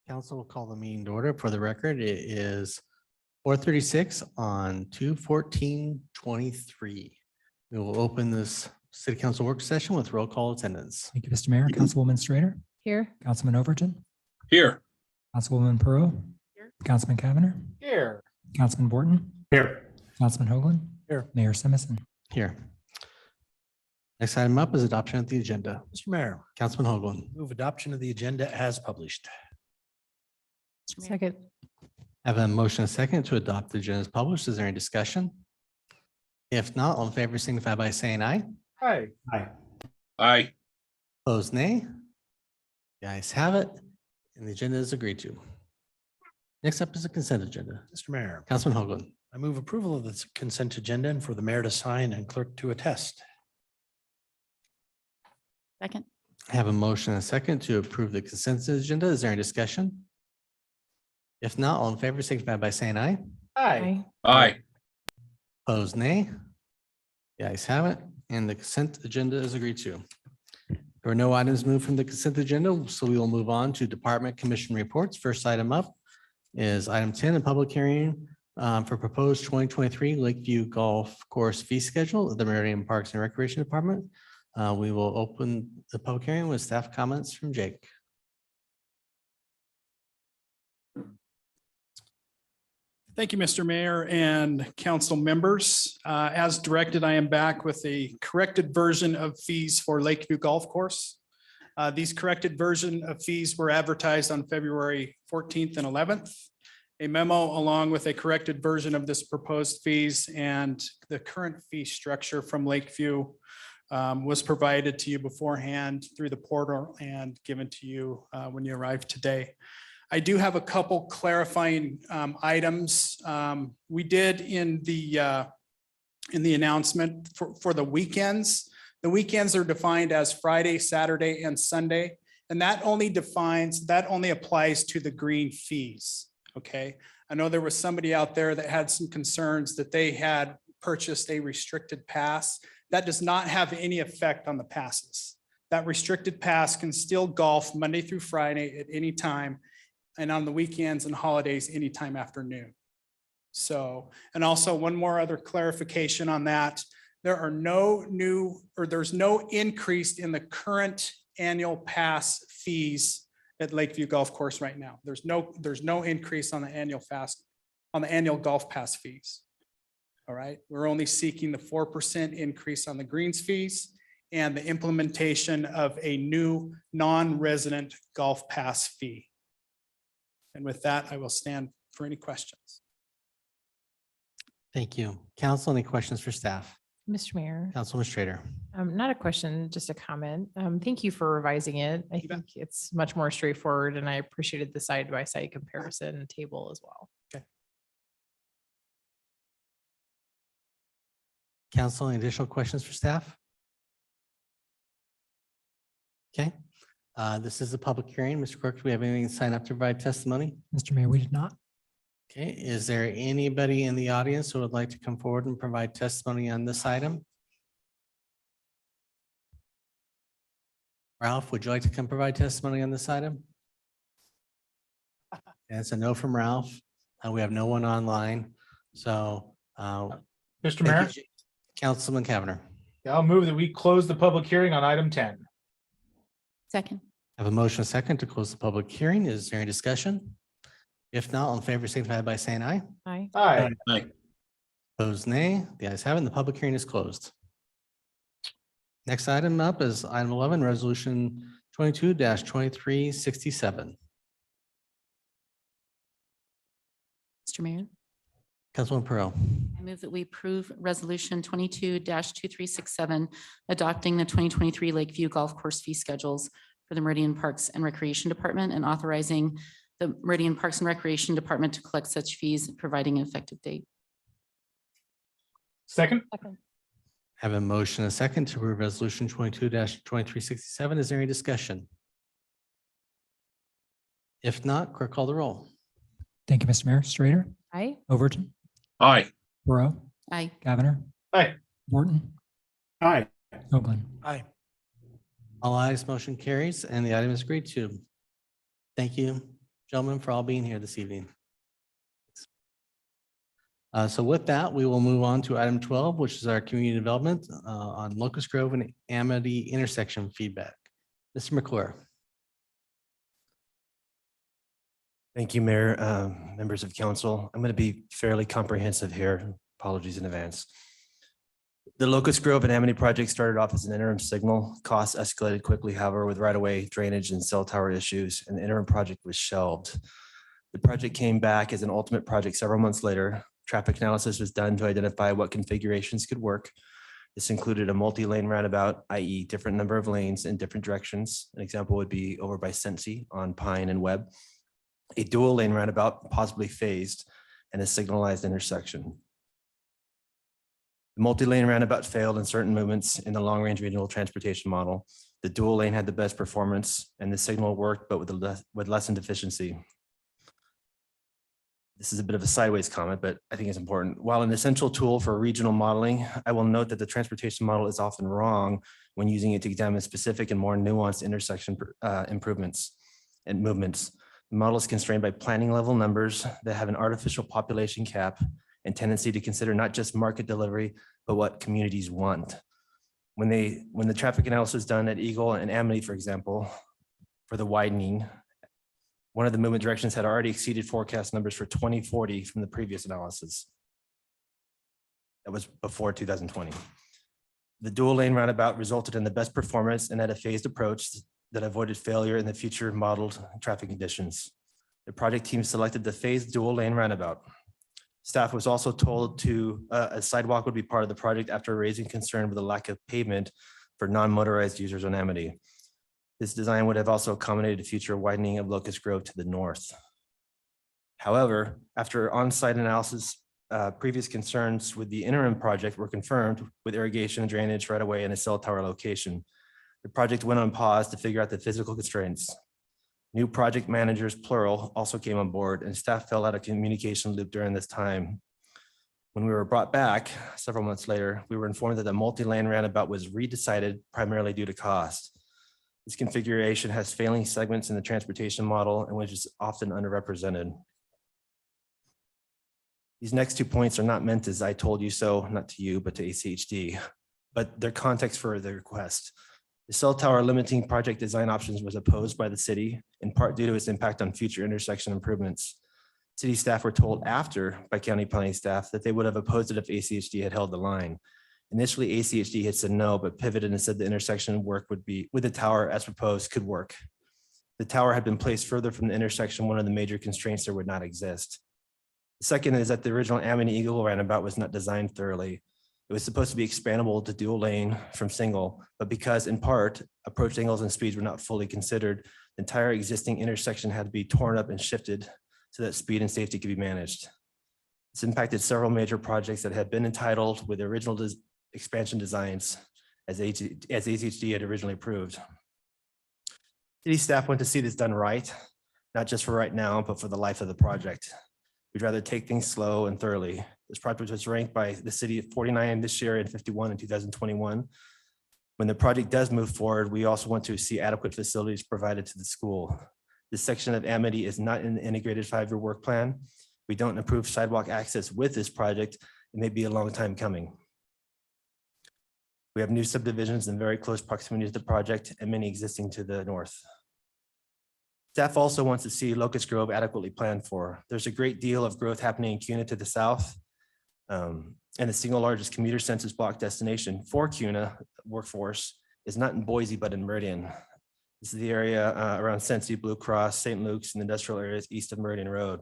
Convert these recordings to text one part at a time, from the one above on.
Council will call the meeting to order. For the record, it is 4:36 on 2/14/23. We will open this city council work session with roll call attendance. Thank you, Mr. Mayor. Councilwoman Strader, Here. Councilman Overton, Here. Councilwoman Perot, Here. Councilman Cavanagh, Here. Councilman Borton, Here. Councilman Hoagland, Here. Mayor Simison. Here. Next item up is adoption of the agenda. Mr. Mayor, Councilman Hoagland. move adoption of the agenda as published. Second. I have a motion and a second to adopt the agenda as published. Is there any discussion? If not, all in favor signify by saying aye. Aye. Aye. Aye. Opposed, nay. The ayes have it, and the agenda is agreed to. Next up is the consent agenda. Mr. Mayor, Councilman Hoagland. I move approval of the consent agenda and for the mayor to sign and clerk to attest. Second. I have a motion and a second to approve the consent agenda. Is there any discussion? If not, all in favor signify by saying aye. Aye. Aye. Opposed, nay. The ayes have it, and the consent agenda is agreed to. There are no items moved from the consent agenda, so we will move on to department commission reports. First item up is item 10, a public hearing for proposed 2023 Lakeview Golf Course fee schedule of the Meridian Parks and Recreation Department. We will open the public hearing with staff comments from Jake. Thank you, Mr. Mayor and council members. As directed, I am back with a corrected version of fees for Lakeview Golf Course. These corrected version of fees were advertised on February 14th and 11th. A memo along with a corrected version of this proposed fees and the current fee structure from Lakeview was provided to you beforehand through the portal and given to you when you arrived today. I do have a couple clarifying items. We did in the announcement for the weekends. The weekends are defined as Friday, Saturday, and Sunday. And that only applies to the green fees. Okay. I know there was somebody out there that had some concerns that they had purchased a restricted pass. That does not have any effect on the passes. That restricted pass can still golf Monday through Friday at any time, and on the weekends and holidays, anytime afternoon. So, and also one more other clarification on that. There's no increase in the current annual pass fees at Lakeview Golf Course right now. There's no increase on the annual golf pass fees. All right, we're only seeking the 4% increase on the greens fees and the implementation of a new non-resident golf pass fee. And with that, I will stand for any questions. Thank you. Council, any questions for staff? Mr. Mayor, Councilman Strader. not a question, just a comment. Thank you for revising it. I You bet. think it's much more straightforward and I appreciated the side-by-side comparison table as well. Council, any additional questions for staff? Okay, this is a public hearing. Mr. Clerk, do we have anything to sign up to provide testimony? Mr. Mayor, we did not. Okay, is there anybody in the audience who would like to come forward and provide testimony on this item? Ralph, would you like to come provide testimony on this item? And it's a no from Ralph. We have no one online, so. Mr. thank Mayor, you, Councilman Cavanagh. I'll move that we close the public hearing on item 10. Second. I have a motion, a second to close the public hearing. Is there any discussion? If not, all in favor signify by saying aye. Aye. Aye. Opposed, nay. The ayes have it, and the public hearing is closed. Next item up is item 11, resolution 22-2367. Mr. Mayor, Councilwoman Pearl. I move that we approve resolution 22-2367, adopting the 2023 Lakeview Golf Course fee schedules for the Meridian Parks and Recreation Department and authorizing the Meridian Parks and Recreation Department to collect such fees, providing an effective date. Second. I have a motion, a second to approve resolution 22-2367. Is there any discussion? If not, clerk call the roll. Thank you, Mr. Mayor. Strader, Aye. Overton, Aye. Perot, Aye. Cavanagh, Aye. Borton, Aye. Hoagland. Aye. All ayes, motion carries, and the item is agreed to. Thank you. gentlemen, for all being here this evening. So with that, we will move on to item 12, which is our community development on Locust Grove and Amity intersection feedback. Mr. McClure. Thank you, Mayor, members of council. I'm going to be fairly comprehensive here. Apologies in advance. The Locust Grove and Amity project started off as an interim signal. Costs escalated quickly, however, with right-of-way drainage and cell tower issues, and the interim project was shelved. The project came back as an ultimate project several months later. Traffic analysis was done to identify what configurations could work. This included a multi-lane roundabout, i.e. different number of lanes in different directions. An example would be over by Sensi on Pine and Webb. A dual lane roundabout, possibly phased, and a signalized intersection. The multi-lane roundabout failed in certain movements in the long-range regional transportation model. The dual lane had the best performance and the signal worked, but with lessened efficiency. This is a bit of a sideways comment, but I think it's important. While an essential tool for regional modeling, I will note that the transportation model is often wrong when using it to examine specific and more nuanced intersection improvements and movements. The model is constrained by planning level numbers that have an artificial population cap and tendency to consider not just market delivery, but what communities want. When the traffic analysis done at Eagle and Amity, for example, for the widening, one of the movement directions had already exceeded forecast numbers for 2040 from the previous analysis. That was before 2020. The dual lane roundabout resulted in the best performance and had a phased approach that avoided failure in the future modeled traffic conditions. The project team selected the phased dual lane roundabout. Staff was also told a sidewalk would be part of the project after raising concern with the lack of pavement for non-motorized users on Amity. This design would have also accommodated a future widening of Locust Grove to the north. However, after on-site analysis, previous concerns with the interim project were confirmed with irrigation, drainage, right-of-way, and a cell tower location. The project went on pause to figure out the physical constraints. New project managers, plural, also came on board, and staff fell out of communication loop during this time. When we were brought back several months later, we were informed that the multi-lane roundabout was redecided primarily due to cost. This configuration has failing segments in the transportation model and which is often underrepresented. These next 2 points are not meant as I told you so, not to you, but to ACHD, but their context for the request. The cell tower limiting project design options was opposed by the city, in part due to its impact on future intersection improvements. City staff were told after by county planning staff that they would have opposed it if ACHD had held the line. Initially, ACHD had said no, but pivoted and said the intersection work would be with the tower as proposed could work. The tower had been placed further from the intersection. One of the major constraints there would not exist. The second is that the original Amity Eagle roundabout was not designed thoroughly. It was supposed to be expandable to dual lane from single, but because in part approach angles and speeds were not fully considered, the entire existing intersection had to be torn up and shifted so that speed and safety could be managed. This impacted several major projects that had been entitled with the original expansion designs as ACHD had originally approved. City staff went to see this done right, not just for right now, but for the life of the project. We'd rather take things slow and thoroughly. This project was ranked by the city at 49 this year and 51 in 2021. When the project does move forward, we also want to see adequate facilities provided to the school. This section of Amity is not in the integrated 5-year work plan. We don't improve sidewalk access with this project. It may be a long time coming. We have new subdivisions in very close proximity to the project and many existing to the north. Staff also wants to see Locust Grove adequately planned for. There's a great deal of growth happening in CUNA to the south. And the single largest commuter census block destination for CUNA workforce is not in Boise, but in Meridian. This is the area around Sensi, Blue Cross, St. Luke's, and industrial areas east of Meridian Road.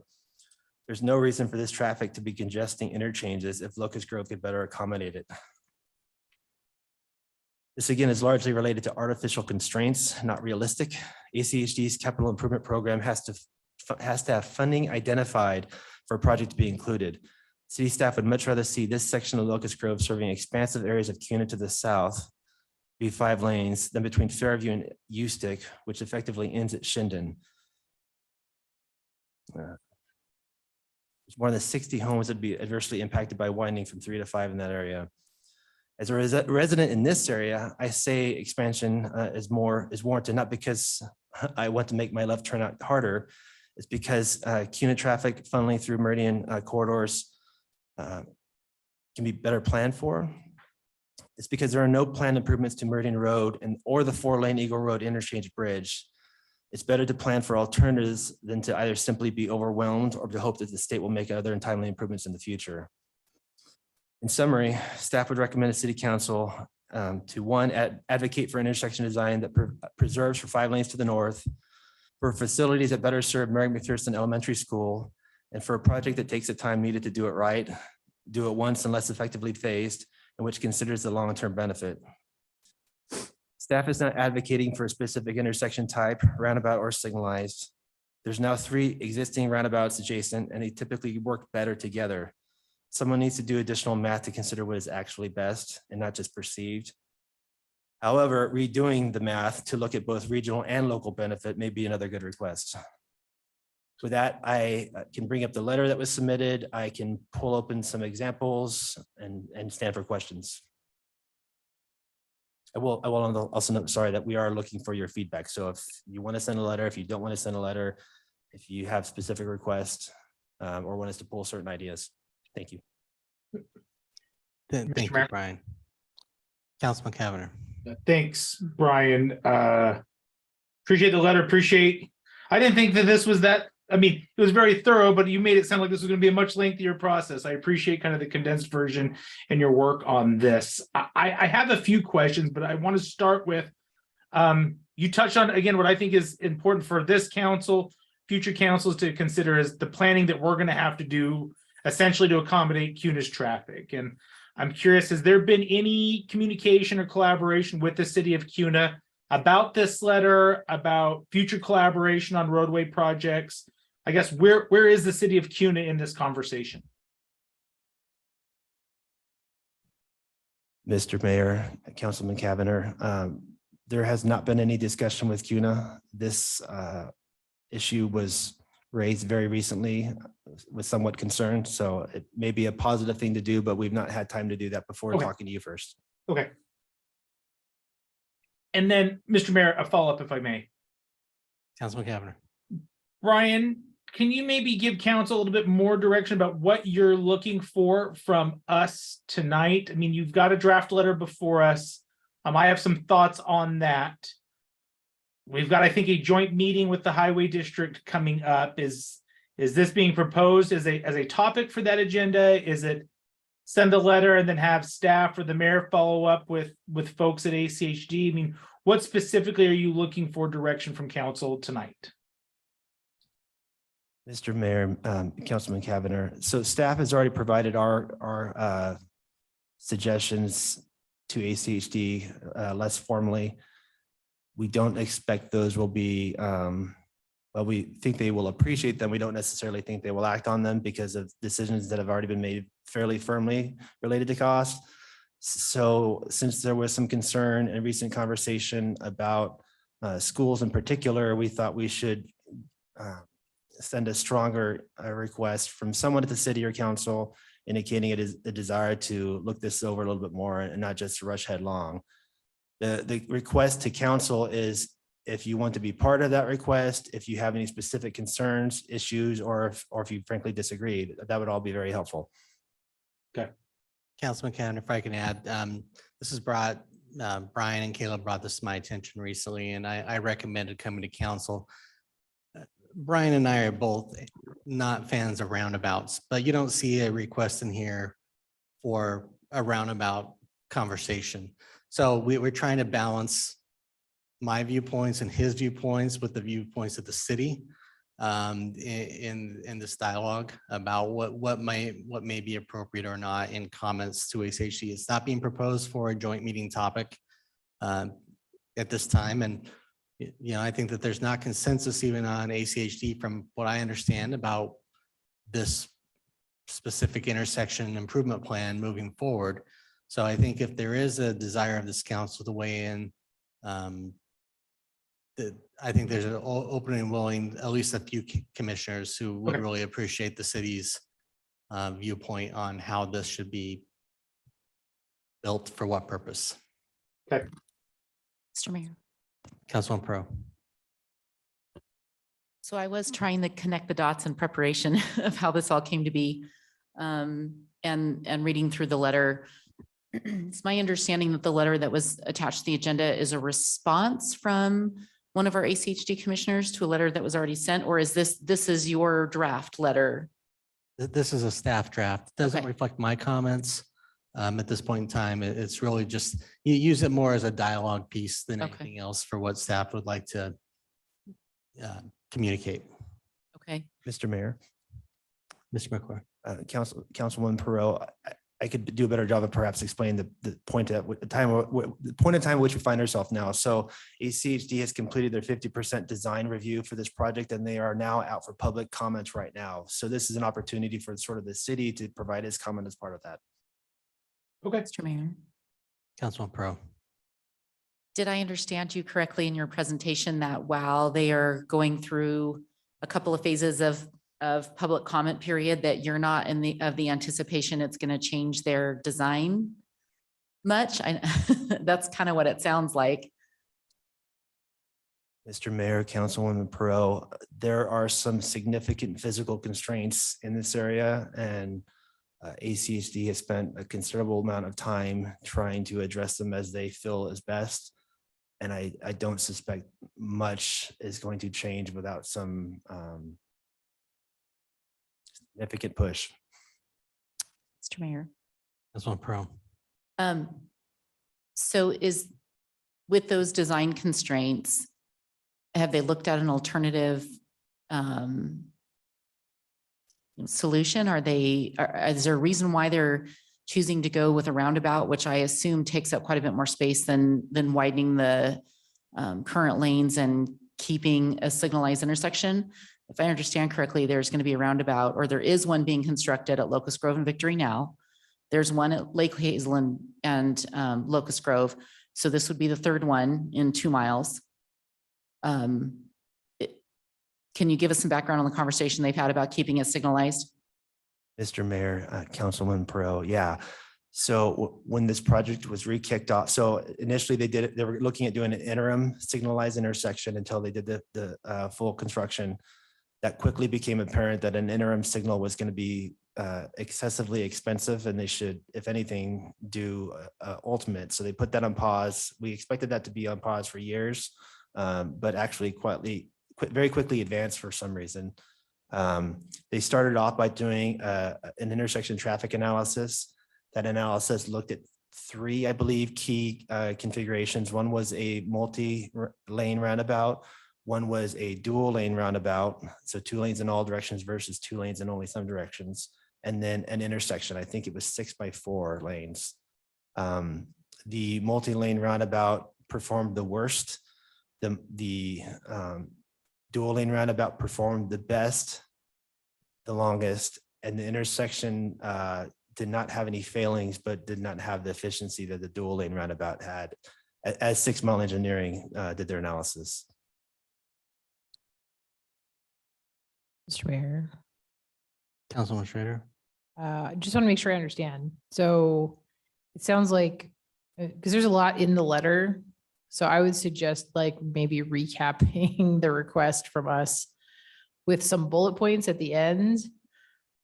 There's no reason for this traffic to be congesting interchanges if Locust Grove could better accommodate it. This again is largely related to artificial constraints, not realistic. ACHD's capital improvement program has to have funding identified for a project to be included. City staff would much rather see this section of Locust Grove serving expansive areas of CUNA to the south be 5 lanes than between Fairview and Ustick, which effectively ends at Shinden. There's more than 60 homes that would be adversely impacted by widening from 3 to 5 in that area. As a resident in this area, I say expansion is warranted, not because I want to make my left turn out harder. It's because CUNA traffic funneling through Meridian corridors can be better planned for. It's because there are no planned improvements to Meridian Road or the 4-lane Eagle Road interchange bridge. It's better to plan for alternatives than to either simply be overwhelmed or to hope that the state will make other and timely improvements in the future. In summary, staff would recommend to City Council to one, advocate for an intersection design that preserves for 5 lanes to the north, for facilities that better serve Mary McPherson Elementary School, and for a project that takes the time needed to do it right, do it once and less effectively phased, and which considers the long-term benefit. Staff is not advocating for a specific intersection type, roundabout, or signalized. There's now 3 existing roundabouts adjacent, and they typically work better together. Someone needs to do additional math to consider what is actually best and not just perceived. However, redoing the math to look at both regional and local benefit may be another good request. With that, I can bring up the letter that was submitted. I can pull open some examples and stand for questions. I will also note, sorry, that we are looking for your feedback. So if you want to send a letter, if you don't want to send a letter, if you have specific requests or want us to pull certain ideas. Thank you. Thank you, Mayor. Brian. Councilman Cavanagh. Thanks, Brian. Appreciate the letter. I didn't think that this was that. I mean, it was very thorough, but you made it sound like this was going to be a much lengthier process. I appreciate kind of the condensed version and your work on this. I have a few questions, but I want to start with, you touched on, again, what I think is important for this council, future councils to consider is the planning that we're going to have to do essentially to accommodate CUNA's traffic. And I'm curious, has there been any communication or collaboration with the city of CUNA about this letter, about future collaboration on roadway projects? I guess where is the city of CUNA in this conversation? Mr. Mayor, Councilman Cavanagh, there has not been any discussion with CUNA. This issue was raised very recently with somewhat concerned, so it may be a positive thing to do, but we've not had time to do that before Okay. talking to you first. Okay. And then, Mr. Mayor, a follow-up if I may. Councilman Cavanagh. Brian, can you maybe give council a little bit more direction about what you're looking for from us tonight? I mean, you've got a draft letter before us. I have some thoughts on that. We've got, I think, a joint meeting with the Highway District coming up. Is this being proposed as a topic for that agenda? Is it send a letter and then have staff or the mayor follow up with folks at ACHD? I mean, what specifically are you looking for direction from council tonight? Mr. Mayor, Councilman Cavanagh, so staff has already provided our suggestions to ACHD less formally. We don't expect those will be, well, we think they will appreciate them. We don't necessarily think they will act on them because of decisions that have already been made fairly firmly related to cost. So since there was some concern and recent conversation about schools in particular, we thought we should send a stronger request from someone at the city or council indicating it is a desire to look this over a little bit more and not just rush headlong. The request to council is if you want to be part of that request, if you have any specific concerns, issues, or if you frankly disagree, that would all be very helpful. Okay. Councilman Cavanagh, if I can add, this is brought, Brian and Caleb brought this to my attention recently, and I recommended coming to council. Brian and I are both not fans of roundabouts, but you don't see a request in here for a roundabout conversation. So we're trying to balance my viewpoints and his viewpoints with the viewpoints of the city in this dialogue about what may be appropriate or not in comments to ACHD. It's not being proposed for a joint meeting topic at this time. And I think that there's not consensus even on ACHD from what I understand about this specific intersection improvement plan moving forward. So I think if there is a desire of this council to weigh in, I think there's an open and willing, at least a few commissioners who would really appreciate the city's viewpoint on how this should be built for what purpose. Okay. Mr. Mayor. Councilman Pro. So I was trying to connect the dots in preparation of how this all came to be. And reading through the letter. It's my understanding that the letter that was attached to the agenda is a response from one of our ACHD commissioners to a letter that was already sent, or is this is your draft letter? This is a staff draft. Doesn't Okay. reflect my comments. At this point in time, it's really just, you use it more as a dialogue piece than Okay. anything else for what staff would like to communicate. Okay, Mr. Mayor, Mr. McClure. Councilwoman Perot, I could do a better job of perhaps explaining the point at the point in time in which we find ourselves now. So ACHD has completed their 50% design review for this project, and they are now out for public comments right now. So this is an opportunity for sort of the city to provide its comment as part of that. Okay. Mr. Mayor. Councilman Pro. Did I understand you correctly in your presentation that while they are going through a couple of phases of public comment period, that you're not in the anticipation it's going to change their design much? That's kind of what it sounds like. Mr. Mayor, Councilwoman Perot, there are some significant physical constraints in this area, and ACHD has spent a considerable amount of time trying to address them as they feel is best. And I don't suspect much is going to change without some significant push. Mr. Mayor. Councilman Pro. So with those design constraints, have they looked at an alternative solution? Is there a reason why they're choosing to go with a roundabout, which I assume takes up quite a bit more space than widening the current lanes and keeping a signalized intersection? If I understand correctly, there's going to be a roundabout, or there is one being constructed at Locust Grove and Victory now. There's one at Lake Hazel and Locust Grove. So this would be the third one in 2 miles. Can you give us some background on the conversation they've had about keeping it signalized? Mr. Mayor, Councilman Perot, yeah. So when this project was re-kicked off, so initially they were looking at doing an interim signalized intersection until they did the full construction. That quickly became apparent that an interim signal was going to be excessively expensive, and they should, if anything, do ultimate. So they put that on pause. We expected that to be on pause for years, but actually very quickly advanced for some reason. They started off by doing an intersection traffic analysis. That analysis looked at 3, I believe, key configurations. One was a multi-lane roundabout. One was a dual lane roundabout. So 2 lanes in all directions versus 2 lanes in only some directions. And then an intersection. I think it was 6x4 lanes. The multi-lane roundabout performed the worst. The dual lane roundabout performed the best, the longest, and the intersection did not have any failings, but did not have the efficiency that the dual lane roundabout had, as 6 Mile Engineering did their analysis. Mr. Mayor. Councilman Schrader. I just want to make sure I understand. So it sounds like, because there's a lot in the letter. So I would suggest like maybe recapping the request from us with some bullet points at the end.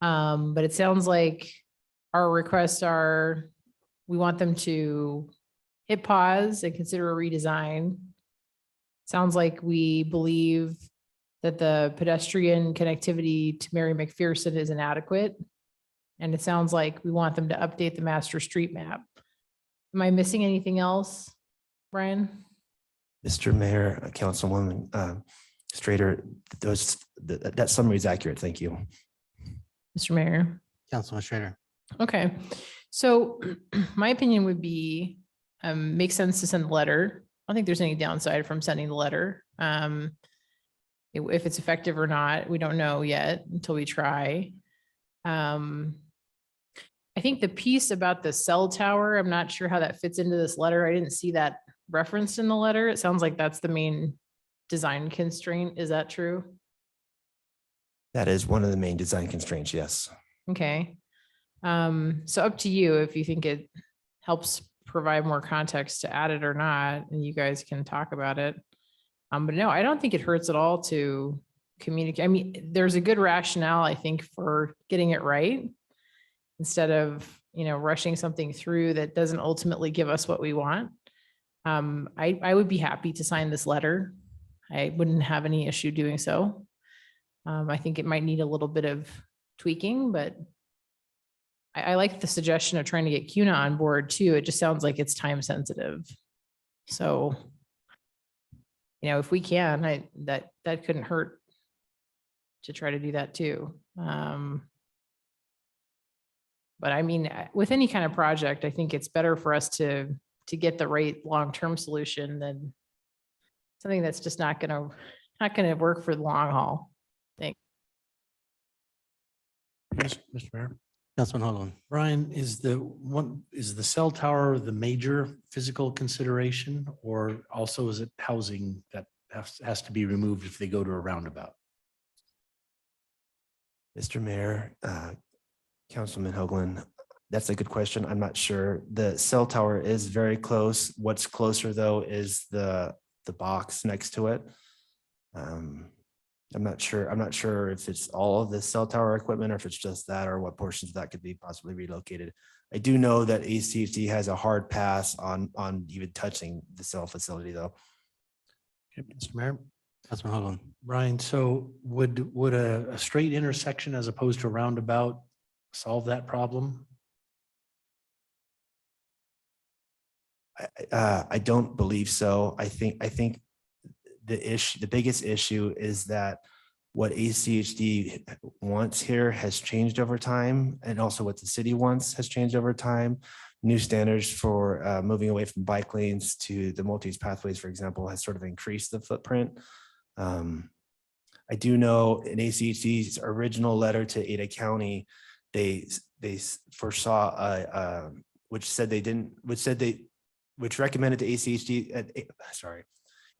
But it sounds like our requests are, we want them to hit pause and consider a redesign. Sounds like we believe that the pedestrian connectivity to Mary McPherson is inadequate. And it sounds like we want them to update the master street map. Am I missing anything else, Brian? Mr. Mayor, Councilwoman Strader, that summary is accurate. Thank you. Mr. Mayor. Councilman Schrader. Okay, so my opinion would be, makes sense to send the letter. I don't think there's any downside from sending the letter. If it's effective or not, we don't know yet until we try. I think the piece about the cell tower, I'm not sure how that fits into this letter. I didn't see that referenced in the letter. It sounds like that's the main design constraint. Is that true? That is one of the main design constraints, yes. Okay. So up to you if you think it helps provide more context to add it or not, and you guys can talk about it. But no, I don't think it hurts at all to communicate. I mean, there's a good rationale, I think, for getting it right instead of, rushing something through that doesn't ultimately give us what we want. I would be happy to sign this letter. I wouldn't have any issue doing so. I think it might need a little bit of tweaking, but I like the suggestion of trying to get CUNA on board too. It just sounds like it's time sensitive. So, if we can, that couldn't hurt to try to do that too. But I mean, with any kind of project, I think it's better for us to get the right long-term solution than something that's just not gonna work for the long haul. Mr. Mayor, Councilman Hoagland. Brian, is the cell tower the major physical consideration, or also is it housing that has to be removed if they go to a roundabout? Mr. Mayor, Councilman Hoagland, that's a good question. I'm not sure. The cell tower is very close. What's closer though is the box next to it. I'm not sure if it's all of the cell tower equipment or if it's just that or what portions of that could be possibly relocated. I do know that ACFD has a hard pass on even touching the cell facility though. Okay, Mr. Mayor, Councilman Hoagland. Brian, so would a straight intersection as opposed to a roundabout solve that problem? I don't believe so. I think the biggest issue is that what ACHD wants here has changed over time, and also what the city wants has changed over time. New standards for moving away from bike lanes to the multi-use pathways, for example, has sort of increased the footprint. I do know in ACHD's original letter to Ada County, they foresaw which recommended to ACHD,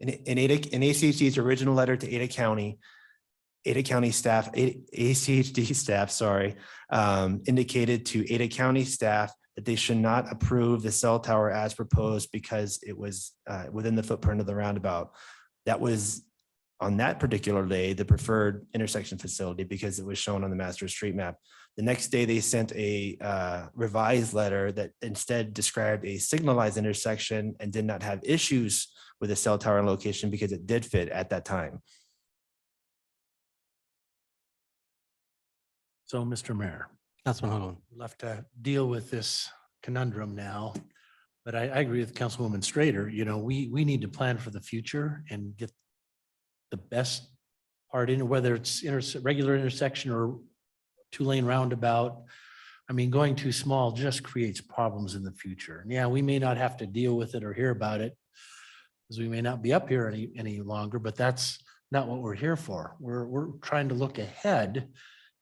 in ACHD's original letter to Ada County staff, ACHD staff, indicated to Ada County staff that they should not approve the cell tower as proposed because it was within the footprint of the roundabout. That was on that particular day, the preferred intersection facility because it was shown on the master street map. The next day they sent a revised letter that instead described a signalized intersection and did not have issues with a cell tower location because it did fit at that time. So, Mr. Mayor, Councilman Hoagland. we'll have to deal with this conundrum now. But I agree with Councilwoman Strader. We need to plan for the future and get the best part in, whether it's regular intersection or two-lane roundabout. I mean, going too small just creates problems in the future. And yeah, we may not have to deal with it or hear about it because we may not be up here any longer, but that's not what we're here for. We're trying to look ahead,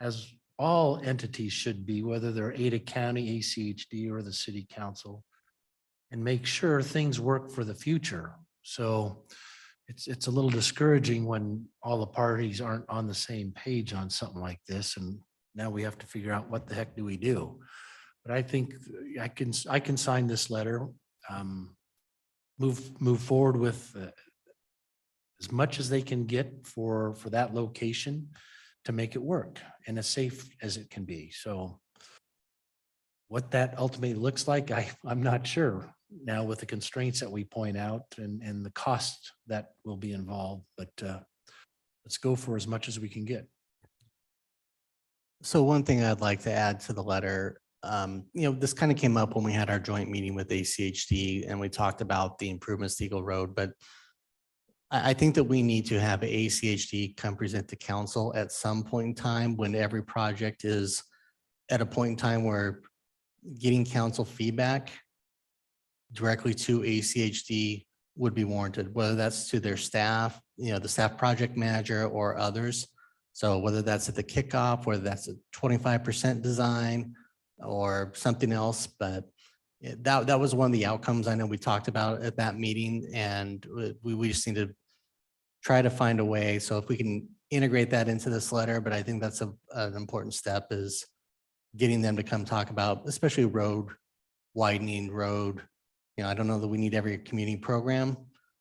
as all entities should be, whether they're Ada County, ACHD, or the city council, and make sure things work for the future. So it's a little discouraging when all the parties aren't on the same page on something like this. And now we have to figure out what the heck do we do? But I think I can sign this letter, move forward with as much as they can get for that location to make it work and as safe as it can be. So what that ultimately looks like, I'm not sure now with the constraints that we point out and the cost that will be involved, but let's go for as much as we can get. So one thing I'd like to add to the letter, this kind of came up when we had our joint meeting with ACHD and we talked about the improvements to Eagle Road, but I think that we need to have ACHD come present to council at some point in time when every project is at a point in time where getting council feedback directly to ACHD would be warranted, whether that's to their staff, the staff project manager or others. So whether that's at the kickoff, whether that's a 25% design or something else, but that was one of the outcomes I know we talked about at that meeting, and we just need to try to find a way. So if we can integrate that into this letter, but I think that's an important step is getting them to come talk about, especially road widening, road. I don't know that we need every community program,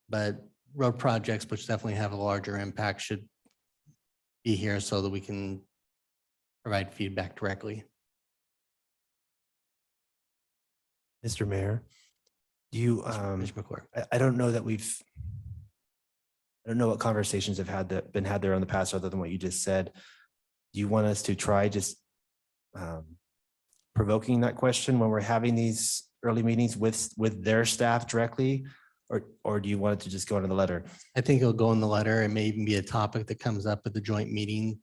but road projects, which definitely have a larger impact, should be here so that we can provide feedback directly. Mr. Mayor, do you, Mr. McClure. I don't know that I don't know what conversations have been had there in the past other than what you just said. Do you want us to try just provoking that question when we're having these early meetings with their staff directly? Or do you want it to just go into the letter? I think it'll go in the letter. It may even be a topic that comes up at the joint meeting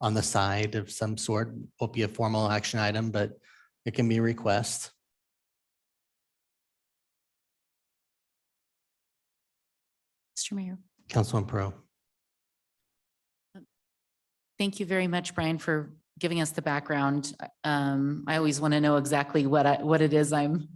on the side of some sort. Won't be a formal action item, but it can be a request. Mr. Mayor. Councilman Pro. Thank you very much, Brian, for giving us the background. I always want to know exactly what it is I'm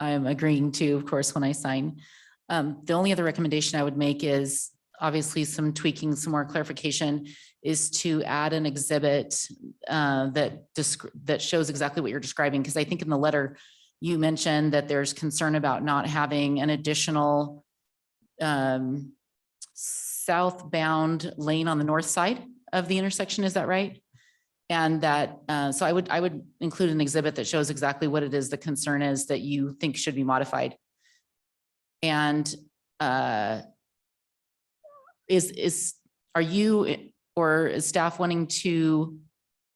agreeing to, of course, when I sign. The only other recommendation I would make is obviously some tweaking, some more clarification, is to add an exhibit that shows exactly what you're describing. Because I think in the letter, you mentioned that there's concern about not having an additional southbound lane on the north side of the intersection. Is that right? And that, so I would include an exhibit that shows exactly what it is the concern is that you think should be modified. And are you or is staff wanting to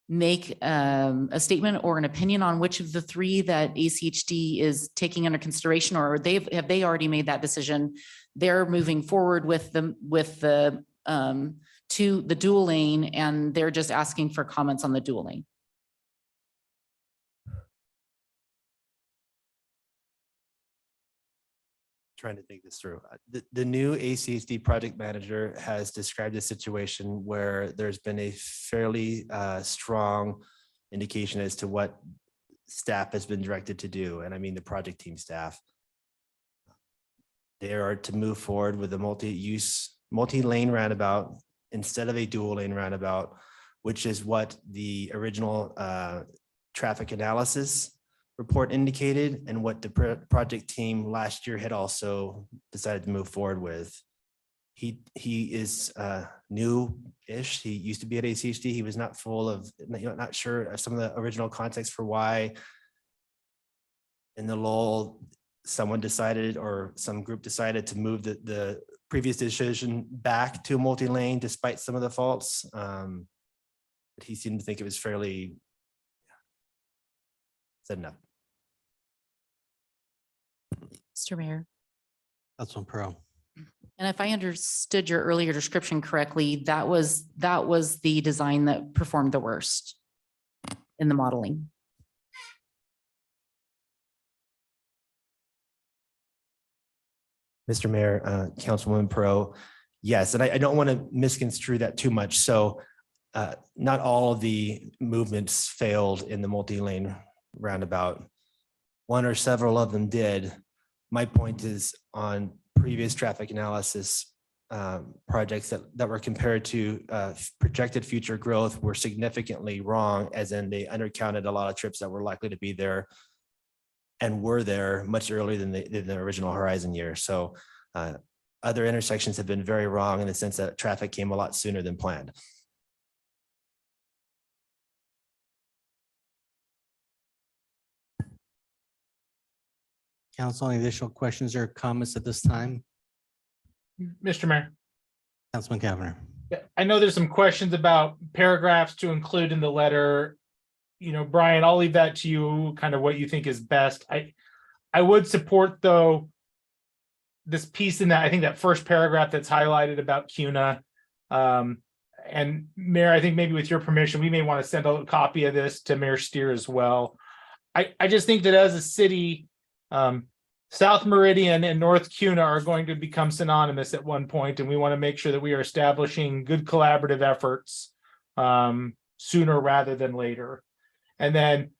make a statement or an opinion on which of the three that ACHD is taking under consideration, or have they already made that decision? They're moving forward with the dual lane, and they're just asking for comments on the dual lane. Trying to think this through. The new ACHD project manager has described a situation where there's been a fairly strong indication as to what staff has been directed to do. And I mean, the project team staff. They are to move forward with a multi-lane roundabout instead of a dual lane roundabout, which is what the original traffic analysis report indicated and what the project team last year had also decided to move forward with. He is new-ish. He used to be at ACHD. He was not full of, not sure of some of the original context for why in the lull, someone decided or some group decided to move the previous decision back to multi-lane despite some of the faults. But he seemed to think it was fairly said enough. Mr. Mayor. Councilman Pro. And if I understood your earlier description correctly, that was the design that performed the worst in the modeling. Mr. Mayor, Councilwoman Pro, yes, and I don't want to misconstrue that too much. So not all of the movements failed in the multi-lane roundabout. One or several of them did. My point is on previous traffic analysis projects that were compared to projected future growth were significantly wrong, as in they undercounted a lot of trips that were likely to be there and were there much earlier than the original horizon year. So other intersections have been very wrong in the sense that traffic came a lot sooner than planned. Council, any additional questions or comments at this time? Mr. Mayor, Councilman Cavanagh. I know there's some questions about paragraphs to include in the letter. Brian, I'll leave that to you, kind of what you think is best. I would support, though, this piece in that, I think that first paragraph that's highlighted about CUNA. And Mayor, I think maybe with your permission, we may want to send a copy of this to Mayor Steer as well. I just think that as a city, South Meridian and North CUNA are going to become synonymous at one point, and we want to make sure that we are establishing good collaborative efforts sooner rather than later. And then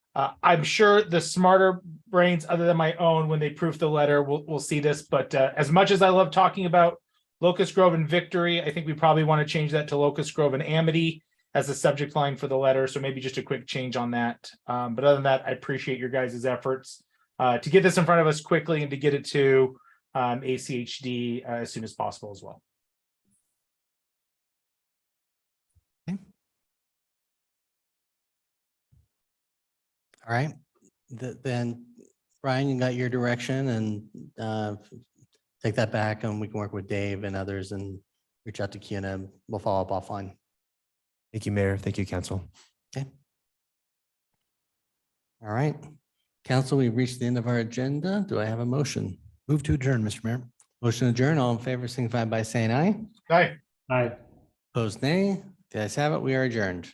I'm sure the smarter brains other than my own, when they proof the letter, will see this. But as much as I love talking about Locust Grove and Victory, I think we probably want to change that to Locust Grove and Amity as the subject line for the letter. So maybe just a quick change on that. But other than that, I appreciate your guys' efforts to get this in front of us quickly and to get it to ACHD as soon as possible as well. All right, then Brian, you got your direction and take that back and we can work with Dave and others and reach out to Kiana. We'll follow up offline. Thank you, Mayor. Thank you, council. Okay. All right. Council, we've reached the end of our agenda. Do I have a motion? Move to adjourn, Mr. Mayor. Motion adjourned. All in favor, signify by saying aye. Aye. Opposed, nay. The ayes have it. We are adjourned.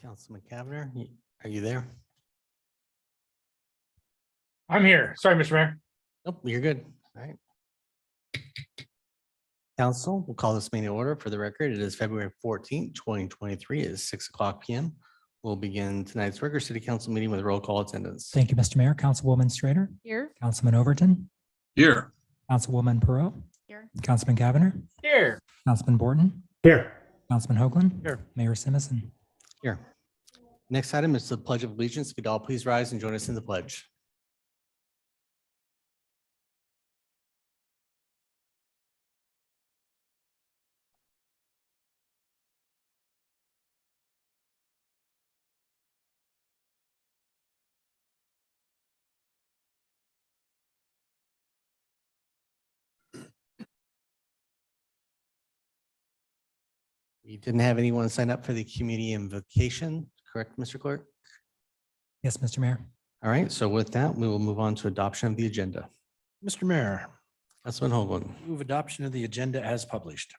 Councilman Cavanagh, are you there? I'm here. Sorry, Mr. Mayor. Nope, you're good. All right. Council, we'll call this meeting to order. For the record, it is February 14th, 2023. It is 6:00 PM. We'll begin tonight's regular city council meeting with roll call attendance. Thank you, Mr. Mayor. Councilwoman Strader, Here. Councilman Overton, Here. Councilwoman Perot, Here. Councilman Cavanagh, Here. Councilman Borton, Here. Councilman Hoagland. Here. Mayor Simison. Here. Next item is the Pledge of Allegiance. If you'd all please rise and join us in the pledge. We didn't have anyone sign up for the community invocation, correct, Mr. Clerk? Yes, Mr. Mayor. All right, so with that, we will move on to adoption of the agenda. Mr. Mayor, Councilman Hoagland. move adoption of the agenda as published.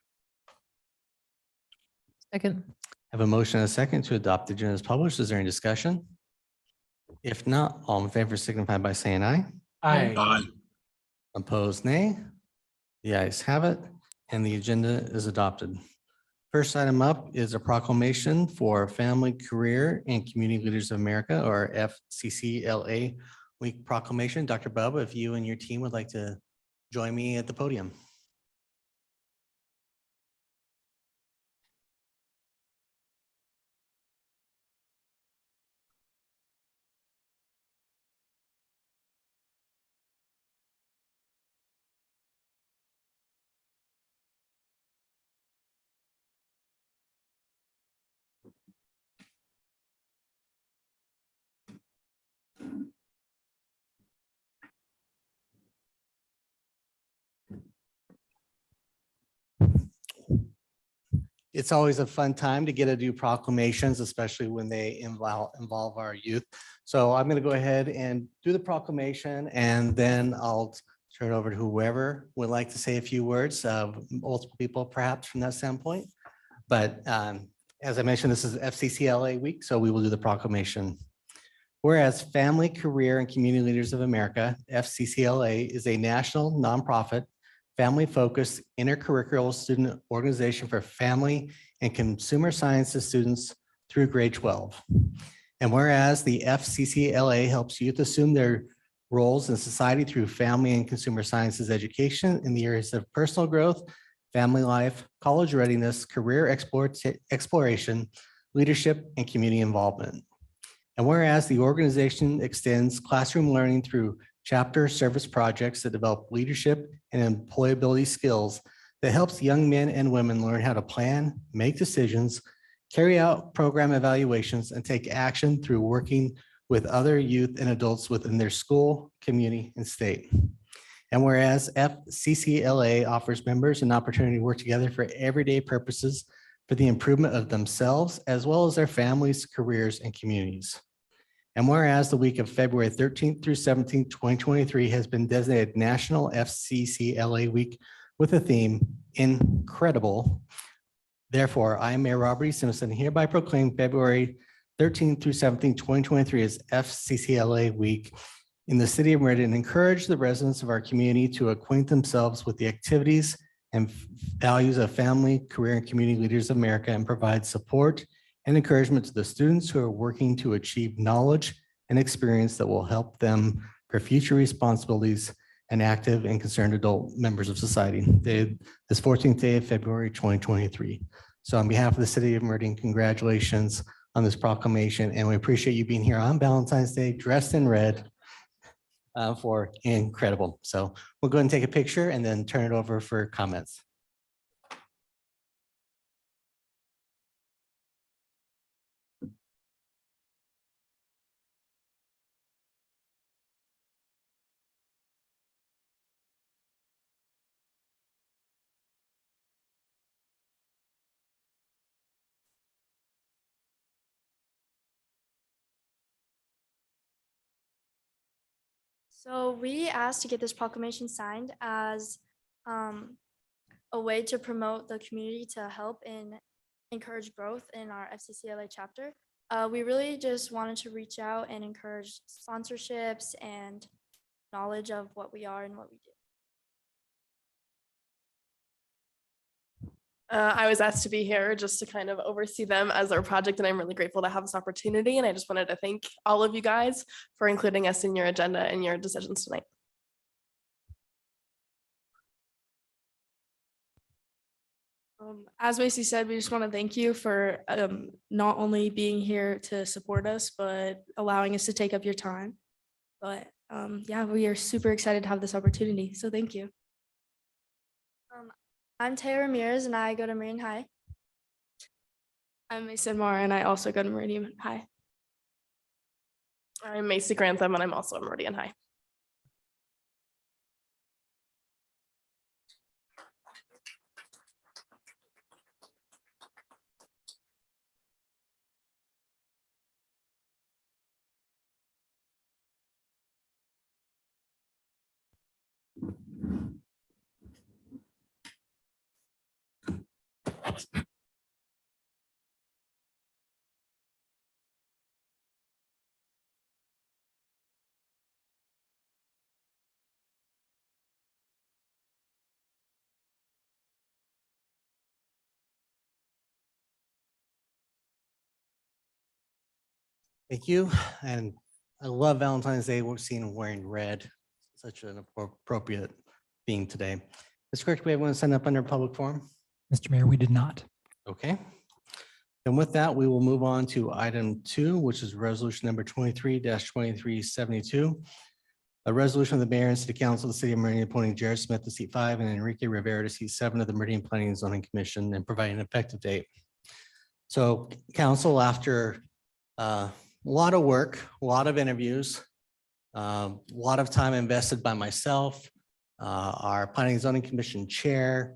Second. Have a motion and a second to adopt the agenda as published. Is there any discussion? If not, all in favor signify by saying aye. Aye. Opposed, nay. The ayes have it, and the agenda is adopted. First item up is a proclamation for Family, Career, and Community Leaders of America, or FCCLA Week proclamation. Dr. Bubba, if you and your team would like to join me at the podium. It's always a fun time to get to do proclamations, especially when they involve our youth. So I'm going to go ahead and do the proclamation, and then I'll turn it over to whoever would like to say a few words, multiple people perhaps from that standpoint. But as I mentioned, this is FCCLA week, so we will do the proclamation. Whereas Family, Career, and Community Leaders of America, FCCLA, is a national nonprofit, family-focused intercurricular student organization for family and consumer sciences students through grade 12. And whereas the FCCLA helps youth assume their roles in society through family and consumer sciences education in the areas of personal growth, family life, college readiness, career exploration, leadership, and community involvement. And whereas the organization extends classroom learning through chapter service projects that develop leadership and employability skills that helps young men and women learn how to plan, make decisions, carry out program evaluations, and take action through working with other youth and adults within their school, community, and state. And whereas FCCLA offers members an opportunity to work together for everyday purposes for the improvement of themselves, as well as their families, careers, and communities. And whereas the week of February 13th through 17th, 2023 has been designated National FCCLA Week with the theme Incredible. Therefore, I, Mayor Robert E. Simpson, hereby proclaim February 13th through 17th, 2023 as FCCLA Week in the city of Meridian, and encourage the residents of our community to acquaint themselves with the activities and values of Family, Career, and Community Leaders of America, and provide support and encouragement to the students who are working to achieve knowledge and experience that will help them for future responsibilities and active and concerned adult members of society. This 14th day of February, 2023. So on behalf of the city of Meridian, congratulations on this proclamation, and we appreciate you being here on Valentine's Day, dressed in red for incredible. So we'll go ahead and take a picture and then turn it over for comments. So we asked to get this proclamation signed as a way to promote the community to help and encourage growth in our FCCLA chapter. We really just wanted to reach out and encourage sponsorships and knowledge of what we are and what we do. I was asked to be here just to kind of oversee them as our project, and I'm really grateful to have this opportunity. And I just wanted to thank all of you guys for including us in your agenda and your decisions tonight. As Macy said, we just want to thank you for not only being here to support us, but allowing us to take up your time. But yeah, we are super excited to have this opportunity. So thank you. I'm Taya Ramirez and I go to Meridian High. I'm Mason Moore and I also go to Meridian High. I'm Macy Grantham and I'm also at Meridian High. Thank you. And I love Valentine's Day. We're seeing wearing red, such an appropriate theme today. Ms. Clerk, do we have one signed up under public forum? Mr. Mayor, we did not. Okay. And with that, we will move on to item 2, which is resolution number 23-2372. A resolution of the mayor and city council of the city of Meridian appointing Jared Smith to seat 5 and Enrique Rivera to seat 7 of the Meridian Planning and Zoning Commission and providing an effective date. So council, after a lot of work, a lot of interviews, a lot of time invested by myself, our Planning and Zoning Commission chair,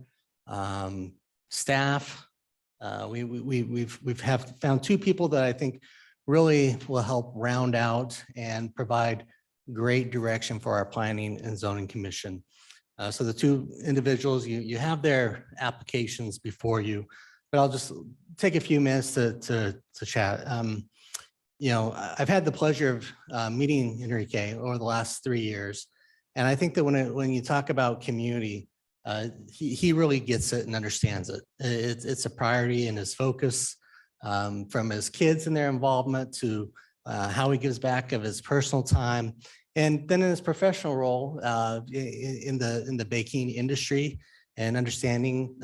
staff. We've found 2 people that I think really will help round out and provide great direction for our Planning and Zoning Commission. So the 2 individuals, you have their applications before you, but I'll just take a few minutes to chat. You know, I've had the pleasure of meeting Enrique over the last 3 years. And I think that when you talk about community, he really gets it and understands it. It's a priority in his focus, from his kids and their involvement to how he gives back of his personal time. And then in his professional role in the banking industry and understanding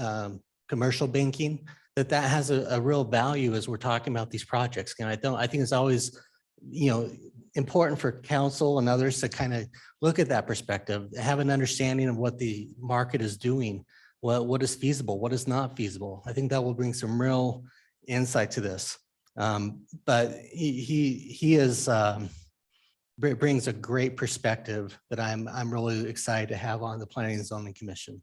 commercial banking, that has a real value as we're talking about these projects. And I think it's always, you know, important for council and others to kind of look at that perspective, have an understanding of what the market is doing, what is feasible, what is not feasible. I think that will bring some real insight to this. But he brings a great perspective that I'm really excited to have on the Planning and Zoning Commission.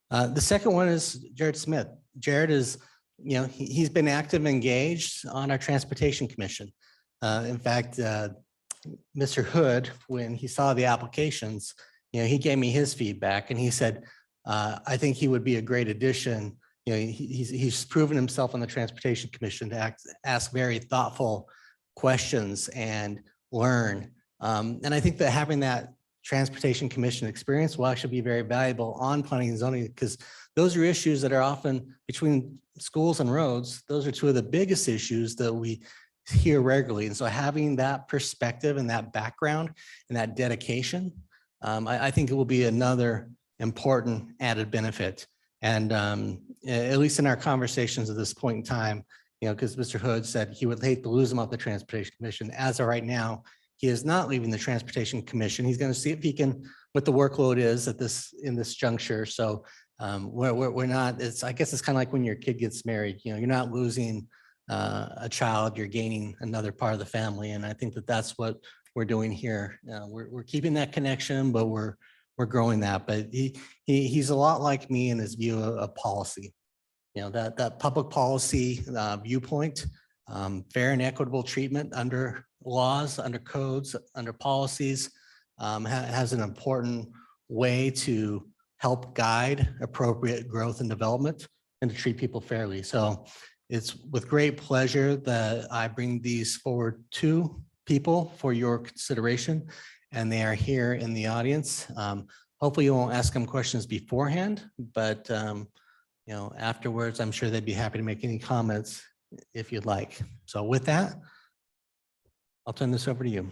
The second one is Jared Smith. Jared is, you know, he's been active and engaged on our Transportation Commission. In fact, Mr. Hood, when he saw the applications, you know, he gave me his feedback and he said, I think he would be a great addition. You know, he's proven himself on the Transportation Commission to ask very thoughtful questions and learn. And I think that having that Transportation Commission experience will actually be very valuable on planning and zoning, because those are issues that are often between schools and roads. Those are 2 of the biggest issues that we hear regularly. And so having that perspective and that background and that dedication, I think it will be another important added benefit. And at least in our conversations at this point in time, you know, because Mr. Hood said he would hate to lose him off the Transportation Commission. As of right now, he is not leaving the Transportation Commission. He's going to see if he can, what the workload is in this juncture. So we're not, I guess it's kind of like when your kid gets married, you know, you're not losing a child, you're gaining another part of the family. And I think that that's what we're doing here. We're keeping that connection, but we're growing that. But he's a lot like me in his view of policy. You know, that public policy viewpoint, fair and equitable treatment under laws, under codes, under policies, has an important way to help guide appropriate growth and development and to treat people fairly. So It's with great pleasure that I bring these forward to people for your consideration, and they are here in the audience. Hopefully you won't ask them questions beforehand, but afterwards, I'm sure they'd be happy to make any comments if you'd like. So with that, I'll turn this over to you.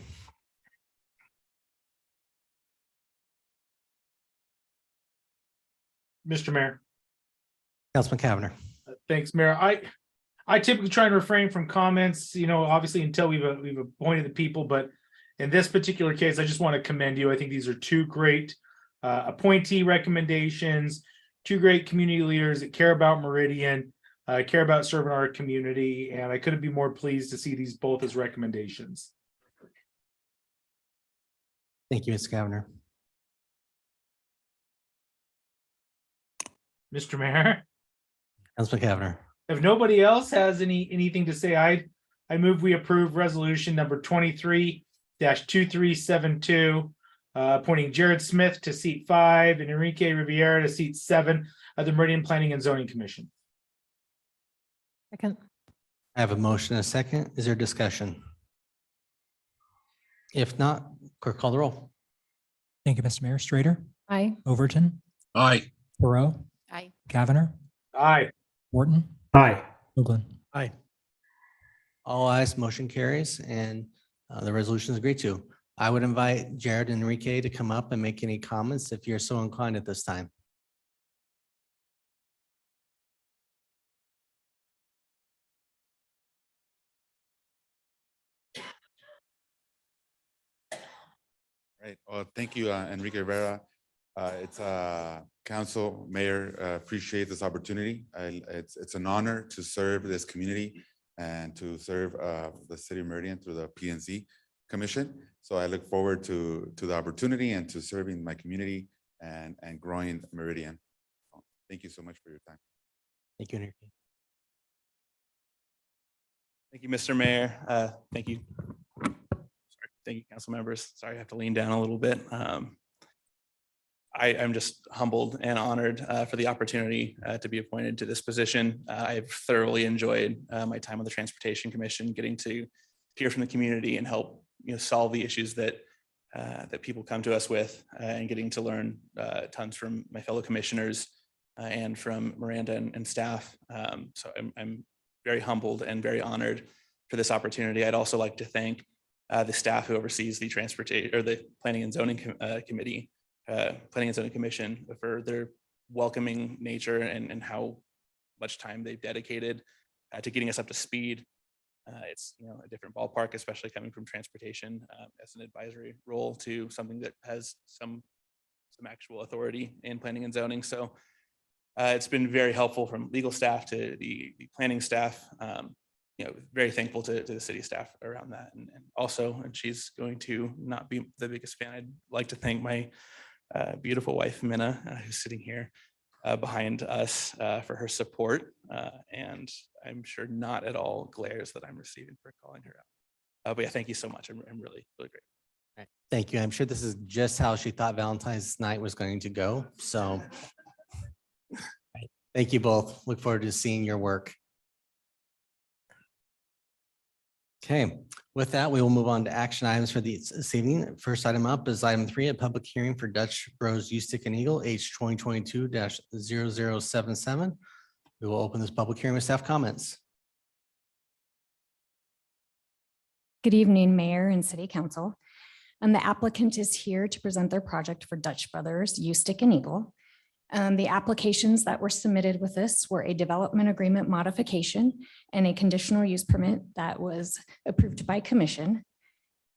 Mr. Mayor. Councilman Cavanagh. Thanks, Mayor. I typically try and refrain from comments, obviously until we've appointed the people, but in this particular case, I just want to commend you. I think these are two great appointee recommendations, two great community leaders that care about Meridian, care about serving our community, and I couldn't be more pleased to see these both as recommendations. Thank you, Mr. Cavanagh. Mr. Mayor, Councilman Cavanagh. if nobody else has anything to say, I move we approve resolution number 23-2372, appointing Jared Smith to seat 5 and Enrique Riviera to seat 7 of the Meridian Planning and Zoning Commission. Second. I have a motion and a second. Is there discussion? If not, clerk call the roll. Thank you, Mr. Mayor. Strader, Aye. Overton, Aye. Thoreau, Aye. Cavanagh, Aye. Wharton, Aye. Hoagland. Aye. All ayes, motion carries, and the resolution is agreed to. I would invite Jared and Enrique to come up and make any comments if you're so inclined at this time. Right. Well, thank you, Enrique Rivera. It's council, mayor, appreciate this opportunity. It's an honor to serve this community and to serve the city of Meridian through the PNC Commission. So I look forward to the opportunity and to serving my community and growing Meridian. Thank you so much for your time. Thank you, Enrique. Thank you, Mr. Mayor. Thank you. Sorry. Thank you, council members. Sorry, I have to lean down a little bit. I'm just humbled and honored for the opportunity to be appointed to this position. I've thoroughly enjoyed my time on the Transportation Commission, getting to hear from the community and help solve the issues that people come to us with, and getting to learn tons from my fellow commissioners and from Miranda and staff. So I'm very humbled and very honored for this opportunity. I'd also like to thank the staff who oversees the transportation or the Planning and Zoning Committee, Planning and Zoning Commission, for their welcoming nature and how much time they've dedicated to getting us up to speed. It's a different ballpark, especially coming from transportation as an advisory role to something that has some actual authority in planning and zoning. So it's been very helpful from legal staff to the planning staff. Very thankful to the city staff around that. And also, and she's going to not be the biggest fan, I'd like to thank my beautiful wife, Minna, who's sitting here behind us for her support. And I'm sure not at all glares that I'm receiving for calling her out. But yeah, thank you so much. I'm really, really great. Thank you. I'm sure this is just how she thought Valentine's night was going to go. So thank you both. Look forward to seeing your work. Okay, with that, we will move on to action items for this evening. First item up is item 3, a public hearing for Dutch Bros U-Stick and Eagle H 2022-0077. We will open this public hearing with staff comments. Good evening, Mayor and City Council. The applicant is here to present their project for Dutch Brothers U-Stick and Eagle. The applications that were submitted with this were a development agreement modification and a conditional use permit that was approved by commission.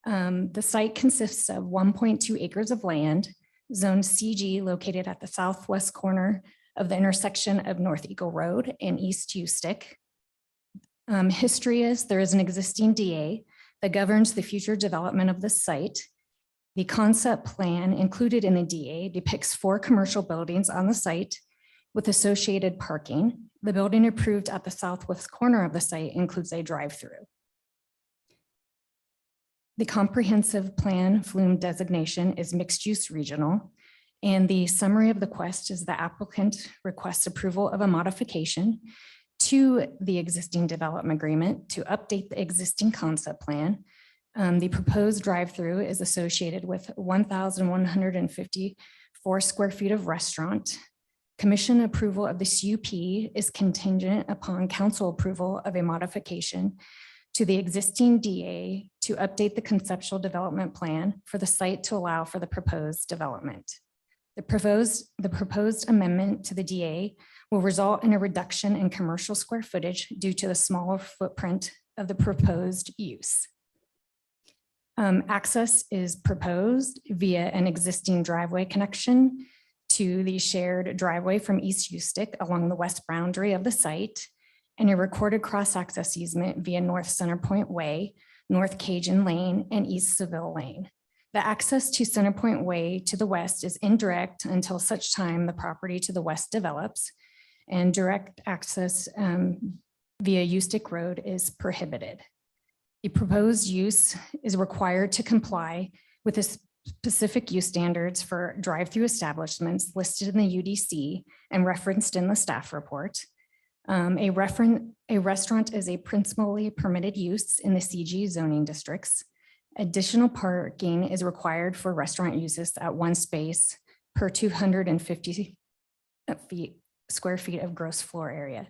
The site consists of 1.2 acres of land, zone CG, located at the southwest corner of the intersection of North Eagle Road and East U-Stick. History is there is an existing DA that governs the future development of the site. The concept plan included in the DA depicts 4 commercial buildings on the site with associated parking. The building approved at the southwest corner of the site includes a drive-through. The comprehensive plan flume designation is mixed-use regional, and the summary of the request is the applicant requests approval of a modification to the existing development agreement to update the existing concept plan. The proposed drive-through is associated with 1,154 square feet of restaurant. Commission approval of the CUP is contingent upon council approval of a modification to the existing DA to update the conceptual development plan for the site to allow for the proposed development. The proposed amendment to the DA will result in a reduction in commercial square footage due to the smaller footprint of the proposed use. Access is proposed via an existing driveway connection to the shared driveway from East Ustick along the west boundary of the site, and a recorded cross-access easement via North Center Point Way, North Cajun Lane, and East Seville Lane. The access to Center Point Way to the west is indirect until such time the property to the west develops, and direct access via Ustick Road is prohibited. The proposed use is required to comply with the specific use standards for drive-through establishments listed in the UDC and referenced in the staff report. A restaurant is a principally permitted use in the CG zoning districts. Additional parking is required for restaurant uses at one space per 250 square feet of gross floor area.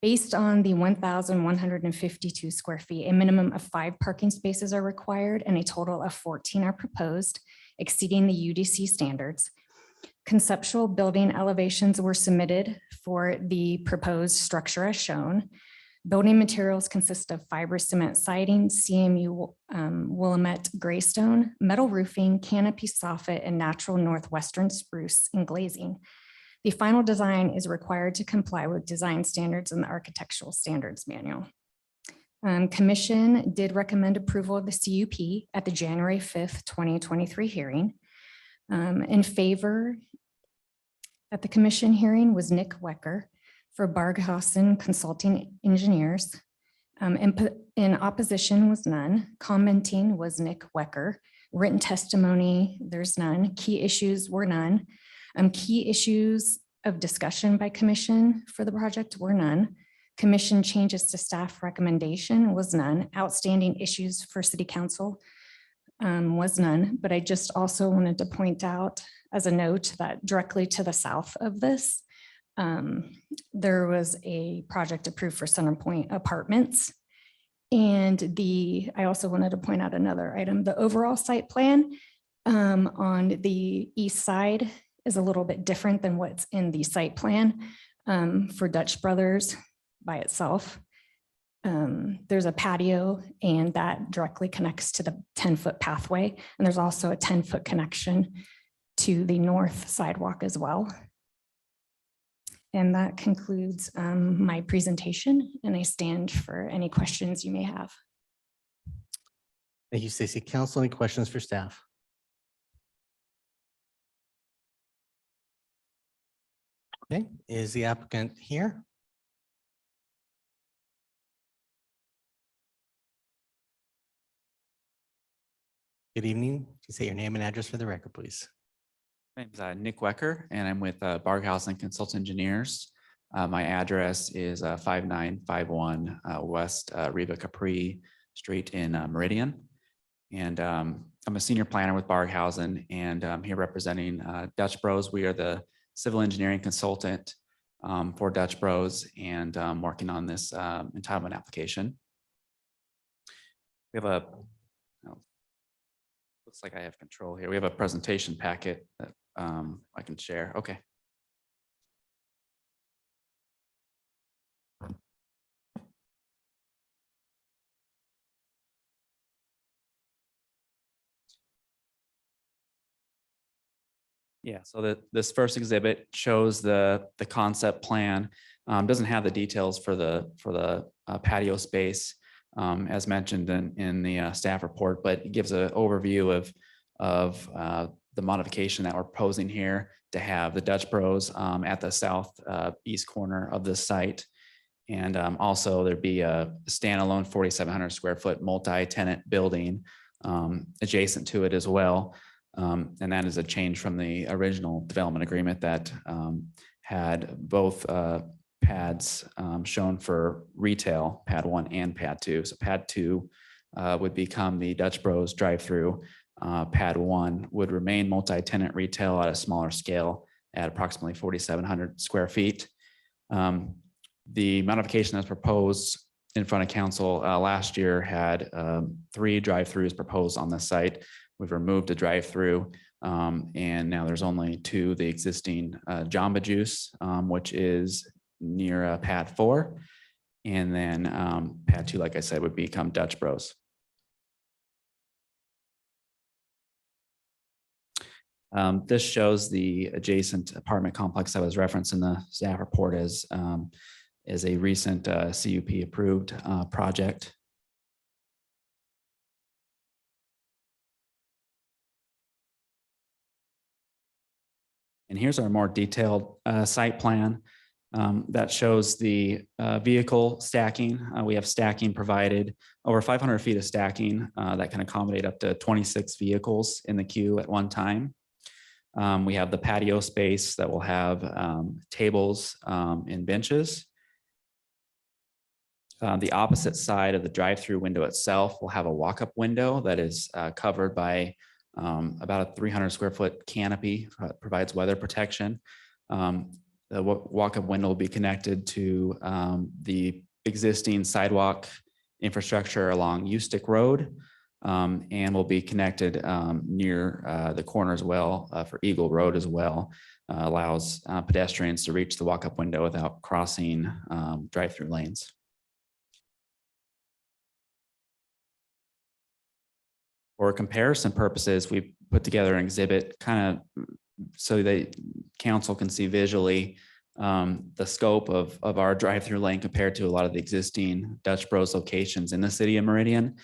Based on the 1,152 square feet, a minimum of 5 parking spaces are required and a total of 14 are proposed, exceeding the UDC standards. Conceptual building elevations were submitted for the proposed structure as shown. Building materials consist of fibrous cement siding, CMU Willamette Greystone, metal roofing, canopy soffit, and natural northwestern spruce and glazing. The final design is required to comply with design standards in the Architectural Standards Manual. Commission did recommend approval of the CUP at the January 5th, 2023 hearing. In favor at the commission hearing was Nick Wecker for Barghausen Consulting Engineers. In opposition was none. Commenting was Nick Wecker. Written testimony, there's none. Key issues were none. Key issues of discussion by commission for the project were none. Commission changes to staff recommendation was none. Outstanding issues for city council was none. But I just also wanted to point out as a note that directly to the south of this, there was a project approved for Center Point Apartments. And I also wanted to point out another item, the overall site plan on the east side is a little bit different than what's in the site plan for Dutch Brothers by itself. There's a patio and that directly connects to the 10-foot pathway. And there's also a 10-foot connection to the north sidewalk as well. And that concludes my presentation, and I stand for any questions you may have. Thank you, Stacy. Council, any questions for staff? Okay, is the applicant here? Good evening. Can you say your name and address for the record, please? My name's Nick Wecker, and I'm with Barghausen Consult Engineers. My address is 5951 West Riva Capri Street in Meridian. And I'm a senior planner with Barghausen, and I'm here representing Dutch Bros. We are the civil engineering consultant for Dutch Bros, and working on this entitlement application. We have looks like I have control here. We have a presentation packet that I can share. Okay. Yeah, so this first exhibit shows the concept plan. Doesn't have the details for the patio space as mentioned in the staff report, but it gives an overview of the modification that we're proposing here to have the Dutch Bros at the south east corner of this site. And also there'd be a standalone 4,700 square foot multi-tenant building adjacent to it as well. And that is a change from the original development agreement that had both pads shown for retail, pad 1 and pad 2. So pad 2 would become the Dutch Bros drive-through. Pad 1 would remain multi-tenant retail at a smaller scale at approximately 4,700 square feet. The modification that's proposed in front of council last year had 3 drive-throughs proposed on the site. We've removed a drive-through, and now there's only 2, the existing Jamba Juice, which is near pad 4. And then pad 2, like I said, would become Dutch Bros. This shows the adjacent apartment complex that was referenced in the staff report as a recent CUP approved project. And here's our more detailed site plan that shows the vehicle stacking. We have stacking provided, over 500 feet of stacking that can accommodate up to 26 vehicles in the queue at one time. We have the patio space that will have tables and benches. The opposite side of the drive-through window itself will have a walk-up window that is covered by about a 300 square foot canopy, provides weather protection. The walk-up window will be connected to the existing sidewalk infrastructure along Ustick Road, and will be connected near the corner as well for Eagle Road as well. Allows pedestrians to reach the walk-up window without crossing drive-through lanes. For comparison purposes, we put together an exhibit kind of so that council can see visually the scope of our drive-through lane compared to a lot of the existing Dutch Bros locations in the city of Meridian.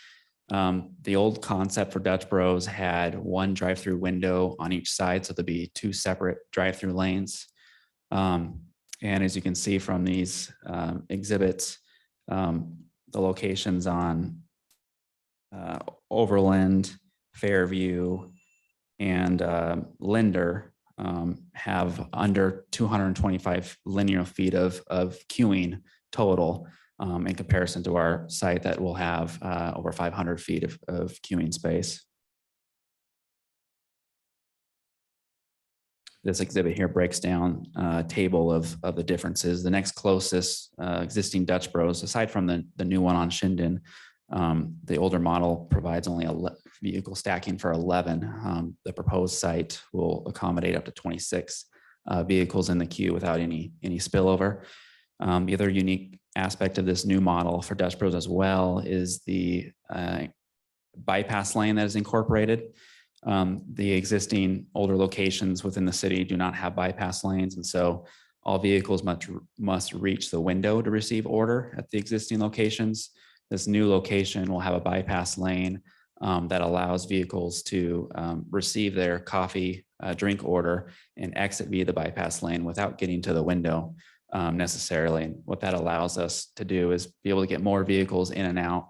The old concept for Dutch Bros had 1 drive-through window on each side, so there'd be 2 separate drive-through lanes. And as you can see from these exhibits, the locations on Overland, Fairview, and Linder have under 225 linear feet of queuing total in comparison to our site that will have over 500 feet of queuing space. This exhibit here breaks down a table of the differences. The next closest existing Dutch Bros, aside from the new one on Shinden, the older model provides only vehicle stacking for 11. The proposed site will accommodate up to 26 vehicles in the queue without any spillover. The other unique aspect of this new model for Dutch Bros as well is the bypass lane that is incorporated. The existing older locations within the city do not have bypass lanes, and so all vehicles must reach the window to receive order at the existing locations. This new location will have a bypass lane that allows vehicles to receive their coffee drink order and exit via the bypass lane without getting to the window necessarily. And what that allows us to do is be able to get more vehicles in and out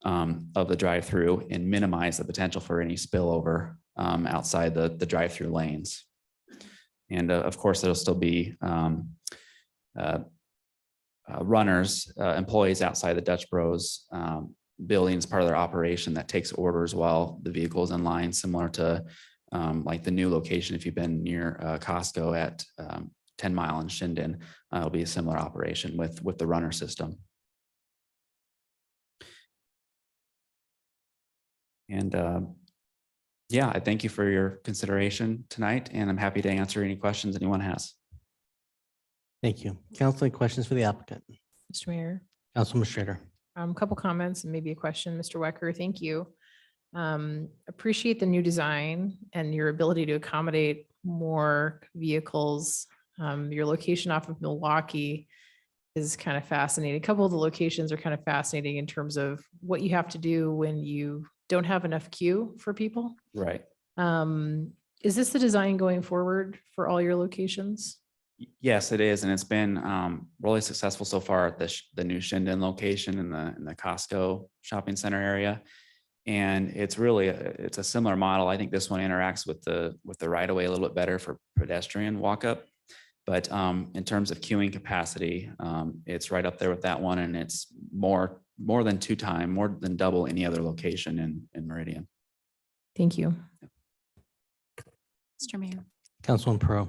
of the drive-through and minimize the potential for any spillover outside the drive-through lanes. And of course, there'll still be runners, employees outside the Dutch Bros building as part of their operation that takes orders while the vehicle is in line, similar to like the new location. If you've been near Costco at 10 Mile and Shinden, it'll be a similar operation with the runner system. And yeah, I thank you for your consideration tonight, and I'm happy to answer any questions anyone has. Thank you. Council, any questions for the applicant? Mr. Mayor, Councilman Schrader. a couple comments and maybe a question. Mr. Wecker, thank you. Appreciate the new design and your ability to accommodate more vehicles. Your location off of Milwaukee is kind of fascinating. A couple of the locations are kind of fascinating in terms of what you have to do when you don't have enough queue for people. Right. Is this the design going forward for all your locations? Yes, it is, and it's been really successful so far at the new Shinden location in the Costco shopping center area. And it's really it's a similar model. I think this one interacts with the right of way a little bit better for pedestrian walk up. But in terms of queuing capacity, it's right up there with that one, and it's more than more than double any other location in Meridian. Thank you. Mr. Mayor. Councilman Pro.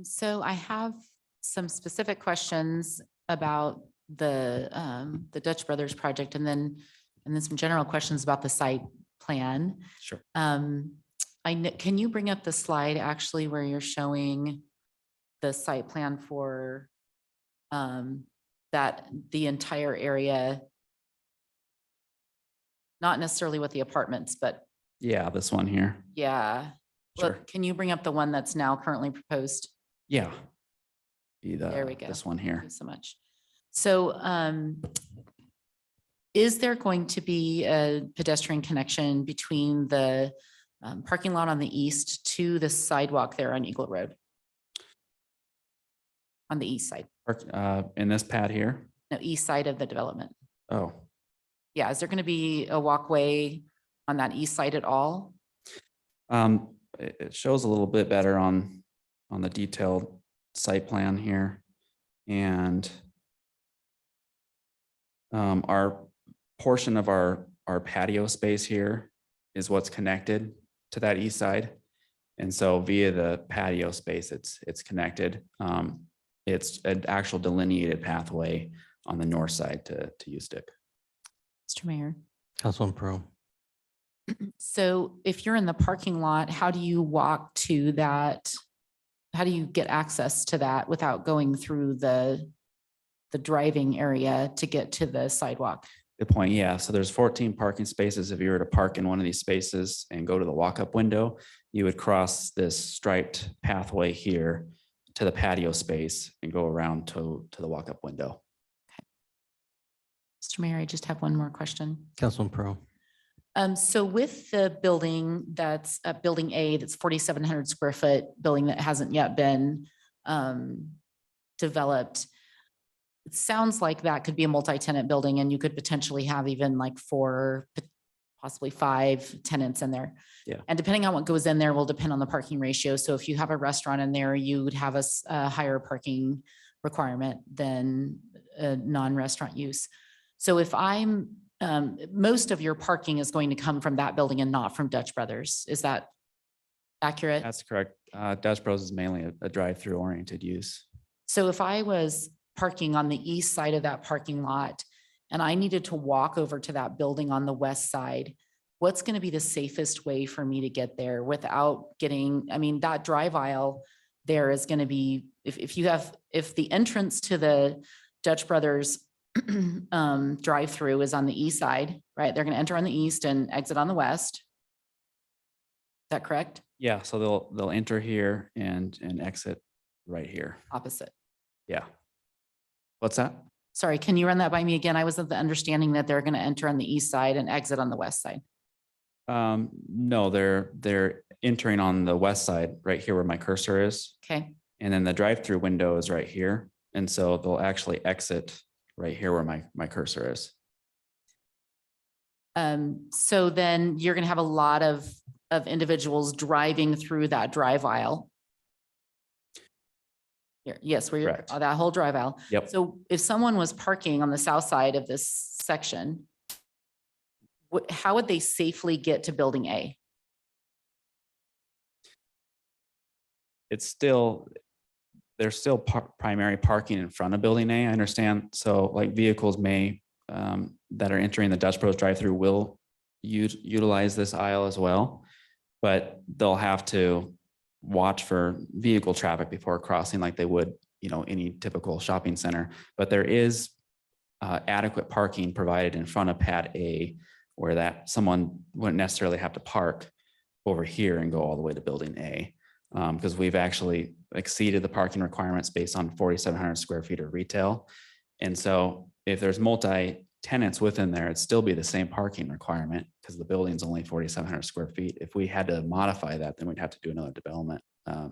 So I have some specific questions about the Dutch Brothers project, and then some general questions about the site plan. Sure. Can you bring up the slide actually where you're showing the site plan for that the entire area? Not necessarily with the apartments, but Yeah, this one here. yeah. Sure. Look, can you bring up the one that's now currently proposed? Yeah. Be There we go. This one Thank here. you so much. So is there going to be a pedestrian connection between the parking lot on the east to the sidewalk there on Eagle Road? On the east side, In this pad here. no, east side of the development. Oh, Yeah, is there going to be a walkway on that east side at all? it shows a little bit better on the detailed site plan here. And our portion of our patio space here is what's connected to that east side. And so via the patio space, it's connected. It's an actual delineated pathway on the north side to Ustick. Mr. Mayor. Councilman Pro. So if you're in the parking lot, how do you walk to that? How do you get access to that without going through the driving area to get to the sidewalk? Good point. Yeah. So there's 14 parking spaces. If you were to park in one of these spaces and go to the walk-up window, you would cross this striped pathway here to the patio space and go around to the walk-up window. Mr. Mayor, I just have one more question. Councilman Pro. So with the building that's building A, that's 4,700 square foot building that hasn't yet been developed, it sounds like that could be a multi-tenant building, and you could potentially have even like 4, possibly 5 tenants in there. Yeah. And depending on what goes in there will depend on the parking ratio. So if you have a restaurant in there, you would have a higher parking requirement than a non-restaurant use. So if most of your parking is going to come from that building and not from Dutch Brothers. Is that accurate? That's correct. Dutch Bros is mainly a drive-through oriented use. So if I was parking on the east side of that parking lot and I needed to walk over to that building on the west side, what's going to be the safest way for me to get there without getting, I mean, that drive aisle there is going to be, if the entrance to the Dutch Brothers drive-through is on the east side, right? They're going to enter on the east and exit on the west. Is that correct? Yeah. So they'll enter here and exit right here. Opposite. Yeah. What's that? Sorry, can you run that by me again? I was of the understanding that they're going to enter on the east side and exit on the west side. No, they're entering on the west side right here where my cursor is. Okay. And then the drive-through window is right here. And so they'll actually exit right here where my cursor is. So then you're going to have a lot of individuals driving through that drive aisle. Yes, where you're, Correct. that whole drive aisle. Yep. So if someone was parking on the south side of this section, how would they safely get to building A? There's still primary parking in front of building A, I understand. So like vehicles that are entering the Dutch Bros drive-through will utilize this aisle as well, but they'll have to watch for vehicle traffic before crossing like they would, any typical shopping center. But there is adequate parking provided in front of pad A where that someone wouldn't necessarily have to park over here and go all the way to building A. Because we've actually exceeded the parking requirements based on 4,700 square feet of retail. And so if there's multi-tenants within there, it'd still be the same parking requirement because the building's only 4,700 square feet. If we had to modify that, then we'd have to do another development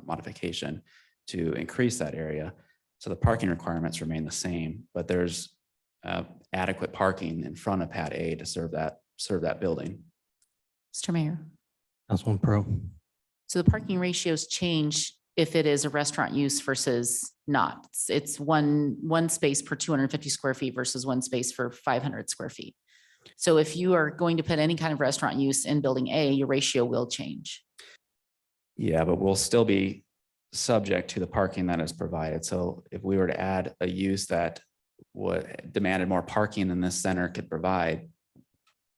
modification to increase that area. So the parking requirements remain the same, but there's adequate parking in front of pad A to serve that building. Mr. Mayor. Councilman Pro. So the parking ratios change if it is a restaurant use versus not. It's one space per 250 square feet versus one space for 500 square feet. So if you are going to put any kind of restaurant use in building A, your ratio will change. Yeah, but we'll still be subject to the parking that is provided. So if we were to add a use that would demanded more parking than this center could provide,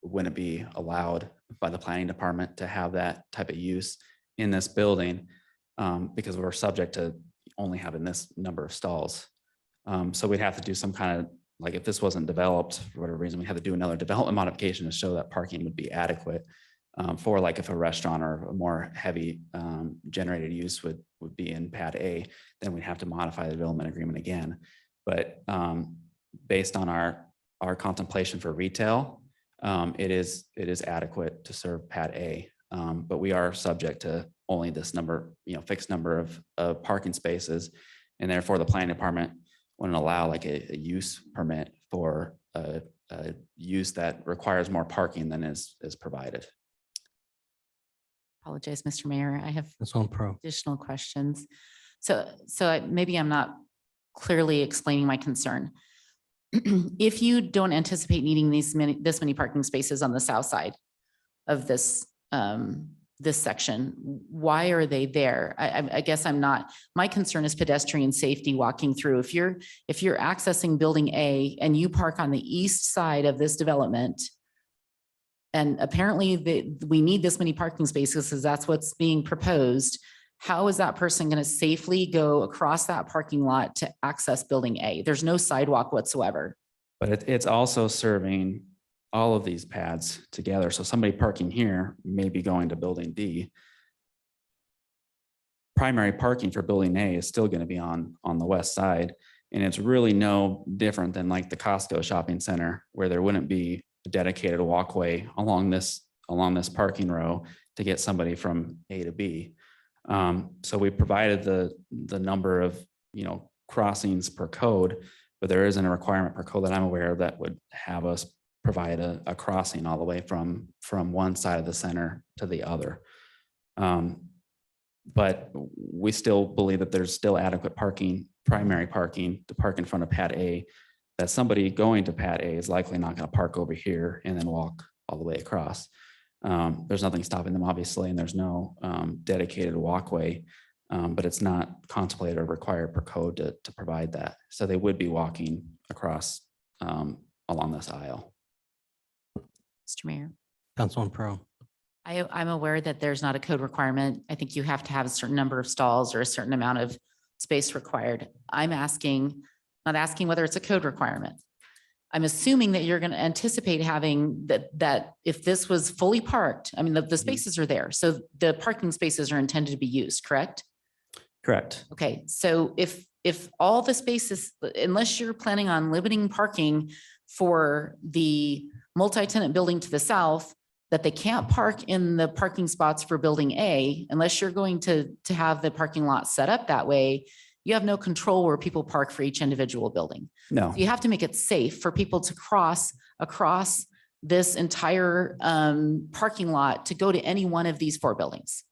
wouldn't it be allowed by the planning department to have that type of use in this building? Because we're subject to only having this number of stalls. So we'd have to do some kind of, like if this wasn't developed for whatever reason, we had to do another development modification to show that parking would be adequate for like if a restaurant or a more heavy generated use would be in pad A, then we'd have to modify the development agreement again. But based on our contemplation for retail, it is adequate to serve pad A. But we are subject to only this number, fixed number of parking spaces. And therefore the planning department wouldn't allow like a use permit for a use that requires more parking than is provided. Apologize, Mr. Mayor. I have Councilwoman Pro. additional questions. So maybe I'm not clearly explaining my concern. If you don't anticipate needing this many parking spaces on the south side of this this section, why are they there? I guess I'm not. My concern is pedestrian safety walking through. If you're accessing building A and you park on the east side of this development, and apparently we need this many parking spaces because that's what's being proposed, how is that person going to safely go across that parking lot to access building A? There's no sidewalk whatsoever. But it's also serving all of these pads together. So somebody parking here may be going to building D. Primary parking for building A is still going to be on the west side. And it's really no different than like the Costco shopping center where there wouldn't be a dedicated walkway along this parking row to get somebody from A to B. So we provided the number of, crossings per code, but there isn't a requirement per code that I'm aware of that would have us provide a crossing all the way from one side of the center to the other. But we still believe that there's still adequate parking, primary parking to park in front of pad A, that somebody going to pad A is likely not going to park over here and then walk all the way across. There's nothing stopping them, obviously, and there's no dedicated walkway, but it's not contemplated or required per code to provide that. So they would be walking across along this aisle. Mr. Mayor. Councilwoman Pro. I'm aware that there's not a code requirement. I think you have to have a certain number of stalls or a certain amount of space required. I'm not asking whether it's a code requirement. I'm assuming that you're going to anticipate having that if this was fully parked, I mean, the spaces are there. So the parking spaces are intended to be used, correct? Correct. Okay, so if all the spaces, unless you're planning on limiting parking for the multi-tenant building to the south, that they can't park in the parking spots for building A, unless you're going to have the parking lot set up that way, you have no control where people park for each individual building. No. So you have to make it safe for people to cross across this entire parking lot to go to any one of these 4 buildings.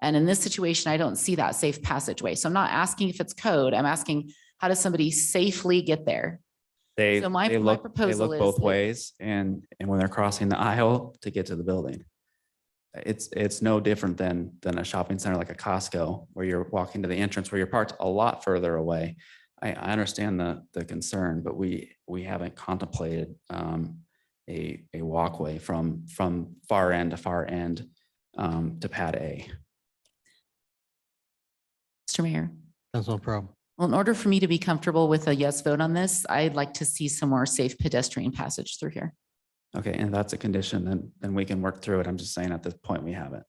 And in this situation, I don't see that safe passageway. So I'm not asking if it's code. I'm asking, how does somebody safely get there? So my proposal look is both that- ways, and when they're crossing the aisle to get to the building. It's no different than a shopping center like a Costco where you're walking to the entrance where you're parked a lot further away. I understand the concern, but we haven't contemplated a walkway from far end to far end to pad A. Mr. Mayor. Councilwoman Pro. Well, in order for me to be comfortable with a yes vote on this, I'd like to see some more safe pedestrian passage through here. Okay, and that's a condition, then we can work through it. I'm just saying at this point, we haven't.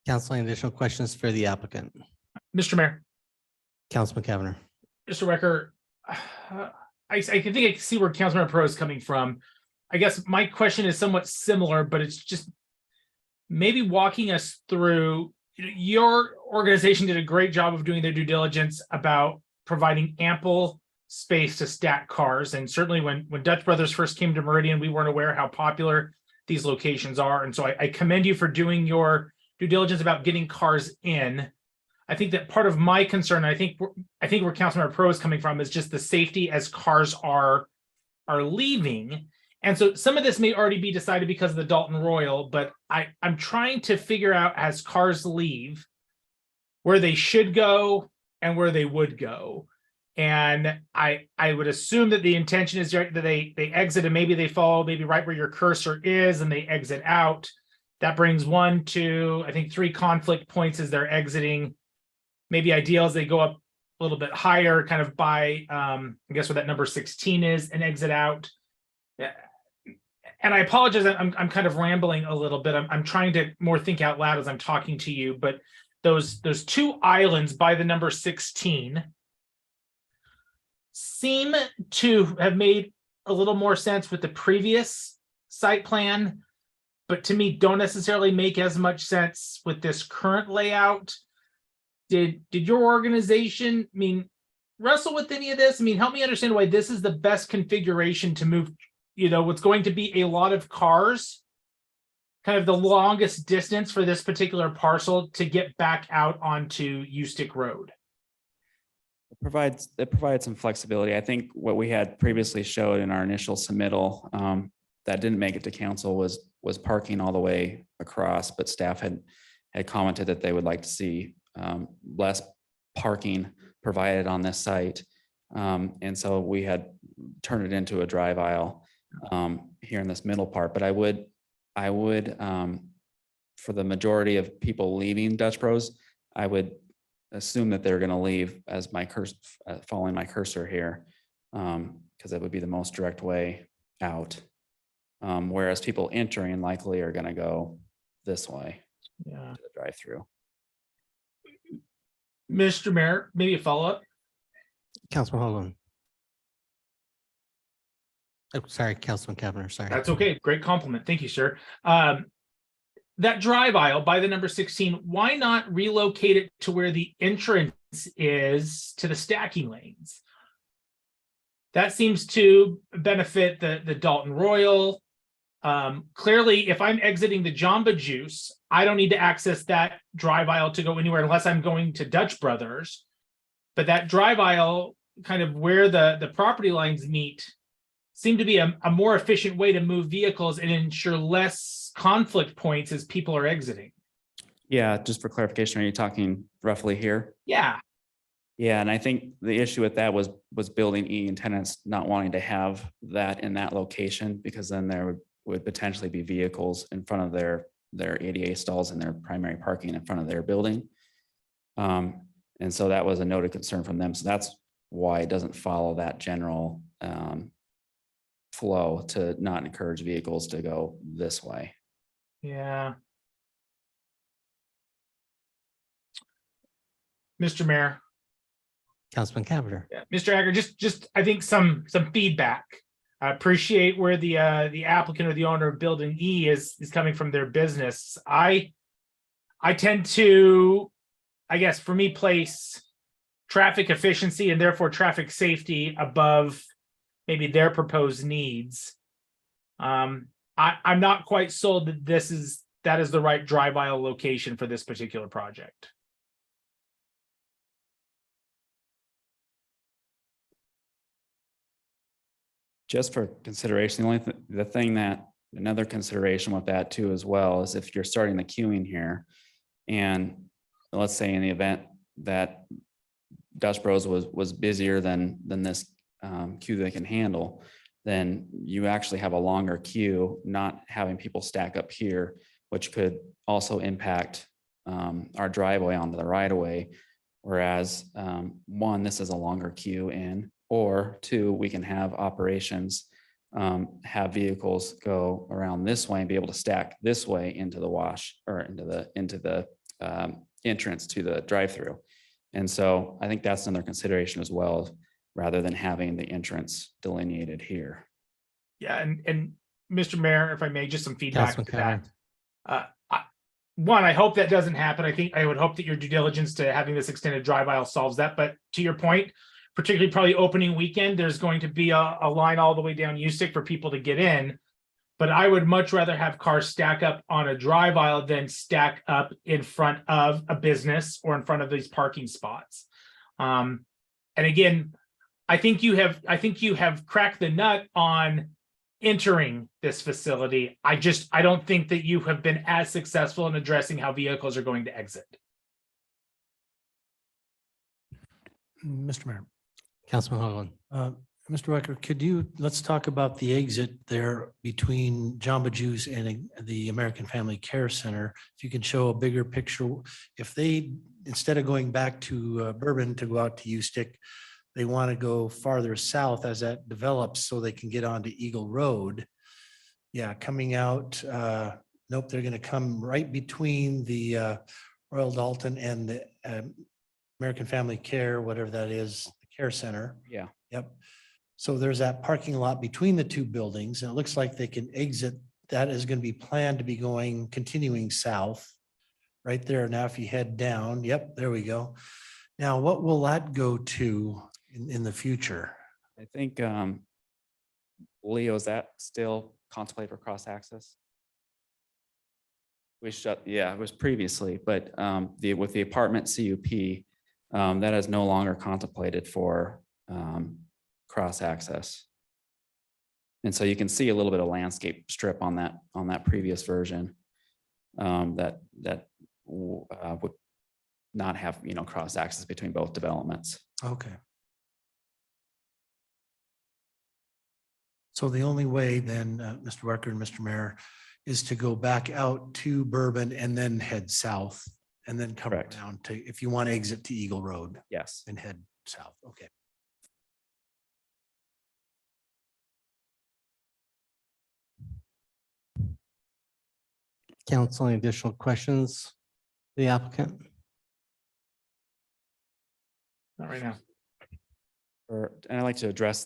Council, any additional questions for the applicant? Mr. Mayor, Councilman Cavanagh. Mr. Recker, I think I can see where Councilmember Pro is coming from. I guess my question is somewhat similar, but it's just maybe walking us through. Your organization did a great job of doing their due diligence about providing ample space to stack cars. And certainly when Dutch Brothers first came to Meridian, we weren't aware how popular these locations are. And so I commend you for doing your due diligence about getting cars in. I think that part of my concern, I think where Councilmember Pro is coming from is just the safety as cars are leaving. And so some of this may already be decided because of the Dalton Royal, but I'm trying to figure out as cars leave where they should go and where they would go. And I would assume that the intention is that they exit and maybe they fall maybe right where your cursor is and they exit out. That brings 1, 2, I think 3 conflict points as they're exiting. Maybe ideal is they go up a little bit higher, kind of by I guess where that number 16 is, and exit out. Yeah. And I apologize, I'm kind of rambling a little bit. I'm trying to more think out loud as I'm talking to you, but those 2 islands by the number 16 seem to have made a little more sense with the previous site plan, but to me don't necessarily make as much sense with this current layout. Did your organization, wrestle with any of this? Help me understand why this is the best configuration to move, what's going to be a lot of cars, kind of the longest distance for this particular parcel to get back out onto Ustick Road. It provides some flexibility. I think what we had previously showed in our initial submittal that didn't make it to council was parking all the way across, but staff had commented that they would like to see less parking provided on this site. And so we had turned it into a drive aisle here in this middle part, but I would for the majority of people leaving Dutch Bros, I would assume that they're going to leave as my cursor, following my cursor here, because that would be the most direct way out. Whereas people entering likely are going to go this way to the drive-through. Mr. Mayor, maybe a follow-up? Councilman Hoagland. Oh, sorry, Councilman Cavanagh, sorry. That's okay. Great compliment. Thank you, sir. That drive aisle by the number 16, why not relocate it to where the entrance is to the stacking lanes? That seems to benefit the Dalton Royal. Clearly, if I'm exiting the Jamba Juice, I don't need to access that drive aisle to go anywhere unless I'm going to Dutch Brothers. But that drive aisle, kind of where the property lines meet, seem to be a more efficient way to move vehicles and ensure less conflict points as people are exiting. Yeah, just for clarification, are you talking roughly here? Yeah. Yeah, and I think the issue with that was building E and tenants not wanting to have that in that location, because then there would potentially be vehicles in front of their ADA stalls and their primary parking in front of their building. And so that was a noted concern from them. So that's why it doesn't follow that general flow to not encourage vehicles to go this way. Yeah. Mr. Mayor. Councilman Cavanagh. Yeah, Mr. Agar, just I think some feedback. I appreciate where the applicant or the owner of building E is coming from their business. I tend to, I guess for me, place traffic efficiency and therefore traffic safety above maybe their proposed needs. I'm not quite sold that that is the right drive aisle location for this particular project. Just for consideration, another consideration with that too as well is if you're starting the queuing here, and let's say in the event that Dutch Bros was busier than this queue they can handle, then you actually have a longer queue, not having people stack up here, which could also impact our driveway onto the right of way. Whereas one, this is a longer queue in, or two, we can have operations have vehicles go around this way and be able to stack this way into the wash or into the entrance to the drive-through. And so I think that's another consideration as well, rather than having the entrance delineated here. Yeah, and Mr. Mayor, if I may, just some feedback to Councilman that. One, I hope that doesn't happen. I would hope that your due diligence to having this extended drive aisle solves that. But to your point, particularly probably opening weekend, there's going to be a line all the way down Ustick for people to get in. But I would much rather have cars stack up on a drive aisle than stack up in front of a business or in front of these parking spots. And again, I think you have cracked the nut on entering this facility. I don't think that you have been as successful in addressing how vehicles are going to exit. Mr. Mayor. Councilman Hoagland. Mr. Rucker, let's talk about the exit there between Jamba Juice and the American Family Care Center. If you can show a bigger picture, if they, instead of going back to Bourbon to go out to Ustick, they want to go farther south as that develops so they can get onto Eagle Road. Yeah, coming out, nope, they're going to come right between the Royal Dalton and the American Family Care, whatever that is, the care center. Yeah. Yep. So there's that parking lot between the two buildings, and it looks like they can exit. That is going to be planned to be continuing south right there. Now, if you head down, yep, there we go. Now, what will that go to in the future? I think, Leo, is that still contemplated for cross access? Yeah, it was previously, but with the apartment CUP, that is no longer contemplated for cross access. And so you can see a little bit of landscape strip on that previous version that would not have, cross access between both developments. Okay. So the only way then, Mr. Rucker and Mr. Mayor, is to go back out to Bourbon and then head south and then come Correct. around to, if you want to exit to Eagle Road Yes. and head south. Okay. Council, any additional questions? The applicant? Not right now. And I'd like to address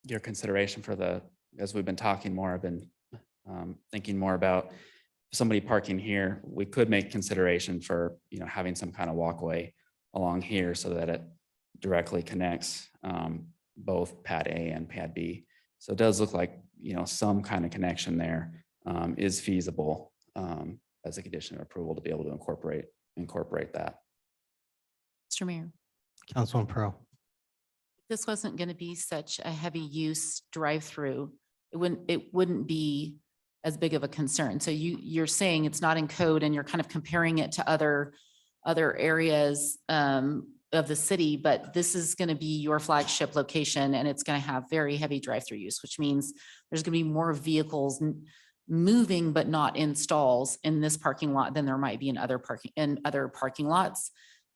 your consideration for as we've been talking more, I've been thinking more about somebody parking here. We could make consideration for, having some kind of walkway along here so that it directly connects both pad A and pad B. So it does look like, some kind of connection there is feasible as a condition of approval to be able to incorporate that. Mr. Mayor, Councilman Pro. this wasn't going to be such a heavy use drive-through. It wouldn't be as big of a concern. So you're saying it's not in code and you're kind of comparing it to other areas of the city, but this is going to be your flagship location and it's going to have very heavy drive-through use, which means there's going to be more vehicles moving but not in stalls in this parking lot than there might be in other parking lots.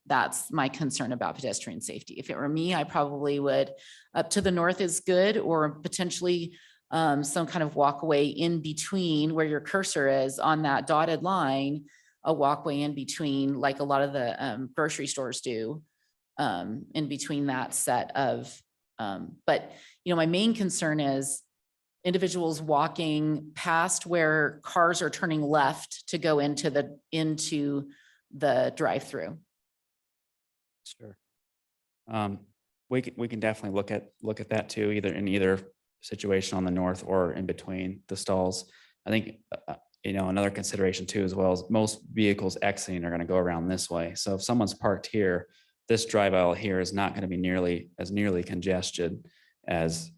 That's my concern about pedestrian safety. If it were me, I probably would, up to the north is good, or potentially some kind of walkway in between where your cursor is on that dotted line, a walkway in between, like a lot of the grocery stores do, in between that set of, but my main concern is individuals walking past where cars are turning left to go into the drive-through. Sure. We can definitely look at that too, either in either situation on the north or in between the stalls. I think, another consideration too, as well, as most vehicles exiting are going to go around this way. So if someone's parked here, this drive aisle here is not going to be nearly congested as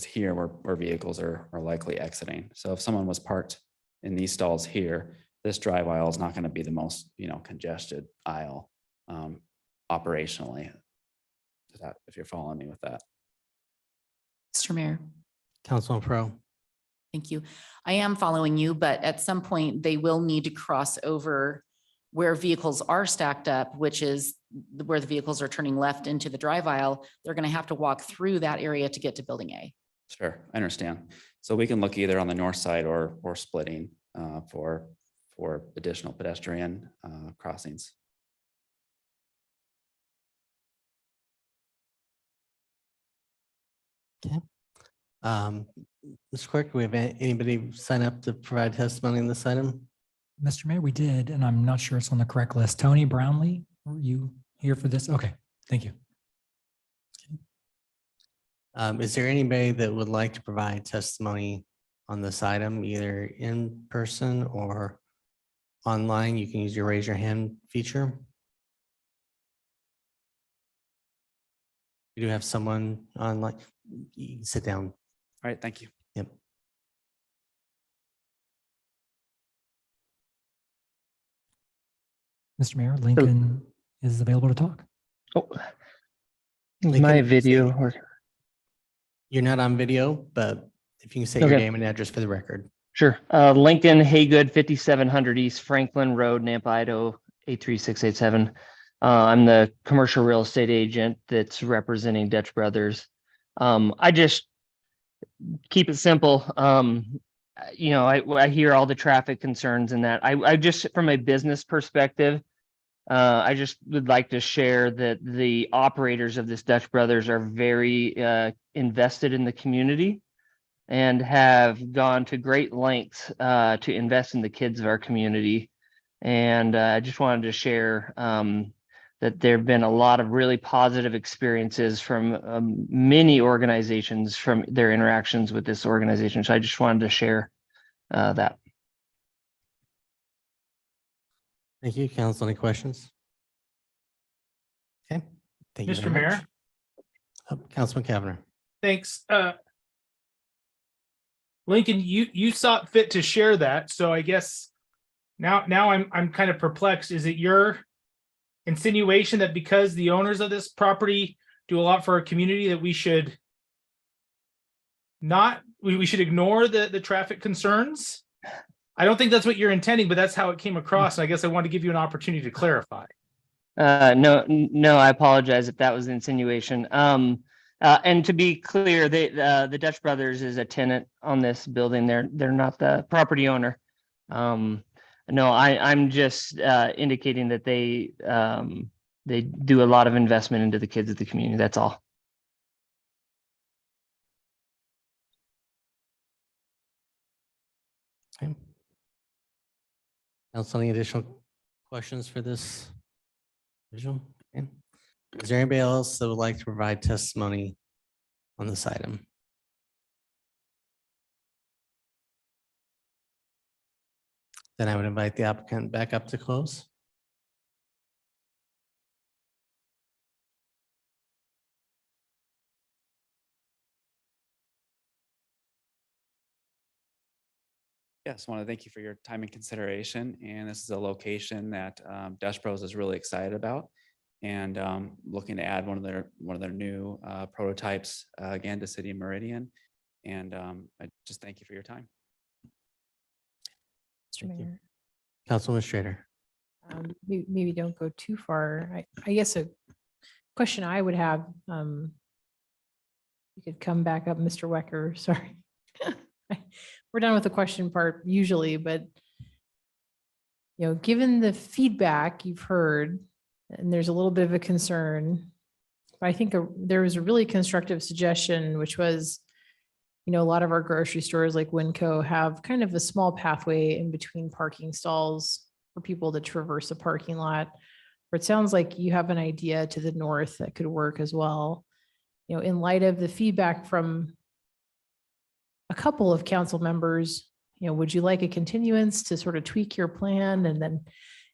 here where vehicles are likely exiting. So if someone was parked in these stalls here, this drive aisle is not going to be the most, congested aisle operationally. If you're following me with that. Mr. Mayor. Councilman Pro. Thank you. I am following you, but at some point they will need to cross over where vehicles are stacked up, which is where the vehicles are turning left into the drive aisle. They're going to have to walk through that area to get to building A. Sure, I understand. So we can look either on the north side or splitting for additional pedestrian crossings. Okay. Mr. Clerk, do we have anybody sign up to provide testimony on this item? Mr. Mayor, we did, and I'm not sure it's on the correct list. Tony Brownlee, were you here for this? Okay, thank you. Is there anybody that would like to provide testimony on this item, either in person or online? You can use your raise your hand feature. You do have someone online. You can sit down. All right, thank you. Yep. Mr. Mayor, Lincoln is available to talk. Oh, Lincoln, my video. You're not on video, but if you can say your Okay. name and address for the record. Sure. Lincoln Haygood, 5700 East Franklin Road, Nampa, Idaho, 83687. I'm the commercial real estate agent that's representing Dutch Brothers. I just keep it simple. I hear all the traffic concerns and that. I just, from a business perspective, I just would like to share that the operators of this Dutch Brothers are very invested in the community and have gone to great lengths to invest in the kids of our community. And I just wanted to share that there have been a lot of really positive experiences from many organizations from their interactions with this organization. So I just wanted to share that. Thank you. Council, any questions? Okay. Thank you. Mr. very much. Mayor, Councilman Cavanagh. thanks. Lincoln, you saw fit to share that, so I guess now I'm kind of perplexed. Is it your insinuation that because the owners of this property do a lot for our community that we should we should ignore the traffic concerns? I don't think that's what you're intending, but that's how it came across. And I guess I want to give you an opportunity to clarify. No, I apologize if that was the insinuation. And to be clear, the Dutch Brothers is a tenant on this building. They're not the property owner. No, I'm just indicating that they do a lot of investment into the kids of the community. That's all. Okay. Council, any additional questions for this visual? Okay. Is there anybody else that would like to provide testimony on this item? Then I would invite the applicant back up to close. Yes, I want to thank you for your time and consideration. And this is a location that Dutch Bros is really excited about, and looking to add one of their new prototypes again to City of Meridian. And I just thank you for your time. Mr. Mayor, Councilman Strader. maybe don't go too far. I guess a question I would have, you could come back up, Mr. Wecker, sorry. We're done with the question part usually, but given the feedback you've heard, and there's a little bit of a concern, but I think there was a really constructive suggestion, which was, a lot of our grocery stores like Winco have kind of a small pathway in between parking stalls for people to traverse a parking lot. Or it sounds like you have an idea to the north that could work as well. In light of the feedback from a couple of council members, would you like a continuance to sort of tweak your plan and then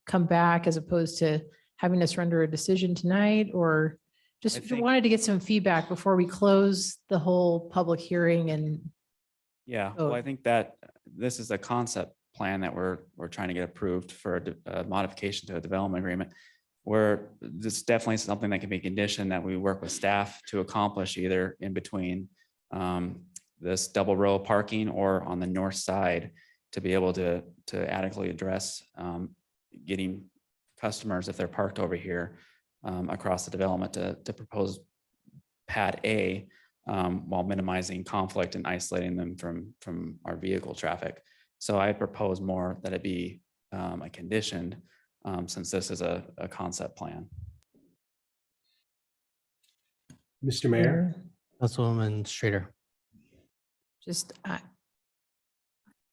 come back as opposed to having us render a decision tonight? Or just wanted to get some feedback before we close the whole public hearing and. Yeah, well, I think that this is a concept plan that we're trying to get approved for a modification to a development agreement, where this is definitely something that can be conditioned that we work with staff to accomplish either in between this double row parking or on the north side to be able to adequately address getting customers, if they're parked over here, across the development to propose pad A while minimizing conflict and isolating them from our vehicle traffic. So I propose more that it be a conditioned since this is a concept plan. Mr. Mayor. Councilwoman Strader. Just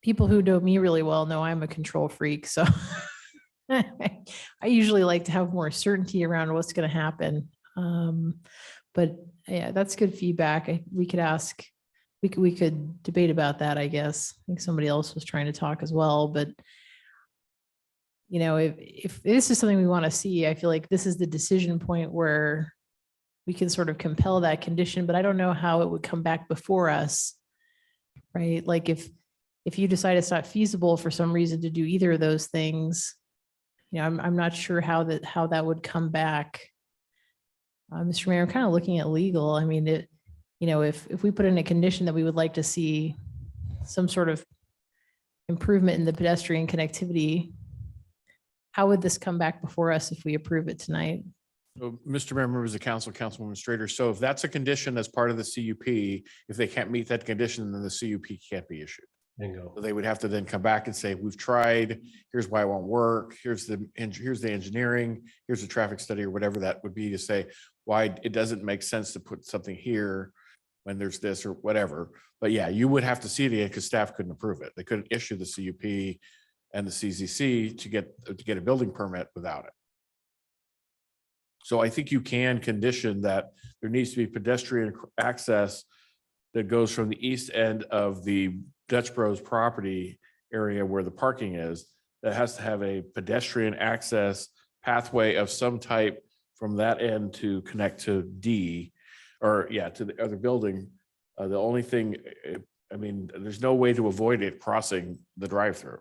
people who know me really well know I'm a control freak. So I usually like to have more certainty around what's going to happen. But Yeah, that's good feedback. We could ask, we could debate about that, I guess. I think somebody else was trying to talk as well, but you know, if this is something we want to see, I feel like this is the decision point where we can sort of compel that condition, but I don't know how it would come back before us. Right? Like if you decide it's not feasible for some reason to do either of those things, you know, I'm not sure how that would come back. Mr. Mayor, I'm kind of looking at legal. I mean, you know, if we put in a condition that we would like to see some sort of improvement in the pedestrian connectivity, how would this come back before us if we approve it tonight? So, Mr. Mayor, members of council, councilwoman Strader, so if that's a condition as part of the CUP, if they can't meet that condition, then the CUP can't be issued. Bingo. So they would have to then come back and say, we've tried, here's why it won't work, here's the engineering, here's the traffic study, or whatever that would be, to say why it doesn't make sense to put something here when there's this or whatever. But yeah, you would have to see it again because staff couldn't approve it. They couldn't issue the CUP and the CZC to get a building permit without it. So I think you can condition that there needs to be pedestrian access that goes from the east end of the Dutch Bros property area where the parking is, that has to have a pedestrian access pathway of some type from that end to connect to D, or yeah, to the other building. The only thing, I mean, there's no way to avoid it crossing the drive-through.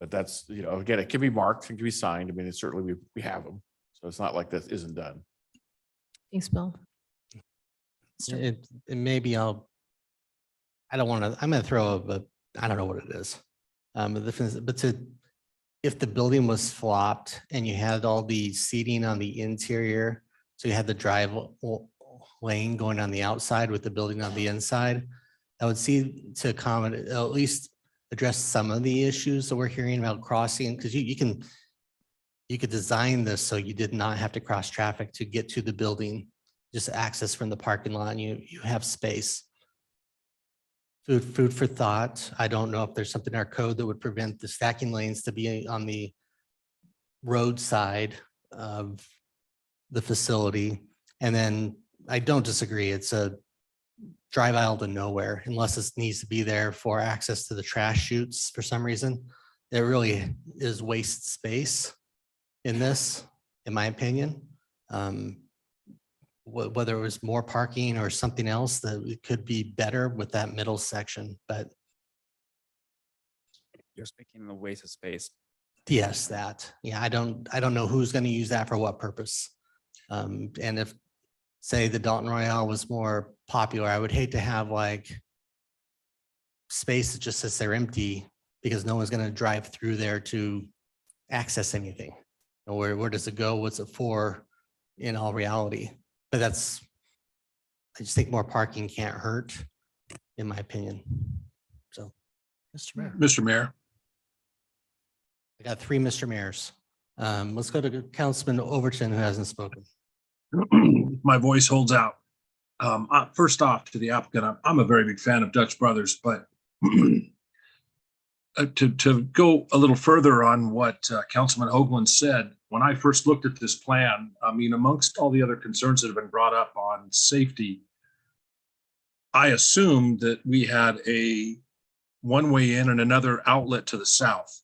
But that's, you know, again, it can be marked, it can be signed. I mean, it's certainly, we have them. So it's not like that isn't done. Thanks, Bill. Maybe I don't want to, I'm going to throw I don't know what it is. But if the building was flopped and you had all the seating on the interior, so you had the drive lane going on the outside with the building on the inside, I would see to accommodate, at least address some of the issues that we're hearing about crossing, because you could design this so you did not have to cross traffic to get to the building, just access from the parking lot, and you have space. Food for thought. I don't know if there's something in our code that would prevent the stacking lanes to be on the roadside of the facility. And then I don't disagree. It's a drive aisle to nowhere unless it needs to be there for access to the trash chutes for some reason. There really is waste space in this, in my opinion. Whether it was more parking or something else, that it could be better with that middle section, but You're speaking of the waste of space. yes, that, yeah, I don't know who's going to use that for what purpose. And if, say, the Dalton Royale was more popular, I would hate to have like space that just sits there empty because no one's going to drive through there to access anything. Where does it go? What's it for in all reality? But I just think more parking can't hurt, in my opinion. So, Mr. Mayor. Mr. Mayor, I got 3 Mr. Mayors. Let's go to Councilman Overton, who hasn't spoken. my voice holds out. First off, to the applicant, I'm a very big fan of Dutch Brothers, but to go a little further on what Councilman Hoagland said, when I first looked at this plan, I mean, amongst all the other concerns that have been brought up on safety, I assumed that we had a one-way in and another outlet to the south.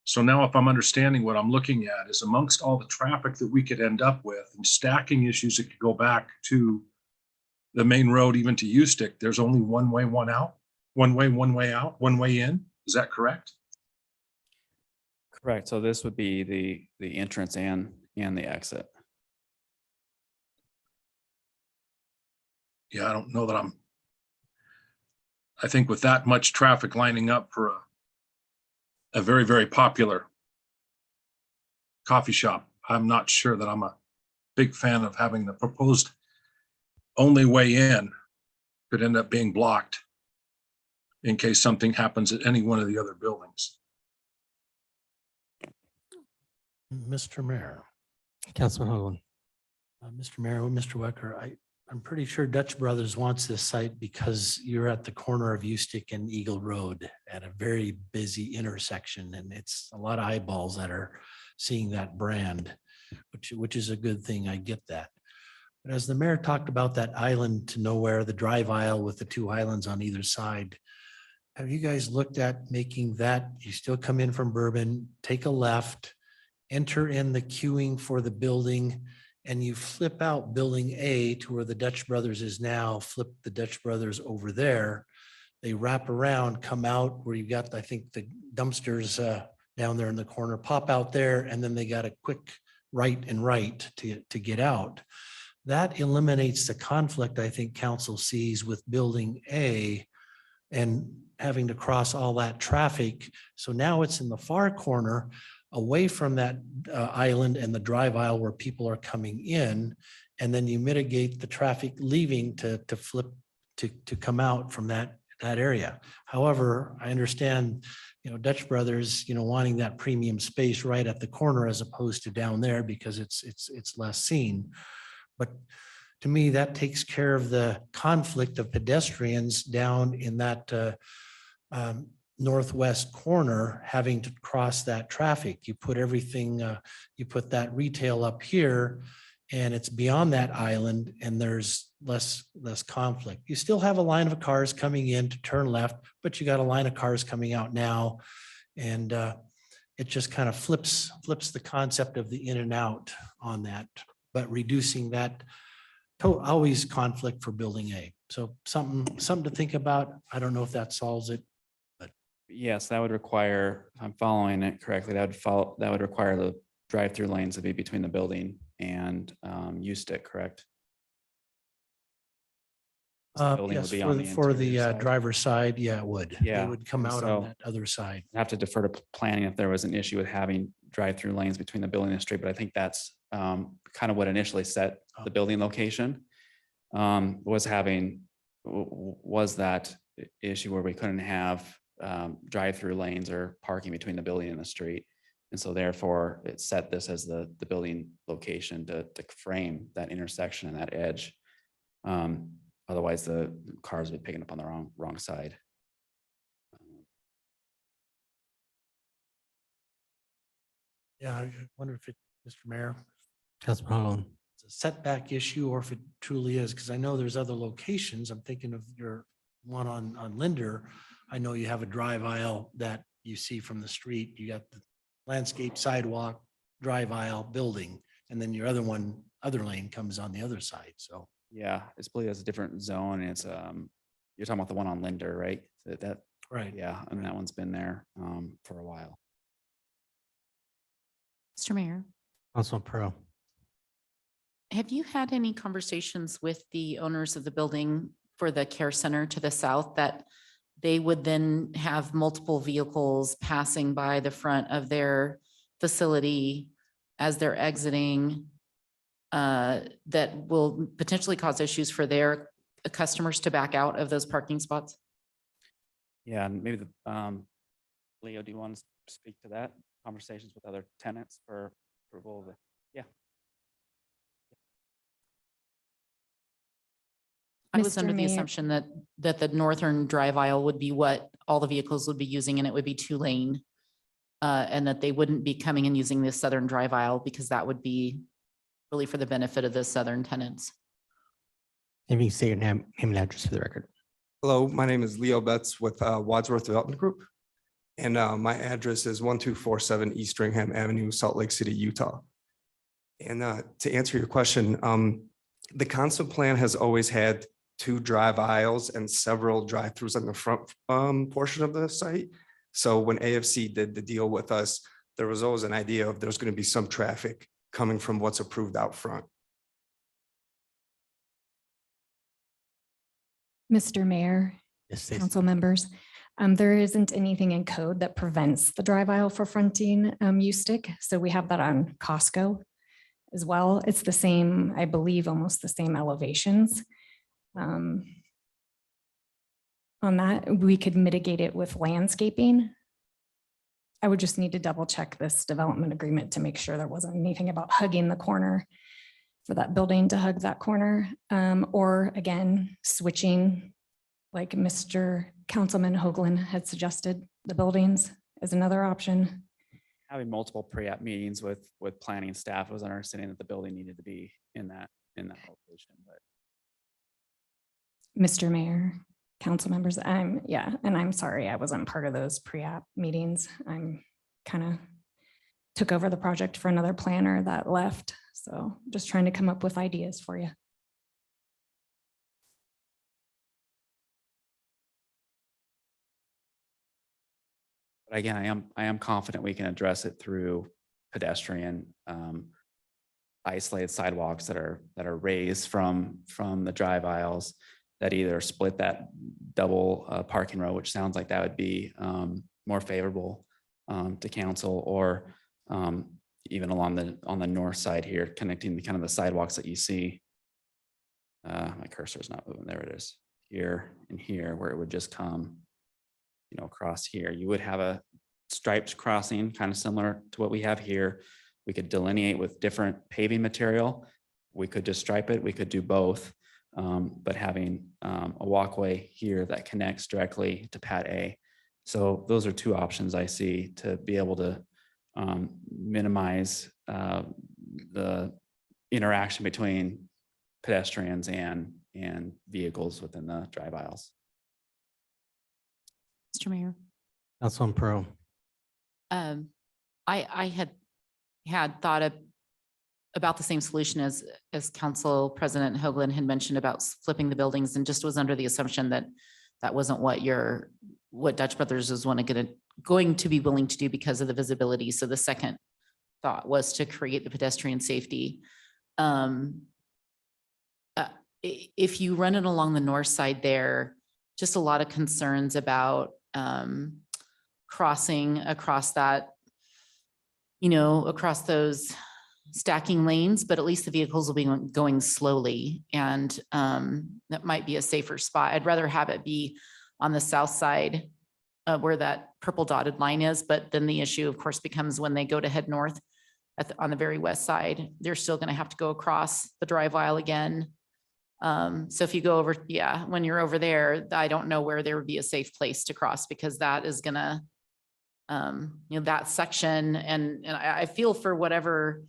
So now if I'm understanding what I'm looking at is amongst all the traffic that we could end up with and stacking issues that could go back to the main road, even to Ustick, there's only one way, one out, one way out, one way in. Is that correct? Correct. So this would be the entrance and the exit. Yeah, I don't know that I think with that much traffic lining up for a very, very popular coffee shop, I'm not sure that I'm a big fan of having the proposed only way in could end up being blocked in case something happens at any one of the other buildings. Mr. Mayor. Councilman Hoagland. Mr. Mayor, Mr. Wecker, I'm pretty sure Dutch Brothers wants this site because you're at the corner of Ustick and Eagle Road at a very busy intersection, and it's a lot of eyeballs that are seeing that brand, which is a good thing. I get that. But as the mayor talked about that island to nowhere, the drive aisle with the two islands on either side, have you guys looked at making that, you still come in from Bourbon, take a left, enter in the queuing for the building, and you flip out building A to where the Dutch Brothers is now, flip the Dutch Brothers over there. They wrap around, come out where you got, I think, the dumpsters down there in the corner, pop out there, and then they got a quick right and right to get out. That eliminates the conflict I think council sees with building A and having to cross all that traffic. So now it's in the far corner, away from that island and the drive aisle where people are coming in. And then you mitigate the traffic leaving to flip, to come out from that area. However, I understand, Dutch Brothers, wanting that premium space right at the corner as opposed to down there because it's less seen. But to me, that takes care of the conflict of pedestrians down in that northwest corner having to cross that traffic. You put everything, you put that retail up here and it's beyond that island and there's less conflict. You still have a line of cars coming in to turn left, but you got a line of cars coming out now. And it just kind of flips the concept of the in and out on that, but reducing that always conflict for building A. So something to think about. I don't know if that solves it. Yes, that would require, if I'm following it correctly, that would require the drive-through lanes to be between the building and U-Stick, correct? The building would Yes, be on the for the interior side. driver's side, yeah, it would. Yeah, It would come and out so on that other side. I'd have to defer to planning if there was an issue with having drive-through lanes between the building and the street, but I think that's kind of what initially set the building location. Was that issue where we couldn't have drive-through lanes or parking between the building and the street. And so therefore it set this as the building location to frame that intersection and that edge. Otherwise the cars would be picking up on the wrong side. Yeah, I wonder if Mr. Mayor, Councilman Hoagland. it's a setback issue or if it truly is, because I know there's other locations. I'm thinking of your one on Linder. I know you have a drive aisle that you see from the street. You got the landscape sidewalk, drive aisle, building, and then your other lane comes on the other side. So Yeah, it's believed as a different zone. It's you're talking about the one on Linder, right? That right. Yeah, and that one's been there for a while. Mr. Mayor, Councilman Pro. have you had any conversations with the owners of the building for the care center to the south that they would then have multiple vehicles passing by the front of their facility as they're exiting that will potentially cause issues for their customers to back out of those parking spots? Yeah, and maybe Leo, do you want to speak to that? Conversations with other tenants for approval of the, yeah. I was Mr. under the Mayor. assumption that the northern drive aisle would be what all the vehicles would be using and it would be 2-lane. And that they wouldn't be coming and using the southern drive aisle because that would be really for the benefit of the southern tenants. If you can say your name and address for the record. Hello, my name is Leo Betts with Wadsworth Development Group. And my address is 1247 East Stringham Avenue, Salt Lake City, Utah. And to answer your question, the concept plan has always had 2 drive aisles and several drive-throughs on the front portion of the site. So when AFC did the deal with us, there was always an idea of there's going to be some traffic coming from what's approved out front. Mr. Mayor, Yes, Stacey. council members, there isn't anything in code that prevents the drive aisle for fronting U-Stick. So we have that on Costco as well. It's the same, I believe, almost the same elevations. On that, we could mitigate it with landscaping. I would just need to double check this development agreement to make sure there wasn't anything about hugging the corner for that building to hug that corner. Or again, switching, like Mr. Councilman Hoagland had suggested, the buildings is another option. Having multiple pre-app meetings with planning staff, was understanding that the building needed to be in that in that location, but. Mr. Mayor, council members, I'm sorry, I wasn't part of those pre-app meetings. I'm kind of took over the project for another planner that left. So just trying to come up with ideas for you. But again, I am confident we can address it through pedestrian isolated sidewalks that are raised from the drive aisles that either split that double parking row, which sounds like that would be more favorable to council, or even along on the north side here, connecting the kind of the sidewalks that you see. My cursor is not moving. There it is. Here and here, where it would just come, across here. You would have a striped crossing, kind of similar to what we have here. We could delineate with different paving material. We could just stripe it. We could do both. But having a walkway here that connects directly to Pad A. So those are two options I see to be able to minimize the interaction between pedestrians and vehicles within the drive aisles. Mr. Mayor. Councilman Pro. I had thought about the same solution as Council President Hoagland had mentioned about flipping the buildings, and just was under the assumption that that wasn't what Dutch Brothers was going to be willing to do because of the visibility. So the second thought was to create the pedestrian safety. If you run it along the north side there, just a lot of concerns about crossing across that, across those stacking lanes, but at least the vehicles will be going slowly, and that might be a safer spot. I'd rather have it be on the south side where that purple dotted line is, but then the issue of course becomes when they go to head north on the very west side, they're still going to have to go across the drive aisle again. So if you go over, when you're over there, I don't know where there would be a safe place to cross, because that is gonna, that section, and I feel for whatever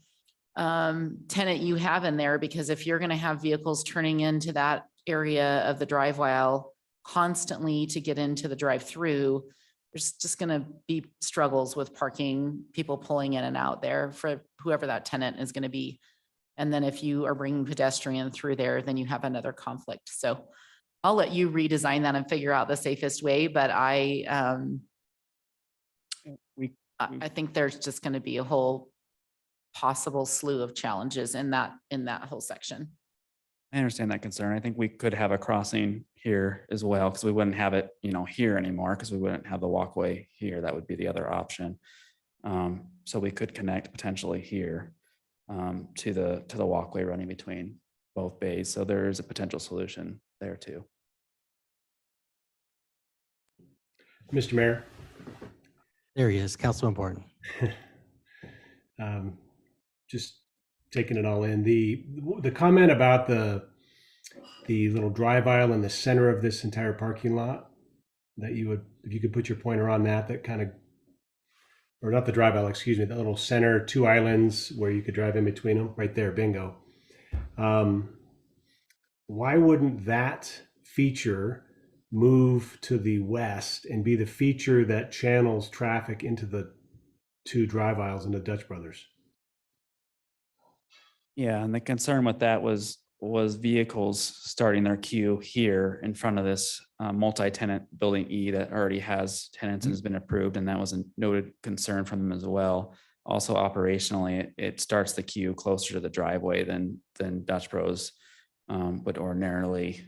tenant you have in there, because if you're gonna have vehicles turning into that area of the drive aisle constantly to get into the drive-through, there's just gonna be struggles with parking, people pulling in and out there for whoever that tenant is gonna be. And then if you are bringing pedestrian through there, then you have another conflict. So I'll let you redesign that and figure out the safest way. But I think there's just going to be a whole possible slew of challenges in that whole section. I understand that concern. I think we could have a crossing here as well, because we wouldn't have it, here anymore, because we wouldn't have the walkway here. That would be the other option. So we could connect potentially here to the walkway running between both bays. So there is a potential solution there too. Mr. Mayor. There he is, Councilman Borton. Just taking it all in. The comment about the little drive aisle in the center of this entire parking lot, that you would, if you could put your pointer on that kind of, or not the drive aisle, excuse me, the little center two islands where you could drive in between them, right there, bingo. Why wouldn't that feature move to the west and be the feature that channels traffic into the two drive aisles into Dutch Brothers? Yeah, and the concern with that was vehicles starting their queue here in front of this multi-tenant building E that already has tenants and has been approved, and that was a noted concern from them as well. Also operationally, it starts the queue closer to the driveway than Dutch Bros would ordinarily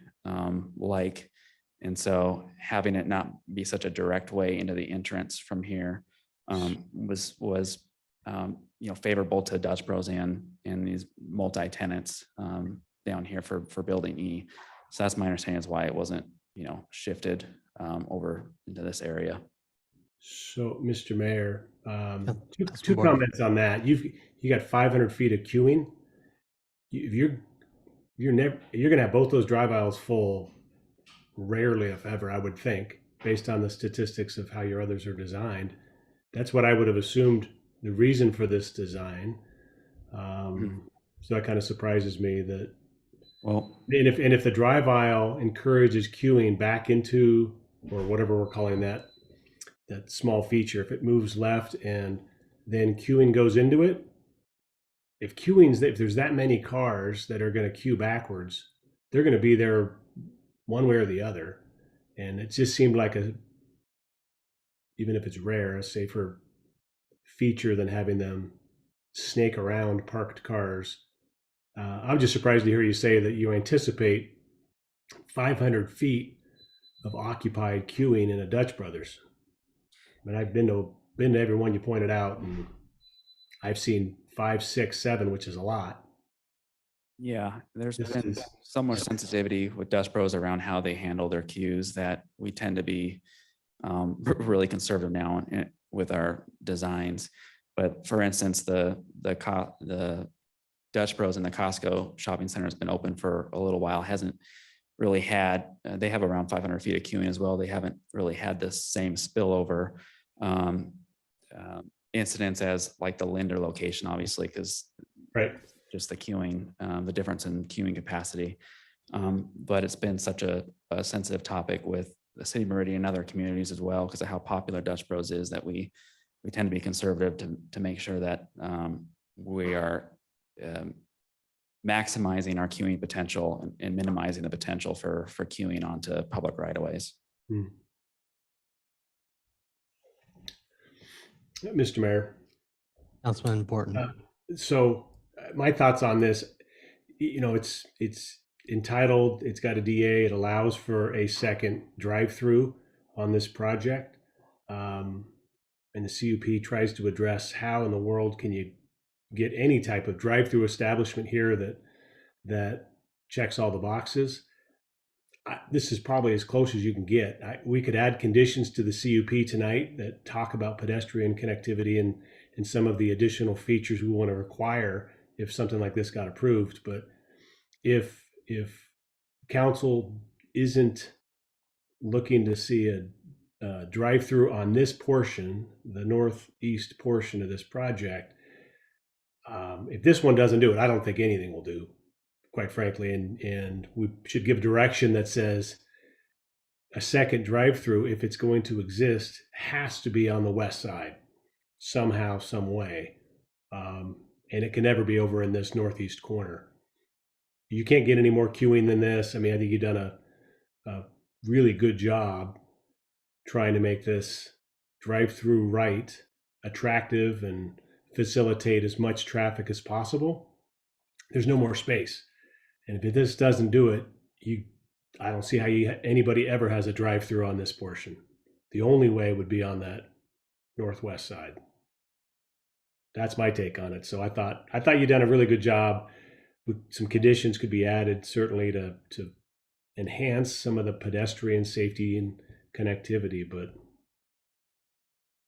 like. And so having it not be such a direct way into the entrance from here was favorable to Dutch Bros and these multi-tenants down here for building E. So that's my understanding is why it wasn't, shifted over into this area. So, Mr. Mayor, two comments on that. You got 500 feet of queuing. You're going to have both those drive aisles full, rarely if ever, I would think, based on the statistics of how your others are designed. That's what I would have assumed the reason for this design. So that kind of surprises me that Well, And if the drive aisle encourages queuing back into, or whatever we're calling that small feature, if it moves left and then queuing goes into it, if there's that many cars that are going to queue backwards, they're going to be there one way or the other. And it just seemed like even if it's rare, a safer feature than having them snake around parked cars. I'm just surprised to hear you say that you anticipate 500 feet of occupied queuing in a Dutch Brothers. I mean, I've been to every one you pointed out, and I've seen 5, 6, 7, which is a lot. yeah, there's This been is- some more sensitivity with Dutch Bros around how they handle their queues that we tend to be really conservative now with our designs. But for instance, the Dutch Bros in the Costco shopping center has been open for a little while, hasn't really had, they have around 500 feet of queuing as well. They haven't really had the same spillover incidents as like the Linder location, obviously, because just the queuing, the difference in queuing capacity. But it's been such a sensitive topic with the city of Meridian and other communities as well, because of how popular Dutch Bros is, that we tend to be conservative to make sure that we are maximizing our queuing potential and minimizing the potential for queuing onto public right of ways. Mr. Mayor. Councilman Important. So my thoughts on this, it's entitled, it's got a DA, it allows for a second drive-through on this project. And the CUP tries to address how in the world can you get any type of drive-through establishment here that checks all the boxes. This is probably as close as you can get. We could add conditions to the CUP tonight that talk about pedestrian connectivity and some of the additional features we want to require if something like this got approved. But if council isn't looking to see a drive-through on this portion, the northeast portion of this project, if this one doesn't do it, I don't think anything will do, quite frankly. And we should give direction that says a second drive-through, if it's going to exist, has to be on the west side somehow, some way. And it can never be over in this northeast corner. You can't get any more queuing than this. I mean, I think you've done a really good job trying to make this drive-through right attractive and facilitate as much traffic as possible. There's no more space. And if this doesn't do it, I don't see how anybody ever has a drive-through on this portion. The only way would be on that northwest side. That's my take on it. So I thought you'd done a really good job. Some conditions could be added, certainly to enhance some of the pedestrian safety and connectivity, but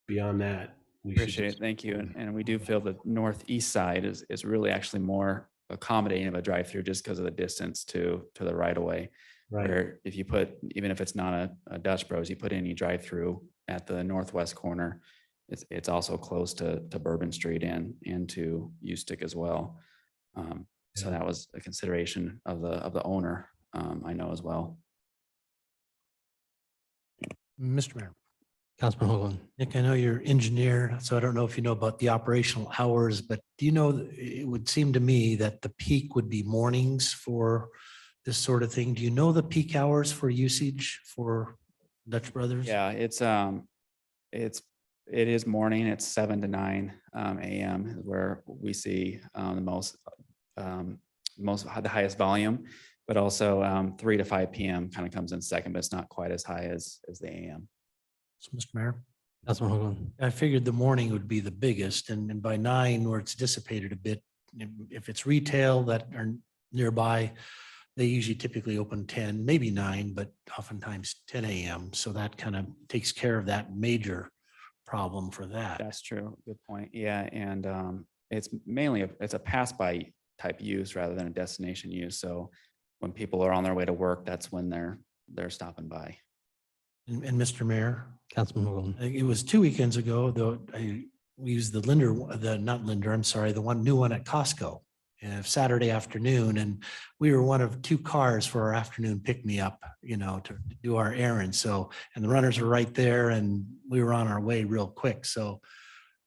beyond that, we Appreciate it. Thank you. And we do feel the northeast side is really actually more accommodating of a drive-through just because of the distance to the right of way. Right. Where if you put, even if it's not a Dutch Bros, you put any drive-through at the northwest corner, it's also close to Bourbon Street and to Ustick as well. So that was a consideration of the owner, I know as well. Mr. Mayor. Councilman Hoagland. Nick, I know you're engineer, so I don't know if you know about the operational hours, but do you know, it would seem to me that the peak would be mornings for this sort of thing. Do you know the peak hours for usage for Dutch Brothers? Yeah, it is morning. It's 7 to 9 a.m. where we see the highest volume, but also 3 to 5 p.m. kind of comes in second, but it's not quite as high as the a.m. So, Mr. Mayor. Councilman Hoagland. I figured the morning would be the biggest, and by 9, where it's dissipated a bit, if it's retail that are nearby, they usually typically open 10, maybe 9, but oftentimes 10 a.m. So that kind of takes care of that major problem for that. That's true. Good point. Yeah, and it's mainly it's a pass-by type use rather than a destination use. So when people are on their way to work, that's when they're stopping by. And Mr. Mayor, Councilman Hoagland. I think it was 2 weekends ago, though, we used the Linder, not Linder, I'm sorry, the new one at Costco. Saturday afternoon, and we were one of 2 cars for our afternoon pick-me-up, to do our errands. So, and the runners were right there, and we were on our way real quick. So,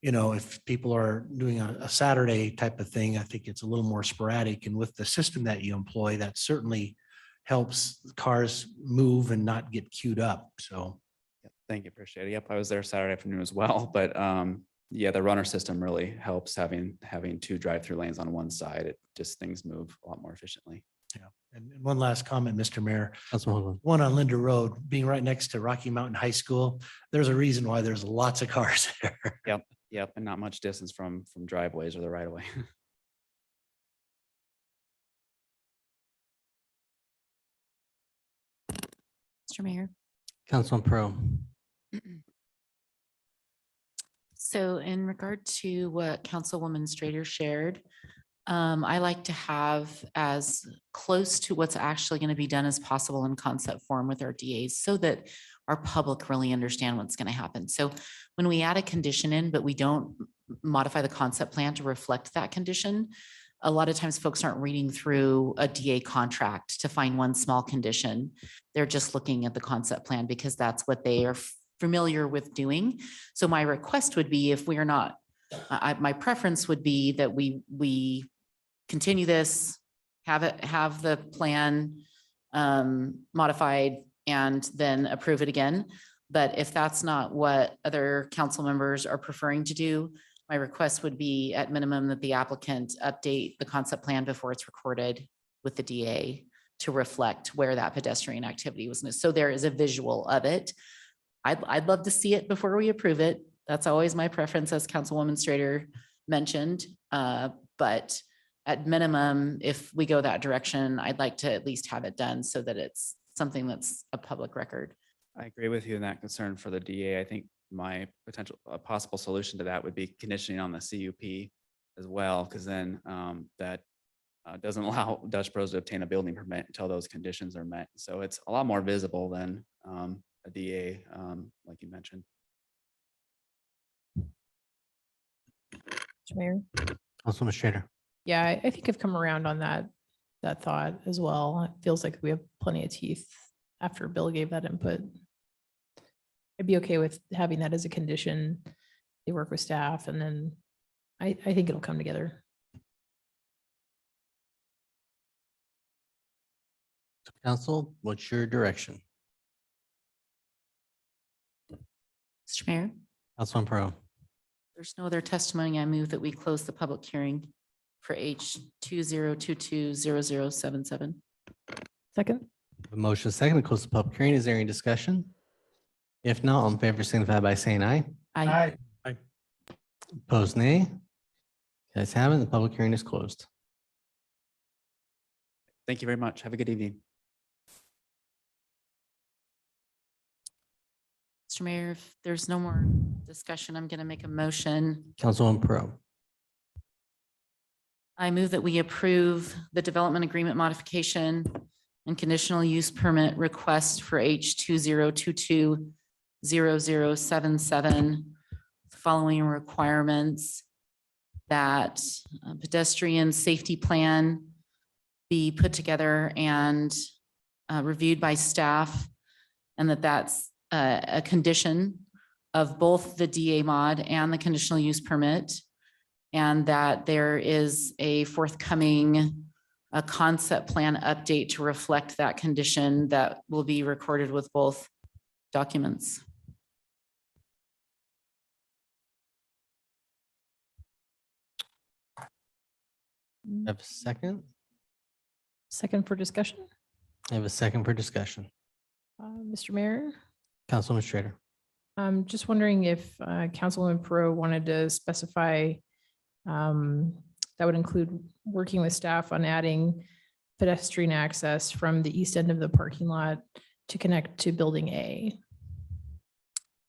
if people are doing a Saturday type of thing, I think it's a little more sporadic. And with the system that you employ, that certainly helps cars move and not get queued up. So. Thank you, appreciate it. Yep, I was there Saturday afternoon as well, but yeah, the runner system really helps having 2 drive-through lanes on one side. It just things move a lot more efficiently. Yeah. And one last comment, Mr. Mayor. Councilman Hoagland. One on Linda Road, being right next to Rocky Mountain High School, there's a reason why there's lots of cars there. Yep, and not much distance from driveways or the right of way. Mr. Mayor. Councilman Pro. So in regard to what Councilwoman Strader shared, I like to have as close to what's actually going to be done as possible in concept form with our DAs so that our public really understand what's going to happen. So when we add a condition in, but we don't modify the concept plan to reflect that condition, a lot of times folks aren't reading through a DA contract to find one small condition. They're just looking at the concept plan because that's what they are familiar with doing. So my request would be, if we are not, my preference would be that we continue this, have the plan modified and then approve it again. But if that's not what other council members are preferring to do, my request would be at minimum that the applicant update the concept plan before it's recorded with the DA to reflect where that pedestrian activity was. So there is a visual of it. I'd love to see it before we approve it. That's always my preference, as Councilwoman Strader mentioned. But at minimum, if we go that direction, I'd like to at least have it done so that it's something that's a public record. I agree with you in that concern for the DA. I think my possible solution to that would be conditioning on the CUP as well, because then that doesn't allow Dutch Bros to obtain a building permit until those conditions are met. So it's a lot more visible than a DA, like you mentioned. Mr. Mayor. Councilman Strader. Yeah, I think I've come around on that thought as well. It feels like we have plenty of teeth after Bill gave that input. I'd be okay with having that as a condition. They work with staff, and then I think it'll come together. Council, what's your direction? Mr. Mayor, Councilman Pro. there's no other testimony. I move that we close the public hearing for H 2022-0077. Second. A motion second to close the public hearing. Is there any discussion? If not, all in favor signify by saying aye. Aye. Opposed, nay. Guys have it. The public hearing is closed. Thank you very much. Have a good evening. Mr. Mayor, if there's no more discussion, I'm going to make a motion. Councilwoman Pro. I move that we approve the development agreement modification and conditional use permit request for H 2022-0077. Following requirements: that a pedestrian safety plan be put together and reviewed by staff, and that's a condition of both the DA mod and the conditional use permit, and that there is a forthcoming concept plan update to reflect that condition that will be recorded with both documents. Have a second? Second for discussion. I have a second for discussion. Mr. Mayor, Councilman Strader. I'm just wondering if Councilwoman Pro wanted to specify that would include working with staff on adding pedestrian access from the east end of the parking lot to connect to Building A.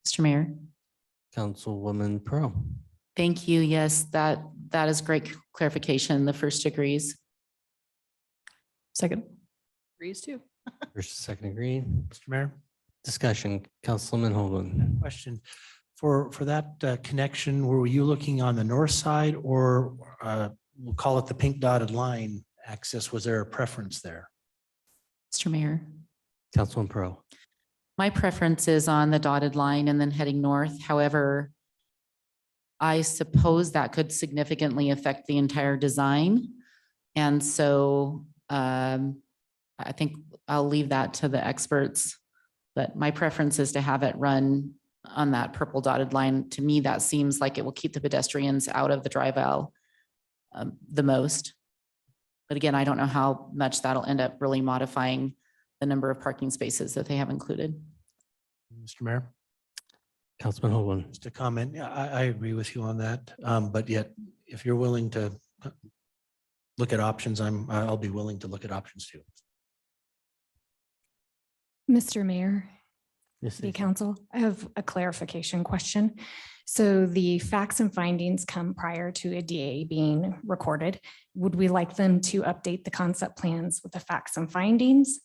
Mr. Mayor. Councilwoman Pro. Thank you. Yes, that is great clarification. The first agrees. Second. Agrees too. First, second agreed. Mr. Mayor, Discussion, Councilman Hoagland. question. For that connection, were you looking on the north side or we'll call it the pink dotted line access, was there a preference there? Mr. Mayor, Councilman Pro. my preference is on the dotted line and then heading north. However, I suppose that could significantly affect the entire design. And so I think I'll leave that to the experts. But my preference is to have it run on that purple dotted line. To me, that seems like it will keep the pedestrians out of the drive aisle the most. But again, I don't know how much that'll end up really modifying the number of parking spaces that they have included. Mr. Mayor? Councilman Hoagland. Just a comment. Yeah, I agree with you on that. But yet, if you're willing to look at options, I'll be willing to look at options too. Mr. Mayor, Yes, City yes. Council, I have a clarification question. So the facts and findings come prior to a DA being recorded. Would we like them to update the concept plans with the facts and findings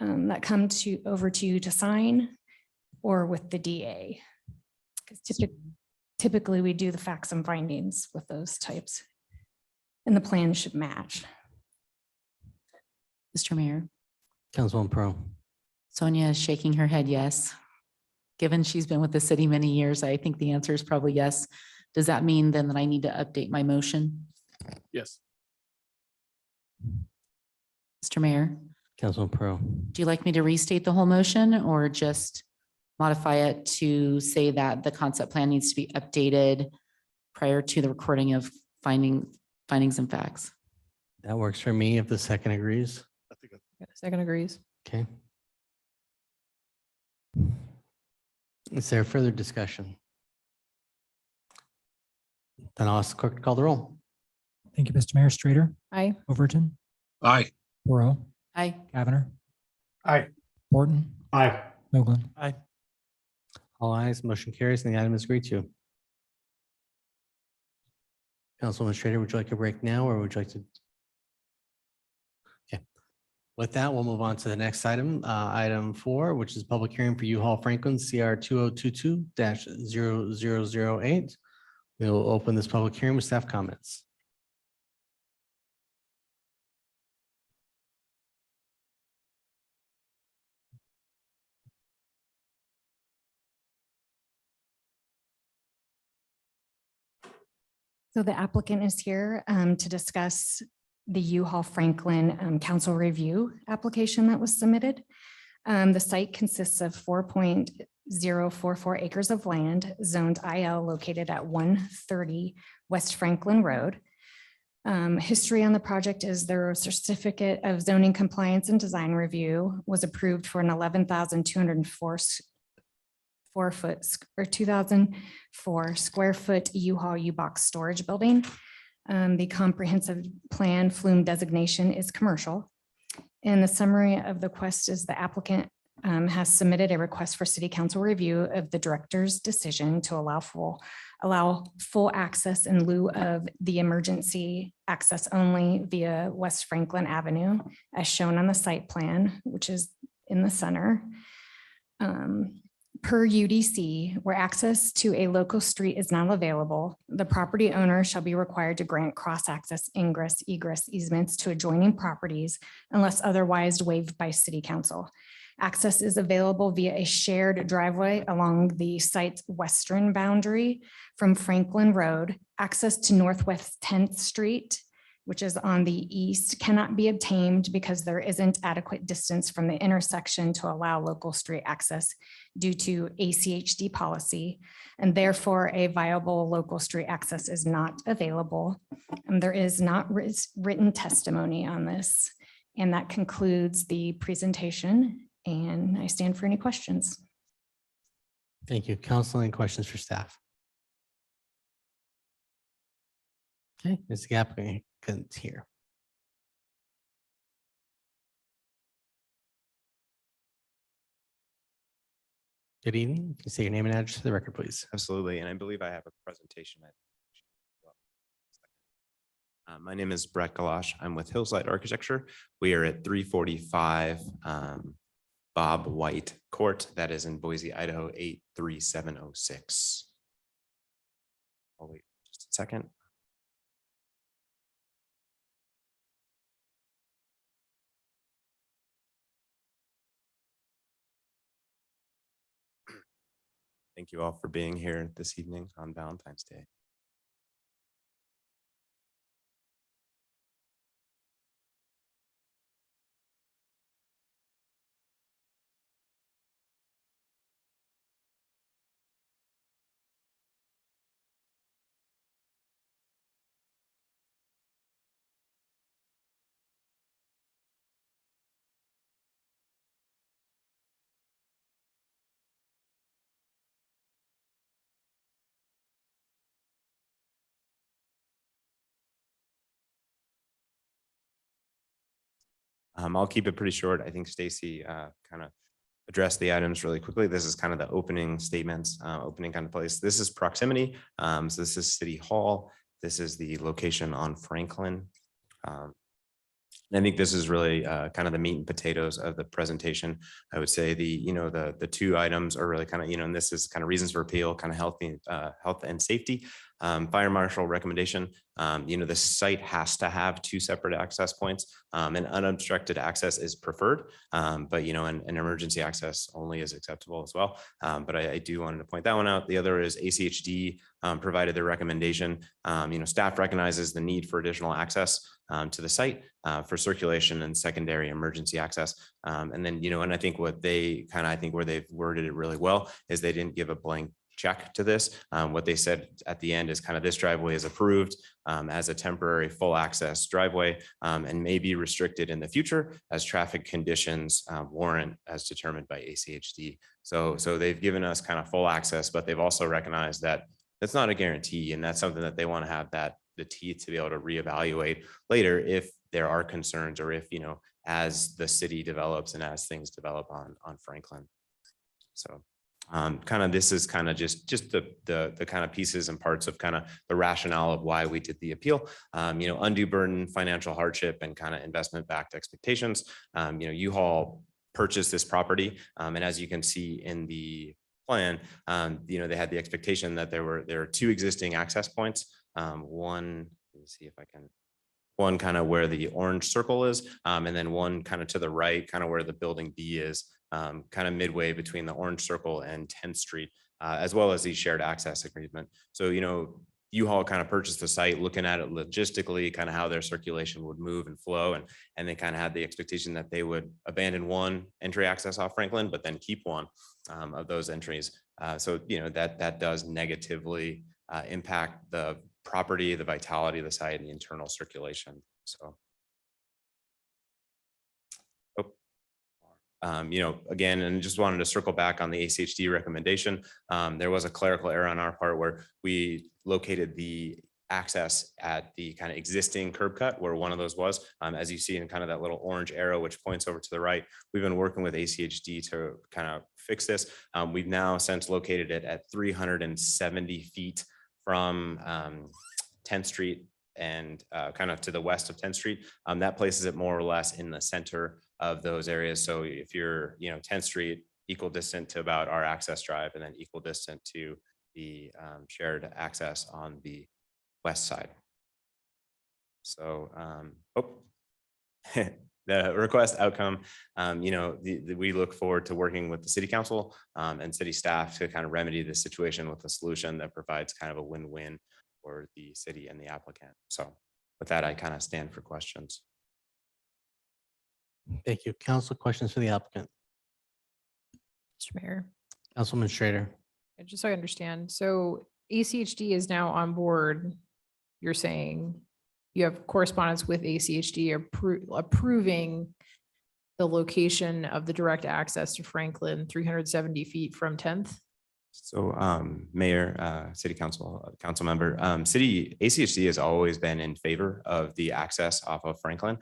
that come over to you to sign, or with the DA? Because typically we do the facts and findings with those types, and the plan should match. Mr. Mayor, Councilman Pro. Sonia is shaking her head yes. Given she's been with the city many years, I think the answer is probably yes. Does that mean then that I need to update my motion? Yes. Mr. Mayor, Councilman Pro. do you like me to restate the whole motion or just modify it to say that the concept plan needs to be updated prior to the recording of findings and facts? That works for me if the second agrees. Second agrees. Okay. Is there further discussion? Then I'll ask the clerk to call the roll. Thank you, Mr. Mayor. Strader, Aye. Overton, Aye. Porro, Aye. Cavanagh, Aye. Borton, Aye. Hoagland. Aye. All ayes, motion carries and the item is agreed to. Councilwoman Schrader, would you like a break now or would you like to? Okay. With that, we'll move on to the next item, item 4, which is public hearing for U-Haul Franklin CR 2022-0008. We will open this public hearing with staff comments. So the applicant is here to discuss the U-Haul Franklin council review application that was submitted. The site consists of 4.044 acres of land zoned IL located at 130 West Franklin Road. History on the project is their certificate of zoning compliance and design review was approved for an 11,204 2004 square foot U-Haul U-Box storage building. The comprehensive plan flume designation is commercial. And the summary of the request is the applicant has submitted a request for city council review of the director's decision to allow full access in lieu of the emergency access only via West Franklin Avenue as shown on the site plan, which is in the center. Per UDC, where access to a local street is not available, the property owner shall be required to grant cross-access ingress, egress easements to adjoining properties unless otherwise waived by city council. Access is available via a shared driveway along the site's western boundary from Franklin Road. Access to Northwest 10th Street, which is on the east, cannot be obtained because there isn't adequate distance from the intersection to allow local street access due to ACHD policy, and therefore a viable local street access is not available. And there is not written testimony on this. And that concludes the presentation, and I stand for any questions. Thank you. Council, any questions for staff? Okay, Ms. Applicant here. Good evening. Can you say your name and address to the record, please? Absolutely, and I believe I have a presentation. My name is Brett Galosh. I'm with Hillside Architecture. We are at 345 Bob White Court. That is in Boise, Idaho, 83706. I'll wait just a second. Thank you all for being here this evening on Valentine's Day. I'll keep it pretty short. I think Stacy kind of addressed the items really quickly. This is kind of the opening statements, opening kind of place. This is proximity. So this is City Hall. This is the location on Franklin. I think this is really kind of the meat and potatoes of the presentation. I would say the two items are really kind of, and this is kind of reasons for appeal, kind of health and safety. Fire marshal recommendation, the site has to have two separate access points, and unobstructed access is preferred. But, an emergency access only is acceptable as well. But I do wanted to point that one out. The other is ACHD provided their recommendation. Staff recognizes the need for additional access to the site for circulation and secondary emergency access. And then, and I think what they where they've worded it really well is they didn't give a blank check to this. What they said at the end is kind of this driveway is approved as a temporary full access driveway and may be restricted in the future as traffic conditions warrant as determined by ACHD. So they've given us kind of full access, but they've also recognized that that's not a guarantee. And that's something that they want to have the teeth to be able to reevaluate later if there are concerns or if, as the city develops and as things develop on Franklin. So kind of this is kind of just the kind of pieces and parts of kind of the rationale of why we did the appeal. Undue burden, financial hardship, and kind of investment backed expectations. U-Haul purchased this property, and as you can see in the plan, they had the expectation that there are two existing access points. One, let me see if I can. One kind of where the orange circle is, and then one kind of to the right, kind of where the building B is, kind of midway between the orange circle and 10th Street, as well as the shared access agreement. So, U-Haul kind of purchased the site, looking at it logistically, kind of how their circulation would move and flow. And they kind of had the expectation that they would abandon one entry access off Franklin, but then keep one of those entries. So, that does negatively impact the property, the vitality of the site, and the internal circulation. So, again, and just wanted to circle back on the ACHD recommendation. There was a clerical error on our part where we located the access at the kind of existing curb cut where one of those was, as you see in kind of that little orange arrow, which points over to the right. We've been working with ACHD to kind of fix this. We've now since located it at 370 feet from 10th Street and kind of to the west of 10th Street. That places it more or less in the center of those areas. So if you're, 10th Street, equal distant to about our access drive, and then equal distant to the shared access on the west side. So, the request outcome, we look forward to working with the city council and city staff to kind of remedy the situation with a solution that provides kind of a win-win for the city and the applicant. So with that, I kind of stand for questions. Thank you. Council, questions for the applicant? Mr. Mayor, Councilman Schrader. just so I understand, so ACHD is now on board. You're saying you have correspondence with ACHD approving the location of the direct access to Franklin 370 feet from 10th? So Mayor, City Council, Council Member, ACHD has always been in favor of the access off of Franklin.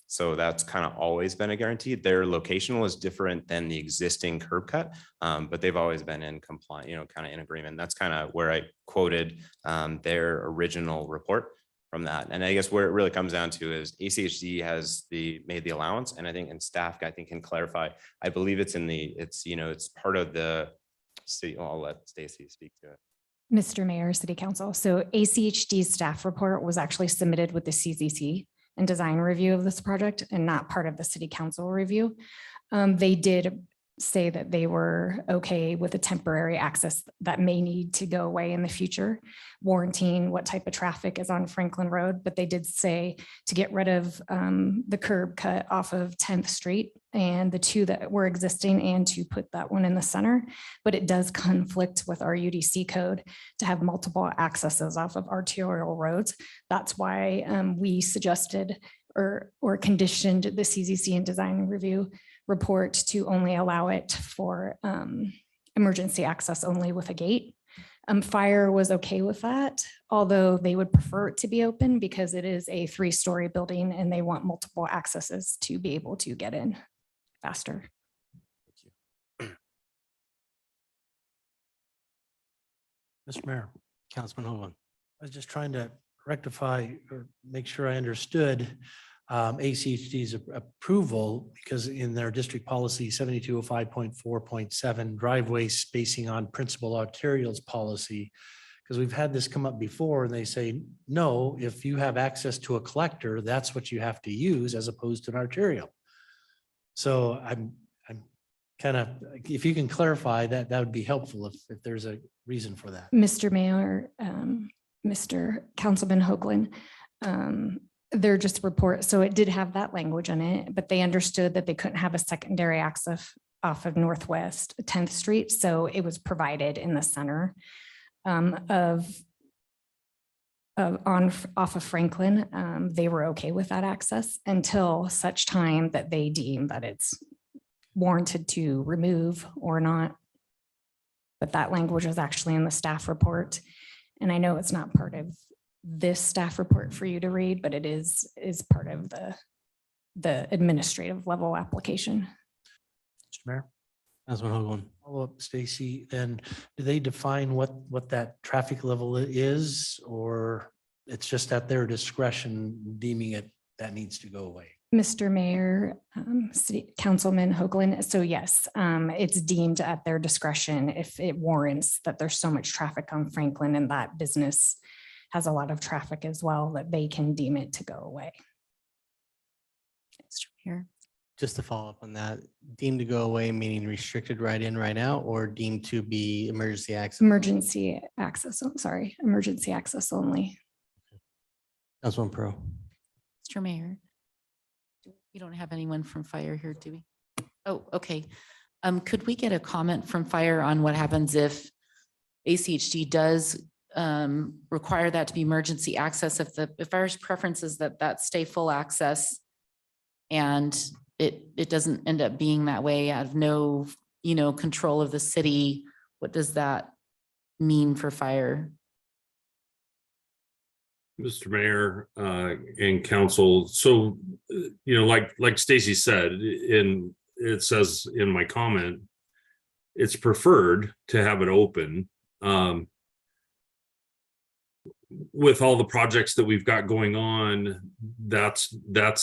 So that's kind of always been a guarantee. Their location was different than the existing curb cut, but they've always been in compliance, kind of in agreement. That's kind of where I quoted their original report from that. And I guess where it really comes down to is ACHD has made the allowance, and I think, and staff I think can clarify. I believe it's it's part of the city. I'll let Stacy speak to it. Mr. Mayor, City Council. So ACHD's staff report was actually submitted with the CZC and design review of this project and not part of the City Council review. They did say that they were okay with a temporary access that may need to go away in the future, warranting what type of traffic is on Franklin Road. But they did say to get rid of the curb cut off of 10th Street and the two that were existing and to put that one in the center. But it does conflict with our UDC code to have multiple accesses off of arterial roads. That's why we suggested or conditioned the CZC and design review report to only allow it for emergency access only with a gate. Fire was okay with that, although they would prefer it to be open because it is a 3-story building and they want multiple accesses to be able to get in faster. Mr. Mayor, Councilman Hoagland. I was just trying to rectify or make sure I understood ACHD's approval, because in their district policy 7205.4.7 driveway spacing on principal arterials policy, because we've had this come up before and they say, no, if you have access to a collector, that's what you have to use as opposed to an arterial. So I'm kind of, if you can clarify that, that would be helpful if there's a reason for that. Mr. Mayor, Mr. Councilman Hoagland, they're just report. So it did have that language in it, but they understood that they couldn't have a secondary access off of Northwest 10th Street. So it was provided in the center off of Franklin. They were okay with that access until such time that they deem that it's warranted to remove or not. But that language was actually in the staff report. And I know it's not part of this staff report for you to read, but it is part of the administrative level application. Mr. Mayor. Councilman Hoagland. Follow up, Stacy, then do they define what that traffic level is, or it's just at their discretion deeming it that needs to go away? Mr. Mayor, Councilman Hoagland, so yes, it's deemed at their discretion if it warrants that there's so much traffic on Franklin and that business has a lot of traffic as well, that they can deem it to go away. Mr. Mayor. Just to follow up on that, deemed to go away, meaning restricted right in, right out, or deemed to be emergency access? Emergency access, sorry, emergency access only. Councilman Pro. Mr. Mayor. We don't have anyone from fire here, do we? Oh, okay. Could we get a comment from fire on what happens if ACHD does require that to be emergency access, if fire's preference is that stay full access and it doesn't end up being that way, out of no, control of the city, what does that mean for fire? Mr. Mayor and council, so like Stacy said, it says in my comment, it's preferred to have it open. With all the projects that we've got going on, that's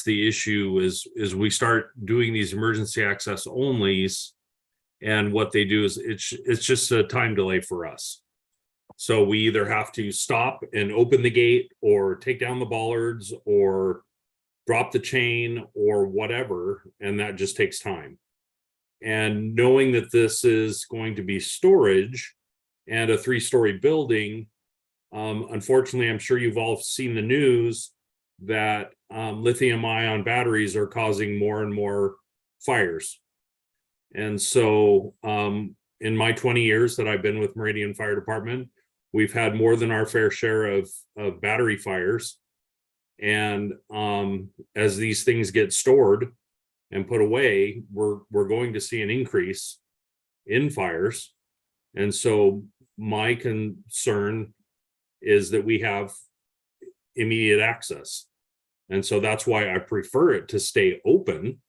the issue is we start doing these emergency access onlys, and what they do is it's just a time delay for us. So we either have to stop and open the gate or take down the bollards or drop the chain or whatever, and that just takes time. And knowing that this is going to be storage and a 3-story building, unfortunately, I'm sure you've all seen the news that lithium ion batteries are causing more and more fires. And so in my 20 years that I've been with Meridian Fire Department, we've had more than our fair share of battery fires. And as these things get stored and put away, we're going to see an increase in fires. And so my concern is that we have immediate access. And so that's why I prefer it to stay open,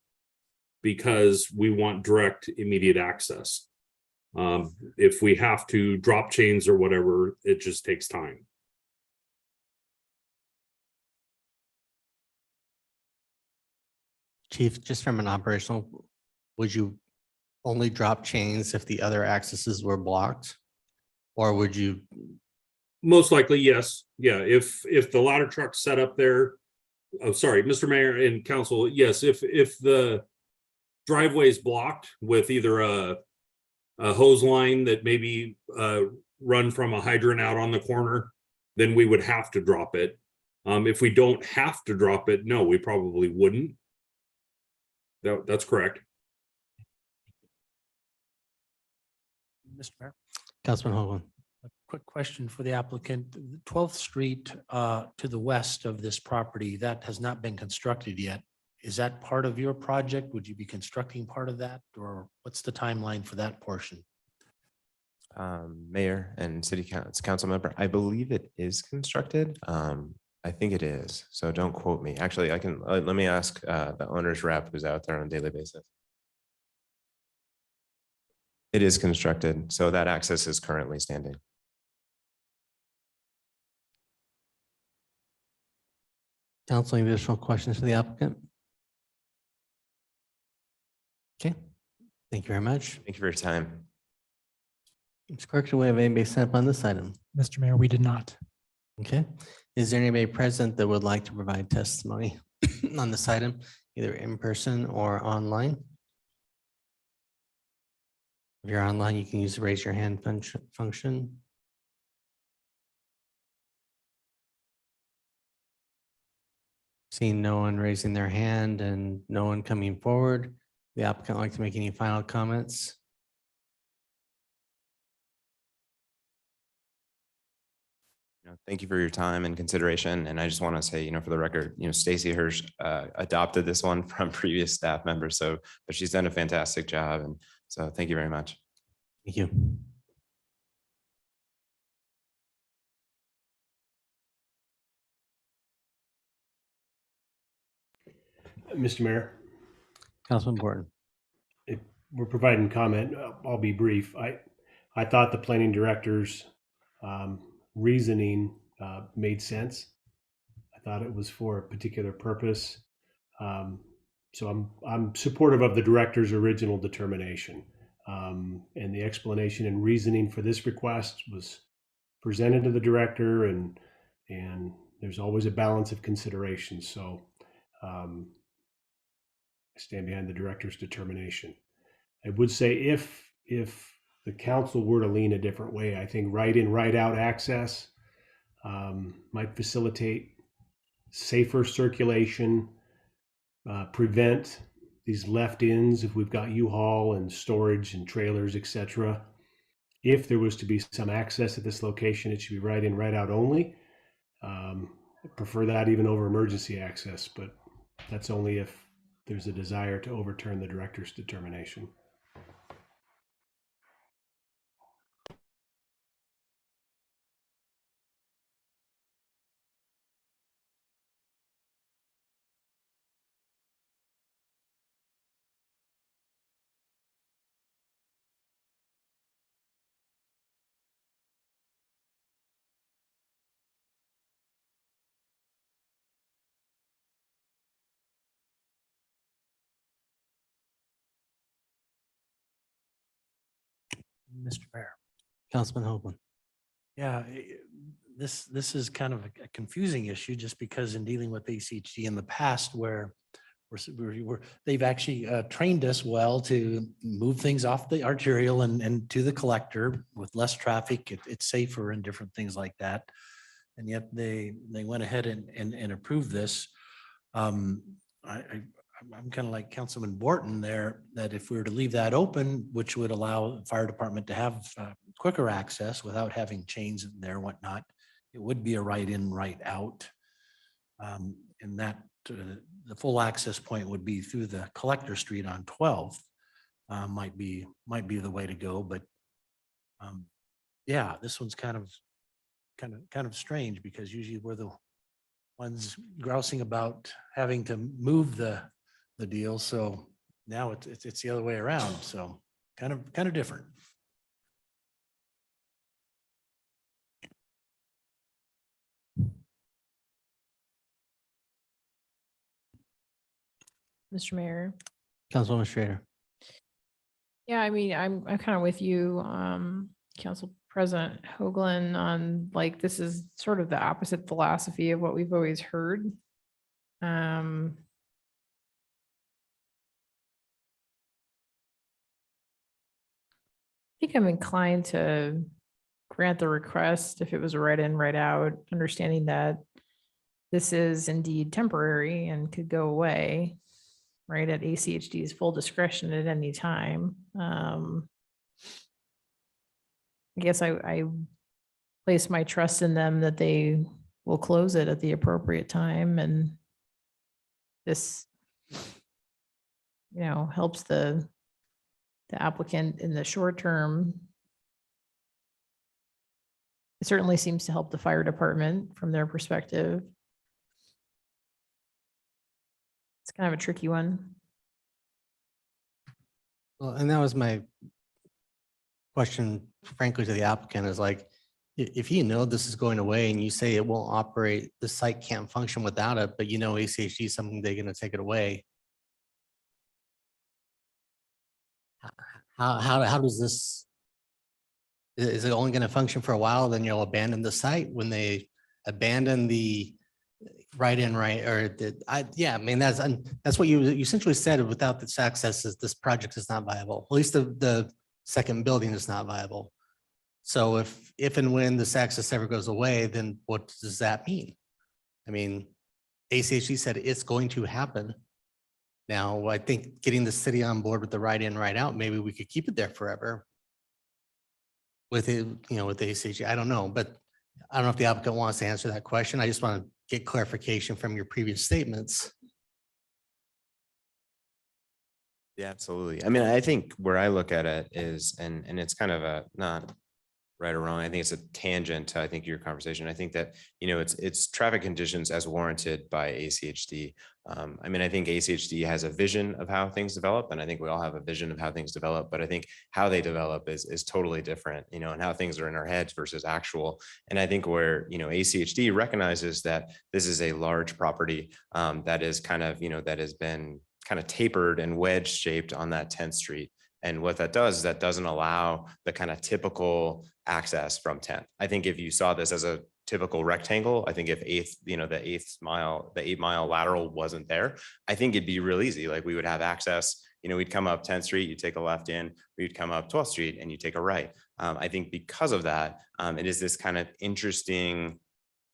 because we want direct immediate access. If we have to drop chains or whatever, it just takes time. Chief, just from an operational, would you only drop chains if the other accesses were blocked? Or would you? Most likely, yes. Yeah, if the ladder truck's set up there, oh, sorry, Mr. Mayor and council, yes, if the driveway is blocked with either a hose line that maybe run from a hydrant out on the corner, then we would have to drop it. If we don't have to drop it, no, we probably wouldn't. That's correct. Mr. Mayor, Councilman Hoagland. a quick question for the applicant. 12th Street to the west of this property, that has not been constructed yet. Is that part of your project? Would you be constructing part of that, or what's the timeline for that portion? Mayor and council member, I believe it is constructed. I think it is, so don't quote me. Actually, I can, let me ask the owner's rep who's out there on a daily basis. It is constructed, so that access is currently standing. Council, any additional questions for the applicant? Okay, thank you very much. Thank you for your time. Mr. Clerk, do we have anybody set up on this item? Mr. Mayor, we did not. Okay, is there anybody present that would like to provide testimony on this item, either in person or online? If you're online, you can use the raise your hand function. Seeing no one raising their hand and no one coming forward, the applicant like to make any final comments? Thank you for your time and consideration. And I just want to say, for the record, Stacy Hirsch adopted this one from previous staff members. So, but she's done a fantastic job. And so thank you very much. Thank you. Mr. Mayor, Councilman Borton. if we're providing comment, I'll be brief. I thought the planning director's reasoning made sense. I thought it was for a particular purpose. So I'm supportive of the director's original determination. And the explanation and reasoning for this request was presented to the director, and there's always a balance of consideration. So I stand behind the director's determination. I would say if the council were to lean a different way, I think right in, right out access might facilitate safer circulation, prevent these left ins if we've got U-Haul and storage and trailers, etc. If there was to be some access at this location, it should be right in, right out only. I prefer that even over emergency access, but that's only if there's a desire to overturn the director's determination. Mr. Mayor. Councilman Hoagland. Yeah, this is kind of a confusing issue just because in dealing with ACHD in the past where they've actually trained us well to move things off the arterial and to the collector with less traffic. It's safer and different things like that. And yet they went ahead and approved this. I'm kind of like Councilman Borton there, that if we were to leave that open, which would allow the fire department to have quicker access without having chains in there and whatnot, it would be a right in, right out. And that the full access point would be through the collector street on 12th. Might be the way to go, but yeah, this one's kind of strange because usually we're the ones grousing about having to move the deal. So now it's the other way around. So kind of different. Mr. Mayor. Councilwoman Schrader. Yeah, I mean, I'm kind of with you, Council President Hoagland, on like, this is sort of the opposite philosophy of what we've always heard. think I'm inclined to grant the request if it was a right in, right out, understanding that this is indeed temporary and could go away, right, at ACHD's full discretion at any time. I guess I place my trust in them that they will close it at the appropriate time, and this, helps the applicant in the short term. It certainly seems to help the fire department from their perspective. It's kind of a tricky one. Well, and that was my question, frankly, to the applicant is like, if you know this is going away and you say it won't operate, the site can't function without it, but ACHD is something they're going to take it away. How does this, is it only going to function for a while, then you'll abandon the site when they abandon the right in, right, or yeah, I mean, that's what you essentially said. Without this access, is this project is not viable. At least the second building is not viable. So if and when this access ever goes away, then what does that mean? I mean, ACHD said it's going to happen. Now, I think getting the city on board with the right in, right out, maybe we could keep it there forever. With it, with the ACHD, I don't know, but I don't know if the applicant wants to answer that question. I just want to get clarification from your previous statements. Yeah, absolutely. I mean, I think where I look at it is, and it's kind of a not right or wrong. I think it's a tangent to, I think, your conversation. I think that, it's traffic conditions as warranted by ACHD. I mean, I think ACHD has a vision of how things develop, and I think we all have a vision of how things develop, but I think how they develop is totally different, and how things are in our heads versus actual. And I think where, ACHD recognizes that this is a large property that is kind of, that has been kind of tapered and wedge shaped on that 10th Street. And what that does is that doesn't allow the kind of typical access from 10th. I think if you saw this as a typical rectangle, I think if the 8-mile lateral wasn't there, I think it'd be real easy. Like we would have access, we'd come up 10th Street, you take a left in, we'd come up 12th Street and you take a right. I think because of that, it is this kind of interesting,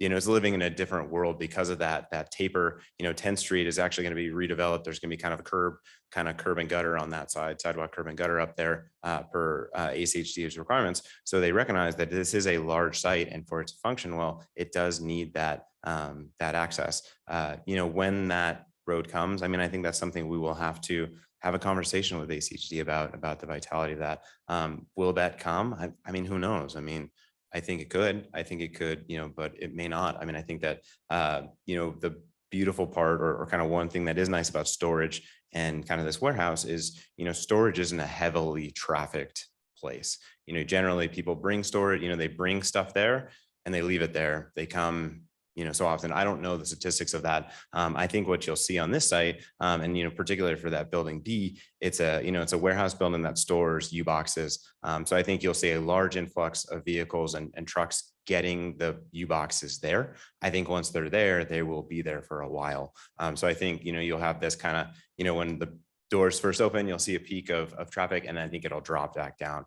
it's living in a different world because of that taper. 10th Street is actually going to be redeveloped. There's going to be kind of a curb and gutter on that side, sidewalk, curb and gutter up there per ACHD's requirements. So they recognize that this is a large site, and for it to function well, it does need that access. When that road comes, I mean, I think that's something we will have to have a conversation with ACHD about the vitality of that. Will that come? I mean, who knows? I mean, I think it could, but it may not. I mean, I think that, the beautiful part or kind of one thing that is nice about storage and kind of this warehouse is, storage isn't a heavily trafficked place. Generally people bring storage, they bring stuff there and they leave it there. They come, so often. I don't know the statistics of that. I think what you'll see on this site, and particularly for that building B, it's a warehouse building that stores U-boxes. So I think you'll see a large influx of vehicles and trucks getting the U-boxes there. I think once they're there, they will be there for a while. So I think you'll have this kind of when the doors first open, you'll see a peak of traffic, and I think it'll drop back down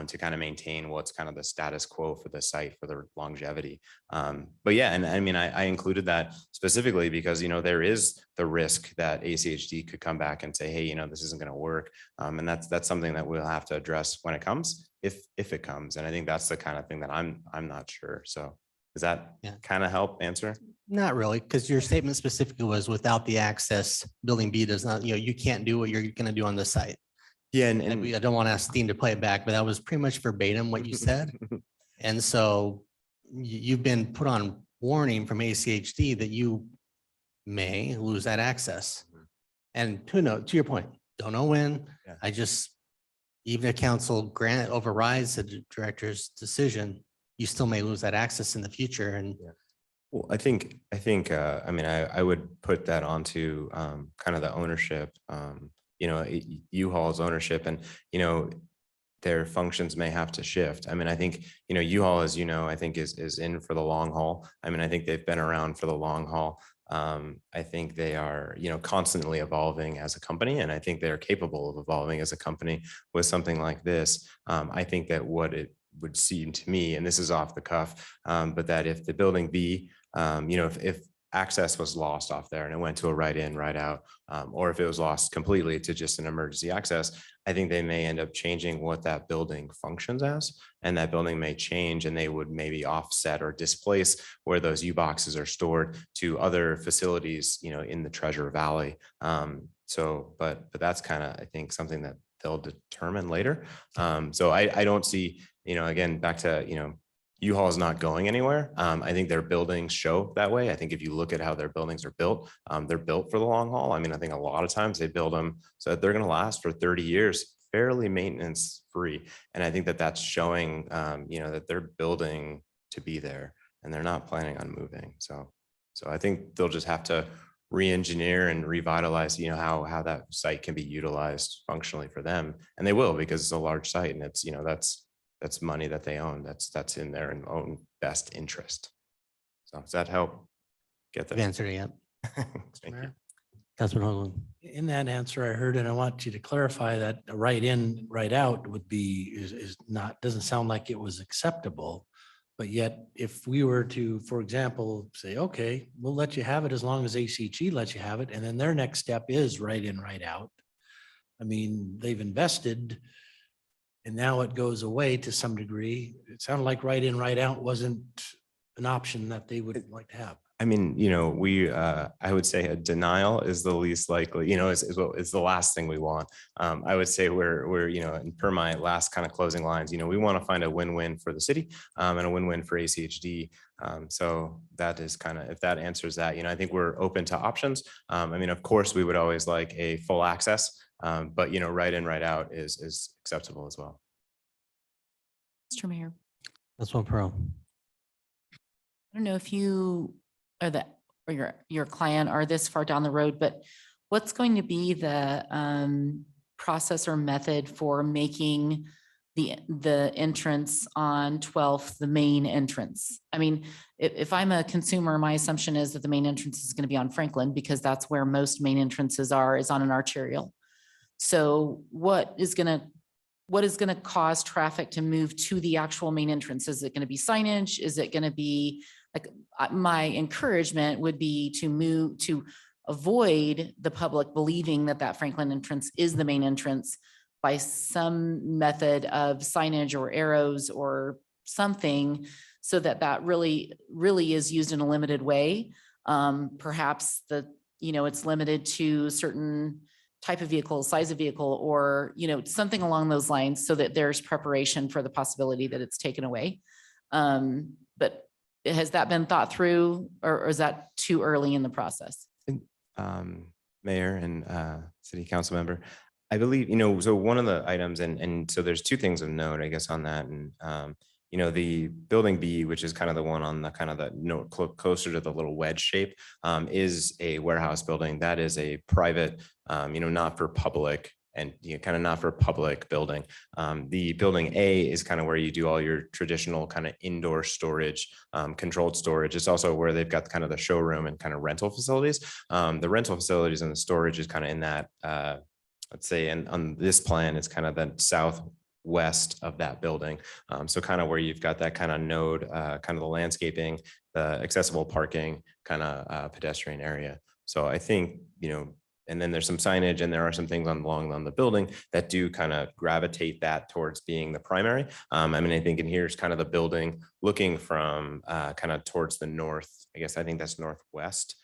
to kind of maintain what's kind of the status quo for the site for the longevity. But yeah, and I mean, I included that specifically because, there is the risk that ACHD could come back and say, hey, this isn't going to work. And that's something that we'll have to address when it comes, if it comes. And I think that's the kind of thing that I'm not sure. So does that kind of help answer? Not really, because your statement specifically was without the access, building B does not, you can't do what you're going to do on the site. Yeah. I don't want to ask Dean to play it back, but that was pretty much verbatim what you said. And so you've been put on warning from ACHD that you may lose that access. And to your point, don't know when. Even if council overrides the director's decision, you still may lose that access in the future. And well, I think, I mean, I would put that onto kind of the ownership, U-Haul's ownership, and, their functions may have to shift. I mean, I think, U-Haul, as I think is in for the long haul. I mean, I think they've been around for the long haul. I think they are, constantly evolving as a company, and I think they're capable of evolving as a company with something like this. I think that what it would seem to me, and this is off the cuff, but that if the building B, if access was lost off there and it went to a right in, right out, or if it was lost completely to just an emergency access, I think they may end up changing what that building functions as, and that building may change, and they would maybe offset or displace where those U boxes are stored to other facilities, in the Treasure Valley. But that's kind of, I think, something that they'll determine later. So I don't see, again, back to, U-Haul is not going anywhere. I think their buildings show that way. I think if you look at how their buildings are built, they're built for the long haul. I mean, I think a lot of times they build them so that they're going to last for 30 years, fairly maintenance free. And I think that that's showing, that they're building to be there and they're not planning on moving. So I think they'll just have to re-engineer and revitalize, how that site can be utilized functionally for them. And they will, because it's a large site and it's, that's money that they own. That's in their own best interest. So does that help get that? Answer it yet? Thank you. Councilman Hoagland. In that answer I heard, and I want you to clarify that a right in, right out would be, is not, doesn't sound like it was acceptable. But yet, if we were to, for example, say, okay, we'll let you have it as long as ACG lets you have it, and then their next step is right in, right out. I mean, they've invested and now it goes away to some degree. It sounded like right in, right out wasn't an option that they would like to have. I mean, I would say a denial is the least likely, is the last thing we want. I would say we're, and per my last kind of closing lines, we want to find a win-win for the city and a win-win for ACHD. So that is kind of, if that answers that, I think we're open to options. I mean, of course, we would always like a full access, but right in, right out is acceptable as well. Mr. Mayor, That's one pro. I don't know if you or your client are this far down the road, but what's going to be the process or method for making the entrance on 12th the main entrance? I mean, if I'm a consumer, my assumption is that the main entrance is going to be on Franklin because that's where most main entrances are, is on an arterial. So what is going to cause traffic to move to the actual main entrance? Is it going to be signage? Is it going to be like, my encouragement would be to avoid the public believing that Franklin entrance is the main entrance by some method of signage or arrows or something, so that really is used in a limited way. Perhaps it's limited to certain type of vehicle, size of vehicle, or, something along those lines, so that there's preparation for the possibility that it's taken away. But has that been thought through, or is that too early in the process? Mayor and city council member, I believe, so one of the items, and so there's two things of note, I guess, on that. And, the building B, which is kind of the one on the kind of the note closer to the little wedge shape, is a warehouse building. That is a private, not for public, and kind of not for public building. The building A is kind of where you do all your traditional kind of indoor storage, controlled storage. It's also where they've got kind of the showroom and kind of rental facilities. The rental facilities and the storage is kind of in that, let's say, and on this plan, it's kind of the southwest of that building. So kind of where you've got that kind of node, kind of the landscaping, the accessible parking, kind of pedestrian area. So I think, and then there's some signage and there are some things along on the building that do kind of gravitate that towards being the primary. I mean, I think in here's kind of the building looking from kind of towards the north. I think that's northwest,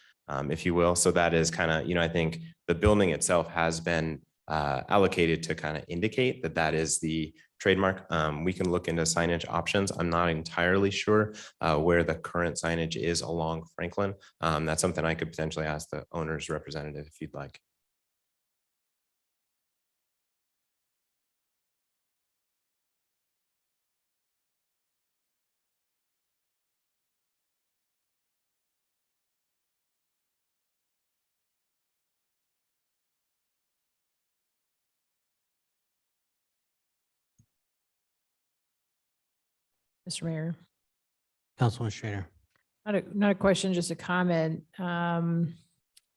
if you will. So that is kind of, I think the building itself has been allocated to kind of indicate that is the trademark. We can look into signage options. I'm not entirely sure where the current signage is along Franklin. That's something I could potentially ask the owner's representative if you'd like. Mr. Mayor. Councilman Schrader. Not a question, just a comment. I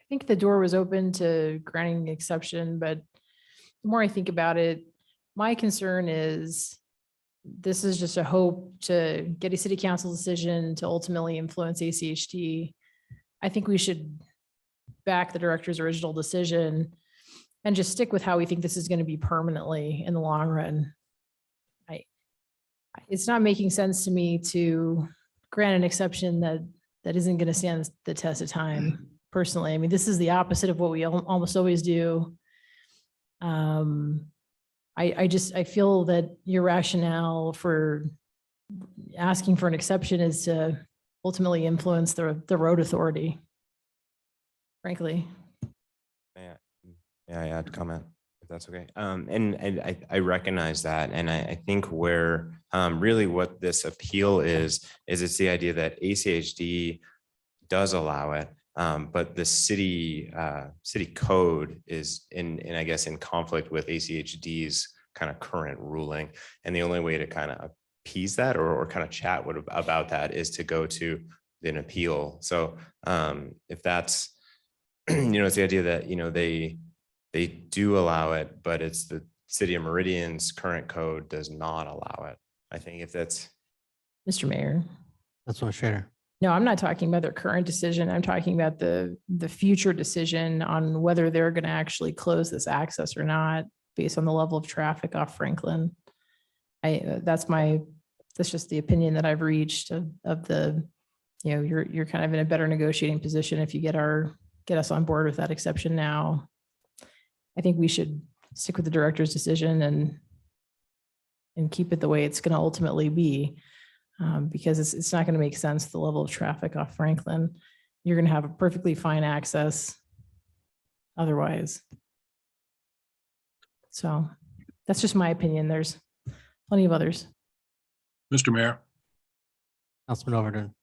think the door was open to granting the exception, but the more I think about it, my concern is this is just a hope to get a city council decision to ultimately influence ACHD. I think we should back the director's original decision and just stick with how we think this is going to be permanently in the long run. It's not making sense to me to grant an exception that isn't going to stand the test of time. Personally, I mean, this is the opposite of what we almost always do. I feel that your rationale for asking for an exception is to ultimately influence the road authority. Frankly. May I add comment, if that's okay? And I recognize that. And I think where really what this appeal is it's the idea that ACHD does allow it. But the city code is I guess in conflict with ACHD's kind of current ruling. And the only way to kind of appease that or kind of chat about that is to go to an appeal. So if that's, it's the idea that, they do allow it, but it's the city of Meridian's current code does not allow it. I think if that's. Mr. Mayor. Councilman Schrader. No, I'm not talking about their current decision. I'm talking about the future decision on whether they're going to actually close this access or not based on the level of traffic off Franklin. That's just the opinion that I've reached of the, you're kind of in a better negotiating position if you get us on board with that exception now. I think we should stick with the director's decision and keep it the way it's going to ultimately be. Because it's not going to make sense, the level of traffic off Franklin. You're going to have a perfectly fine access otherwise. So that's just my opinion. There's plenty of others. Mr. Mayor. Councilman Overton.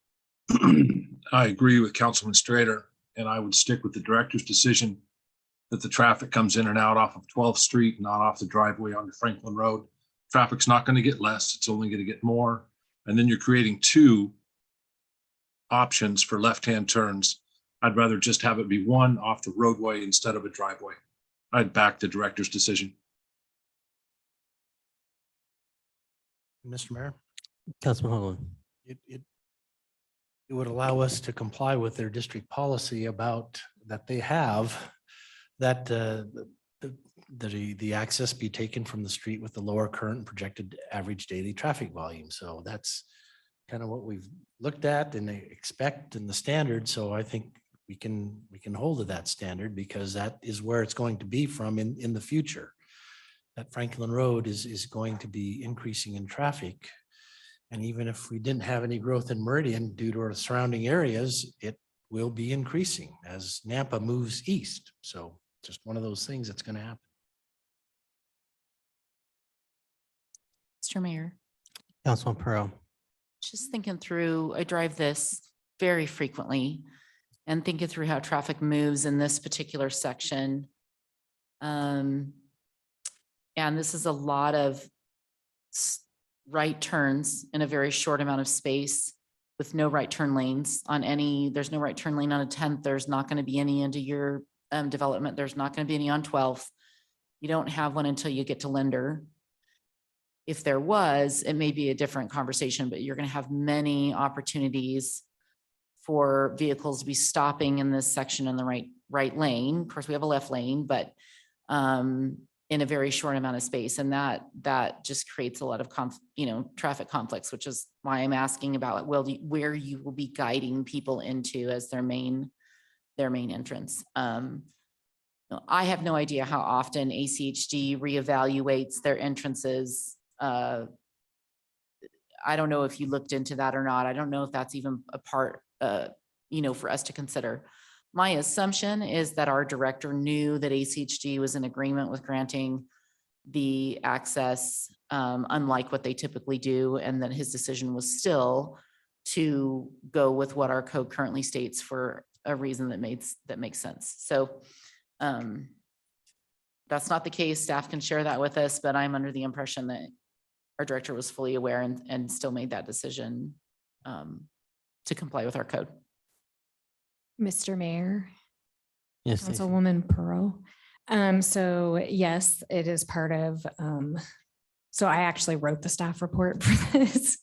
I agree with Councilman Strader, and I would stick with the director's decision that the traffic comes in and out off of 12th Street, not off the driveway onto Franklin Road. Traffic's not going to get less. It's only going to get more. And then you're creating two options for left-hand turns. I'd rather just have it be one off the roadway instead of a driveway. I'd back the director's decision. Mr. Mayor, Councilman Hoagland. it would allow us to comply with their district policy about that they have that the access be taken from the street with the lower current and projected average daily traffic volume. So that's kind of what we've looked at and they expect in the standard. So I think we can hold to that standard because that is where it's going to be from in the future. That Franklin Road is going to be increasing in traffic. And even if we didn't have any growth in Meridian due to our surrounding areas, it will be increasing as Nampa moves east. So just one of those things that's going to happen. Mr. Mayor, Councilman Pearl. just thinking through, I drive this very frequently and thinking through how traffic moves in this particular section. And this is a lot of right turns in a very short amount of space with no right turn lanes on any, there's no right turn lane on a 10th. There's not going to be any into your development. There's not going to be any on 12th. You don't have one until you get to Linder. If there was, it may be a different conversation, but you're going to have many opportunities for vehicles to be stopping in this section in the right lane. Of course, we have a left lane, but in a very short amount of space. And that just creates a lot of traffic conflicts, which is why I'm asking about where you will be guiding people into as their main entrance. I have no idea how often ACHD reevaluates their entrances. I don't know if you looked into that or not. I don't know if that's even a part, for us to consider. My assumption is that our director knew that ACHD was in agreement with granting the access, unlike what they typically do, and that his decision was still to go with what our code currently states for a reason that makes sense. So that's not the case. Staff can share that with us, but I'm under the impression that our director was fully aware and still made that decision to comply with our code. Mr. Mayor, Yes, Stacy. Councilwoman Pearl. So yes, it is part of, so I actually wrote the staff report for this.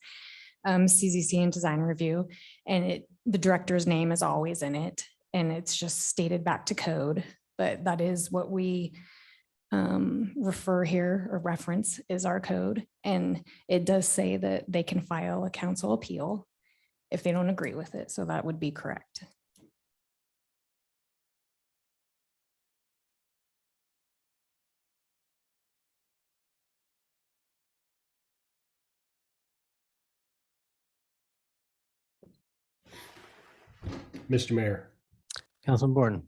CZC and design review, and the director's name is always in it, and it's just stated back to code, but that is what we refer here or reference is our code. And it does say that they can file a council appeal if they don't agree with it. So that would be correct. Mr. Mayor, Councilman Borden.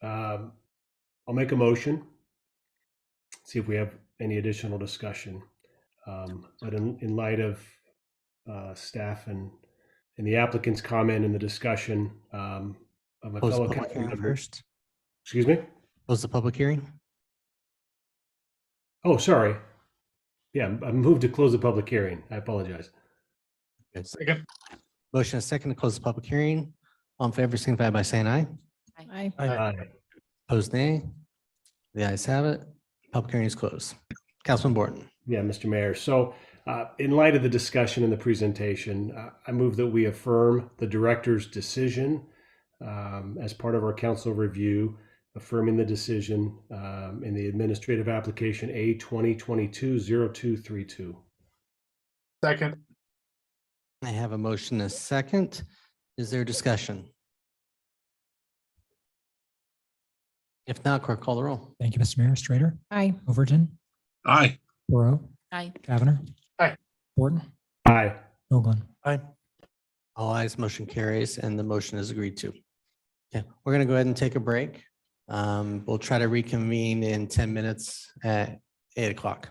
I'll make a motion. See if we have any additional discussion. But in light of staff and the applicant's comment and the discussion of my Close the fellow public council hearing member. first. Excuse me? Close the public hearing. Oh, sorry. Yeah, I moved to close the public hearing. I apologize. Motion is second to close the public hearing. All in favor, signify by saying aye. Aye. Aye. Opposed, nay. The ayes have it. Public hearing is closed. Councilman Borden. Yeah, Mr. Mayor. So in light of the discussion and the presentation, I move that we affirm the director's decision as part of our council review, affirming the decision in the administrative application A 2022-0232. Second. I have a motion and a second. Is there discussion? If not, clerk call the roll. Thank you, Mr. Mayor. Strader, Aye. Overton, Aye. Burrow, Aye. Cavanagh. Aye. Borden, Aye. Hoagland. Aye. All ayes, motion carries, and the motion is agreed to. Okay, we're going to go ahead and take a break. We'll try to reconvene in 10 minutes at 8 o'clock.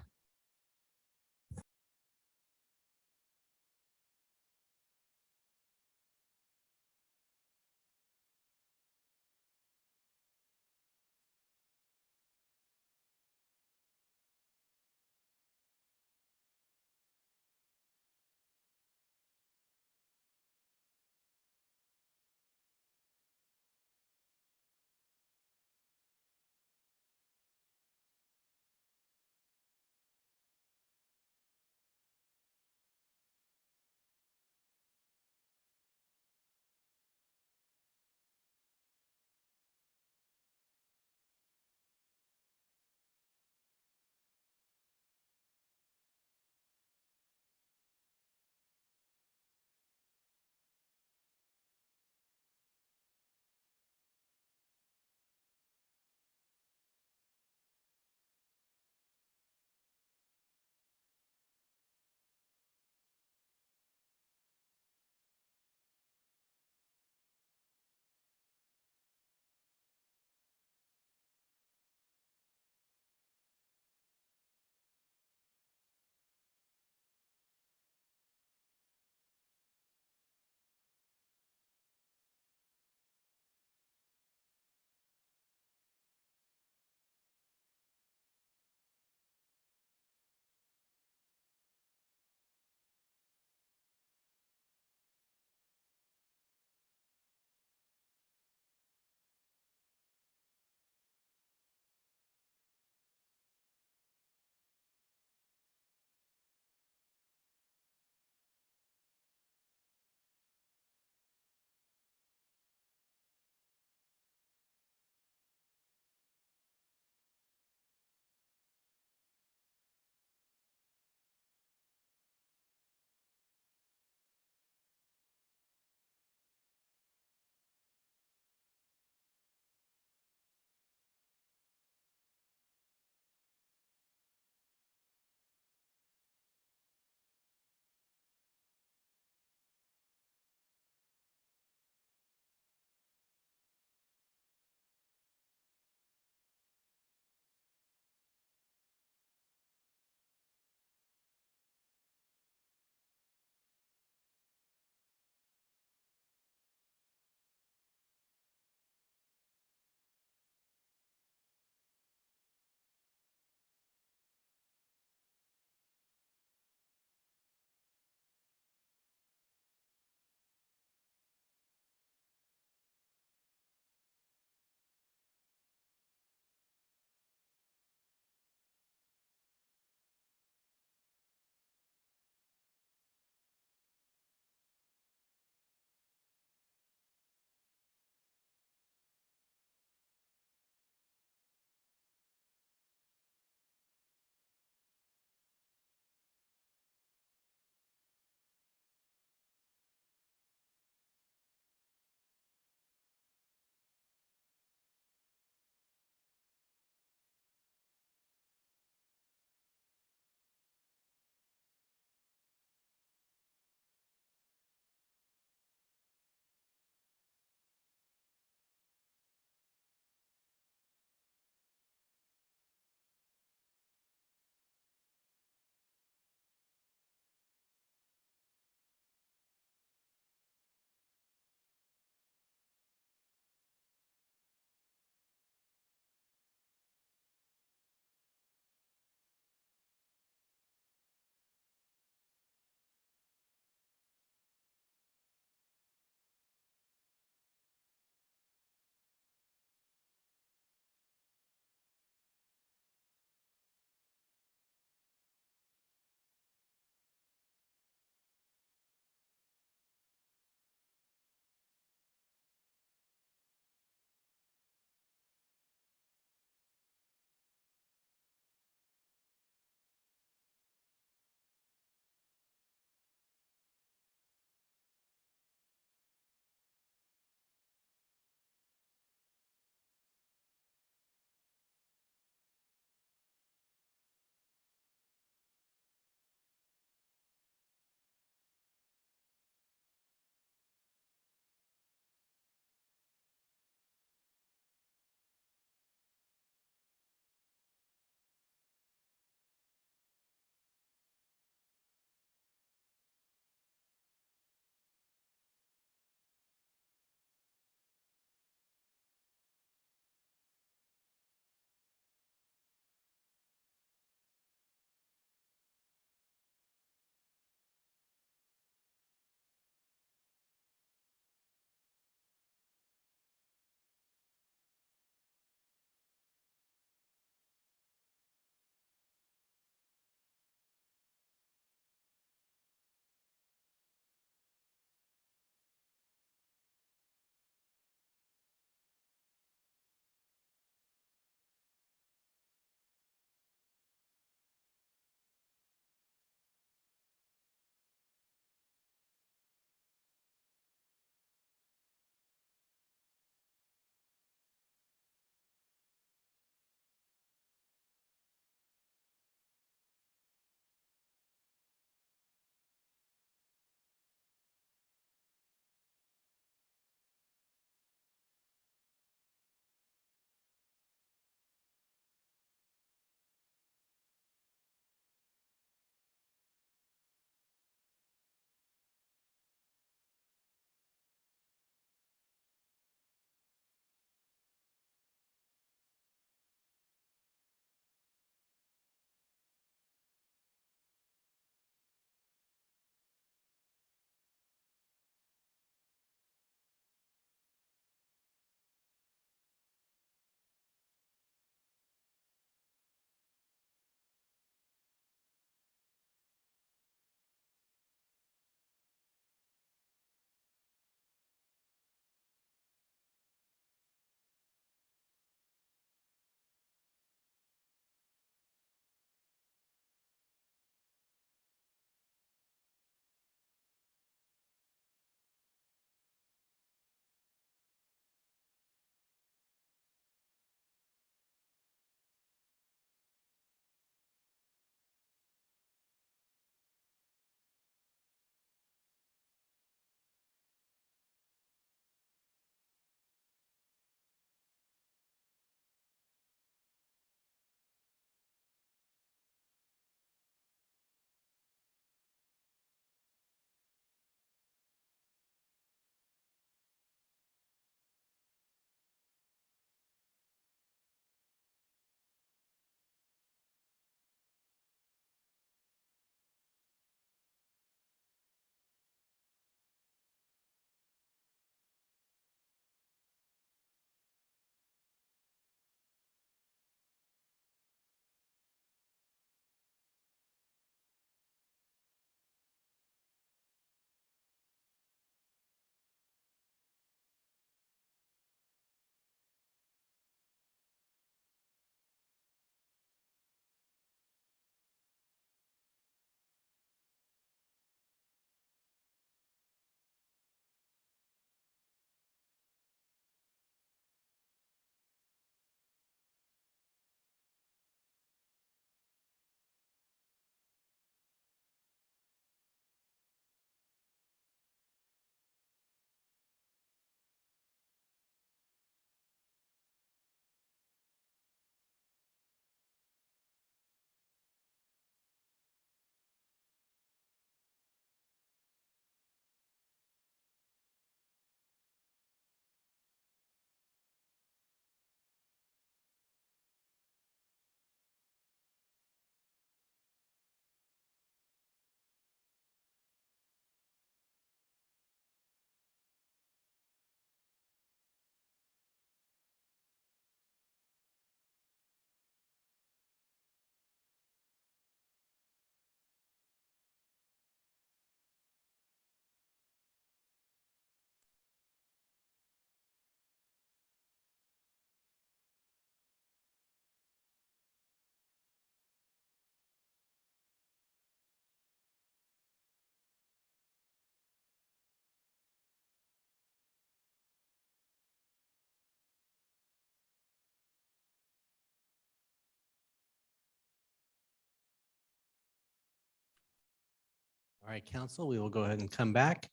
All right, council, we will go ahead and come back.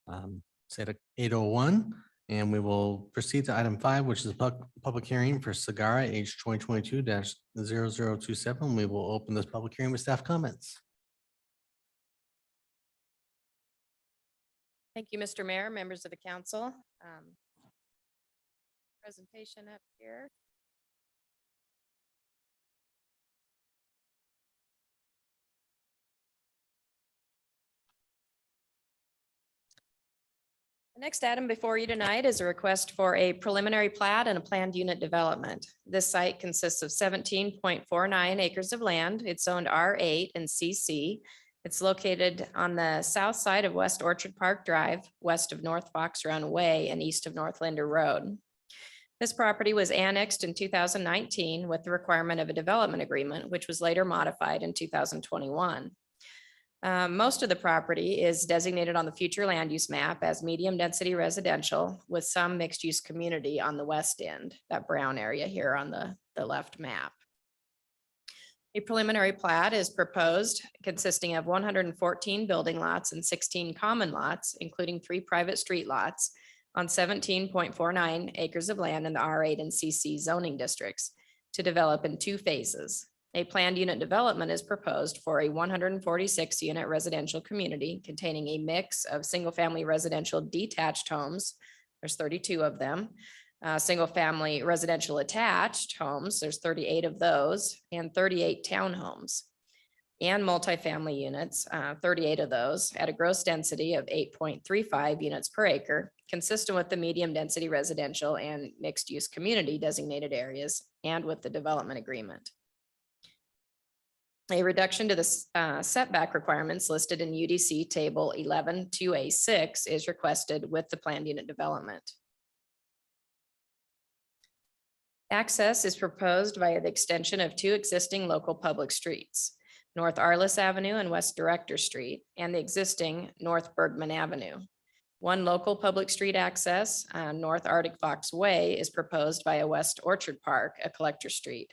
It's at 8:01, and we will proceed to item 5, which is public hearing for Sagara H 2022-0027. We will open this public hearing with staff comments. Thank you, Mr. Mayor, members of the council. Presentation up here. The next item before you tonight is a request for a preliminary plat and a planned unit development. This site consists of 17.49 acres of land. It's zoned R8 and CC. It's located on the south side of West Orchard Park Drive, west of North Fox Run Way and east of North Linder Road. This property was annexed in 2019 with the requirement of a development agreement, which was later modified in 2021. Most of the property is designated on the future land use map as medium density residential with some mixed use community on the west end, that brown area here on the left map. A preliminary plat is proposed consisting of 114 building lots and 16 common lots, including 3 private street lots on 17.49 acres of land in the R8 and CC zoning districts to develop in 2 phases. A planned unit development is proposed for a 146 unit residential community containing a mix of single family residential detached homes. There's 32 of them. Single family residential attached homes, there's 38 of those, and 38 townhomes. And multifamily units, 38 of those at a gross density of 8.35 units per acre, consistent with the medium density residential and mixed use community designated areas and with the development agreement. A reduction to the setback requirements listed in UDC table 11-2A6 is requested with the planned unit development. Access is proposed via the extension of 2 existing local public streets, North Arliss Avenue and West Director Street, and the existing North Bergman Avenue. 1 local public street access, North Arctic Fox Way, is proposed via West Orchard Park, a collector street.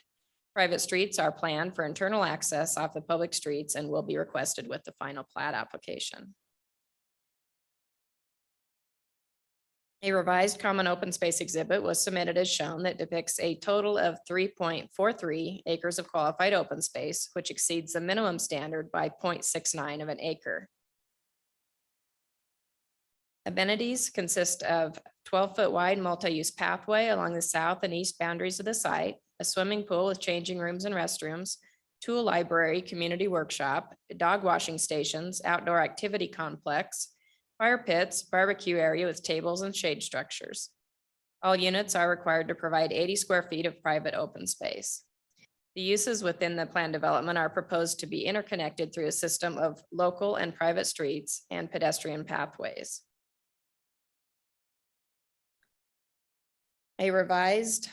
Private streets are planned for internal access off the public streets and will be requested with the final plat application. A revised common open space exhibit was submitted as shown that depicts a total of 3.43 acres of qualified open space, which exceeds the minimum standard by 0.69 of an acre. Amenities consist of 12-foot wide multi-use pathway along the south and east boundaries of the site, a swimming pool with changing rooms and restrooms, tool library, community workshop, dog washing stations, outdoor activity complex, fire pits, barbecue area with tables and shade structures. All units are required to provide 80 square feet of private open space. The uses within the planned development are proposed to be interconnected through a system of local and private streets and pedestrian pathways. A revised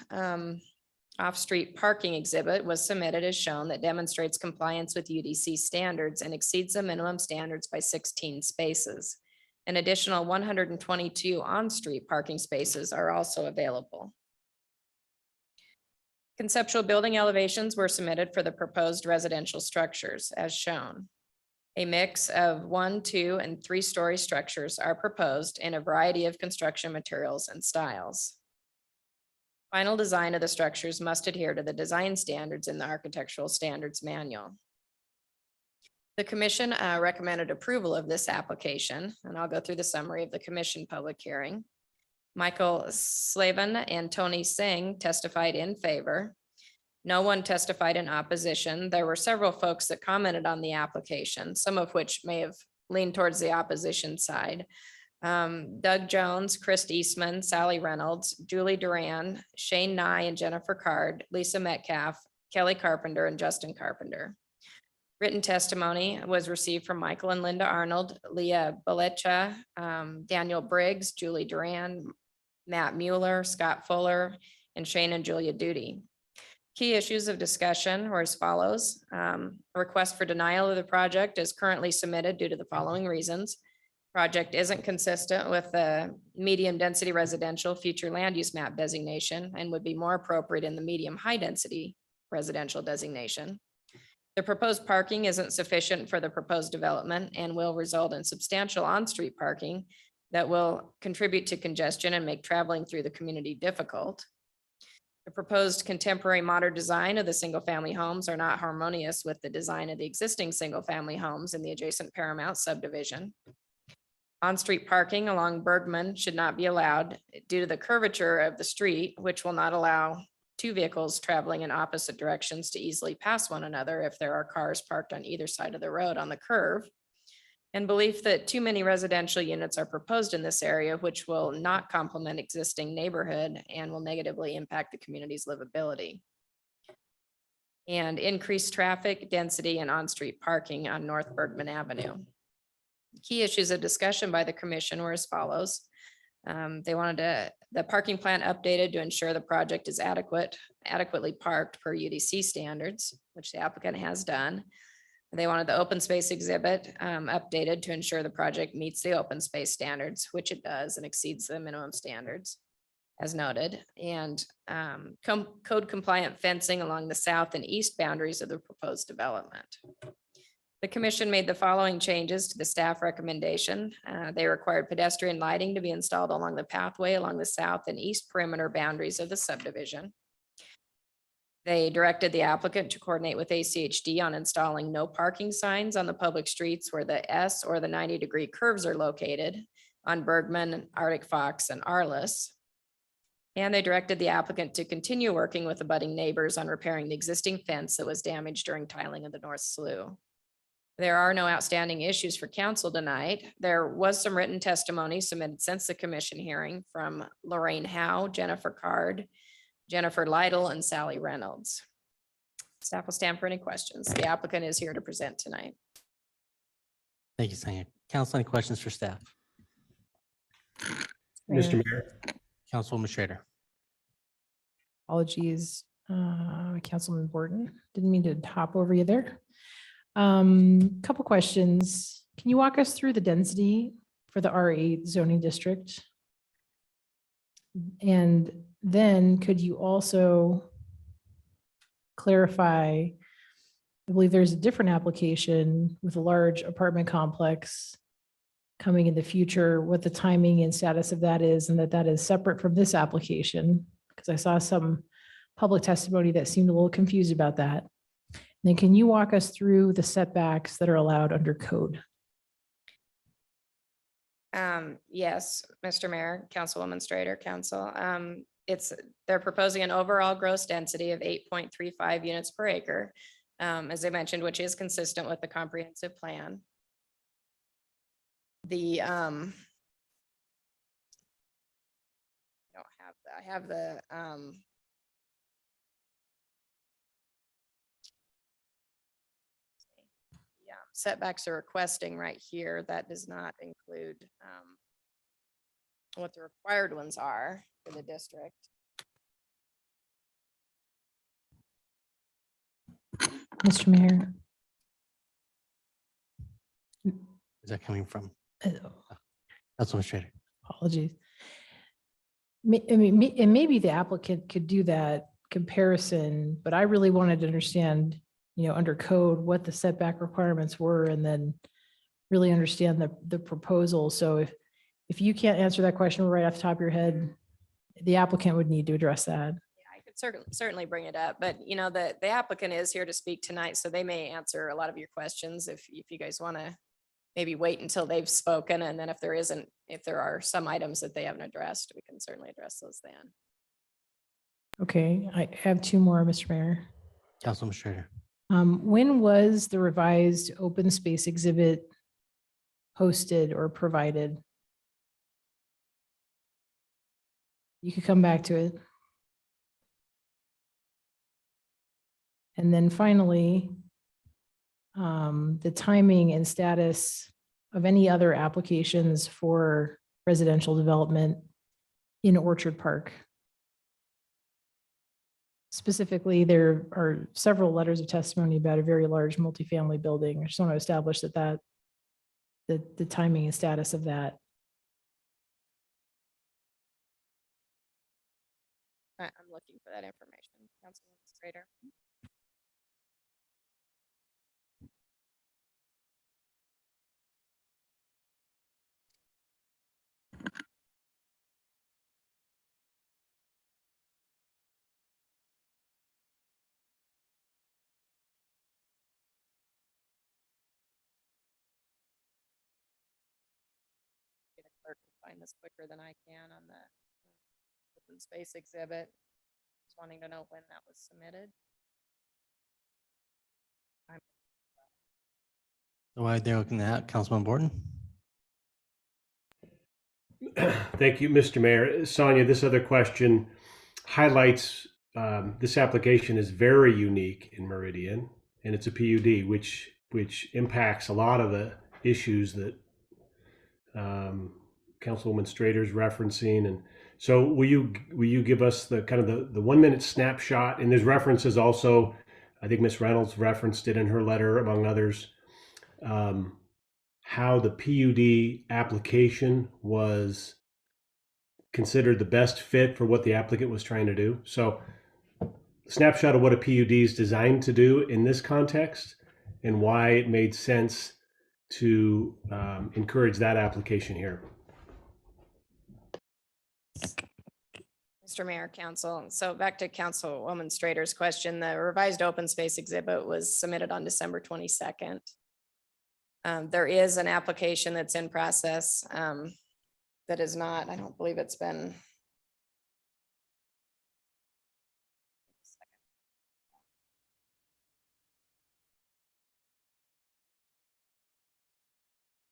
off-street parking exhibit was submitted as shown that demonstrates compliance with UDC standards and exceeds the minimum standards by 16 spaces. An additional 122 on-street parking spaces are also available. Conceptual building elevations were submitted for the proposed residential structures as shown. A mix of 1, 2, and 3-story structures are proposed in a variety of construction materials and styles. Final design of the structures must adhere to the design standards in the Architectural Standards Manual. The commission recommended approval of this application, and I'll go through the summary of the commission public hearing. Michael Slavin and Tony Singh testified in favor. No one testified in opposition. There were several folks that commented on the application, some of which may have leaned towards the opposition side. Doug Jones, Chris Eastman, Sally Reynolds, Julie Duran, Shane Nye and Jennifer Card, Lisa Metcalf, Kelly Carpenter, and Justin Carpenter. Written testimony was received from Michael and Linda Arnold, Leah Belecha, Daniel Briggs, Julie Duran, Matt Mueller, Scott Fuller, and Shane and Julia Duty. Key issues of discussion were as follows. A request for denial of the project is currently submitted due to the following reasons. Project isn't consistent with the medium density residential future land use map designation and would be more appropriate in the medium high density residential designation. The proposed parking isn't sufficient for the proposed development and will result in substantial on-street parking that will contribute to congestion and make traveling through the community difficult. The proposed contemporary modern design of the single-family homes are not harmonious with the design of the existing single-family homes in the adjacent Paramount subdivision. On-street parking along Bergman should not be allowed due to the curvature of the street, which will not allow two vehicles traveling in opposite directions to easily pass one another if there are cars parked on either side of the road on the curve. And belief that too many residential units are proposed in this area, which will not complement existing neighborhood and will negatively impact the community's livability. And increased traffic density and on-street parking on North Bergman Avenue. Key issues of discussion by the commission were as follows. They wanted the parking plan updated to ensure the project is adequately parked per UDC standards, which the applicant has done. They wanted the open space exhibit updated to ensure the project meets the open space standards, which it does and exceeds the minimum standards as noted, and code compliant fencing along the south and east boundaries of the proposed development. The commission made the following changes to the staff recommendation. They required pedestrian lighting to be installed along the pathway along the south and east perimeter boundaries of the subdivision. They directed the applicant to coordinate with ACHD on installing no parking signs on the public streets where the S or the 90-degree curves are located on Bergman, Arctic Fox, and Arliss. And they directed the applicant to continue working with abutting neighbors on repairing the existing fence that was damaged during tiling of the North Slough. There are no outstanding issues for council tonight. There was some written testimony submitted since the commission hearing from Lorraine Howe, Jennifer Card, Jennifer Lytle, and Sally Reynolds. Staff will stand for any questions. The applicant is here to present tonight. Thank you, Sonia. Council, any questions for staff? Mr. Mayor. Councilwoman Schrader. Apologies, Councilman Borton. Didn't mean to hop over you there. Couple questions. Can you walk us through the density for the R8 zoning district? And then could you also clarify, I believe there's a different application with a large apartment complex coming in the future, what the timing and status of that is, and that is separate from this application, because I saw some public testimony that seemed a little confused about that. And then can you walk us through the setbacks that are allowed under code? Yes, Mr. Mayor, Councilwoman Strader, Council. They're proposing an overall gross density of 8.35 units per acre, as I mentioned, which is consistent with the comprehensive plan. I have the setbacks are requesting right here. That does not include what the required ones are for the district. Mr. Mayor. Is that coming from? Councilwoman Schrader. Apologies. And maybe the applicant could do that comparison, but I really wanted to understand, under code, what the setback requirements were, and then really understand the proposal. So if you can't answer that question right off the top of your head, the applicant would need to address that. Yeah, I could certainly bring it up, but the applicant is here to speak tonight, so they may answer a lot of your questions if you guys want to maybe wait until they've spoken, and then if there are some items that they haven't addressed, we can certainly address those then. Okay, I have two more, Mr. Mayor. Councilwoman Schrader. When was the revised open space exhibit posted or provided? You could come back to it. And then finally, the timing and status of any other applications for residential development in Orchard Park. Specifically, there are several letters of testimony about a very large multifamily building. I just want to establish that the timing and status of that. I'm looking for that information, Councilwoman Strader. find this quicker than I can on the open space exhibit. Just wanting to know when that was submitted. While they're looking at that, Councilman Borton. Thank you, Mr. Mayor. Sonia, this other question highlights this application is very unique in Meridian, and it's a PUD, which impacts a lot of the issues that Councilwoman Strader's referencing. And so will you give us the kind of the 1 minute snapshot? And there's references also, I think Ms. Reynolds referenced it in her letter, among others, how the PUD application was considered the best fit for what the applicant was trying to do. So snapshot of what a PUD is designed to do in this context and why it made sense to encourage that application here. Mr. Mayor, Council. So back to Councilwoman Strader's question, the revised open space exhibit was submitted on December 22nd. There is an application that's in process that is not, I don't believe it's been.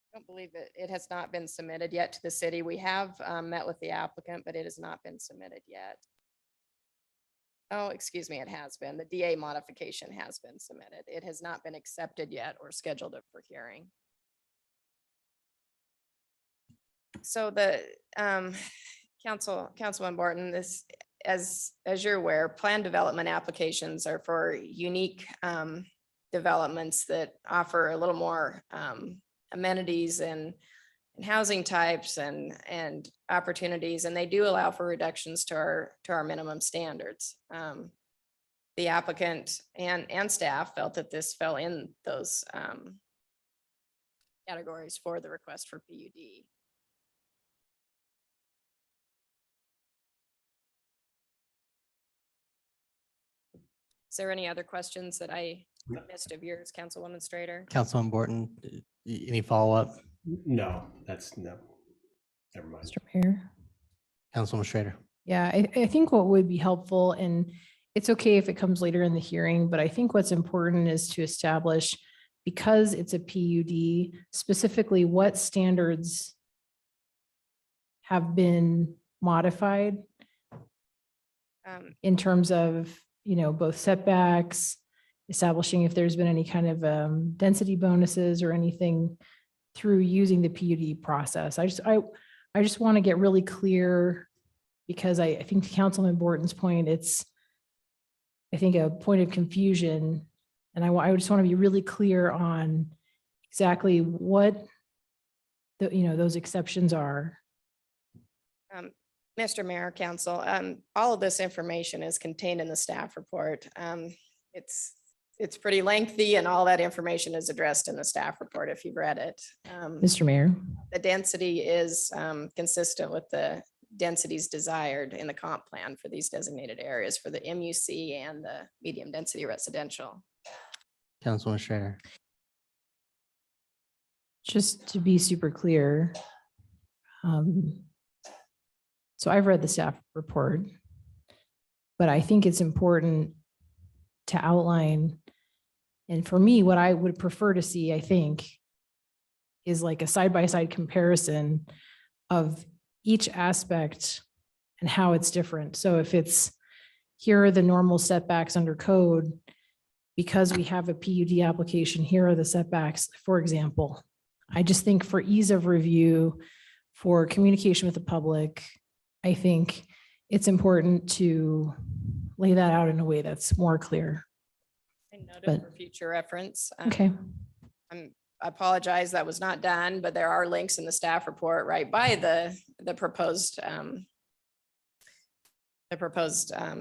I don't believe it has not been submitted yet to the city. We have met with the applicant, but it has not been submitted yet. Oh, excuse me, it has been. The DA modification has been submitted. It has not been accepted yet or scheduled for hearing. So the Councilman Borton, this, as you're aware, plan development applications are for unique developments that offer a little more amenities and housing types and opportunities, and they do allow for reductions to our minimum standards. The applicant and staff felt that this fell in those categories for the request for PUD. Is there any other questions that I missed of yours, Councilwoman Strader? Councilman Borton, any follow-up? No, no. Never mind. Mr. Mayor. Councilwoman Strader. Yeah, I think what would be helpful, and it's okay if it comes later in the hearing, but I think what's important is to establish, because it's a PUD, specifically what standards have been modified in terms of, both setbacks, establishing if there's been any kind of density bonuses or anything through using the PUD process. I just want to get really clear, because I think to Councilman Borton's point, it's, I think, a point of confusion. And I just want to be really clear on exactly what those exceptions are. Mr. Mayor, Council, all of this information is contained in the staff report. It's pretty lengthy, and all that information is addressed in the staff report if you've read it. Mr. Mayor. The density is consistent with the densities desired in the comp plan for these designated areas for the MUC and the medium density residential. Councilwoman Strader. Just to be super clear, so I've read the staff report, but I think it's important to outline, and for me, what I would prefer to see, I think, is like a side-by-side comparison of each aspect and how it's different. So if it's, here are the normal setbacks under code, because we have a PUD application, here are the setbacks, for example. I just think for ease of review, for communication with the public, I think it's important to lay that out in a way that's more clear. I noted for future reference. Okay. I apologize, that was not done, but there are links in the staff report right by the proposed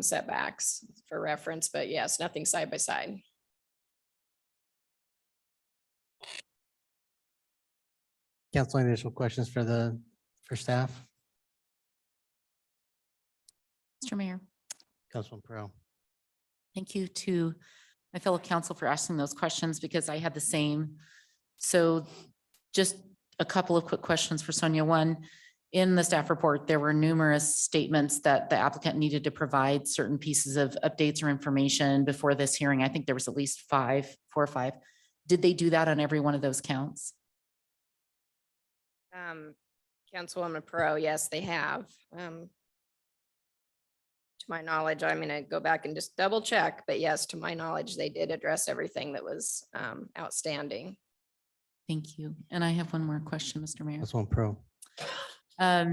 setbacks for reference, but yes, nothing side by side. Council, any additional questions for staff? Mr. Mayor. Councilman Pro. Thank you to my fellow council for asking those questions, because I had the same. So just a couple of quick questions for Sonia. One, in the staff report, there were numerous statements that the applicant needed to provide certain pieces of updates or information before this hearing. I think there was at least 4 or 5. Did they do that on every one of those counts? Councilwoman Pro, yes, they have. To my knowledge, I'm gonna go back and just double check, but yes, to my knowledge, they did address everything that was outstanding. Thank you. And I have one more question, Mr. Mayor. Councilwoman Pro. I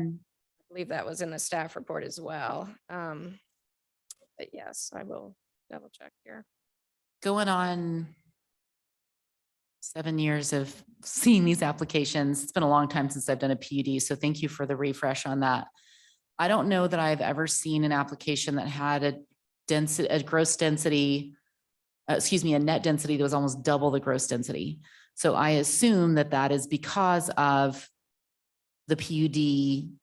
believe that was in the staff report as well. But yes, I will double check here. Going on 7 years of seeing these applications. It's been a long time since I've done a PUD, so thank you for the refresh on that. I don't know that I've ever seen an application that had a gross density, a net density that was almost double the gross density. So I assume that that is because of the PUD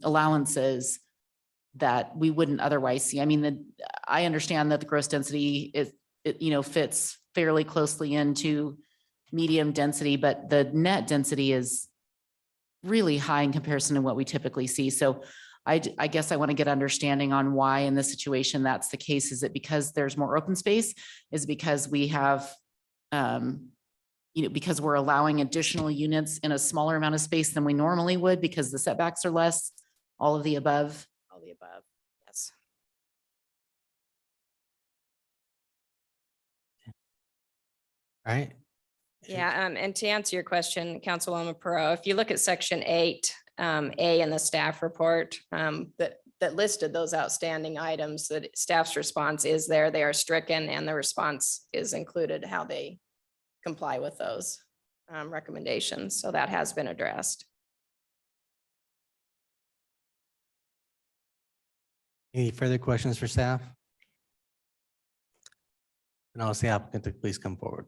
allowances that we wouldn't otherwise see. I mean, I understand that the gross density is, fits fairly closely into medium density, but the net density is really high in comparison to what we typically see. So I guess I want to get understanding on why in this situation that's the case. Is it because there's more open space? Is it because we have, because we're allowing additional units in a smaller amount of space than we normally would because the setbacks are less? All of the above? All the above, yes. All right. Yeah, and to answer your question, Councilwoman Perot, if you look at section 8, A in the staff report, that listed those outstanding items, that staff's response is there, they are stricken, and the response is included how they comply with those recommendations. So that has been addressed. Any further questions for staff? And I'll ask the applicant to please come forward.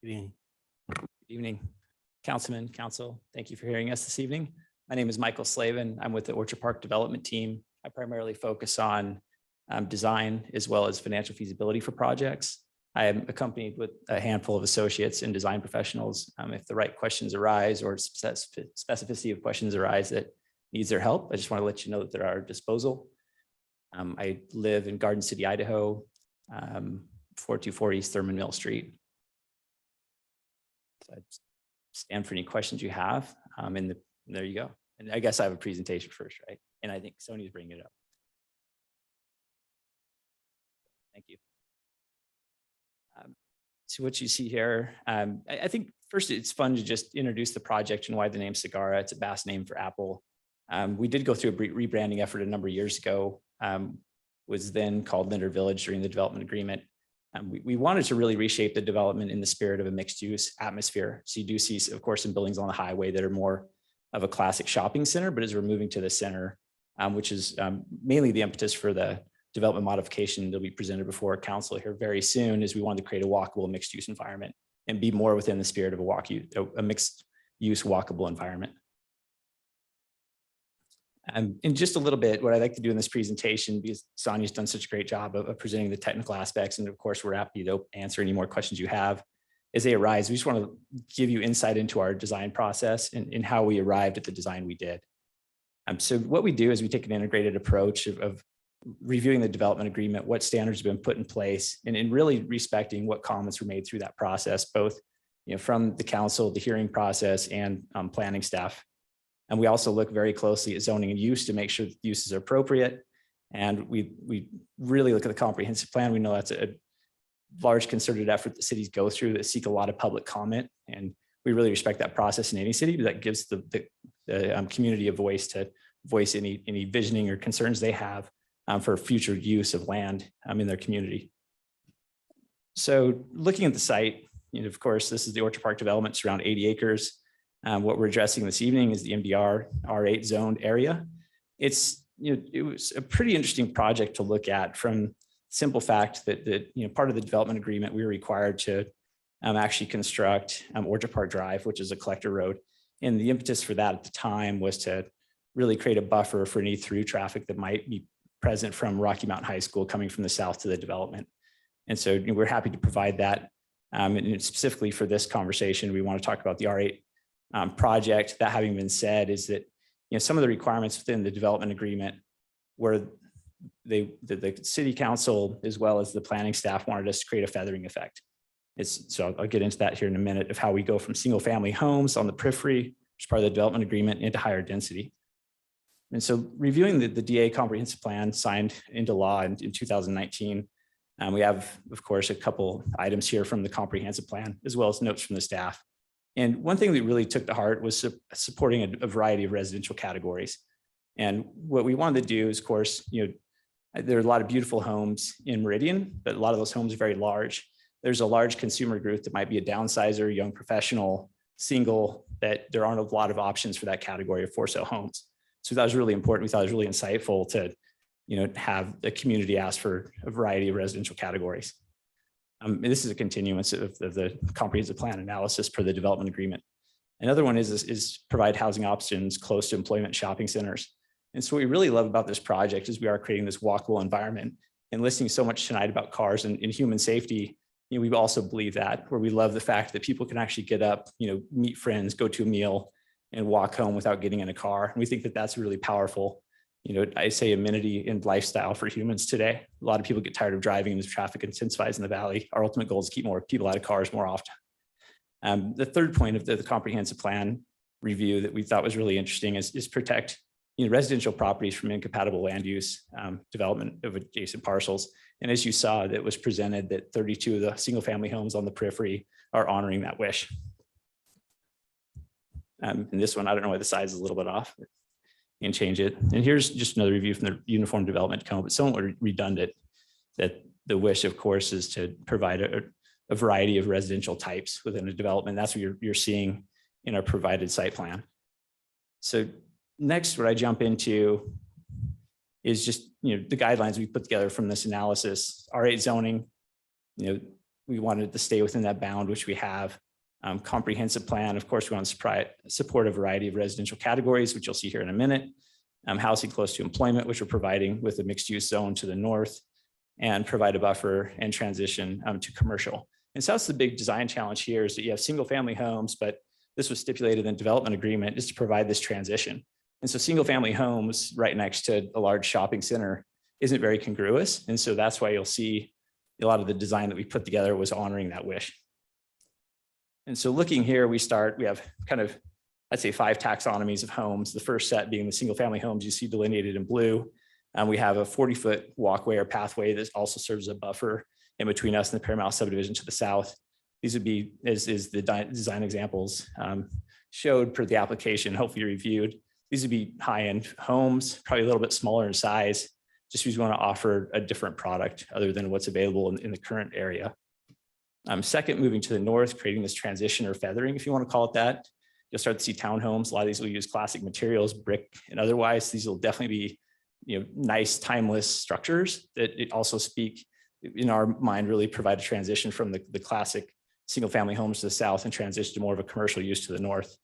Good evening. Good evening, Councilman, Council. Thank you for hearing us this evening. My name is Michael Slavin. I'm with the Orchard Park Development Team. I primarily focus on design as well as financial feasibility for projects. I am accompanied with a handful of associates and design professionals. If the right questions arise or specificity of questions arise that needs their help, I just want to let you know that they're at our disposal. I live in Garden City, Idaho, 424 East Thurman Mill Street. So I stand for any questions you have. And there you go. And I guess I have a presentation first, right? And I think Sony's bringing it up. Thank you. So what you see here, I think first it's fun to just introduce the project and why the name Sagara. It's a Basque name for apple. We did go through a rebranding effort a number of years ago. Was then called Linder Village during the development agreement. We wanted to really reshape the development in the spirit of a mixed use atmosphere. So you do see, of course, some buildings on the highway that are more of a classic shopping center, but as we're moving to the center, which is mainly the impetus for the development modification that'll be presented before council here very soon, is we wanted to create a walkable mixed use environment and be more within the spirit of a mixed use walkable environment. And just a little bit, what I'd like to do in this presentation, because Sonia's done such a great job of presenting the technical aspects, and of course, we're happy to answer any more questions you have as they arise. We just want to give you insight into our design process and how we arrived at the design we did. So what we do is we take an integrated approach of reviewing the development agreement, what standards have been put in place, and really respecting what comments were made through that process, both from the council, the hearing process, and planning staff. And we also look very closely at zoning and use to make sure that uses are appropriate. And we really look at the comprehensive plan. We know that's a large concerted effort that cities go through that seek a lot of public comment. And we really respect that process in any city, but that gives the community a voice to voice any visioning or concerns they have for future use of land in their community. So looking at the site, of course, this is the Orchard Park development. It's around 80 acres. What we're addressing this evening is the MDR R8 zoned area. It was a pretty interesting project to look at from simple fact that part of the development agreement, we were required to actually construct Orchard Park Drive, which is a collector road. And the impetus for that at the time was to really create a buffer for any through traffic that might be present from Rocky Mountain High School coming from the south to the development. And so we're happy to provide that. And specifically for this conversation, we want to talk about the R8 project. That having been said, is that some of the requirements within the development agreement where the city council as well as the planning staff wanted us to create a feathering effect. So I'll get into that here in a minute of how we go from single family homes on the periphery, which is part of the development agreement, into higher density. And so reviewing the DA comprehensive plan signed into law in 2019, we have, of course, a couple items here from the comprehensive plan, as well as notes from the staff. And one thing that really took to heart was supporting a variety of residential categories. And what we wanted to do is, of course, there are a lot of beautiful homes in Meridian, but a lot of those homes are very large. There's a large consumer group that might be a downsizer, young professional, single, that there aren't a lot of options for that category of for sale homes. So that was really important. We thought it was really insightful to have the community ask for a variety of residential categories. And this is a continuance of the comprehensive plan analysis per the development agreement. Another one is provide housing options close to employment shopping centers. And so what we really love about this project is we are creating this walkable environment, and listening so much tonight about cars and human safety. We also believe that, where we love the fact that people can actually get up, meet friends, go to a meal, and walk home without getting in a car. And we think that that's really powerful. I say amenity and lifestyle for humans today. A lot of people get tired of driving and the traffic intensifies in the valley. Our ultimate goal is to keep more people out of cars more often. The third point of the comprehensive plan review that we thought was really interesting is protect residential properties from incompatible land use development of adjacent parcels. And as you saw, that was presented that 32 of the single family homes on the periphery are honoring that wish. And this one, I don't know why the size is a little bit off. And change it. And here's just another review from the Uniform Development Code, but somewhat redundant, that the wish, of course, is to provide a variety of residential types within a development. That's what you're seeing in our provided site plan. So next, what I jump into is just the guidelines we put together from this analysis. R8 zoning, we wanted to stay within that bound, which we have. Comprehensive plan, of course, we want to support a variety of residential categories, which you'll see here in a minute. Housing close to employment, which we're providing with a mixed use zone to the north, and provide a buffer and transition to commercial. And so that's the big design challenge here, is that you have single family homes, but this was stipulated in the development agreement, is to provide this transition. And so single family homes right next to a large shopping center isn't very congruous. And so that's why you'll see a lot of the design that we put together was honoring that wish. And so looking here, we have kind of, I'd say 5 taxonomies of homes. The first set being the single family homes you see delineated in blue. We have a 40-foot walkway or pathway that also serves as a buffer in between us and the Paramount subdivision to the south. These would be, as the design examples showed per the application, hopefully reviewed. These would be high-end homes, probably a little bit smaller in size, just because we want to offer a different product other than what's available in the current area. Second, moving to the north, creating this transition or feathering, if you want to call it that. You'll start to see townhomes. A lot of these will use classic materials, brick and otherwise. These will definitely be nice, timeless structures that it also speak, in our mind, really provide a transition from the classic single family homes to the south and transition to more of a commercial use to the north,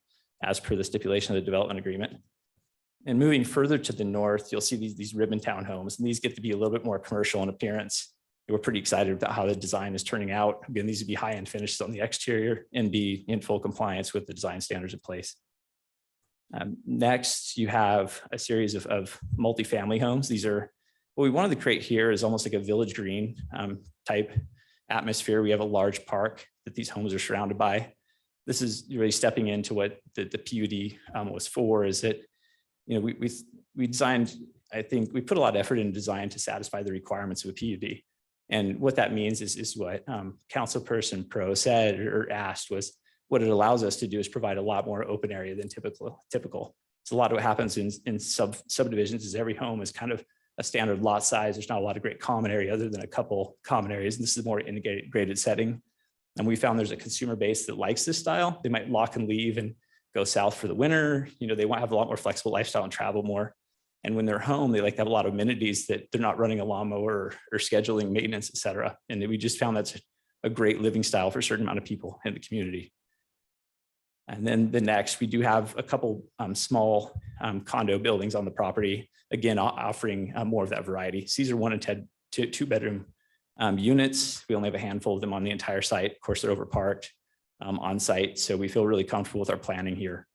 as per the stipulation of the development agreement. And moving further to the north, you'll see these ribbon townhomes, and these get to be a little bit more commercial in appearance. We're pretty excited about how the design is turning out. Again, these would be high-end finishes on the exterior and be in full compliance with the design standards in place. Next, you have a series of multifamily homes. These are, what we wanted to create here is almost like a village green type atmosphere. We have a large park that these homes are surrounded by. This is really stepping into what the PUD was for, is that we designed, I think we put a lot of effort in design to satisfy the requirements of a PUD. And what that means is what Councilperson Pro said or asked, was what it allows us to do is provide a lot more open area than typical. So a lot of what happens in subdivisions is every home is kind of a standard lot size. There's not a lot of great common area other than a couple common areas. And this is a more integrated setting. And we found there's a consumer base that likes this style. They might lock and leave and go south for the winter. They want to have a lot more flexible lifestyle and travel more. And when they're home, they like to have a lot of amenities that they're not running a lawnmower or scheduling maintenance, et cetera. And we just found that's a great living style for a certain amount of people in the community. And then the next, we do have a couple small condo buildings on the property, again, offering more of that variety. So these are 1 and 2 bedroom Units, we only have a handful of them on the entire site. Of course, they're overparked on site, so we feel really comfortable with our planning here.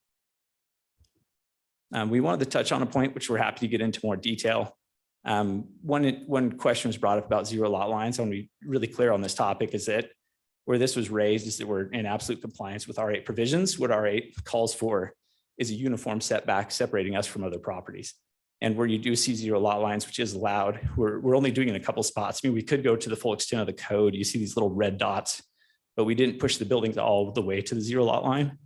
We wanted to touch on a point which we're happy to get into more detail. One question was brought up about zero lot lines. I want to be really clear on this topic is that where this was raised is that we're in absolute compliance with R8 provisions. What R8 calls for is a uniform setback separating us from other properties. And where you do see zero lot lines, which is allowed, we're only doing it in a couple spots. I mean, we could go to the full extent of the code. You see these little red dots, but we didn't push the buildings all the way to the zero lot line.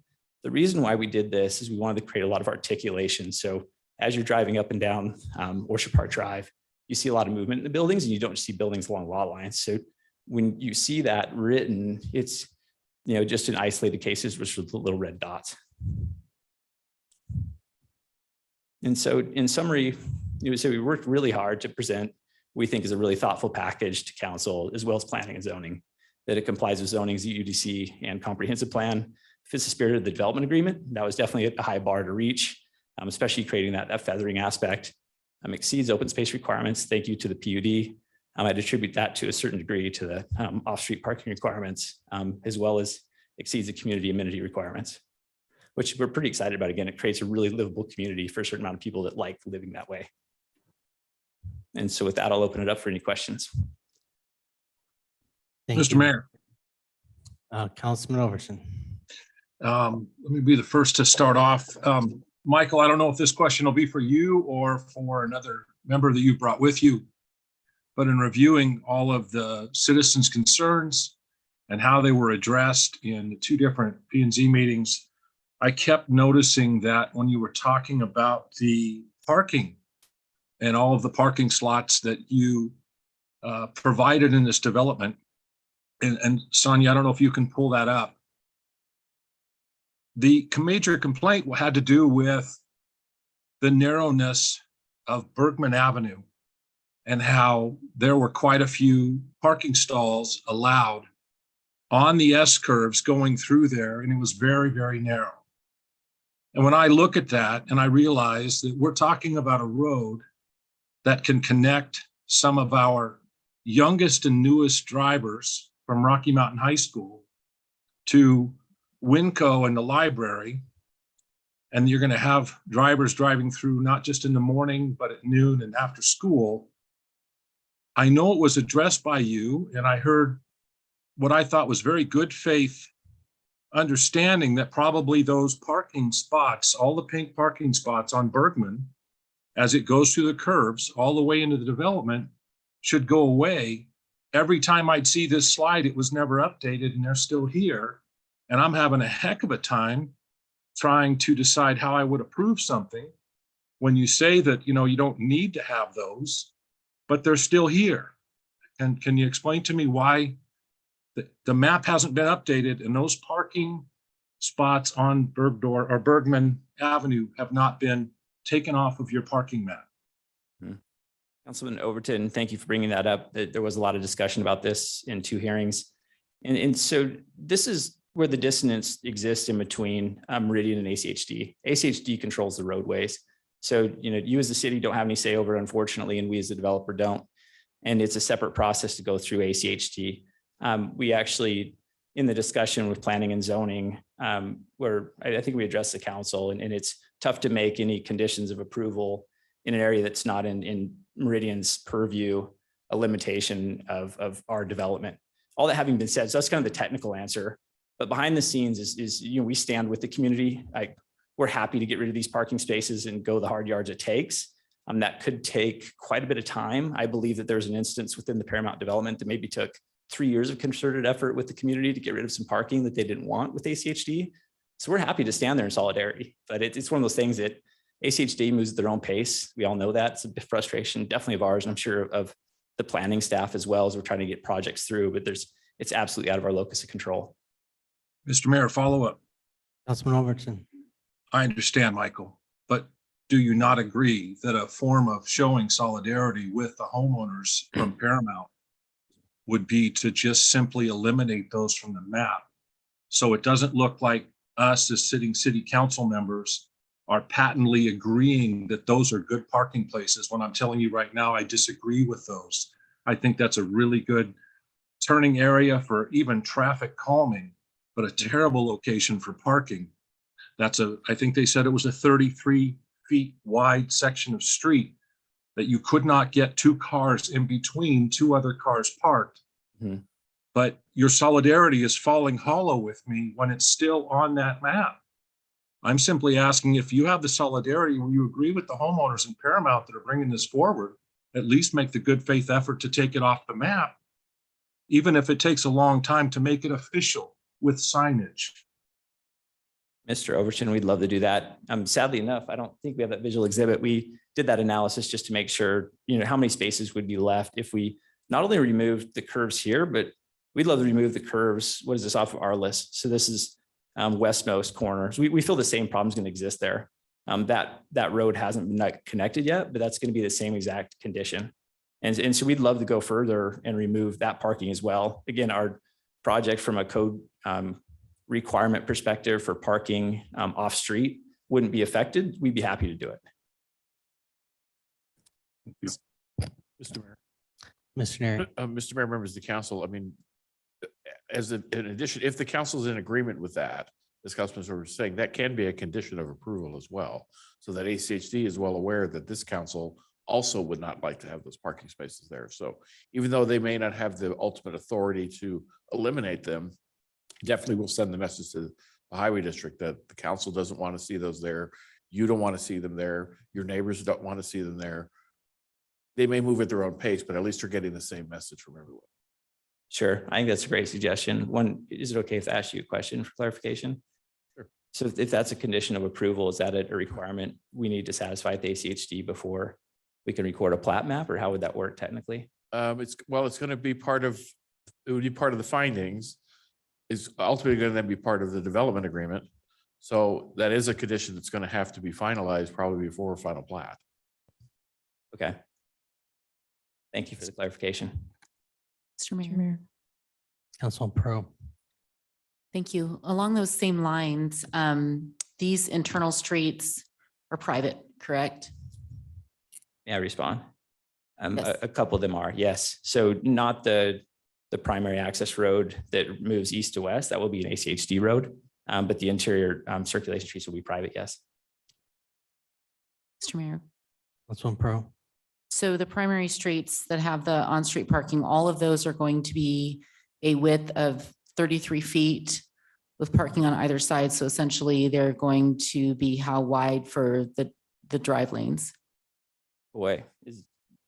The reason why we did this is we wanted to create a lot of articulation. So as you're driving up and down Orchard Park Drive, you see a lot of movement in the buildings and you don't see buildings along lot lines. So when you see that written, it's, you know, just in isolated cases, which are the little red dots. And so in summary, so we worked really hard to present, we think is a really thoughtful package to council, as well as planning and zoning, that it complies with zoning, ZUDC, and comprehensive plan, fits the spirit of the development agreement. That was definitely a high bar to reach, especially creating that feathering aspect, exceeds open space requirements. Thank you to the PUD. I'd attribute that to a certain degree to the off-street parking requirements, as well as exceeds the community amenity requirements, which we're pretty excited about. Again, it creates a really livable community for a certain amount of people that like living that way. And so with that, I'll open it up for any questions. Mr. Mayor. Councilman Overton. Let me be the first to start off. Michael, I don't know if this question will be for you or for another member that you brought with you, but in reviewing all of the citizens' concerns and how they were addressed in the two different P&Z meetings, I kept noticing that when you were talking about the parking and all of the parking slots that you provided in this development, and Sonia, I don't know if you can pull that up. The major complaint had to do with the narrowness of Bergman Avenue and how there were quite a few parking stalls allowed on the S curves going through there, and it was very, very narrow. And when I look at that and I realize that we're talking about a road that can connect some of our youngest and newest drivers from Rocky Mountain High School to Winco and the library, and you're going to have drivers driving through not just in the morning, but at noon and after school. I know it was addressed by you, and I heard what I thought was very good faith understanding that probably those parking spots, all the pink parking spots on Bergman, as it goes through the curves all the way into the development, should go away. Every time I'd see this slide, it was never updated, and they're still here. And I'm having a heck of a time trying to decide how I would approve something when you say that, you know, you don't need to have those, but they're still here. And can you explain to me why the map hasn't been updated and those parking spots on Bergman Avenue have not been taken off of your parking map? Councilman Overton, thank you for bringing that up. There was a lot of discussion about this in two hearings. And so this is where the dissonance exists in between Meridian and ACHD. ACHD controls the roadways. So, you know, you as the city don't have any say over it, unfortunately, and we as the developer don't. And it's a separate process to go through ACHD. We actually, in the discussion with planning and zoning, where I think we addressed the council, and it's tough to make any conditions of approval in an area that's not in Meridian's purview, a limitation of our development. All that having been said, so that's kind of the technical answer. But behind the scenes is you know, we stand with the community. We're happy to get rid of these parking spaces and go the hard yards it takes. That could take quite a bit of time. I believe that there's an instance within the Paramount development that maybe took 3 years of concerted effort with the community to get rid of some parking that they didn't want with ACHD. So we're happy to stand there in solidarity, but it's one of those things that ACHD moves at their own pace. We all know that. It's a bit frustration, definitely of ours, and I'm sure of the planning staff as well, as we're trying to get projects through, but it's absolutely out of our locus of control. Mr. Mayor, follow up. Councilman Overton. I understand, Michael, but do you not agree that a form of showing solidarity with the homeowners from Paramount would be to just simply eliminate those from the map? So it doesn't look like us as sitting city council members are patently agreeing that those are good parking places when I'm telling you right now, I disagree with those. I think that's a really good turning area for even traffic calming, but a terrible location for parking. I think they said it was a 33 feet wide section of street that you could not get two cars in between two other cars parked. But your solidarity is falling hollow with me when it's still on that map. I'm simply asking if you have the solidarity when you agree with the homeowners in Paramount that are bringing this forward, at least make the good faith effort to take it off the map, even if it takes a long time to make it official with signage. Mr. Overton, we'd love to do that. Sadly enough, I don't think we have that visual exhibit. We did that analysis just to make sure, how many spaces would be left if we not only removed the curves here, but we'd love to remove the curves. What is this off of our list? So this is westmost corners. We feel the same problem's going to exist there. That road hasn't been connected yet, but that's going to be the same exact condition. And so we'd love to go further and remove that parking as well. Again, our project from a code requirement perspective for parking off street wouldn't be affected. We'd be happy to do it. Mr. Mayor. Mr. Neri. Mr. Mayor, members of the council, I mean, in addition, if the council is in agreement with that, as Councilman was saying, that can be a condition of approval as well. So that ACHD is well aware that this council also would not like to have those parking spaces there. So even though they may not have the ultimate authority to eliminate them, definitely will send the message to the highway district that the council doesn't want to see those there. You don't want to see them there. Your neighbors don't want to see them there. They may move at their own pace, but at least they're getting the same message from everyone. Sure. I think that's a great suggestion. One, is it okay if I ask you a question for clarification? Sure. So if that's a condition of approval, is that a requirement we need to satisfy at the ACHD before we can record a plat map, or how would that work technically? It's going to be part of, it would be part of the findings. Is ultimately going to then be part of the development agreement. So that is a condition that's going to have to be finalized probably before a final plat. Okay. Thank you for the clarification. Mr. Mayor. Councilman Pro. Thank you. Along those same lines, these internal streets are private, correct? May I respond? Yes. A couple of them are, yes. So not the primary access road that moves east to west, that will be an ACHD road, but the interior circulation streets will be private, yes. Mr. Mayor. Councilman Pro. So the primary streets that have the on-street parking, all of those are going to be a width of 33 feet with parking on either side. So essentially they're going to be how wide for the drive lanes? Boy,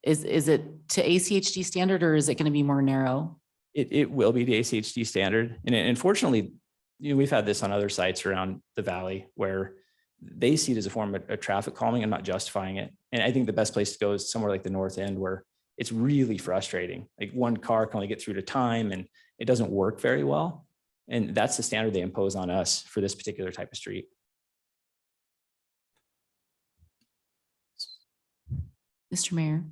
Is it to ACHD standard, or is it going to be more narrow? it will be the ACHD standard. And unfortunately, we've had this on other sites around the valley where they see it as a form of traffic calming. I'm not justifying it. And I think the best place to go is somewhere like the north end where it's really frustrating. Like one car can only get through at a time and it doesn't work very well. And that's the standard they impose on us for this particular type of street. Mr. Mayor.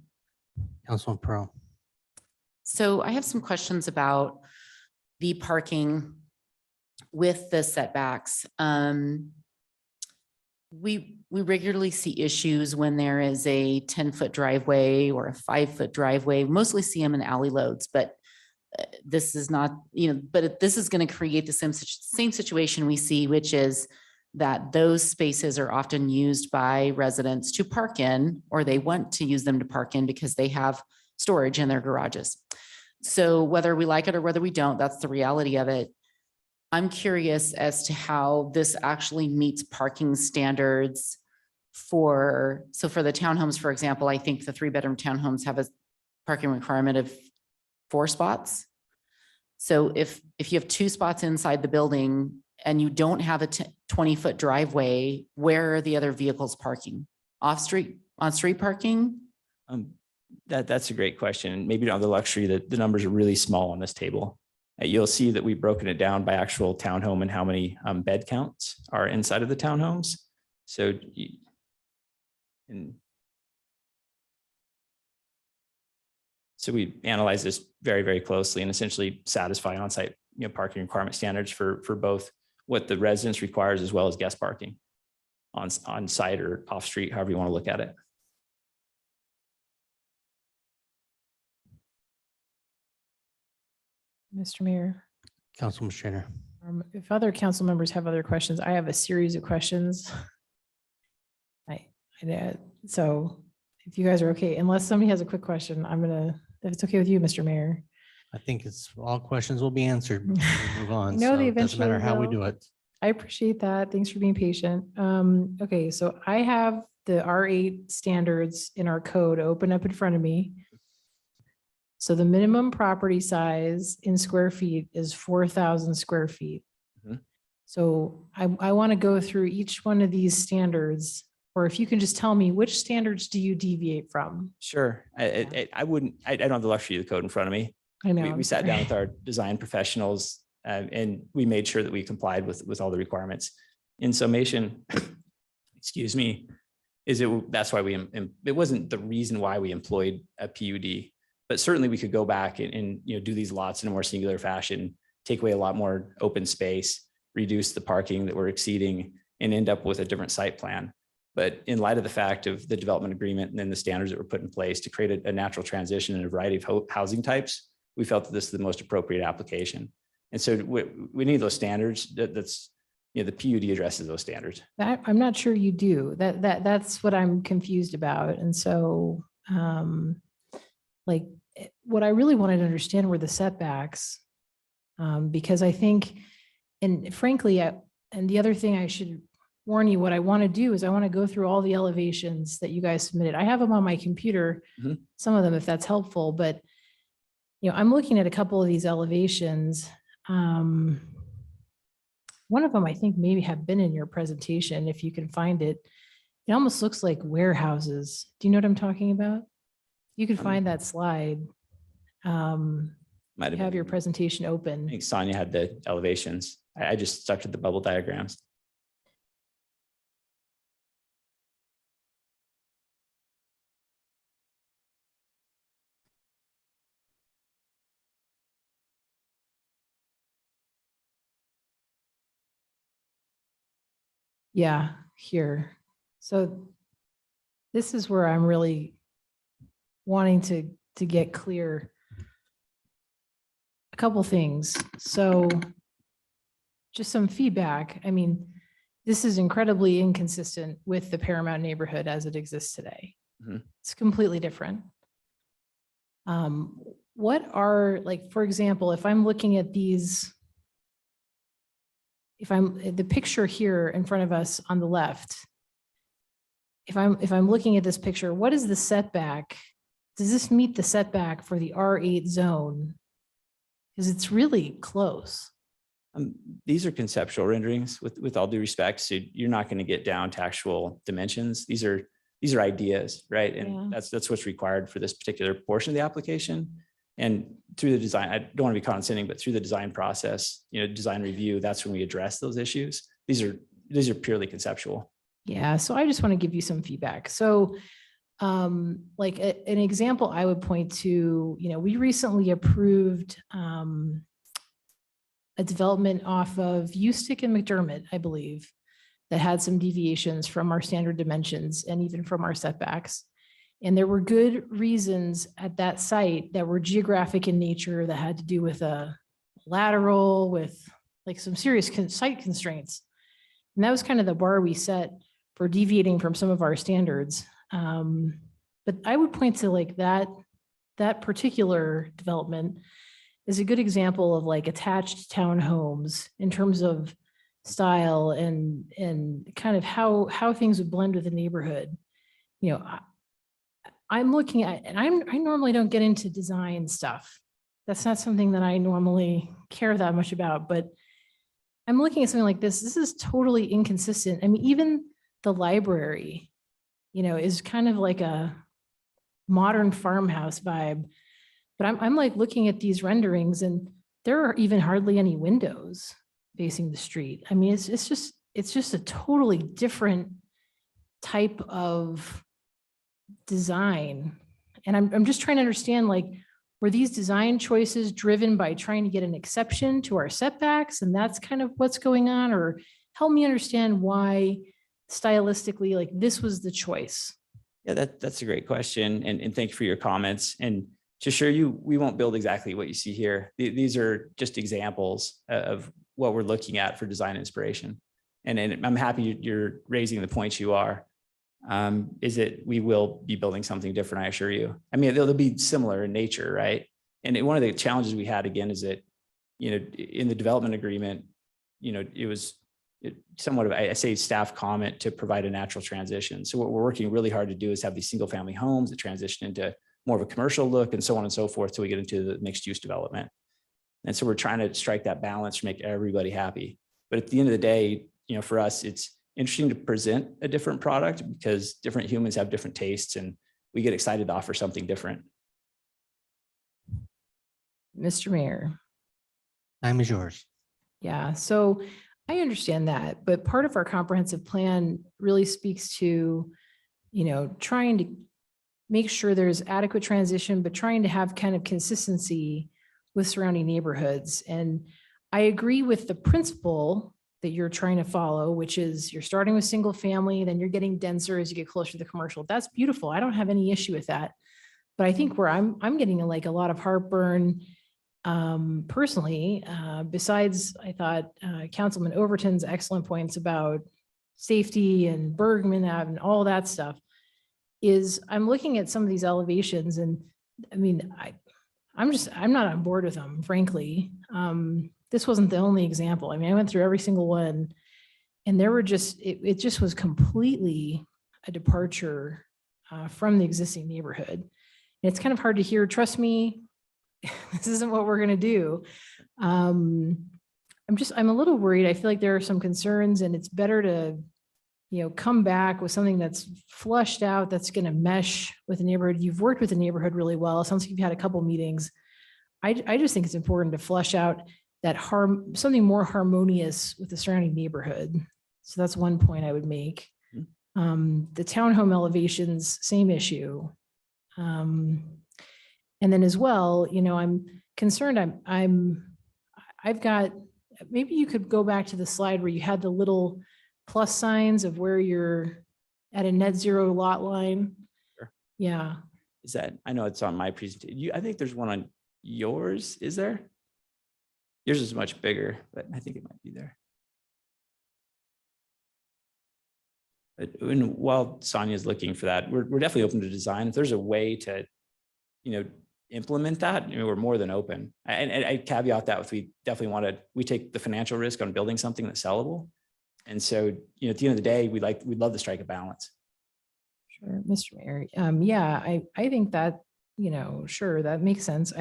Councilman Pro. So I have some questions about the parking with the setbacks. We regularly see issues when there is a 10-foot driveway or a 5-foot driveway. We mostly see them in alley loads, but this is not, but this is going to create the same situation we see, which is that those spaces are often used by residents to park in, or they want to use them to park in because they have storage in their garages. So whether we like it or whether we don't, that's the reality of it. I'm curious as to how this actually meets parking standards for the townhomes, for example. I think the 3-bedroom townhomes have a parking requirement of 4 spots. So if you have 2 spots inside the building and you don't have a 20-foot driveway, where are the other vehicles parking? On street parking? That's a great question. Maybe you don't have the luxury that the numbers are really small on this table. You'll see that we've broken it down by actual townhome and how many bed counts are inside of the townhomes. So we analyze this very, very closely and essentially satisfy on-site parking requirement standards for both what the residence requires as well as guest parking on site or off street, however you want to look at it. Mr. Mayor. Councilman Strainer. If other council members have other questions, I have a series of questions. So if you guys are okay, unless somebody has a quick question, if it's okay with you, Mr. Mayor. I think it's all questions will be answered. before we Move on. know So they it doesn't matter eventually how we will. do it. I appreciate that. Thanks for being patient. Okay, so I have the R8 standards in our code open up in front of me. So the minimum property size in square feet is 4,000 square feet. Mhm. So I want to go through each one of these standards, or if you can just tell me which standards do you deviate from? Sure. I wouldn't, I don't have the luxury of the code in front of me. I know. We I'm sat down sorry. with our design professionals and we made sure that we complied with all the requirements. In summation, excuse me, that's why it wasn't the reason why we employed a PUD, but certainly we could go back and do these lots in a more singular fashion, take away a lot more open space, reduce the parking that we're exceeding, and end up with a different site plan. But in light of the fact of the development agreement and then the standards that were put in place to create a natural transition in a variety of housing types, we felt that this is the most appropriate application. And so we need those standards. That's the PUD addresses those standards. I'm not sure you do. That's what I'm confused about. And so what I really wanted to understand were the setbacks. Because I think, and frankly, and the other thing I should warn you, what I want to do is I want to go through all the elevations that you guys submitted. I have them on my computer, Mhm. some of them, if that's helpful, but I'm looking at a couple of these elevations. One of them I think maybe have been in your presentation, if you can find it. It almost looks like warehouses. Do you know what I'm talking about? You can find that slide. Might You have have your been- presentation I open. think Sonia had the elevations. I just stuck to the bubble diagrams. Yeah, here. So this is where I'm really wanting to get clear. A couple things. So just some feedback. I mean, this is incredibly inconsistent with the Paramount neighborhood as it exists today. Mhm. It's completely different. What are, like, for example, if I'm looking at these, if I'm the picture here in front of us on the left, if I'm looking at this picture, what is the setback? Does this meet the setback for the R8 zone? Because it's really close. These are conceptual renderings with all due respect. So you're not going to get down to actual dimensions. These are ideas, right? And Yeah. that's what's required for this particular portion of the application. And through the design, I don't want to be condescending, but through the design process, design review, that's when we address those issues. These are purely conceptual. Yeah, so I just want to give you some feedback. So like an example I would point to, we recently approved a development off of Ustick and McDermott, I believe, that had some deviations from our standard dimensions and even from our setbacks. And there were good reasons at that site that were geographic in nature that had to do with a lateral, with like some serious site constraints. And that was kind of the bar we set for deviating from some of our standards. But I would point to like that particular development is a good example of like attached townhomes in terms of style and kind of how things would blend with the neighborhood. I'm looking at, and I normally don't get into design stuff. That's not something that I normally care that much about, but I'm looking at something like this. This is totally inconsistent. I mean, even the library, is kind of like a modern farmhouse vibe. But I'm like looking at these renderings and there are even hardly any windows facing the street. I mean, it's just a totally different type of design. And I'm just trying to understand, like, were these design choices driven by trying to get an exception to our setbacks? And that's kind of what's going on, or help me understand why stylistically, like this was the choice. Yeah, that's a great question. And thank you for your comments. And to assure you, we won't build exactly what you see here. These are just examples of what we're looking at for design inspiration. And I'm happy you're raising the points you are. Is it, we will be building something different, I assure you. I mean, they'll be similar in nature, right? And one of the challenges we had again is that, in the development agreement, it was somewhat of, I say, staff comment to provide a natural transition. So what we're working really hard to do is have these single family homes that transition into more of a commercial look and so on and so forth till we get into the mixed use development. And so we're trying to strike that balance to make everybody happy. But at the end of the day, for us, it's interesting to present a different product because different humans have different tastes and we get excited to offer something different. Mr. Mayor. Time is yours. Yeah, so I understand that, but part of our comprehensive plan really speaks to, trying to make sure there's adequate transition, but trying to have kind of consistency with surrounding neighborhoods. And I agree with the principle that you're trying to follow, which is you're starting with single family, then you're getting denser as you get closer to the commercial. That's beautiful. I don't have any issue with that. But I think where I'm getting a lot of heartburn personally, besides I thought Councilman Overton's excellent points about safety and Bergman Ave and all that stuff, is I'm looking at some of these elevations and I mean, I'm not on board with them, frankly. This wasn't the only example. I mean, I went through every single one and there were just, it just was completely a departure from the existing neighborhood. And it's kind of hard to hear, trust me, this isn't what we're going to do. I'm a little worried. I feel like there are some concerns and it's better to, come back with something that's flushed out, that's going to mesh with the neighborhood. You've worked with the neighborhood really well. It sounds like you've had a couple meetings. I just think it's important to flesh out that something more harmonious with the surrounding neighborhood. So that's one point I would make. The townhome elevations, same issue. And then as well, I'm concerned, I've got, maybe you could go back to the slide where you had the little plus signs of where you're at a net zero lot line. Sure. Yeah. Is that, I know it's on my presentation. I think there's one on yours, is there? Yours is much bigger, but I think it might be there. But while Sonia's looking for that, we're definitely open to design. If there's a way to, implement that, we're more than open. And I caveat that with, we definitely we take the financial risk on building something that's sellable. And so, at the end of the day, we'd love to strike a balance. Sure, Mr. Mayor. Yeah, I think that, sure, that makes sense.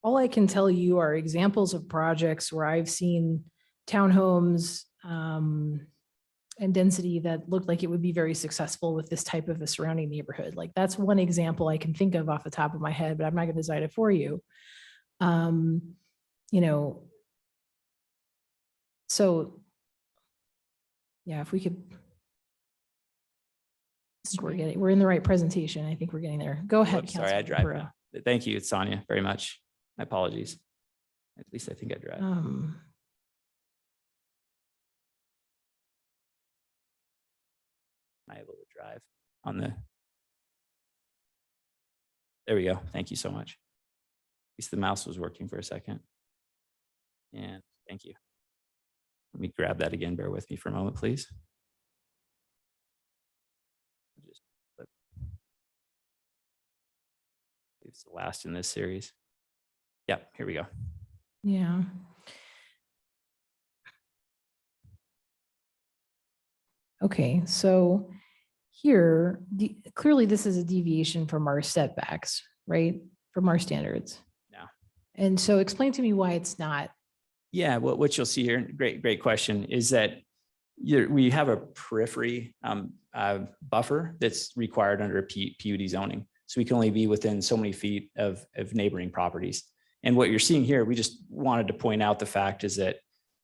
All I can tell you are examples of projects where I've seen townhomes and density that looked like it would be very successful with this type of a surrounding neighborhood. Like that's one example I can think of off the top of my head, but I'm not going to design it for you. So yeah, if we could, we're in the right presentation. I think we're getting there. Go ahead. Oops, sorry, I drive now. Thank you, Sonia, very much. My apologies. At least I think I drive. Am I able to drive on the, there we go. Thank you so much. At least the mouse was working for a second. And thank you. Let me grab that again. Bear with me for a moment, please. It's the last in this series. Yep, here we go. Yeah. Okay, so here, clearly this is a deviation from our setbacks, right? From our standards. Yeah. And so explain to me why it's not. Yeah, what you'll see here, great question, is that we have a periphery buffer that's required under a PUD zoning. So we can only be within so many feet of neighboring properties. And what you're seeing here, we just wanted to point out the fact is that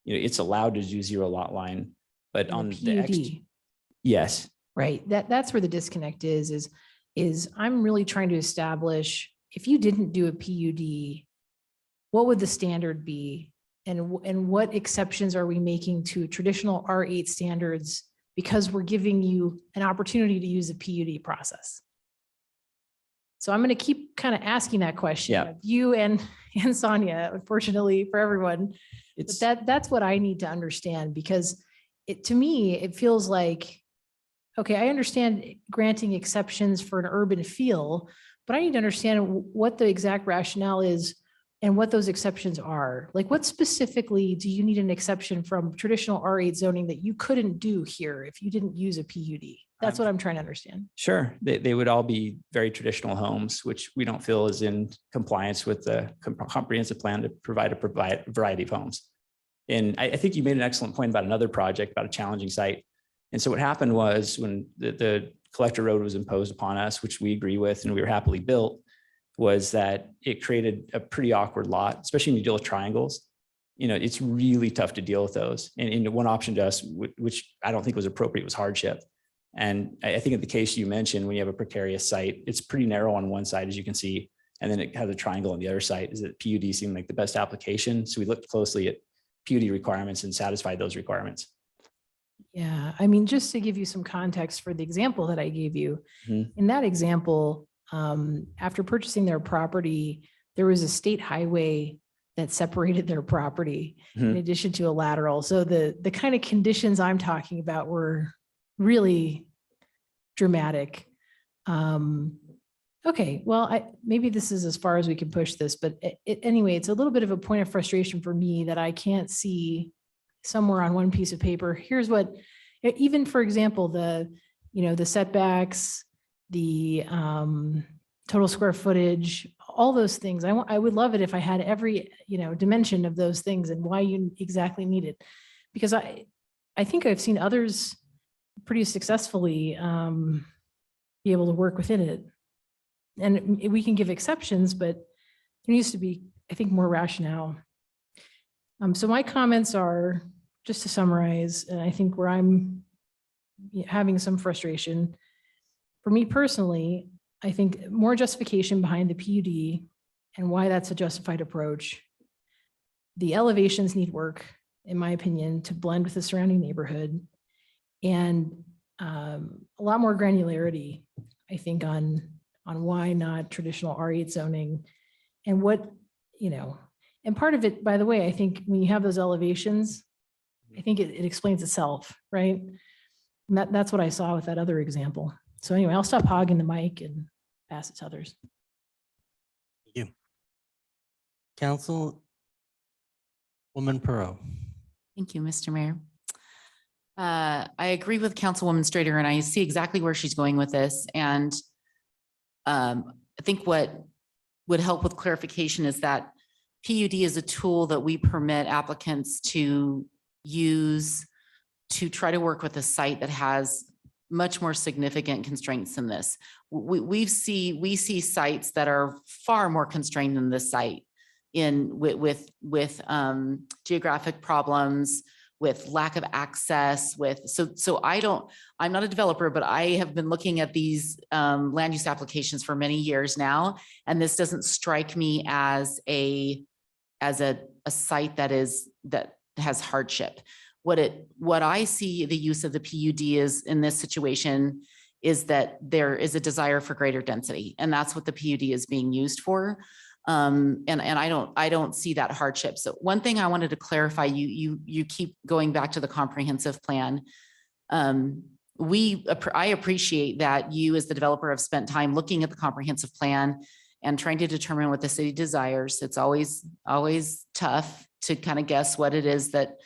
it's allowed to do zero lot line, but on the yes. Right. That's where the disconnect is I'm really trying to establish, if you didn't do a PUD, what would the standard be? And what exceptions are we making to traditional R8 standards because we're giving you an opportunity to use a PUD process? So I'm going to keep kind of asking that question Yeah. of you and Sonia, unfortunately for everyone. But that's what I need to understand, because to me, it feels like, okay, I understand granting exceptions for an urban feel, but I need to understand what the exact rationale is and what those exceptions are. Like, what specifically do you need an exception from traditional R8 zoning that you couldn't do here if you didn't use a PUD? That's what I'm trying to understand. Sure, they would all be very traditional homes, which we don't feel is in compliance with the comprehensive plan to provide a variety of homes. And I think you made an excellent point about another project, about a challenging site. And so what happened was when the collector road was imposed upon us, which we agree with and we were happily built, was that it created a pretty awkward lot, especially when you deal with triangles. You know, it's really tough to deal with those. And one option to us, which I don't think was appropriate, was hardship. And I think in the case you mentioned, when you have a precarious site, it's pretty narrow on one side, as you can see, and then it has a triangle on the other side. Is that PUD seemed like the best application. So we looked closely at PUD requirements and satisfied those requirements. Yeah, I mean, just to give you some context for the example that I gave you, in that example, after purchasing their property, there was a state highway that separated their property in addition to a lateral. So the kind of conditions I'm talking about were really dramatic. Okay, well, maybe this is as far as we can push this, but anyway, it's a little bit of a point of frustration for me that I can't see somewhere on one piece of paper. Here's what, even for example, the setbacks, the total square footage, all those things. I would love it if I had every, dimension of those things and why you exactly need it. Because I think I've seen others pretty successfully be able to work within it. And we can give exceptions, but there needs to be, I think, more rationale. So my comments are, just to summarize, and I think where I'm having some frustration, for me personally, I think more justification behind the PUD and why that's a justified approach. The elevations need work, in my opinion, to blend with the surrounding neighborhood, and a lot more granularity, I think, on why not traditional R8 zoning, and what, and part of it, by the way, I think when you have those elevations, I think it explains itself, right? And that's what I saw with that other example. So anyway, I'll stop hogging the mic and pass it to others. Thank you. Councilwoman Perot. Thank you, Mr. Mayor. I agree with Councilwoman Strader, and I see exactly where she's going with this. And I think what would help with clarification is that PUD is a tool that we permit applicants to use to try to work with a site that has much more significant constraints than this. We see sites that are far more constrained than this site with geographic problems, with lack of access, I'm not a developer, but I have been looking at these land use applications for many years now, and this doesn't strike me as a site that has hardship. What I see the use of the PUD is in this situation is that there is a desire for greater density, and that's what the PUD is being used for. And I don't see that hardship. So one thing I wanted to clarify, you keep going back to the comprehensive plan. I appreciate that you as the developer have spent time looking at the comprehensive plan and trying to determine what the city desires. It's always tough to kind of guess what it is that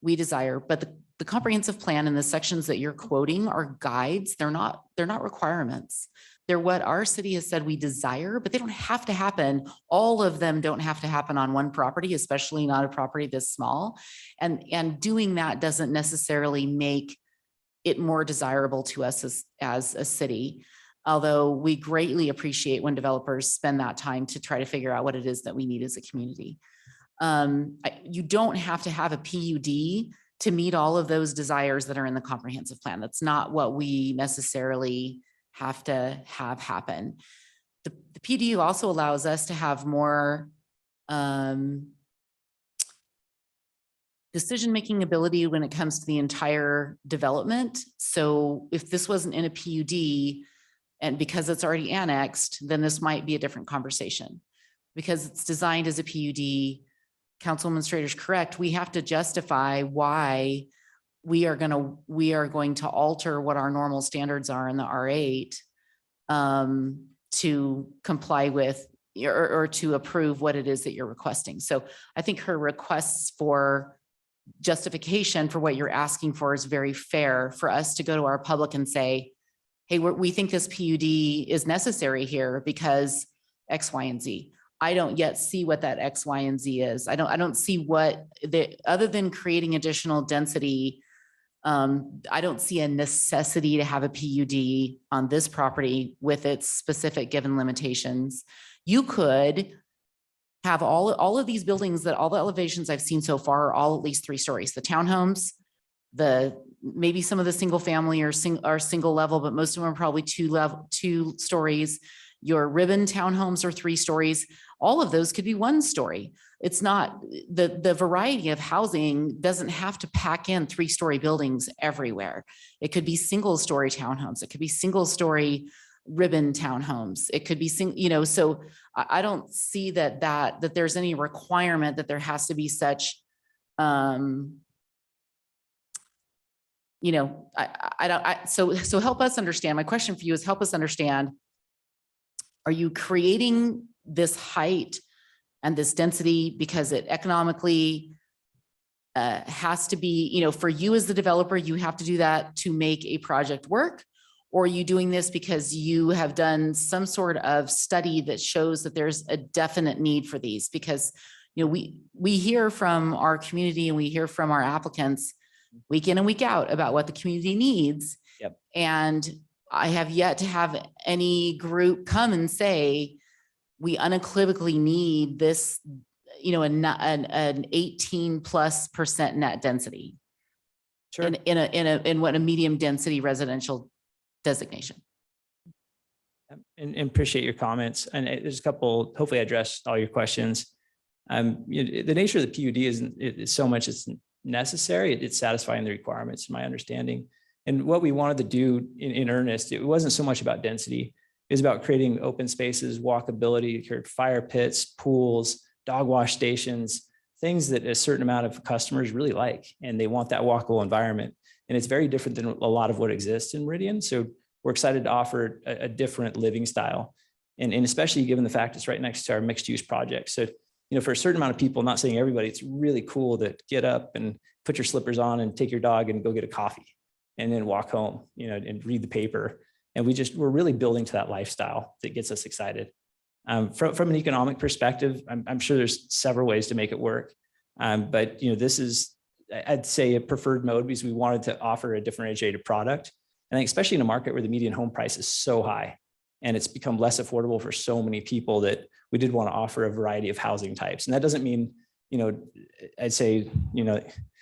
we desire, but the comprehensive plan and the sections that you're quoting are guides. They're not requirements. They're what our city has said we desire, but they don't have to happen. All of them don't have to happen on one property, especially not a property this small. And doing that doesn't necessarily make it more desirable to us as a city. Although we greatly appreciate when developers spend that time to try to figure out what it is that we need as a community. You don't have to have a PUD to meet all of those desires that are in the comprehensive plan. That's not what we necessarily have to have happen. The PUD also allows us to have more decision-making ability when it comes to the entire development. So if this wasn't in a PUD and because it's already annexed, then this might be a different conversation. Because it's designed as a PUD, Councilwoman Strader's correct, we have to justify why we are going to alter what our normal standards are in the R8 to comply with or to approve what it is that you're requesting. So I think her requests for justification for what you're asking for is very fair for us to go to our public and say, hey, we think this PUD is necessary here because X, Y, and Z. I don't yet see what that X, Y, and Z is. I don't see what other than creating additional density. I don't see a necessity to have a PUD on this property with its specific given limitations. You could have all of these buildings that all the elevations I've seen so far are all at least 3 stories. The townhomes, maybe some of the single family are single level, but most of them are probably 2 stories. Your ribbon townhomes are 3 stories. All of those could be 1 story. It's not the variety of housing doesn't have to pack in 3-story buildings everywhere. It could be single story townhomes. It could be single story ribbon townhomes. It could be so I don't see that there's any requirement that there has to be such so help us understand. My question for you is help us understand, are you creating this height and this density because it economically has to be, for you as the developer, you have to do that to make a project work? Or are you doing this because you have done some sort of study that shows that there's a definite need for these? Because, we hear from our community and we hear from our applicants week in and week out about what the community needs. Yep. And I have yet to have any group come and say, we unequivocally need this, an 18+% net density. Sure. In what a medium density residential designation. And appreciate your comments. And there's a couple, hopefully I addressed all your questions. The nature of the PUD isn't so much it's necessary, it's satisfying the requirements, in my understanding. And what we wanted to do in earnest, it wasn't so much about density. It was about creating open spaces, walkability, create fire pits, pools, dog wash stations, things that a certain amount of customers really like, and they want that walkable environment. And it's very different than a lot of what exists in Meridian. So we're excited to offer a different living style. And especially given the fact it's right next to our mixed use project. So, for a certain amount of people, not saying everybody, it's really cool to get up and put your slippers on and take your dog and go get a coffee and then walk home, and read the paper. And we're really building to that lifestyle that gets us excited. From an economic perspective, I'm sure there's several ways to make it work. But this is, I'd say, a preferred mode because we wanted to offer a differentiated product. And especially in a market where the median home price is so high and it's become less affordable for so many people, that we did want to offer a variety of housing types. And that doesn't mean, I'd say,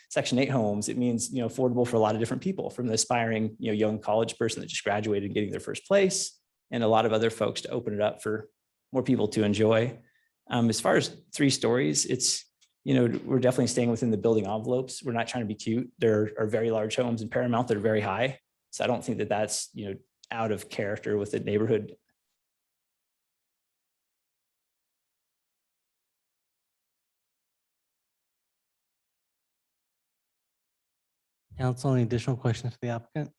Section 8 homes. It means, affordable for a lot of different people, from the aspiring, young college person that just graduated and getting their first place, and a lot of other folks to open it up for more people to enjoy. As far as 3 stories, it's, we're definitely staying within the building envelopes. We're not trying to be cute. There are very large homes in Paramount that are very high. So I don't think that that's, out of character with the neighborhood. Council, any additional questions for the applicant?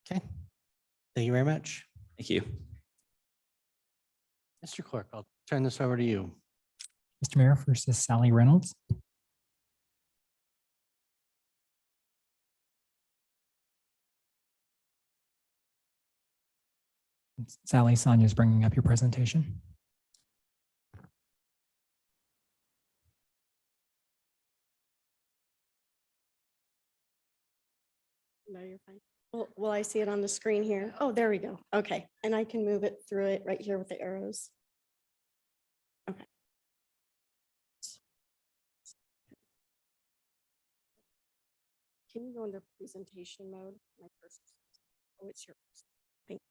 Okay, thank you very much. Thank you. Mr. Clerk, I'll turn this over to you. Mr. Mayor, first is Sally Reynolds. Sally, Sonia's bringing up your presentation. No, you're fine. Well, will I see it on the screen here? Oh, there we go. Okay. And I can move it through it right here with the arrows. Okay. Can you go into presentation mode? My first. Oh, it's yours. Thank you.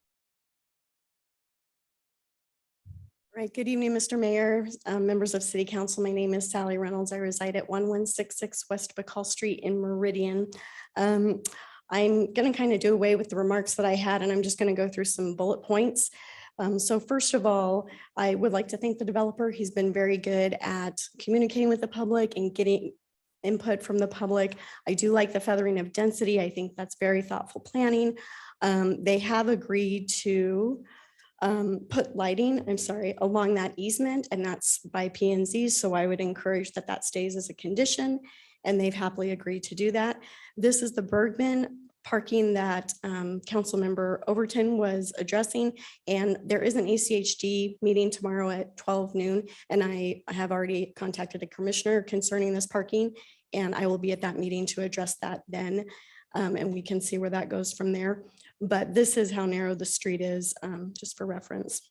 All right. Good evening, Mr. Mayor, members of City Council. My name is Sally Reynolds. I reside at 1166 West Bacall Street in Meridian. I'm going to kind of do away with the remarks that I had, and I'm just going to go through some bullet points. So first of all, I would like to thank the developer. He's been very good at communicating with the public and getting input from the public. I do like the feathering of density. I think that's very thoughtful planning. They have agreed to put lighting, along that easement, and that's by P and Z. So I would encourage that that stays as a condition, and they've happily agreed to do that. This is the Bergman parking that Councilmember Overton was addressing, and there is an ACHD meeting tomorrow at 12 noon, and I have already contacted a commissioner concerning this parking, and I will be at that meeting to address that then, and we can see where that goes from there. But this is how narrow the street is, just for reference.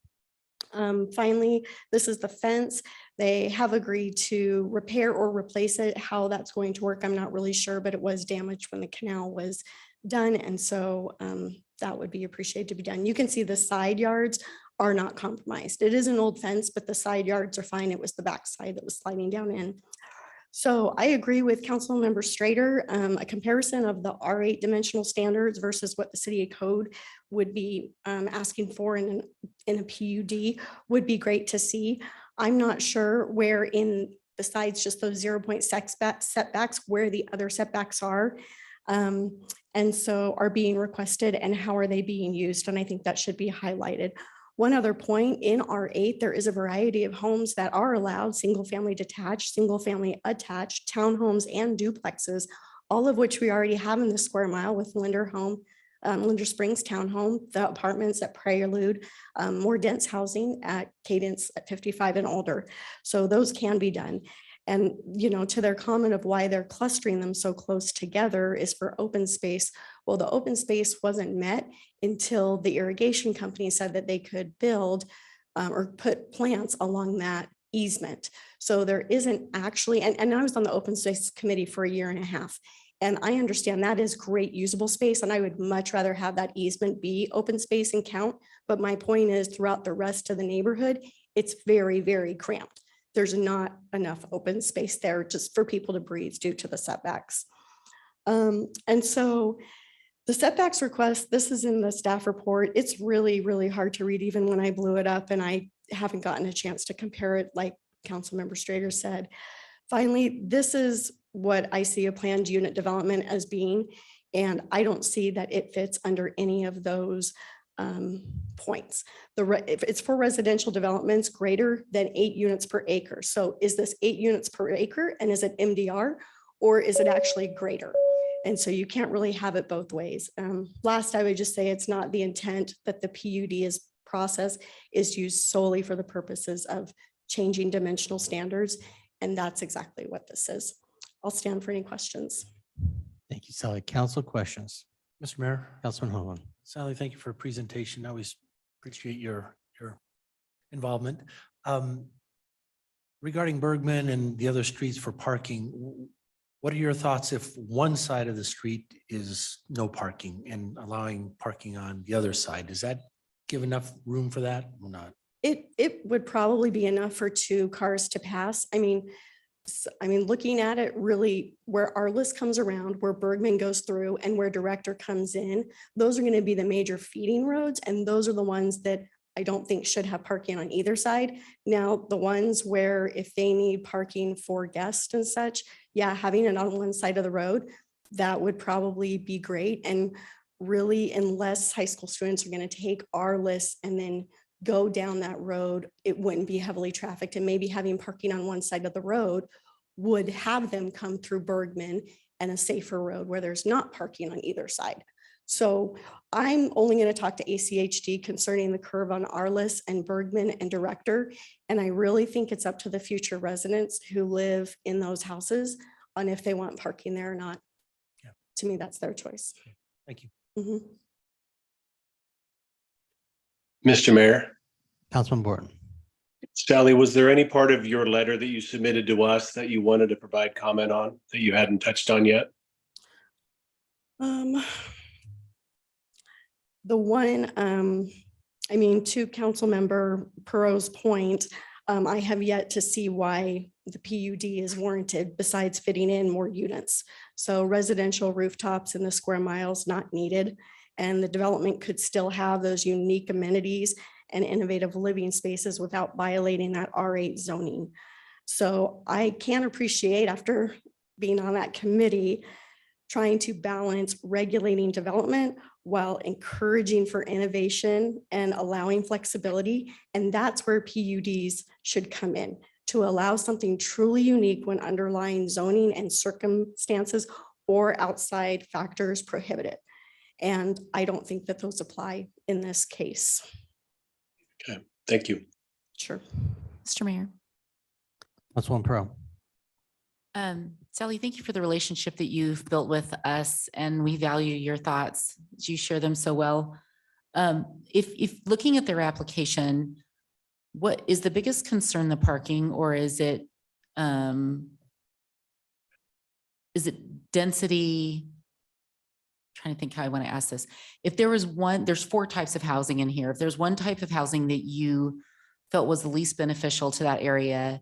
Finally, this is the fence. They have agreed to repair or replace it. How that's going to work, I'm not really sure, but it was damaged when the canal was done. And so that would be appreciated to be done. You can see the side yards are not compromised. It is an old fence, but the side yards are fine. It was the back side that was sliding down in. So I agree with Councilmember Strader. A comparison of the R8 dimensional standards versus what the city code would be asking for in a PUD would be great to see. I'm not sure where in, besides just those 0.6 setbacks, where the other setbacks are. And so are being requested, and how are they being used? And I think that should be highlighted. One other point, in R8, there is a variety of homes that are allowed, single family detached, single family attached, townhomes and duplexes, all of which we already have in the square mile with Linder Springs Townhome, the apartments at Prelude, more dense housing at Cadence at 55 and older. So those can be done. And, you know, to their comment of why they're clustering them so close together is for open space. Well, the open space wasn't met until the irrigation company said that they could build or put plants along that easement. So there isn't actually, and I was on the open space committee for a year and a half. And I understand that is great usable space, and I would much rather have that easement be open space and count. But my point is, throughout the rest of the neighborhood, it's very, very cramped. There's not enough open space there just for people to breathe due to the setbacks. And so the setbacks request, this is in the staff report. It's really, really hard to read even when I blew it up, and I haven't gotten a chance to compare it like Councilmember Strader said. Finally, this is what I see a planned unit development as being, and I don't see that it fits under any of those points. If it's for residential developments greater than 8 units per acre. So is this 8 units per acre, and is it MDR, or is it actually greater? And so you can't really have it both ways. Last, I would just say it's not the intent that the PUD process is used solely for the purposes of changing dimensional standards. And that's exactly what this is. I'll stand for any questions. Thank you, Sally. Council questions. Mr. Mayor, Councilman Hoagland. Sally, thank you for a presentation. I always appreciate your involvement. Regarding Bergman and the other streets for parking, what are your thoughts if one side of the street is no parking and allowing parking on the other side? Does that give enough room for that or not? It would probably be enough for 2 cars to pass. I mean, looking at it really, where our list comes around, where Bergman goes through and where Director comes in, those are going to be the major feeding roads. And those are the ones that I don't think should have parking on either side. Now, the ones where if they need parking for guests and such, yeah, having it on one side of the road, that would probably be great. And really, unless high school students are going to take our list and then go down that road, it wouldn't be heavily trafficked, and maybe having parking on one side of the road would have them come through Bergman and a safer road where there's not parking on either side. So I'm only going to talk to ACHD concerning the curve on our list and Bergman and Director. And I really think it's up to the future residents who live in those houses on if they want parking there or not. Yeah. To me, that's their choice. Thank you. Mhm. Mr. Mayor, Councilman Borton. Sally, was there any part of your letter that you submitted to us that you wanted to provide comment on that you hadn't touched on yet? The one, to Councilmember Perot's point, I have yet to see why the PUD is warranted besides fitting in more units. So residential rooftops in the square miles not needed. And the development could still have those unique amenities and innovative living spaces without violating that R8 zoning. So I can appreciate, after being on that committee, trying to balance regulating development while encouraging for innovation and allowing flexibility. And that's where PUDs should come in, to allow something truly unique when underlying zoning and circumstances or outside factors prohibit it. And I don't think that those apply in this case. Okay, thank you. Sure. Mr. Mayor. Councilwoman Pro. Sally, thank you for the relationship that you've built with us, and we value your thoughts. You share them so well. If looking at their application, what is the biggest concern, the parking, or is it density? Trying to think how I want to ask this. If there was one, there's 4 types of housing in here. If there's one type of housing that you felt was the least beneficial to that area,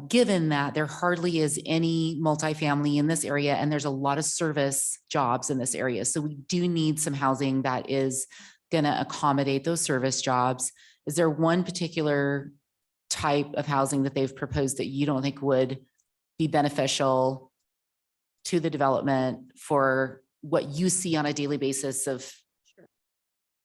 given that there hardly is any multifamily in this area, and there's a lot of service jobs in this area. So we do need some housing that is going to accommodate those service jobs. Is there one particular type of housing that they've proposed that you don't think would be beneficial to the development for what you see on a daily basis of?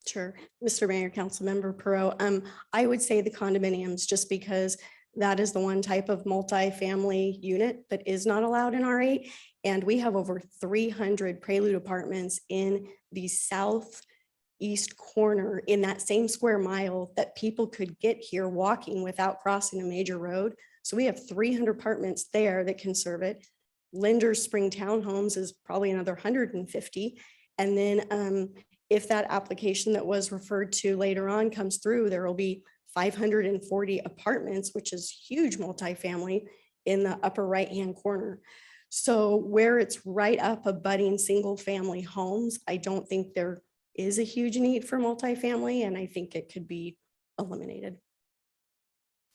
Sure. Mr. Mayor, Councilmember Perot, I would say the condominiums, just because that is the one type of multifamily unit that is not allowed in R8. And we have over 300 Prelude apartments in the southeast corner in that same square mile that people could get here walking without crossing a major road. So we have 300 apartments there that can serve it. Linder's Spring Townhomes is probably another 150. And then if that application that was referred to later on comes through, there will be 540 apartments, which is huge multifamily in the upper right-hand corner. So where it's right up abutting single family homes, I don't think there is a huge need for multifamily, and I think it could be eliminated.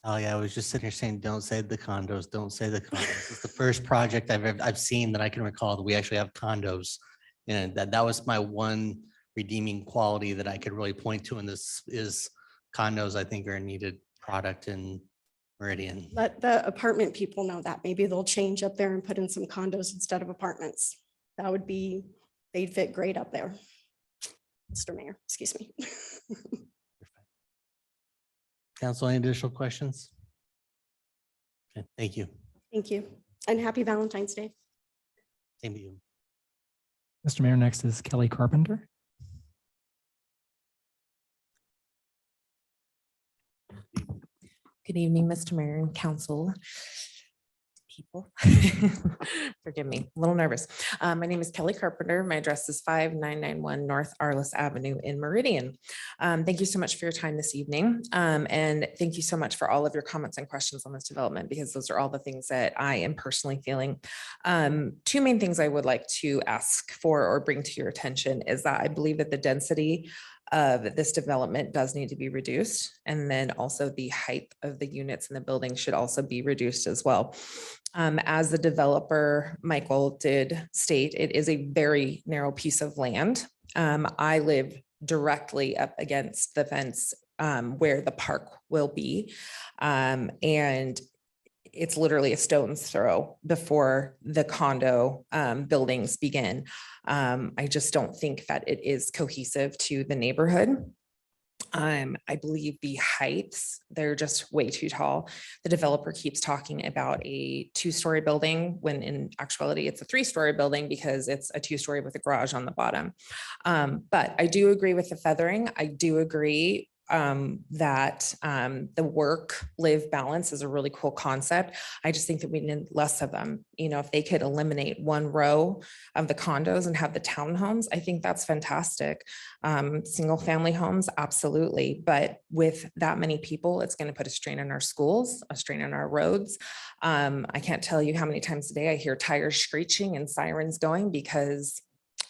Oh yeah, I was just sitting here saying, don't say the condos, don't say the condos. It's the first project I've seen that I can recall that we actually have condos. And that was my one redeeming quality that I could really point to in this is condos, I think, are a needed product in Meridian. Let the apartment people know that. Maybe they'll change up there and put in some condos instead of apartments. That would be, they'd fit great up there. Mr. Mayor, excuse me. Council, any additional questions? Okay, thank you. Thank you. And happy Valentine's Day. Same to you. Mr. Mayor, next is Kelly Carpenter. Good evening, Mr. Mayor and Council people. Forgive me, a little nervous. My name is Kelly Carpenter. My address is 5991 North Arliss Avenue in Meridian. Thank you so much for your time this evening. And thank you so much for all of your comments and questions on this development, because those are all the things that I am personally feeling. 2 main things I would like to ask for or bring to your attention is that I believe that the density of this development does need to be reduced. And then also the height of the units in the building should also be reduced as well. As the developer, Michael, did state, it is a very narrow piece of land. I live directly up against the fence where the park will be. And it's literally a stone's throw before the condo buildings begin. I just don't think that it is cohesive to the neighborhood. I believe the heights, they're just way too tall. The developer keeps talking about a 2-story building when in actuality it's a 3-story building because it's a 2-story with a garage on the bottom. But I do agree with the feathering. I do agree that the work-live balance is a really cool concept. I just think that we need less of them. You know, if they could eliminate 1 row of the condos and have the townhomes, I think that's fantastic. Single family homes, absolutely. But with that many people, it's going to put a strain on our schools, a strain on our roads. I can't tell you how many times a day I hear tires screeching and sirens going because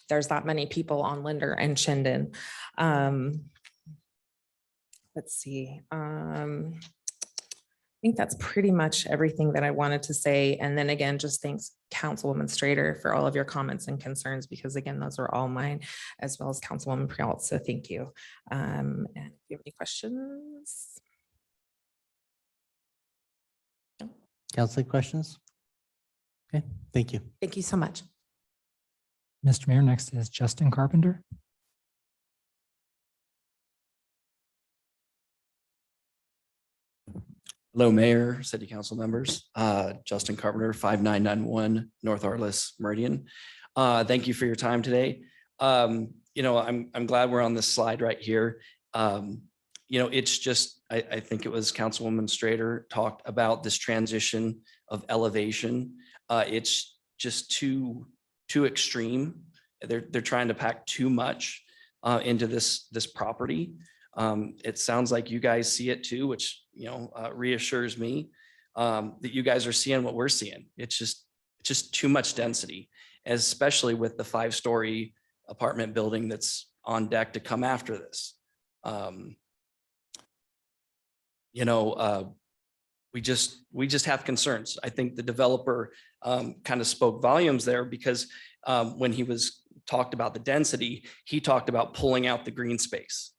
there's that many people on Linder and Chinden. Let's see. think that's pretty much everything that I wanted to say. And then again, just thanks Councilwoman Strader for all of your comments and concerns, because again, those are all mine, as well as Councilwoman Prialt. So thank you. And if you have any questions? Council questions? Okay, thank you. Thank you so much. Mr. Mayor, next is Justin Carpenter. Hello, Mayor, City Council members. Justin Carpenter, 5991 North Arliss Meridian. Thank you for your time today. You know, I'm glad we're on this slide right here. You know, it's just, I think it was Councilwoman Strader talked about this transition of elevation. It's just too extreme. They're trying to pack too much into this property. It sounds like you guys see it too, which, you know, reassures me that you guys are seeing what we're seeing. It's just too much density, especially with the 5-story apartment building that's on deck to come after this. You know, we just have concerns. I think the developer kind of spoke volumes there, because when he was talked about the density, he talked about pulling out the green space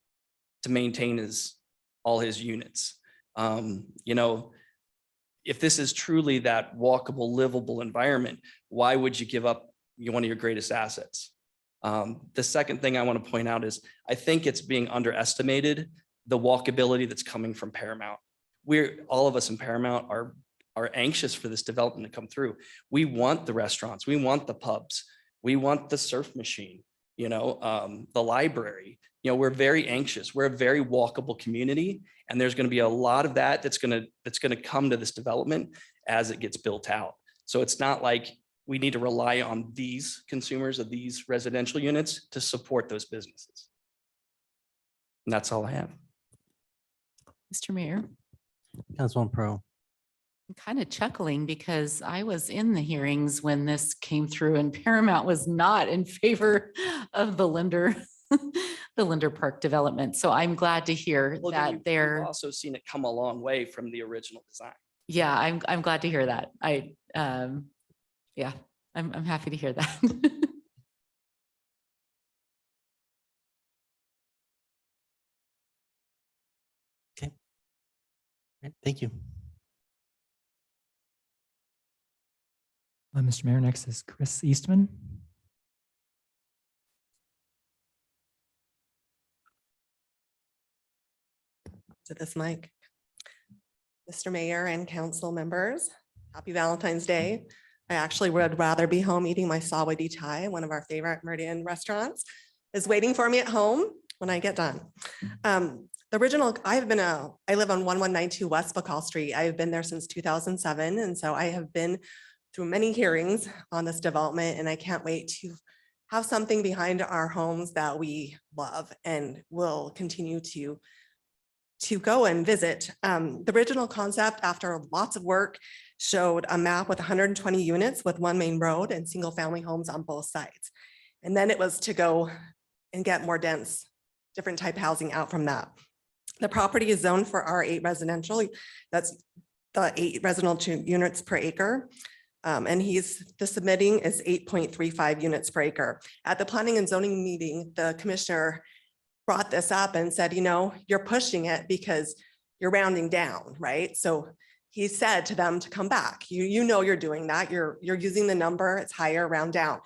to maintain all his units. You know, if this is truly that walkable, livable environment, why would you give up one of your greatest assets? The second thing I want to point out is I think it's being underestimated, the walkability that's coming from Paramount. All of us in Paramount are anxious for this development to come through. We want the restaurants, we want the pubs, we want the surf machine, you know, the library. You know, we're very anxious. We're a very walkable community, and there's going to be a lot of that's going to come to this development as it gets built out. So it's not like we need to rely on these consumers of these residential units to support those businesses. And that's all I have. Mr. Mayor, Councilwoman Pro. I'm kind of chuckling because I was in the hearings when this came through, and Paramount was not in favor of the Linder, the Linder Park development. So I'm glad to hear Well, that we've they're, also seen it come a long way from the original design. yeah, I'm glad to hear that. Yeah, I'm happy to hear that. Okay. All right, thank you. Mr. Mayor, next is Chris Eastman. To this mic. Mr. Mayor and council members, happy Valentine's Day. I actually would rather be home eating my sawadi Thai. One of our favorite Meridian restaurants is waiting for me at home when I get done. The original, I live on 1192 West Bacall Street. I have been there since 2007. And so I have been through many hearings on this development, and I can't wait to have something behind our homes that we love and will continue to go and visit. The original concept, after lots of work, showed a map with 120 units with one main road and single family homes on both sides. And then it was to go and get more dense, different type housing out from that. The property is zoned for R8 residential. That's the 8 residential units per acre. And the submitting is 8.35 units per acre. At the planning and zoning meeting, the commissioner brought this up and said, you know, you're pushing it because you're rounding down, right? So he said to them to come back. You know you're doing that. You're using the number, it's higher, round down.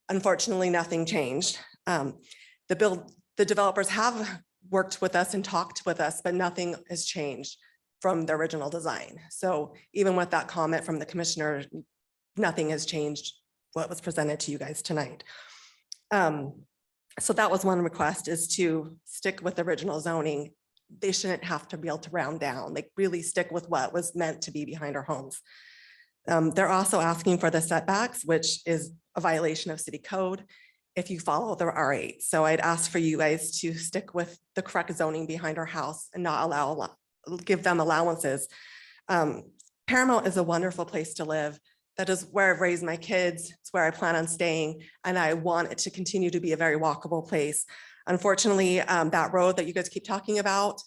Unfortunately, nothing changed. The developers have worked with us and talked with us, but nothing has changed from the original design. So even with that comment from the commissioner, nothing has changed what was presented to you guys tonight. So that was one request, is to stick with the original zoning. They shouldn't have to be able to round down, like really stick with what was meant to be behind our homes. They're also asking for the setbacks, which is a violation of city code if you follow the R8. So I'd ask for you guys to stick with the correct zoning behind our house and not give them allowances. Paramount is a wonderful place to live. That is where I've raised my kids. It's where I plan on staying, and I want it to continue to be a very walkable place. Unfortunately, that road that you guys keep talking about,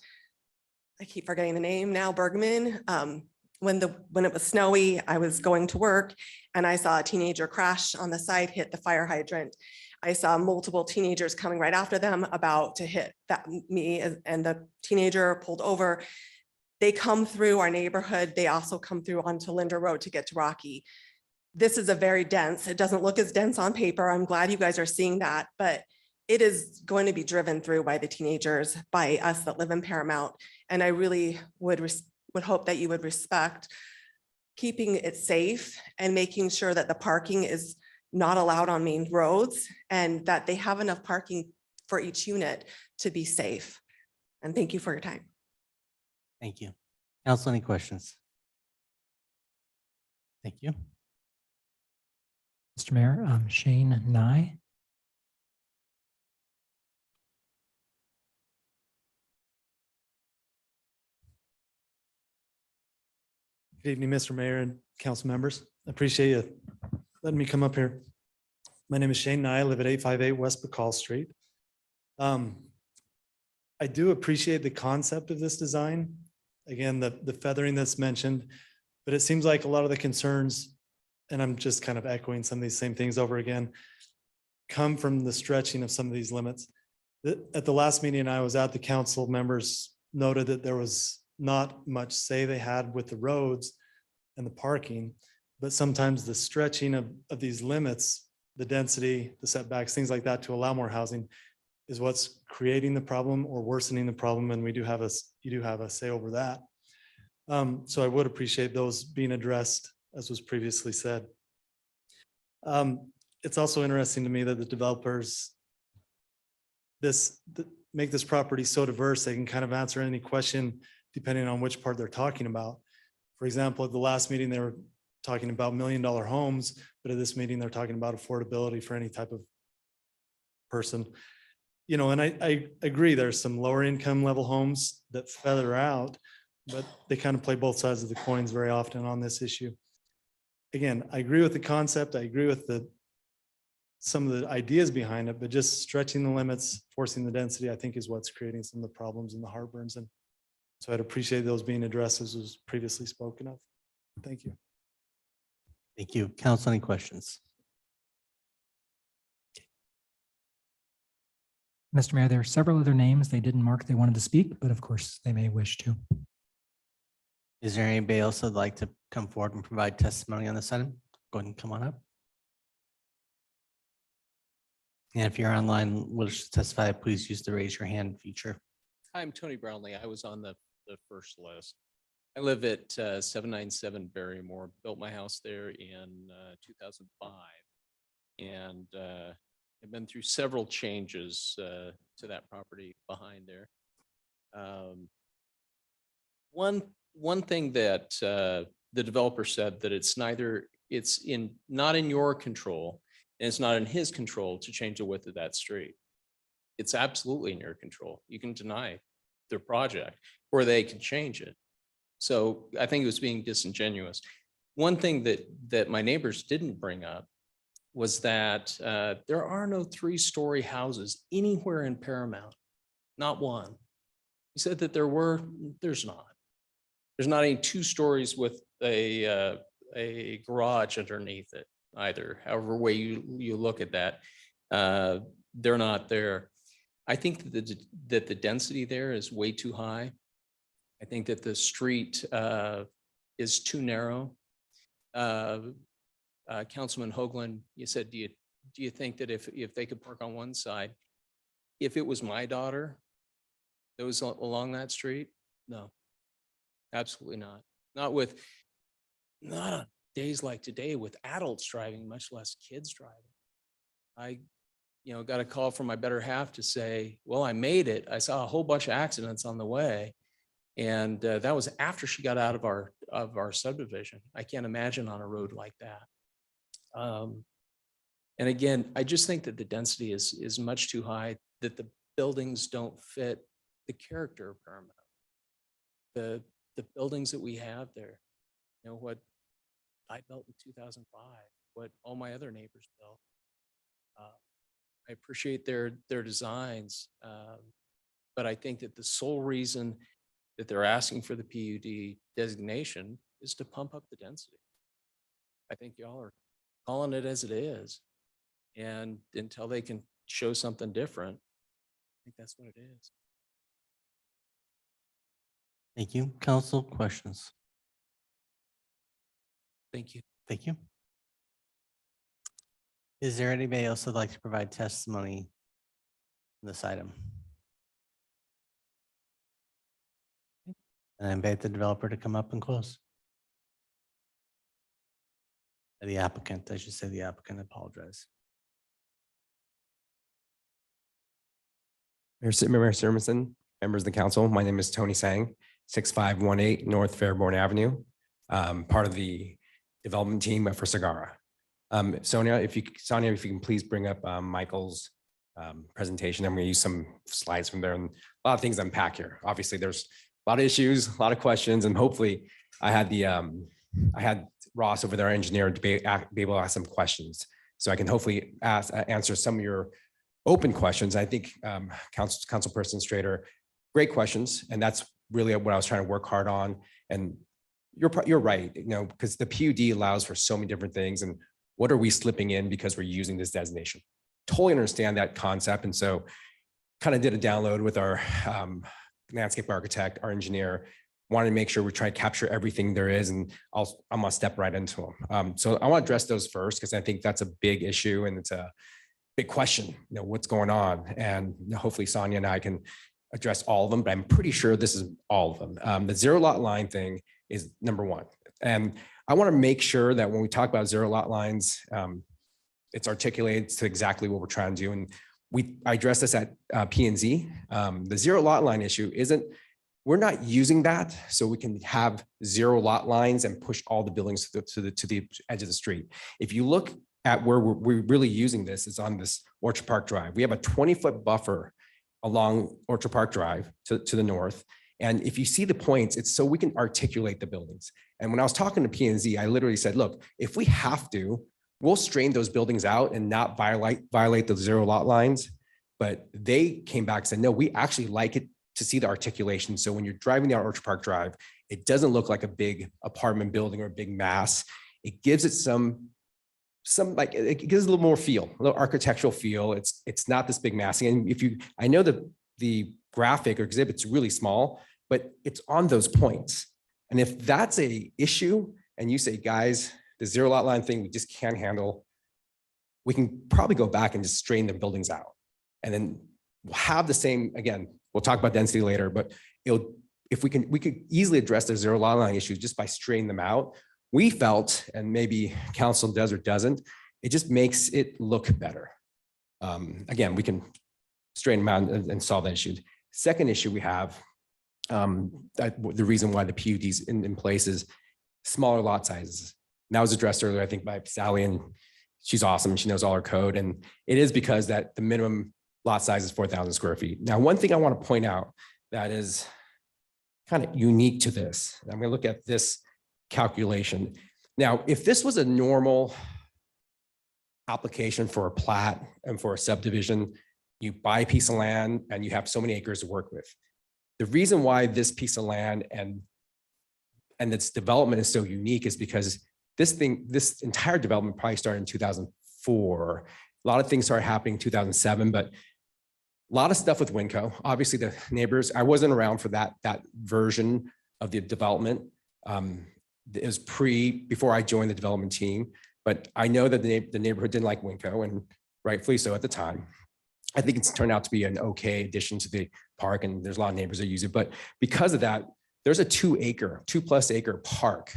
I keep forgetting the name now, Bergman, when it was snowy, I was going to work and I saw a teenager crash on the side, hit the fire hydrant. I saw multiple teenagers coming right after them about to hit me, and the teenager pulled over. They come through our neighborhood. They also come through onto Linder Road to get to Rocky. This is a very dense, it doesn't look as dense on paper. I'm glad you guys are seeing that, but it is going to be driven through by the teenagers, by us that live in Paramount. And I really would hope that you would respect keeping it safe and making sure that the parking is not allowed on main roads and that they have enough parking for each unit to be safe. And thank you for your time. Thank you. Council, any questions? Thank you. Mr. Mayor, Shane Nye. Good evening, Mr. Mayor and council members. I appreciate you letting me come up here. My name is Shane Nye. I live at 858 West Bacall Street. I do appreciate the concept of this design. Again, the feathering that's mentioned, but it seems like a lot of the concerns, and I'm just kind of echoing some of these same things over again, come from the stretching of some of these limits. At the last meeting I was at, the council members noted that there was not much say they had with the roads and the parking, but sometimes the stretching of these limits, the density, the setbacks, things like that to allow more housing is what's creating the problem or worsening the problem. And you do have a say over that. So I would appreciate those being addressed, as was previously said. It's also interesting to me that the developers make this property so diverse, they can kind of answer any question depending on which part they're talking about. For example, at the last meeting, they were talking about $1 million homes, but at this meeting, they're talking about affordability for any type of person. You know, and I agree, there's some lower income level homes that feather out, but they kind of play both sides of the coins very often on this issue. Again, I agree with the concept. I agree with some of the ideas behind it, but just stretching the limits, forcing the density, I think is what's creating some of the problems and the heartburns. And so I'd appreciate those being addressed as was previously spoken of. Thank you. Thank you. Council, any questions? Mr. Mayor, there are several other names they didn't mark they wanted to speak, but of course they may wish to. Is there anybody else that'd like to come forward and provide testimony on this item? Go ahead and come on up. And if you're online, wish to testify, please use the raise your hand feature. Hi, I'm Tony Brownlee. I was on the first list. I live at 797 Barrymore, built my house there in 2005. And I've been through several changes to that property behind there. One thing that the developer said that it's not in your control and it's not in his control to change the width of that street. It's absolutely in your control. You can deny their project or they can change it. So I think it was being disingenuous. One thing that my neighbors didn't bring up was that there are no 3-story houses anywhere in Paramount, not one. He said that there's not. There's not any 2 stories with a garage underneath it either. However way you look at that, they're not there. I think that the density there is way too high. I think that the street is too narrow. Councilman Hoagland, you said, do you think that if they could park on one side, if it was my daughter that was along that street? No, absolutely not. Not on days like today with adults driving, much less kids driving. I got a call from my better half to say, well, I made it. I saw a whole bunch of accidents on the way. And that was after she got out of our subdivision. I can't imagine on a road like that. And again, I just think that the density is much too high, that the buildings don't fit the character of Paramount. The buildings that we have there, what I built in 2005, what all my other neighbors built. I appreciate their designs, but I think that the sole reason that they're asking for the PUD designation is to pump up the density. I think y'all are calling it as it is. And until they can show something different, I think that's what it is. Thank you. Council questions? Thank you. Thank you. Is there anybody else that'd like to provide testimony on this item? And I invite the developer to come up and close. The applicant, I should say the applicant, I apologize. Mayor Sermison, members of the council, my name is Tony Sang, 6518 North Fairborn Avenue, part of the development team for Sagara. Sonia, if you can please bring up Michael's presentation. I'm going to use some slides from there and a lot of things unpack here. Obviously, there's a lot of issues, a lot of questions, and hopefully I had Ross over there, our engineer, to be able to ask some questions. So I can hopefully answer some of your open questions. I think Councilperson Strader, great questions. And that's really what I was trying to work hard on. And you're right, because the PUD allows for so many different things. And what are we slipping in because we're using this designation? Totally understand that concept. And so kind of did a download with our landscape architect, our engineer, wanted to make sure we try to capture everything there is. And I'm gonna step right into them. So I want to address those first, because I think that's a big issue and it's a big question, what's going on? And hopefully Sonia and I can address all of them, but I'm pretty sure this is all of them. The zero lot line thing is number one. And I want to make sure that when we talk about zero lot lines, it's articulated to exactly what we're trying to do. And I addressed this at P&Z. The zero lot line issue we're not using that so we can have zero lot lines and push all the buildings to the edge of the street. If you look at where we're really using this, is on this Orchard Park Drive. We have a 20-foot buffer along Orchard Park Drive to the north. And if you see the points, it's so we can articulate the buildings. And when I was talking to P&Z, I literally said, look, if we have to, we'll strain those buildings out and not violate the zero lot lines. But they came back and said, no, we actually like it to see the articulation. So when you're driving down Orchard Park Drive, it doesn't look like a big apartment building or a big mass. It gives it it gives a little more feel, a little architectural feel. It's not this big mass. And I know that the graphic or exhibit's really small, but it's on those points. And if that's a issue and you say, guys, the zero lot line thing, we just can't handle, we can probably go back and just strain the buildings out. And then we'll have the same, again, we'll talk about density later, but we could easily address the zero lot line issue just by straining them out. We felt, and maybe council does or doesn't, it just makes it look better. Again, we can straighten them out and solve that issue. Second issue we have, the reason why the PUD is in place is smaller lot sizes. And that was addressed earlier, I think, by Sally, and she's awesome. She knows all her code. And it is because that the minimum lot size is 4,000 square feet. Now, one thing I want to point out that is kind of unique to this, I'm going to look at this calculation. Now, if this was a normal application for a plat and for a subdivision, you buy a piece of land and you have so many acres to work with. The reason why this piece of land and its development is so unique is because this entire development probably started in 2004. A lot of things started happening in 2007, but a lot of stuff with Winco. Obviously, the neighbors, I wasn't around for that version of the development. It was before I joined the development team, but I know that the neighborhood didn't like Winco, and rightfully so at the time. I think it's turned out to be an okay addition to the park, and there's a lot of neighbors that use it. But because of that, there's a 2+ acre park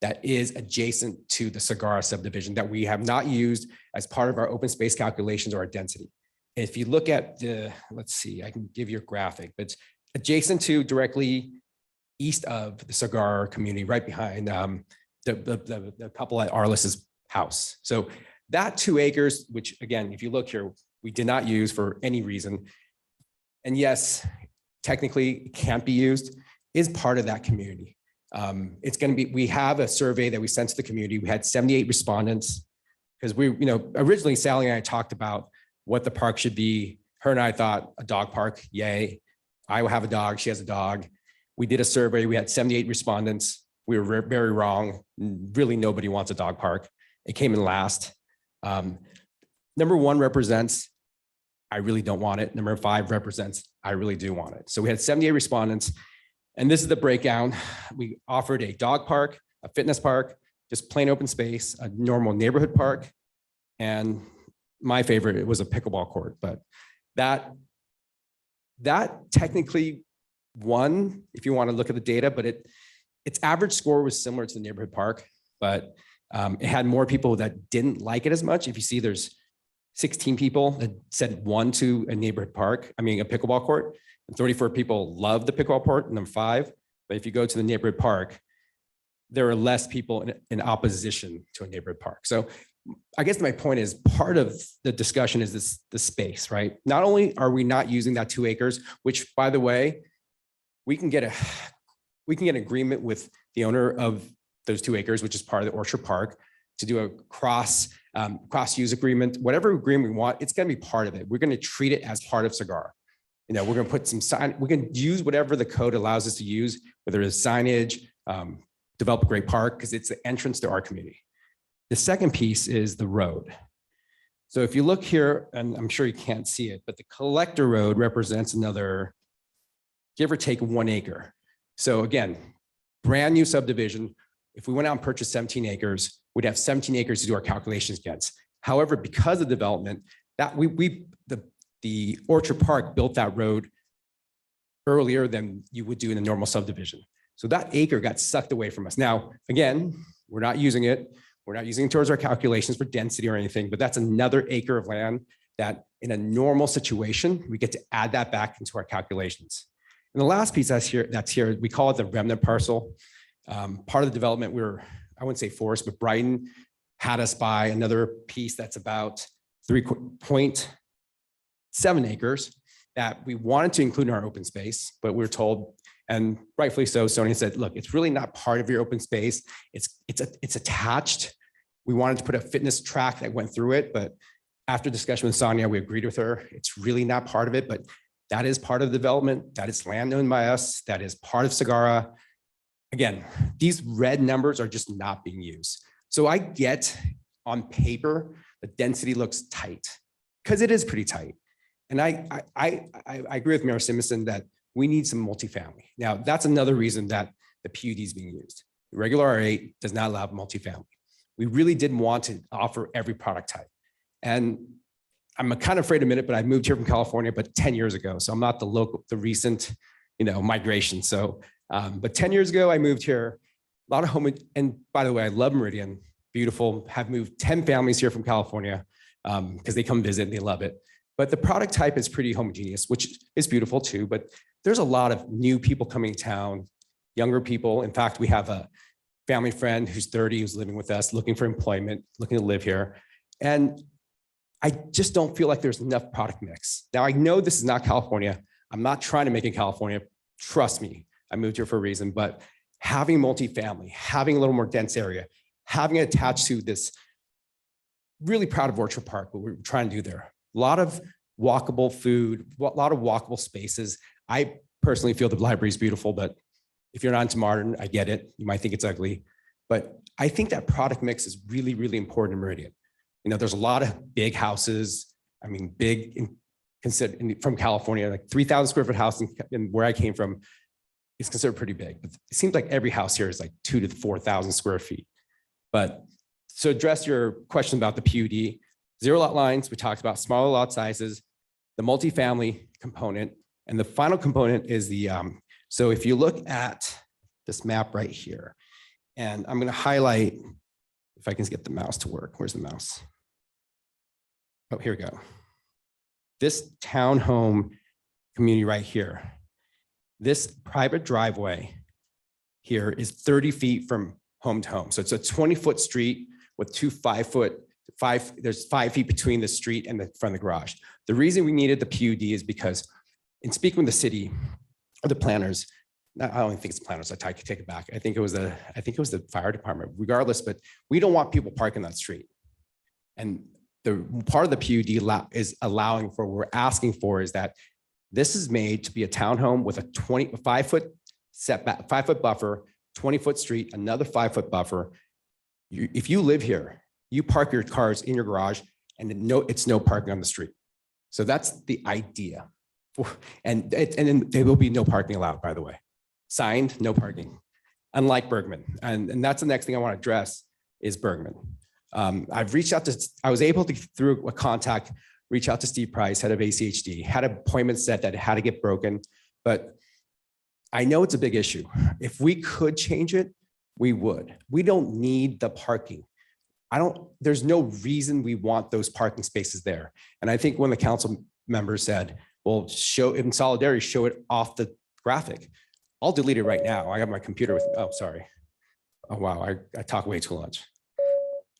that is adjacent to the Sagara subdivision that we have not used as part of our open space calculations or our density. If you look at let's see, I can give you a graphic, but it's adjacent to directly east of the Sagara community, right behind the couple at Arliss's house. So that 2 acres, which again, if you look here, we did not use for any reason. And yes, technically it can't be used, is part of that community. It's going to be, we have a survey that we sent to the community. We had 78 respondents because originally Sally and I talked about what the park should be. Her and I thought a dog park, yay. I will have a dog, she has a dog. We did a survey, we had 78 respondents. We were very wrong. Really, nobody wants a dog park. It came in last. Number 1 represents, I really don't want it. Number 5 represents, I really do want it. So we had 78 respondents. And this is the breakdown. We offered a dog park, a fitness park, just plain open space, a normal neighborhood park. And my favorite, it was a pickleball court, but that technically won if you want to look at the data, but its average score was similar to the neighborhood park, but it had more people that didn't like it as much. If you see, there's 16 people that said 1 to a neighborhood park, a pickleball court, and 34 people loved the pickleball court, number 5. But if you go to the neighborhood park, there are less people in opposition to a neighborhood park. So I guess my point is, part of the discussion is the space, right? Not only are we not using that 2 acres, which, by the way, we can get an agreement with the owner of those 2 acres, which is part of the Orchard Park, to do a cross use agreement, whatever agreement we want, it's going to be part of it. We're going to treat it as part of Sagara. We're going to put some sign, we can use whatever the code allows us to use, whether it's signage, develop a great park, because it's the entrance to our community. The second piece is the road. So if you look here, and I'm sure you can't see it, but the collector road represents another, give or take, 1 acre. So again, brand new subdivision. If we went out and purchased 17 acres, we'd have 17 acres to do our calculations against. However, because of development, that the Orchard Park built that road earlier than you would do in a normal subdivision. So that acre got sucked away from us. Now, again, we're not using it. We're not using it towards our calculations for density or anything, but that's another acre of land that in a normal situation, we get to add that back into our calculations. And the last piece that's here, we call it the remnant parcel. Part of the development, I wouldn't say forced, but Brighton had us buy another piece that's about 3.7 acres that we wanted to include in our open space, but we were told, and rightfully so, Sony said, look, it's really not part of your open space. It's attached. We wanted to put a fitness track that went through it, but after discussion with Sonia, we agreed with her. It's really not part of it, but that is part of the development. That is land owned by us. That is part of Sagara. Again, these red numbers are just not being used. So I get on paper, the density looks tight because it is pretty tight. And I agree with Mayor Simpson that we need some multifamily. Now, that's another reason that the PUD is being used. The regular R8 does not allow multifamily. We really didn't want to offer every product type. And I'm kind of afraid to admit it, but I moved here from California, but 10 years ago. So I'm not the recent, migration. So, but 10 years ago, I moved here, a lot of home. And by the way, I love Meridian, beautiful, have moved 10 families here from California because they come visit and they love it. But the product type is pretty homogeneous, which is beautiful too. But there's a lot of new people coming to town, younger people. In fact, we have a family friend who's 30, who's living with us, looking for employment, looking to live here. And I just don't feel like there's enough product mix. Now, I know this is not California. I'm not trying to make it California. Trust me, I moved here for a reason, but having multifamily, having a little more dense area, having it attached to this, really proud of Orchard Park, what we're trying to do there. A lot of walkable food, a lot of walkable spaces. I personally feel the library is beautiful, but if you're not into modern, I get it. You might think it's ugly, but I think that product mix is really, really important in Meridian. There's a lot of big houses. I mean, from California, like 3,000 square foot house in where I came from is considered pretty big. But it seems like every house here is like 2,000 to 4,000 square feet. But to address your question about the PUD, 0 lot lines, we talked about smaller lot sizes, the multifamily component, and the final component is the, so if you look at this map right here, and I'm going to highlight, if I can get the mouse to work. Where's the mouse? Oh, here we go. This townhome community right here, this private driveway here is 30 feet from home to home. So it's a 20-foot street with there's 5 feet between the street and the front of the garage. The reason we needed the PUD is because in speaking with the city or the planners, I don't think it's planners, I take it back. I think it was the fire department, regardless, but we don't want people parking that street. And the part of the PUD is allowing for, what we're asking for is that this is made to be a townhome with a 5-foot setback, 5-foot buffer, 20-foot street, another 5-foot buffer. If you live here, you park your cars in your garage and it's no parking on the street. So that's the idea. And then there will be no parking allowed, by the way. Signed, no parking, unlike Bergman. And that's the next thing I want to address is Bergman. I've reached out to, I was able to, through a contact, reach out to Steve Price, head of ACHD, had an appointment set that had to get broken, but I know it's a big issue. If we could change it, we would. We don't need the parking. There's no reason we want those parking spaces there. And I think when the council member said, well, show in solidarity, show it off the graphic. I'll delete it right now. I got my computer with, oh, sorry. Oh, wow, I talk way too much.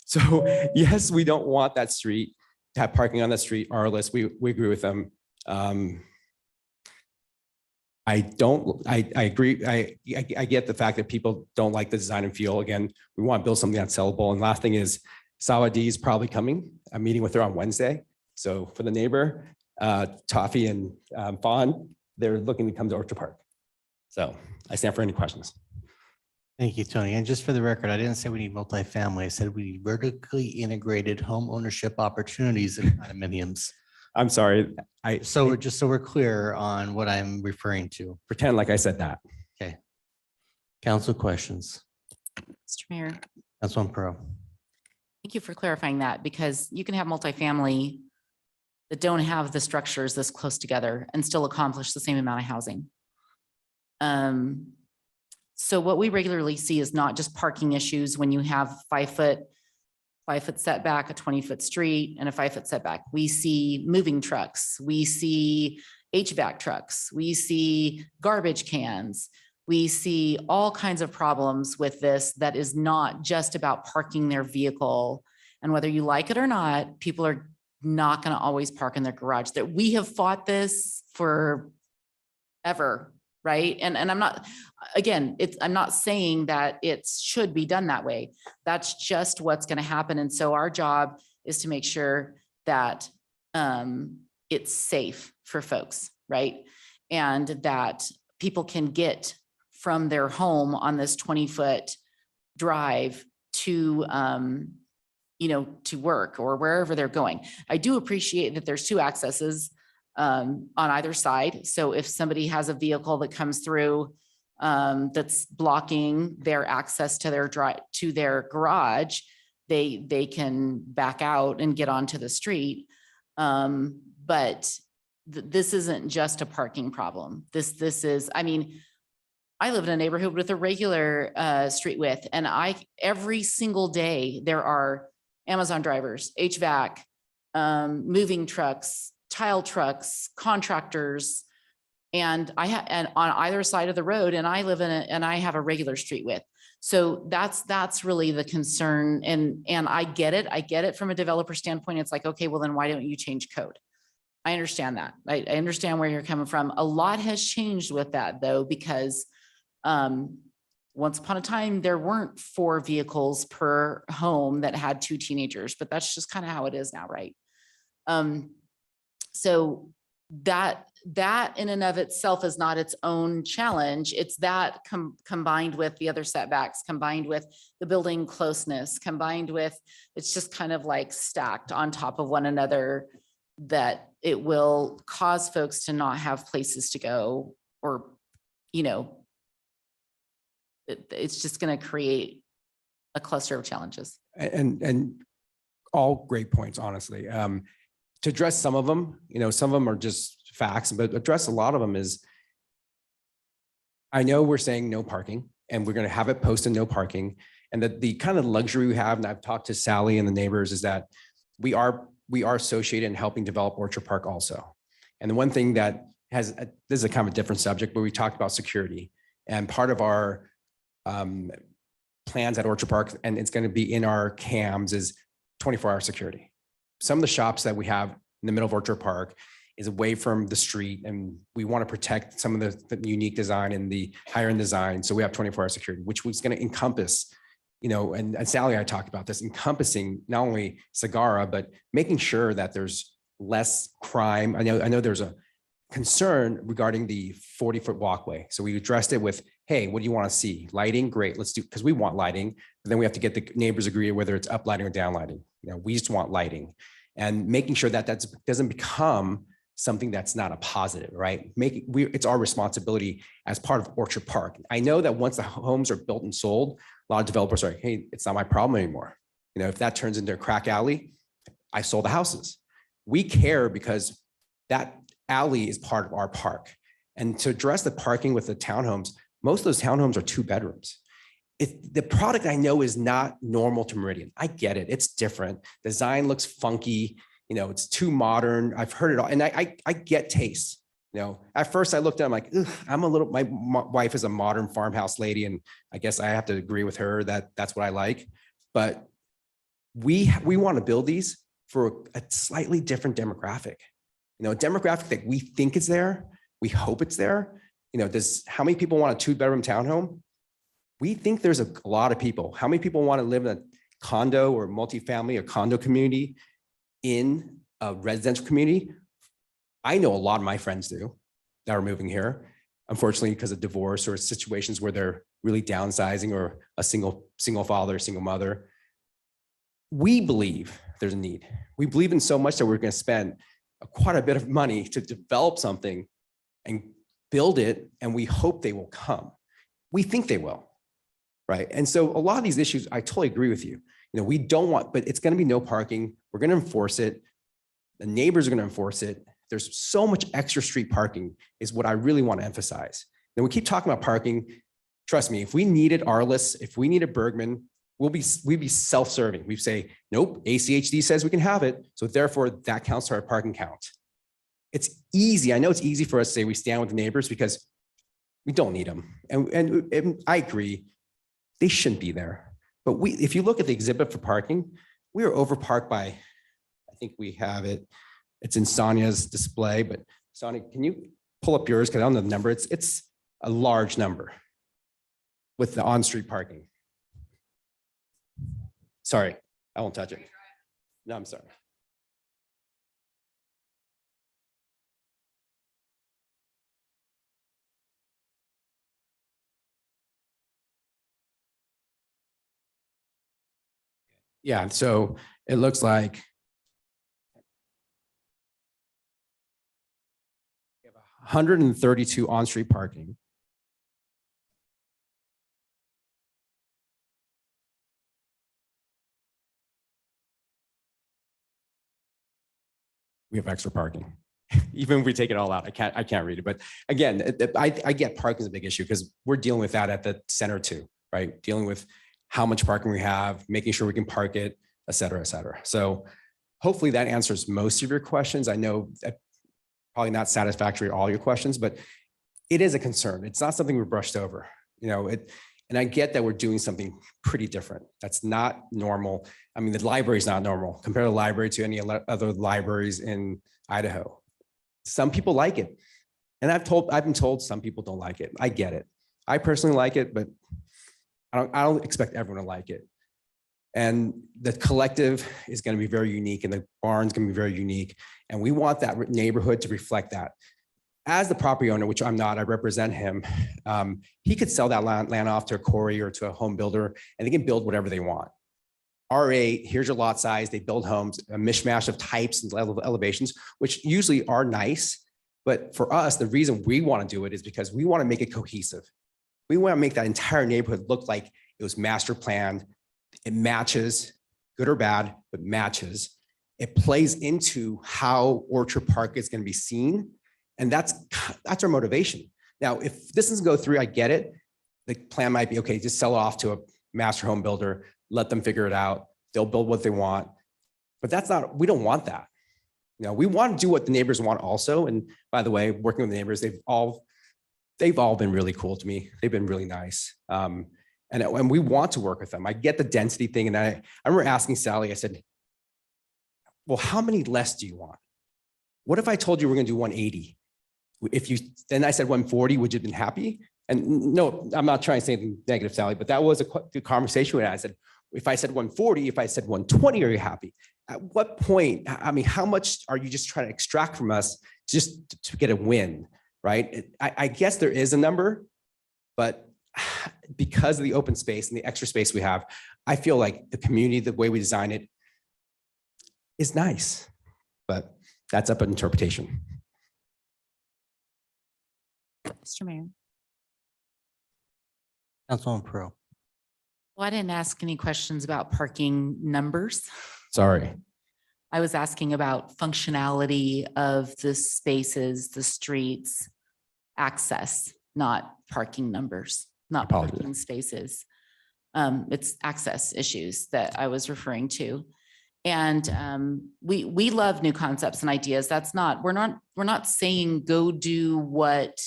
So yes, we don't want that street to have parking on that street, RLS, we agree with them. I agree. I get the fact that people don't like the design and feel. Again, we want to build something that's sellable. And last thing is Sawadee is probably coming. I'm meeting with her on Wednesday. So for the neighbor, Toffee and Fawn, they're looking to come to Orchard Park. So I stand for any questions. Thank you, Tony. And just for the record, I didn't say we need multifamily. I said we need vertically integrated home ownership opportunities in condominiums. I'm sorry. So just so we're clear on what I'm referring to. Pretend like I said that. Okay. Council questions. Mr. Mayor, Councilman Pro. thank you for clarifying that, because you can have multifamily that don't have the structures this close together and still accomplish the same amount of housing. So what we regularly see is not just parking issues when you have 5-foot setback, a 20-foot street, and a 5-foot setback. We see moving trucks, we see HVAC trucks, we see garbage cans, we see all kinds of problems with this that is not just about parking their vehicle. And whether you like it or not, people are not going to always park in their garage. That we have fought this for ever. Right. And I'm not, again, I'm not saying that it should be done that way. That's just what's going to happen. And so our job is to make sure that it's safe for folks, right? And that people can get from their home on this 20-foot drive to, to work or wherever they're going. I do appreciate that there's 2 accesses on either side. So if somebody has a vehicle that comes through that's blocking their access to their garage, they can back out and get onto the street. But this isn't just a parking problem. This is, I mean, I live in a neighborhood with a regular street width, and every single day there are Amazon drivers, HVAC, moving trucks, tile trucks, contractors, and and on either side of the road, and I live in and I have a regular street width. So that's really the concern. And I get it from a developer standpoint. It's like, okay, well then why don't you change code? I understand that. I understand where you're coming from. A lot has changed with that though, because once upon a time, there weren't 4 vehicles per home that had 2 teenagers, but that's just kind of how it is now, right? So that in and of itself is not its own challenge. It's that combined with the other setbacks, combined with the building closeness, combined with, it's just kind of like stacked on top of one another, that it will cause folks to not have places to go, or, it's just going to create a cluster of challenges. And all great points, honestly. To address some of them, some of them are just facts, but address a lot of them is, I know we're saying no parking and we're going to have it posted no parking, and that the kind of luxury we have, and I've talked to Sally and the neighbors, is that we are associated in helping develop Orchard Park also. And the one thing that this is a kind of a different subject, but we talked about security, and part of our plans at Orchard Park, and it's going to be in our CAMs, is 24-hour security. Some of the shops that we have in the middle of Orchard Park is away from the street, and we want to protect some of the unique design and the higher end design. So we have 24-hour security, which was going to encompass, and Sally and I talked about this, encompassing not only Sagara, but making sure that there's less crime. I know there's a concern regarding the 40-foot walkway. So we addressed it with hey, what do you want to see? Lighting, great, let's do, because we want lighting, but then we have to get the neighbors agree whether it's up lighting or down lighting. You know, we just want lighting and making sure that that doesn't become something that's not a positive, right? It's our responsibility as part of Orchard Park. I know that once the homes are built and sold, a lot of developers are like, hey, it's not my problem anymore. You know, if that turns into a crack alley, I sold the houses. We care because that alley is part of our park. And to address the parking with the townhomes, most of those townhomes are 2 bedrooms. The product I know is not normal to Meridian. I get it. It's different. Design looks funky. You know, it's too modern. I've heard it all. And I get taste. You know, at first I looked at it, I'm like, my wife is a modern farmhouse lady. And I guess I have to agree with her that that's what I like. But we want to build these for a slightly different demographic. You know, a demographic that we think is there. We hope it's there. You know, how many people want a 2-bedroom townhome? We think there's a lot of people. How many people want to live in a condo or multifamily or condo community in a residential community? I know a lot of my friends do that are moving here, unfortunately, because of divorce or situations where they're really downsizing or a single father, single mother. We believe there's a need. We believe in so much that we're going to spend quite a bit of money to develop something and build it, and we hope they will come. We think they will, right? And so a lot of these issues, I totally agree with you. You know, we don't want, but it's going to be no parking. We're going to enforce it. The neighbors are going to enforce it. There's so much extra street parking is what I really want to emphasize. Now we keep talking about parking. Trust me, if we needed Arliss, if we needed Bergman, we'd be self-serving. We'd say, nope, ACHD says we can have it. So therefore that counts to our parking count. It's easy. I know it's easy for us to say we stand with the neighbors because we don't need them. And I agree, they shouldn't be there. But if you look at the exhibit for parking, we are over parked by, I think we have it. It's in Sonia's display, but Sonia, can you pull up yours? Because I don't know the number. It's a large number with the on-street parking. Sorry, I won't touch it. No, I'm sorry. Yeah, so it looks like we have 132 on-street parking. We have extra parking. Even if we take it all out, I can't read it. But again, I get parking is a big issue because we're dealing with that at the center too, right? Dealing with how much parking we have, making sure we can park it, et cetera, et cetera. So hopefully that answers most of your questions. I know that probably not satisfactory to all your questions, but it is a concern. It's not something we brushed over, you know, and I get that we're doing something pretty different. That's not normal. I mean, the library is not normal. Compare the library to any other libraries in Idaho. Some people like it. And I've been told some people don't like it. I get it. I personally like it, but I don't expect everyone to like it. And the collective is going to be very unique and the barn's going to be very unique. And we want that neighborhood to reflect that. As the property owner, which I'm not, I represent him, he could sell that land off to a quarry or to a home builder and they can build whatever they want. R8, here's your lot size. They build homes, a mishmash of types and elevations, which usually are nice. But for us, the reason we want to do it is because we want to make it cohesive. We want to make that entire neighborhood look like it was master planned. It matches, good or bad, but matches. It plays into how Orchard Park is going to be seen. And that's our motivation. Now, if this doesn't go through, I get it. The plan might be, okay, just sell it off to a master home builder, let them figure it out. They'll build what they want. But that's not, we don't want that. You know, we want to do what the neighbors want also. And by the way, working with the neighbors, they've all been really cool to me. They've been really nice. And we want to work with them. I get the density thing. And I remember asking Sally, I said, well, how many less do you want? What if I told you we're going to do 180? Then I said 140, would you have been happy? And no, I'm not trying to say anything negative, Sally, but that was a good conversation. I said, if I said 140, if I said 120, are you happy? At what point, I mean, how much are you just trying to extract from us just to get a win, right? I guess there is a number, but because of the open space and the extra space we have, I feel like the community, the way we design it is nice, but that's up to interpretation. Mr. Mayor. Councilwoman Pro. Well, I didn't ask any questions about parking numbers. Sorry. I was asking about functionality of the spaces, the streets, access, not parking numbers, not Apologies. parking spaces. It's access issues that I was referring to. And we love new concepts and ideas. That's not, we're not saying go do what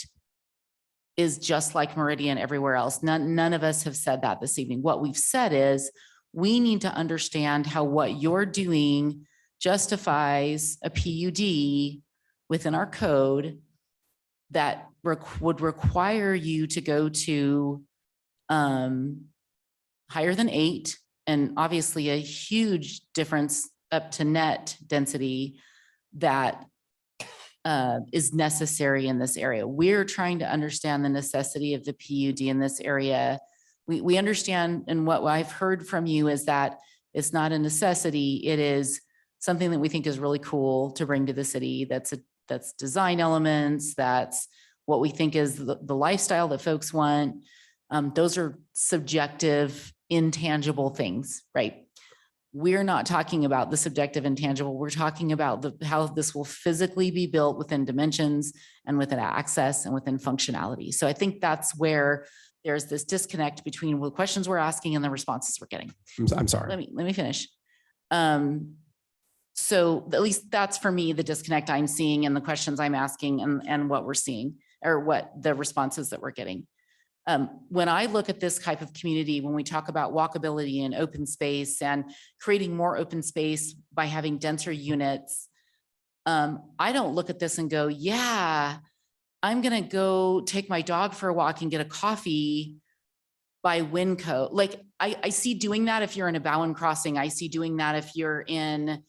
is just like Meridian everywhere else. None of us have said that this evening. What we've said is we need to understand how what you're doing justifies a PUD within our code that would require you to go to higher than 8, and obviously a huge difference up to net density that is necessary in this area. We're trying to understand the necessity of the PUD in this area. We understand, and what I've heard from you is that it's not a necessity. It is something that we think is really cool to bring to the city. That's design elements. That's what we think is the lifestyle that folks want. Those are subjective, intangible things, right? We're not talking about the subjective intangible. We're talking about how this will physically be built within dimensions and within access and within functionality. So I think that's where there's this disconnect between the questions we're asking and the responses we're getting. I'm sorry. Let me finish. So at least that's for me, the disconnect I'm seeing in the questions I'm asking and what we're seeing, or what the responses that we're getting. When I look at this type of community, when we talk about walkability and open space and creating more open space by having denser units, I don't look at this and go, yeah, I'm going to go take my dog for a walk and get a coffee by Winco. Like I see doing that if you're in a Bowen Crossing. I see doing that if you're in,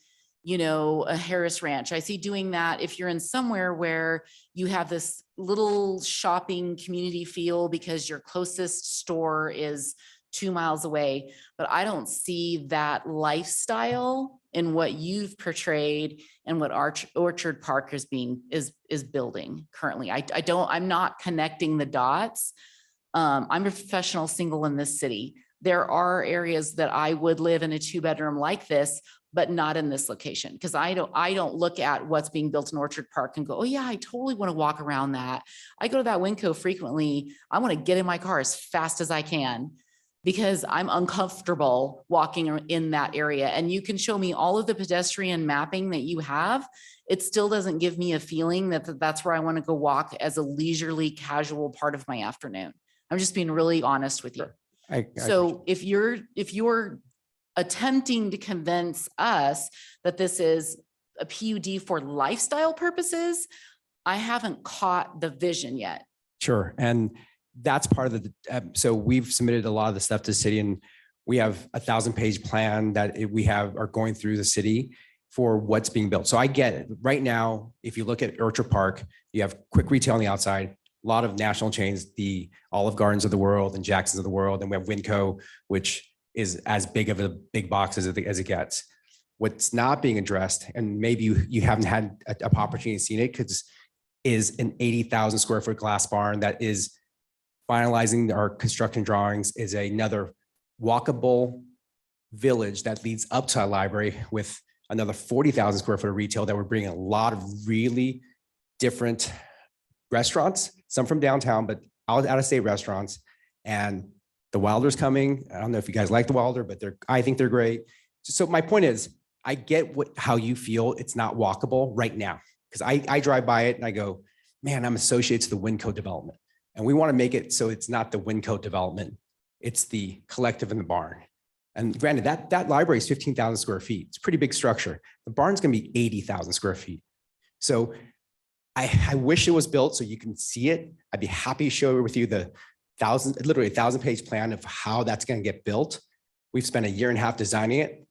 a Harris Ranch. I see doing that if you're in somewhere where you have this little shopping community feel because your closest store is 2 miles away. But I don't see that lifestyle in what you've portrayed and what Orchard Park is building currently. I'm not connecting the dots. I'm a professional single in this city. There are areas that I would live in a 2-bedroom like this, but not in this location. Because I don't look at what's being built in Orchard Park and go, oh yeah, I totally want to walk around that. I go to that Winco frequently. I want to get in my car as fast as I can because I'm uncomfortable walking in that area. And you can show me all of the pedestrian mapping that you have. It still doesn't give me a feeling that that's where I want to go walk as a leisurely, casual part of my afternoon. I'm just being really honest with you. So if you're attempting to convince us that this is a PUD for lifestyle purposes, I haven't caught the vision yet. Sure. And that's part of the, so we've submitted a lot of the stuff to the city, and we have a 1,000-page plan that are going through the city for what's being built. So I get it. Right now, if you look at Orchard Park, you have quick retail on the outside, a lot of national chains, the Olive Gardens of the world and Jacksons of the world. And we have Winco, which is as big of a big box as it gets. What's not being addressed, and maybe you haven't had an opportunity to see it, because is an 80,000 square foot glass barn that is finalizing our construction drawings, is another walkable village that leads up to a library with another 40,000 square foot of retail that we're bringing a lot of really different restaurants, some from downtown, but out of state restaurants. And the Wilder's coming. I don't know if you guys like the Wilder, but I think they're great. So my point is, I get how you feel it's not walkable right now, because I drive by it and I go, man, I'm associated to the Winco development. And we want to make it so it's not the Winco development. It's the collective in the barn. And granted, that library is 15,000 square feet. It's a pretty big structure. The barn's going to be 80,000 square feet. So I wish it was built so you can see it. I'd be happy to share with you the literally 1,000-page plan of how that's going to get built. We've spent 1.5 years designing it.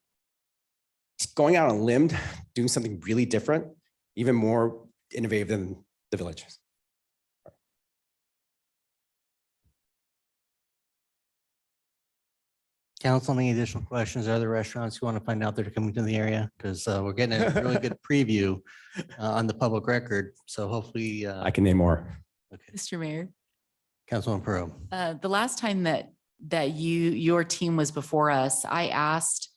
Going out on a limb, doing something really different, even more innovative than the village. Council, any additional questions? Are there restaurants you want to find out that are coming to the area? Because we're getting a really good preview on the public record. So hopefully, I can name more. Mr. Mayor, Councilman Pearl. the last time that your team was before us, I asked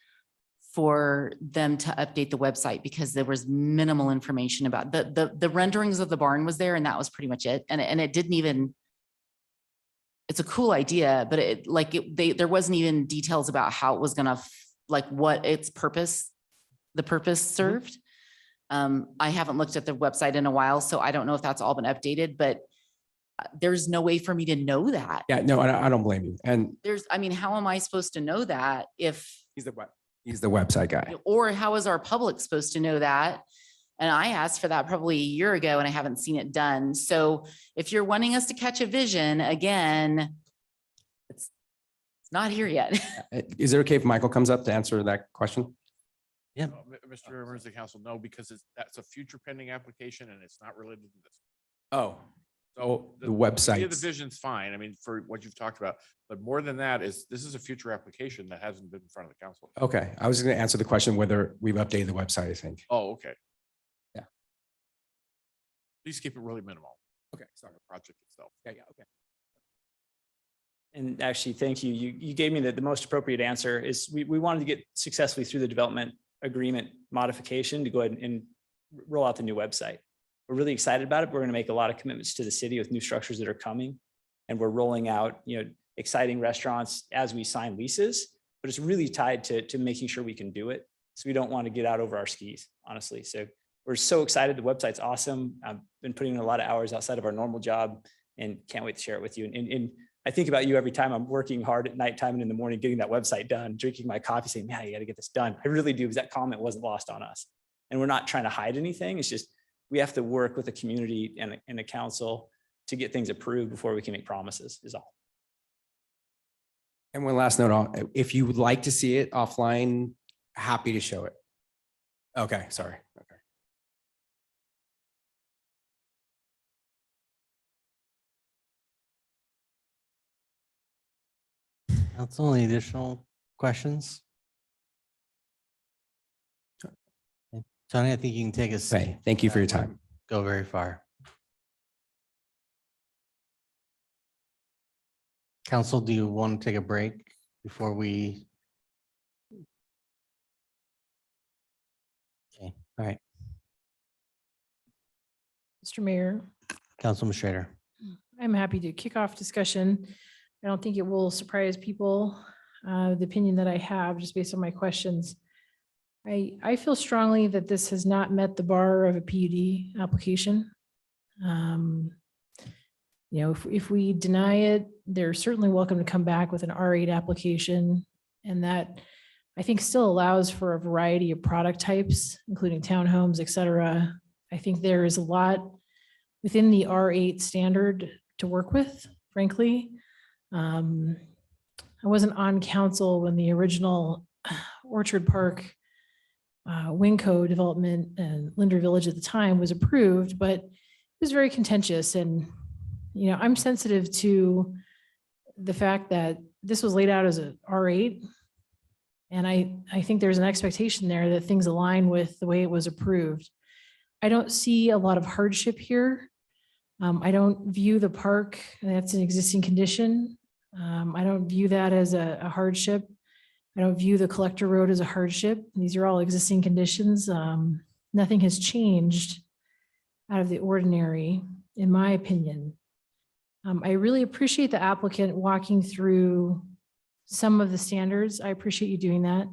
for them to update the website because there was minimal information about the renderings of the barn was there and that was pretty much it. And it didn't even, it's a cool idea, but there wasn't even details about how it was gonna, like what its purpose, the purpose served. I haven't looked at the website in a while, so I don't know if that's all been updated, but there's no way for me to know that. Yeah, no, I don't blame you. And I mean, how am I supposed to know that if, he's the website guy. or how is our public supposed to know that? And I asked for that probably a year ago and I haven't seen it done. So if you're wanting us to catch a vision again, it's not here yet. Is it okay if Michael comes up to answer that question? Yeah. Mr. Members of the council, no, because that's a future pending application and it's not related to this. Oh, so the idea website. of the vision's fine. I mean, for what you've talked about, but more than that this is a future application that hasn't been in front of the council. Okay, I was going to answer the question whether we've updated the website, I think. Oh, okay. Yeah. Please keep it really minimal. Okay, sorry. The project itself. Yeah, okay. And actually, thank you. You gave me the most appropriate answer is we wanted to get successfully through the development agreement modification to go ahead and roll out the new website. We're really excited about it. We're going to make a lot of commitments to the city with new structures that are coming. And we're rolling out, exciting restaurants as we sign leases, but it's really tied to making sure we can do it. So we don't want to get out over our skis, honestly. So we're so excited. The website's awesome. I've been putting in a lot of hours outside of our normal job and can't wait to share it with you. And I think about you every time I'm working hard at nighttime and in the morning, getting that website done, drinking my coffee, saying, man, you got to get this done. I really do, because that comment wasn't lost on us. And we're not trying to hide anything. It's just, we have to work with the community and the council to get things approved before we can make promises is all. And one last note, if you would like to see it offline, happy to show it. Okay, sorry. Okay. Council, any additional questions? Tony, I think you can take a seat. Okay, thank you for your time. Go very far. Council, do you want to take a break before we? Okay, all right. Mr. Mayor, Councilman Schrader. I'm happy to kick off discussion. I don't think it will surprise people, the opinion that I have just based on my questions. I feel strongly that this has not met the bar of a PUD application. If we deny it, they're certainly welcome to come back with an R8 application. And that I think still allows for a variety of product types, including townhomes, et cetera. I think there is a lot within the R8 standard to work with, frankly. I wasn't on council when the original Orchard Park Winco development and Linder Village at the time was approved, but it was very contentious. And, I'm sensitive to the fact that this was laid out as a R8. And I think there's an expectation there that things align with the way it was approved. I don't see a lot of hardship here. I don't view the park, that's an existing condition. I don't view that as a hardship. I don't view the collector road as a hardship. These are all existing conditions. Nothing has changed out of the ordinary, in my opinion. I really appreciate the applicant walking through some of the standards. I appreciate you doing that.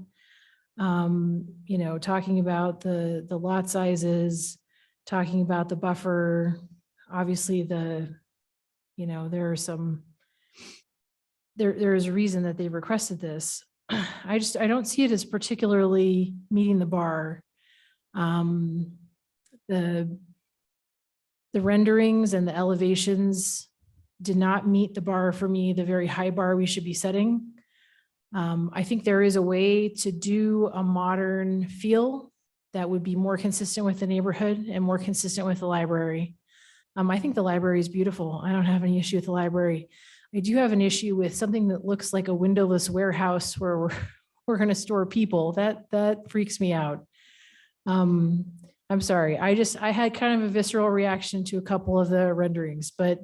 Talking about the lot sizes, talking about the buffer, obviously there is a reason that they requested this. I don't see it as particularly meeting the bar. The renderings and the elevations did not meet the bar for me, the very high bar we should be setting. I think there is a way to do a modern feel that would be more consistent with the neighborhood and more consistent with the library. I think the library is beautiful. I don't have any issue with the library. I do have an issue with something that looks like a windowless warehouse where we're going to store people. That freaks me out. I'm sorry. I had kind of a visceral reaction to a couple of the renderings, but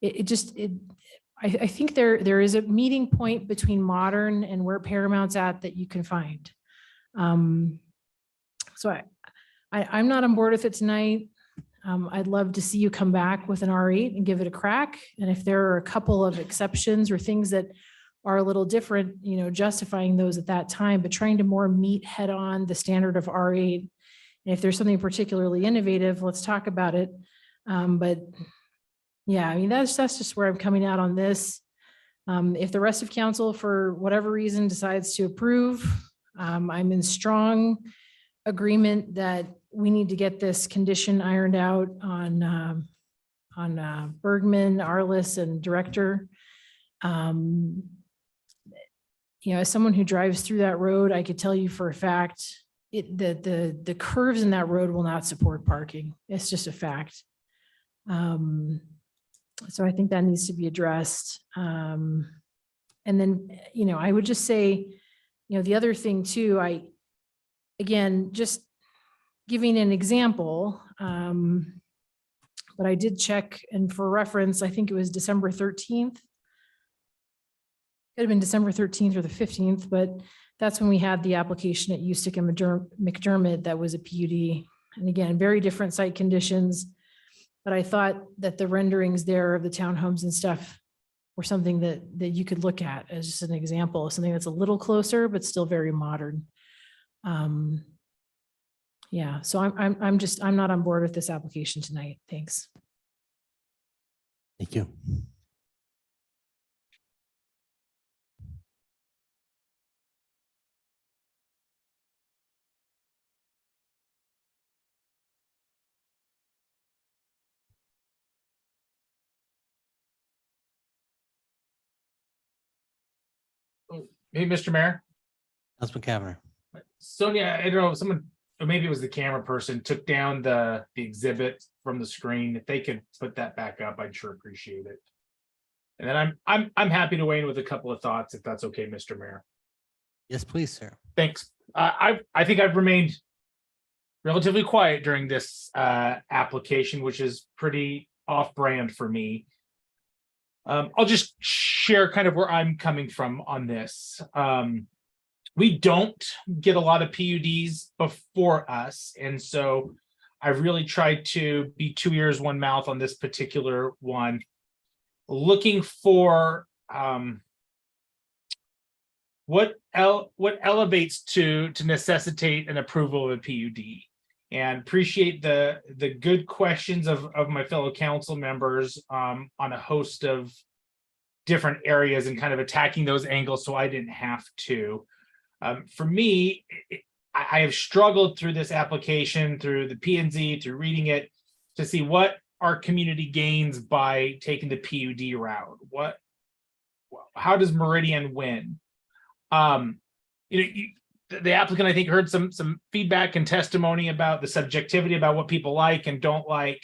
I think there is a meeting point between modern and where Paramount's at that you can find. So I'm not on board with it tonight. I'd love to see you come back with an R8 and give it a crack. And if there are a couple of exceptions or things that are a little different, justifying those at that time, but trying to more meet head on the standard of R8. And if there's something particularly innovative, let's talk about it. But yeah, I mean, that's just where I'm coming out on this. If the rest of council, for whatever reason, decides to approve, I'm in strong agreement that we need to get this condition ironed out on Bergman, Arliss, and Director. As someone who drives through that road, I could tell you for a fact the curves in that road will not support parking. It's just a fact. So I think that needs to be addressed. And then, I would just say, the other thing too, again, just giving an example, but I did check, and for reference, I think it was December 13th. Could have been December 13th or the 15th, but that's when we had the application at Ustick and McDermott that was a PUD. And again, very different site conditions. But I thought that the renderings there of the townhomes and stuff were something that you could look at as just an example of something that's a little closer, but still very modern. Yeah, so I'm not on board with this application tonight. Thanks. Thank you. Hey, Mr. Mayor. Councilman Cavanagh. Sonia, I don't know, someone, or maybe it was the camera person, took down the exhibit from the screen. If they could put that back up, I'd sure appreciate it. And then I'm happy to weigh in with a couple of thoughts, if that's okay, Mr. Mayor. Yes, please, sir. Thanks. I think I've remained relatively quiet during this application, which is pretty off-brand for me. I'll just share kind of where I'm coming from on this. We don't get a lot of PUDs before us. And so I've really tried to be 2 ears, 1 mouth on this particular one, looking for what elevates to necessitate an approval of a PUD. And appreciate the good questions of my fellow council members on a host of different areas and kind of attacking those angles so I didn't have to. For me, I have struggled through this application, through the P&Z, through reading it, to see what our community gains by taking the PUD route. How does Meridian win? The applicant, I think, heard some feedback and testimony about the subjectivity about what people like and don't like.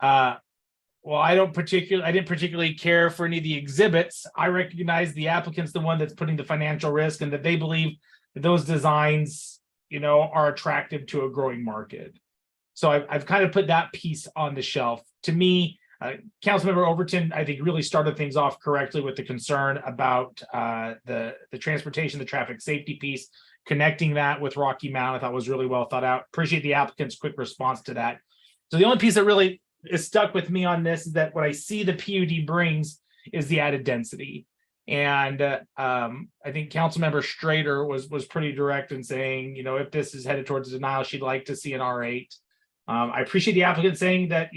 Well, I didn't particularly care for any of the exhibits. I recognize the applicant's the one that's putting the financial risk, and that they believe that those designs, are attractive to a growing market. So I've kind of put that piece on the shelf. To me, Councilmember Overton, I think, really started things off correctly with the concern about the transportation, the traffic safety piece, connecting that with Rocky Mount. I thought was really well thought out. Appreciate the applicant's quick response to that. So the only piece that really is stuck with me on this is that what I see the PUD brings is the added density. And I think Councilmember Strader was pretty direct in saying, if this is headed towards denial, she'd like to see an R8. I appreciate the applicant saying that,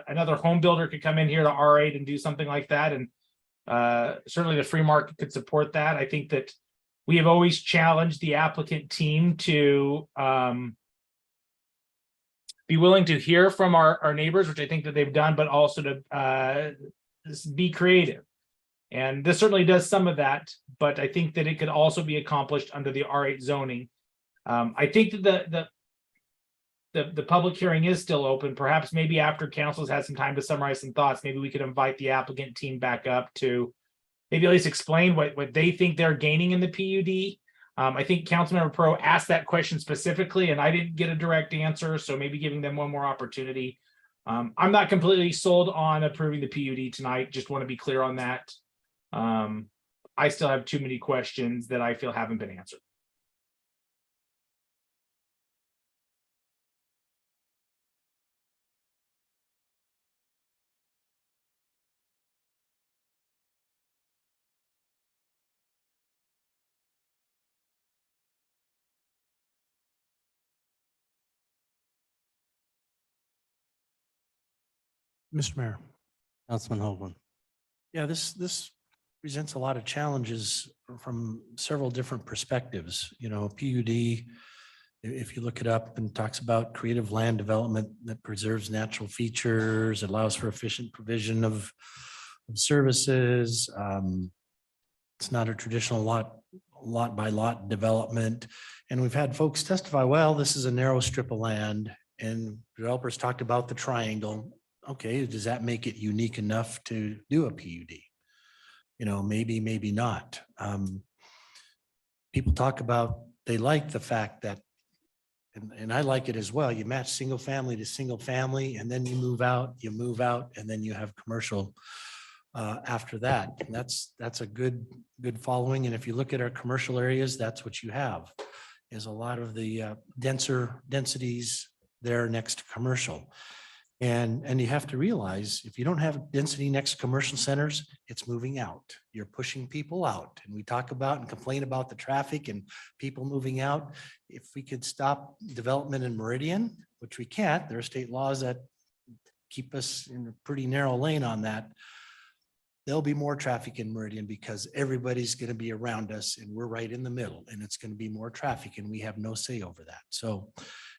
another home builder could come in here to R8 and do something like that. And certainly the free market could support that. I think that we have always challenged the applicant team to be willing to hear from our neighbors, which I think that they've done, but also to be creative. And this certainly does some of that, but I think that it could also be accomplished under the R8 zoning. I think that the public hearing is still open, perhaps maybe after council's had some time to summarize some thoughts, maybe we could invite the applicant team back up to maybe at least explain what they think they're gaining in the PUD. I think Councilmember Pro asked that question specifically and I didn't get a direct answer, so maybe giving them one more opportunity. I'm not completely sold on approving the PUD tonight, just want to be clear on that. I still have too many questions that I feel haven't been answered. Mr. Mayor. Councilman Hoagland. Yeah, this presents a lot of challenges from several different perspectives. You know, PUD, if you look it up, and talks about creative land development that preserves natural features, allows for efficient provision of services. It's not a traditional lot by lot development. And we've had folks testify, well, this is a narrow strip of land, and developers talked about the triangle. Okay, does that make it unique enough to do a PUD? You know, maybe, maybe not. People talk about, they like the fact that, and I like it as well, you match single family to single family, and then you move out, and then you have commercial after that. And that's a good following. And if you look at our commercial areas, that's what you have, is a lot of the densities there next to commercial. And you have to realize, if you don't have density next to commercial centers, it's moving out. You're pushing people out. And we talk about and complain about the traffic and people moving out. If we could stop development in Meridian, which we can't, there are state laws that keep us in a pretty narrow lane on that. There'll be more traffic in Meridian because everybody's going to be around us and we're right in the middle, and it's going to be more traffic and we have no say over that. So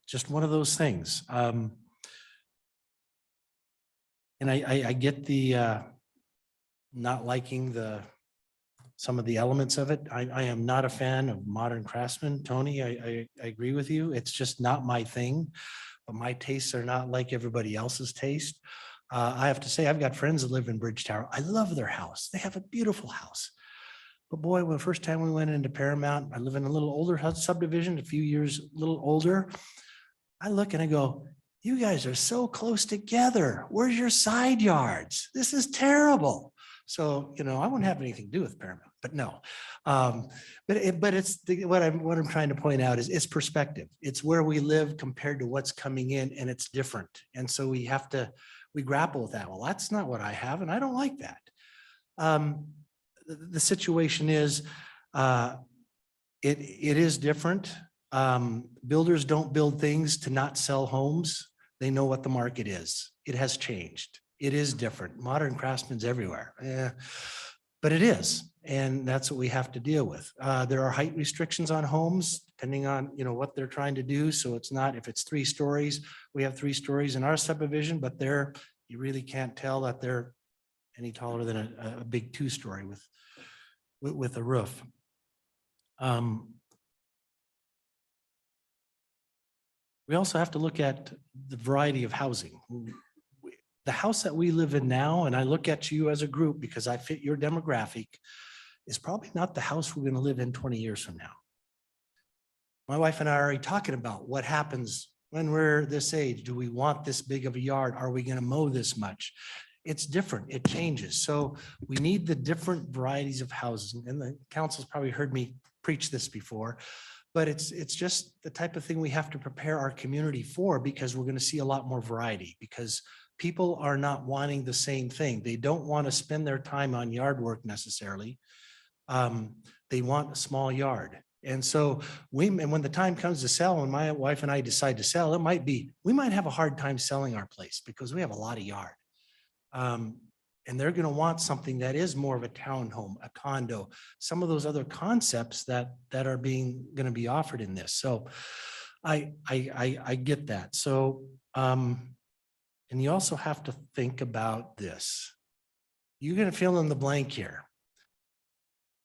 just one of those things. And I get the not liking some of the elements of it. I am not a fan of modern craftsmen. Tony, I agree with you. It's just not my thing, but my tastes are not like everybody else's taste. I have to say, I've got friends that live in Bridge Tower. I love their house. They have a beautiful house. But boy, when the first time we went into Paramount, I live in a little older subdivision, a few years, a little older. I look and I go, you guys are so close together. Where's your side yards? This is terrible. So, you know, I wouldn't have anything to do with Paramount, but no. But it's what I'm trying to point out is it's perspective. It's where we live compared to what's coming in, and it's different. And so we grapple with that. Well, that's not what I have, and I don't like that. The situation is, it is different. Builders don't build things to not sell homes. They know what the market is. It has changed. It is different. Modern craftsmen's everywhere. But it is, and that's what we have to deal with. There are height restrictions on homes depending on, you know, what they're trying to do. So it's not, if it's 3 stories, we have 3 stories in our subdivision, but you really can't tell that they're any taller than a big 2-story with a roof. We also have to look at the variety of housing. The house that we live in now, and I look at you as a group because I fit your demographic, is probably not the house we're going to live in 20 years from now. My wife and I are already talking about what happens when we're this age. Do we want this big of a yard? Are we going to mow this much? It's different. It changes. So we need the different varieties of houses. And the council's probably heard me preach this before. But it's just the type of thing we have to prepare our community for, because we're going to see a lot more variety, because people are not wanting the same thing. They don't want to spend their time on yard work necessarily. They want a small yard. And so and when the time comes to sell, when my wife and I decide to sell, we might have a hard time selling our place because we have a lot of yard. And they're going to want something that is more of a townhome, a condo, some of those other concepts that are going to be offered in this. So I get that. So, and you also have to think about this. You're going to fill in the blank here.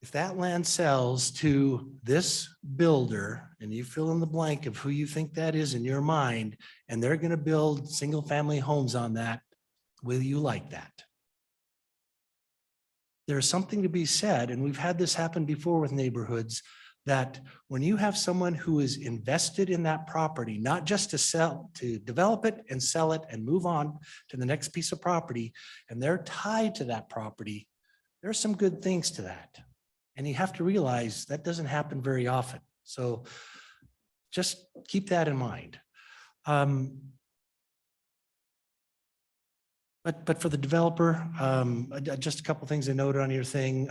If that land sells to this builder, and you fill in the blank of who you think that is in your mind, and they're going to build single-family homes on that, will you like that? There's something to be said, and we've had this happen before with neighborhoods, that when you have someone who is invested in that property, not just to sell, to develop it and sell it and move on to the next piece of property, and they're tied to that property, there's some good things to that. And you have to realize that doesn't happen very often. So just keep that in mind. But for the developer, just a couple things I noted on your thing.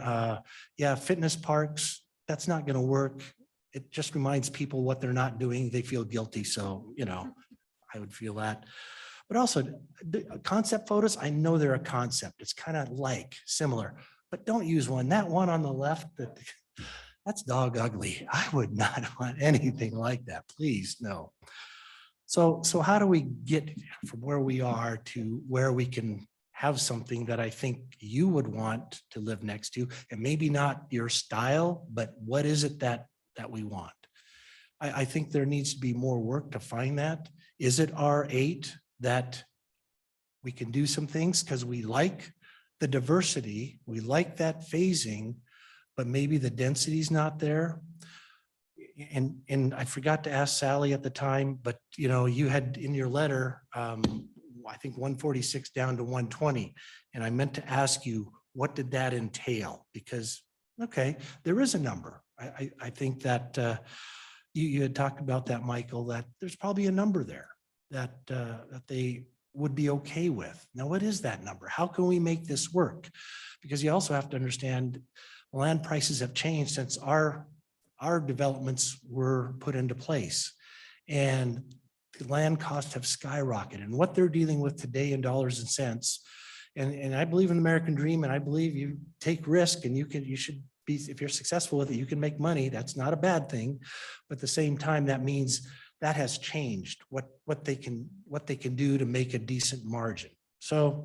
Yeah, fitness parks, that's not going to work. It just reminds people what they're not doing. They feel guilty. So, you know, I would feel that. But also the concept photos, I know they're a concept. It's kind of like similar, but don't use one. That one on the left, that's dog ugly. I would not want anything like that. Please, no. So how do we get from where we are to where we can have something that I think you would want to live next to, and maybe not your style, but what is it that we want? I think there needs to be more work to find that. Is it R8 that we can do some things because we like the diversity, we like that phasing, but maybe the density is not there? And I forgot to ask Sally at the time, but you know, you had in your letter, I think 146 down to 120. And I meant to ask you, what did that entail? Because, okay, there is a number. I think that you had talked about that, Michael, that there's probably a number there that they would be okay with. Now, what is that number? How can we make this work? Because you also have to understand land prices have changed since our developments were put into place, and the land costs have skyrocketed, and what they're dealing with today in dollars and cents. And I believe in the American dream, and I believe you take risk, and you should be, if you're successful with it, you can make money. That's not a bad thing. But at the same time, that means that has changed what they can do to make a decent margin. So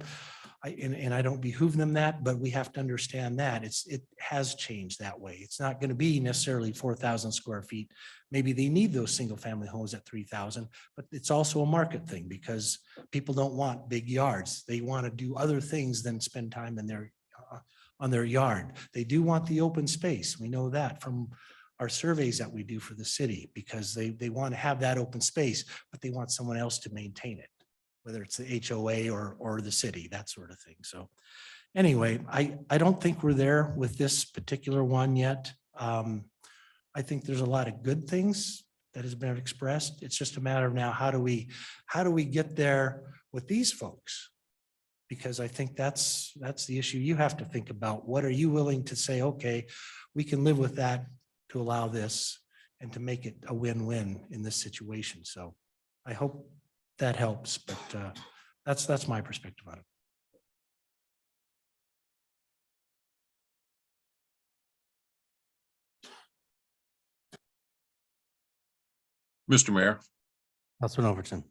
I don't behoove them that, but we have to understand that it has changed that way. It's not going to be necessarily 4,000 square feet. Maybe they need those single family homes at 3,000, but it's also a market thing because people don't want big yards. They want to do other things than spend time in on their yard. They do want the open space. We know that from our surveys that we do for the city, because they want to have that open space, but they want someone else to maintain it, whether it's the HOA or the city, that sort of thing. So anyway, I don't think we're there with this particular one yet. I think there's a lot of good things that has been expressed. It's just a matter of now, how do we get there with these folks? Because I think that's the issue you have to think about. What are you willing to say, okay, we can live with that to allow this and to make it a win-win in this situation. So I hope that helps, but that's my perspective on it. Mr. Mayor. Councilman Overton.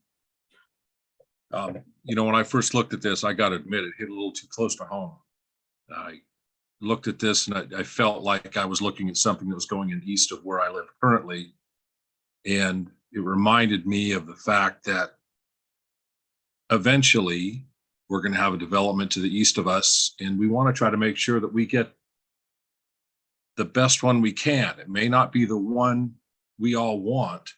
You know, when I first looked at this, I got to admit, it hit a little too close to home. I looked at this and I felt like I was looking at something that was going in east of where I live currently. And it reminded me of the fact that eventually we're going to have a development to the east of us, and we want to try to make sure that we get the best one we can. It may not be the one we all want,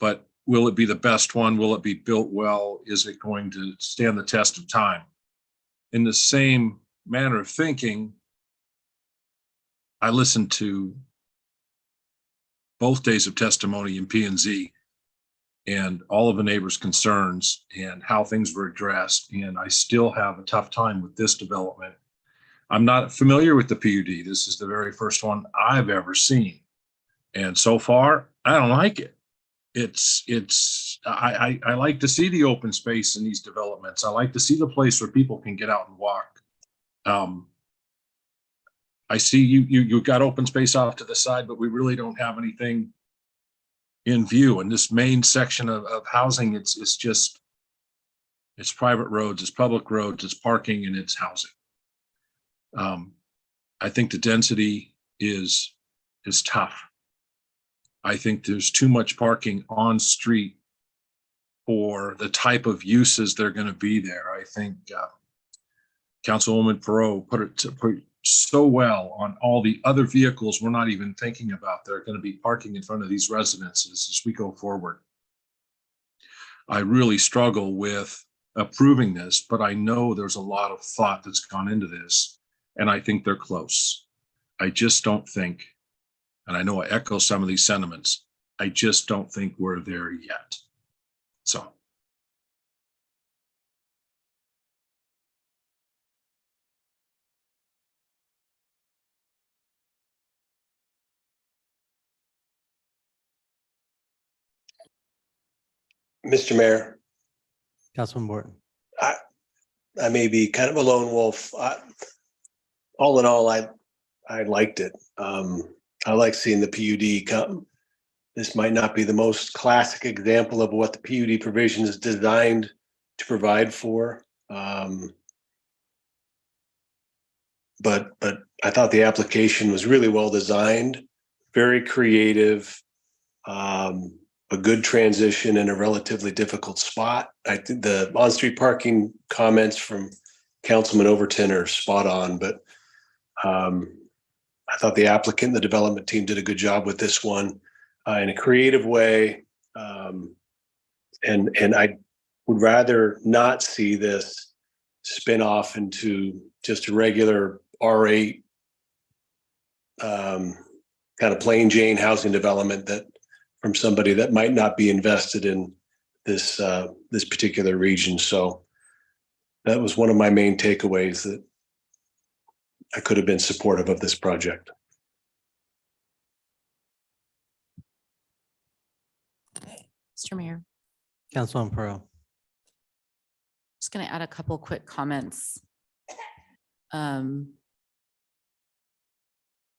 but will it be the best one? Will it be built well? Is it going to stand the test of time? In the same manner of thinking, I listened to both days of testimony in P&Z and all of the neighbors' concerns and how things were addressed. And I still have a tough time with this development. I'm not familiar with the PUD. This is the very first one I've ever seen. And so far, I don't like it. I like to see the open space in these developments. I like to see the place where people can get out and walk. I see you've got open space off to the side, but we really don't have anything in view. And this main section of housing, it's private roads, it's public roads, it's parking, and it's housing. I think the density is tough. I think there's too much parking on street for the type of uses they're going to be there. I think Councilwoman Perot put so well on all the other vehicles we're not even thinking about that are going to be parking in front of these residences as we go forward. I really struggle with approving this, but I know there's a lot of thought that's gone into this, and I think they're close. I just don't think, and I know I echo some of these sentiments, I just don't think we're there yet. So. Mr. Mayor, Councilman Borton. I may be kind of a lone wolf. All in all, I liked it. I like seeing the PUD come. This might not be the most classic example of what the PUD provision is designed to provide for. But I thought the application was really well designed, very creative, a good transition in a relatively difficult spot. I think the on-street parking comments from Councilman Overton are spot on, but I thought the applicant and the development team did a good job with this one in a creative way. And I would rather not see this spin off into just a regular R8 kind of plain Jane housing development that from somebody that might not be invested in this this particular region. So that was one of my main takeaways, that I could have been supportive of this project. Mr. Mayor, Councilman Pro. just going to add a couple quick comments.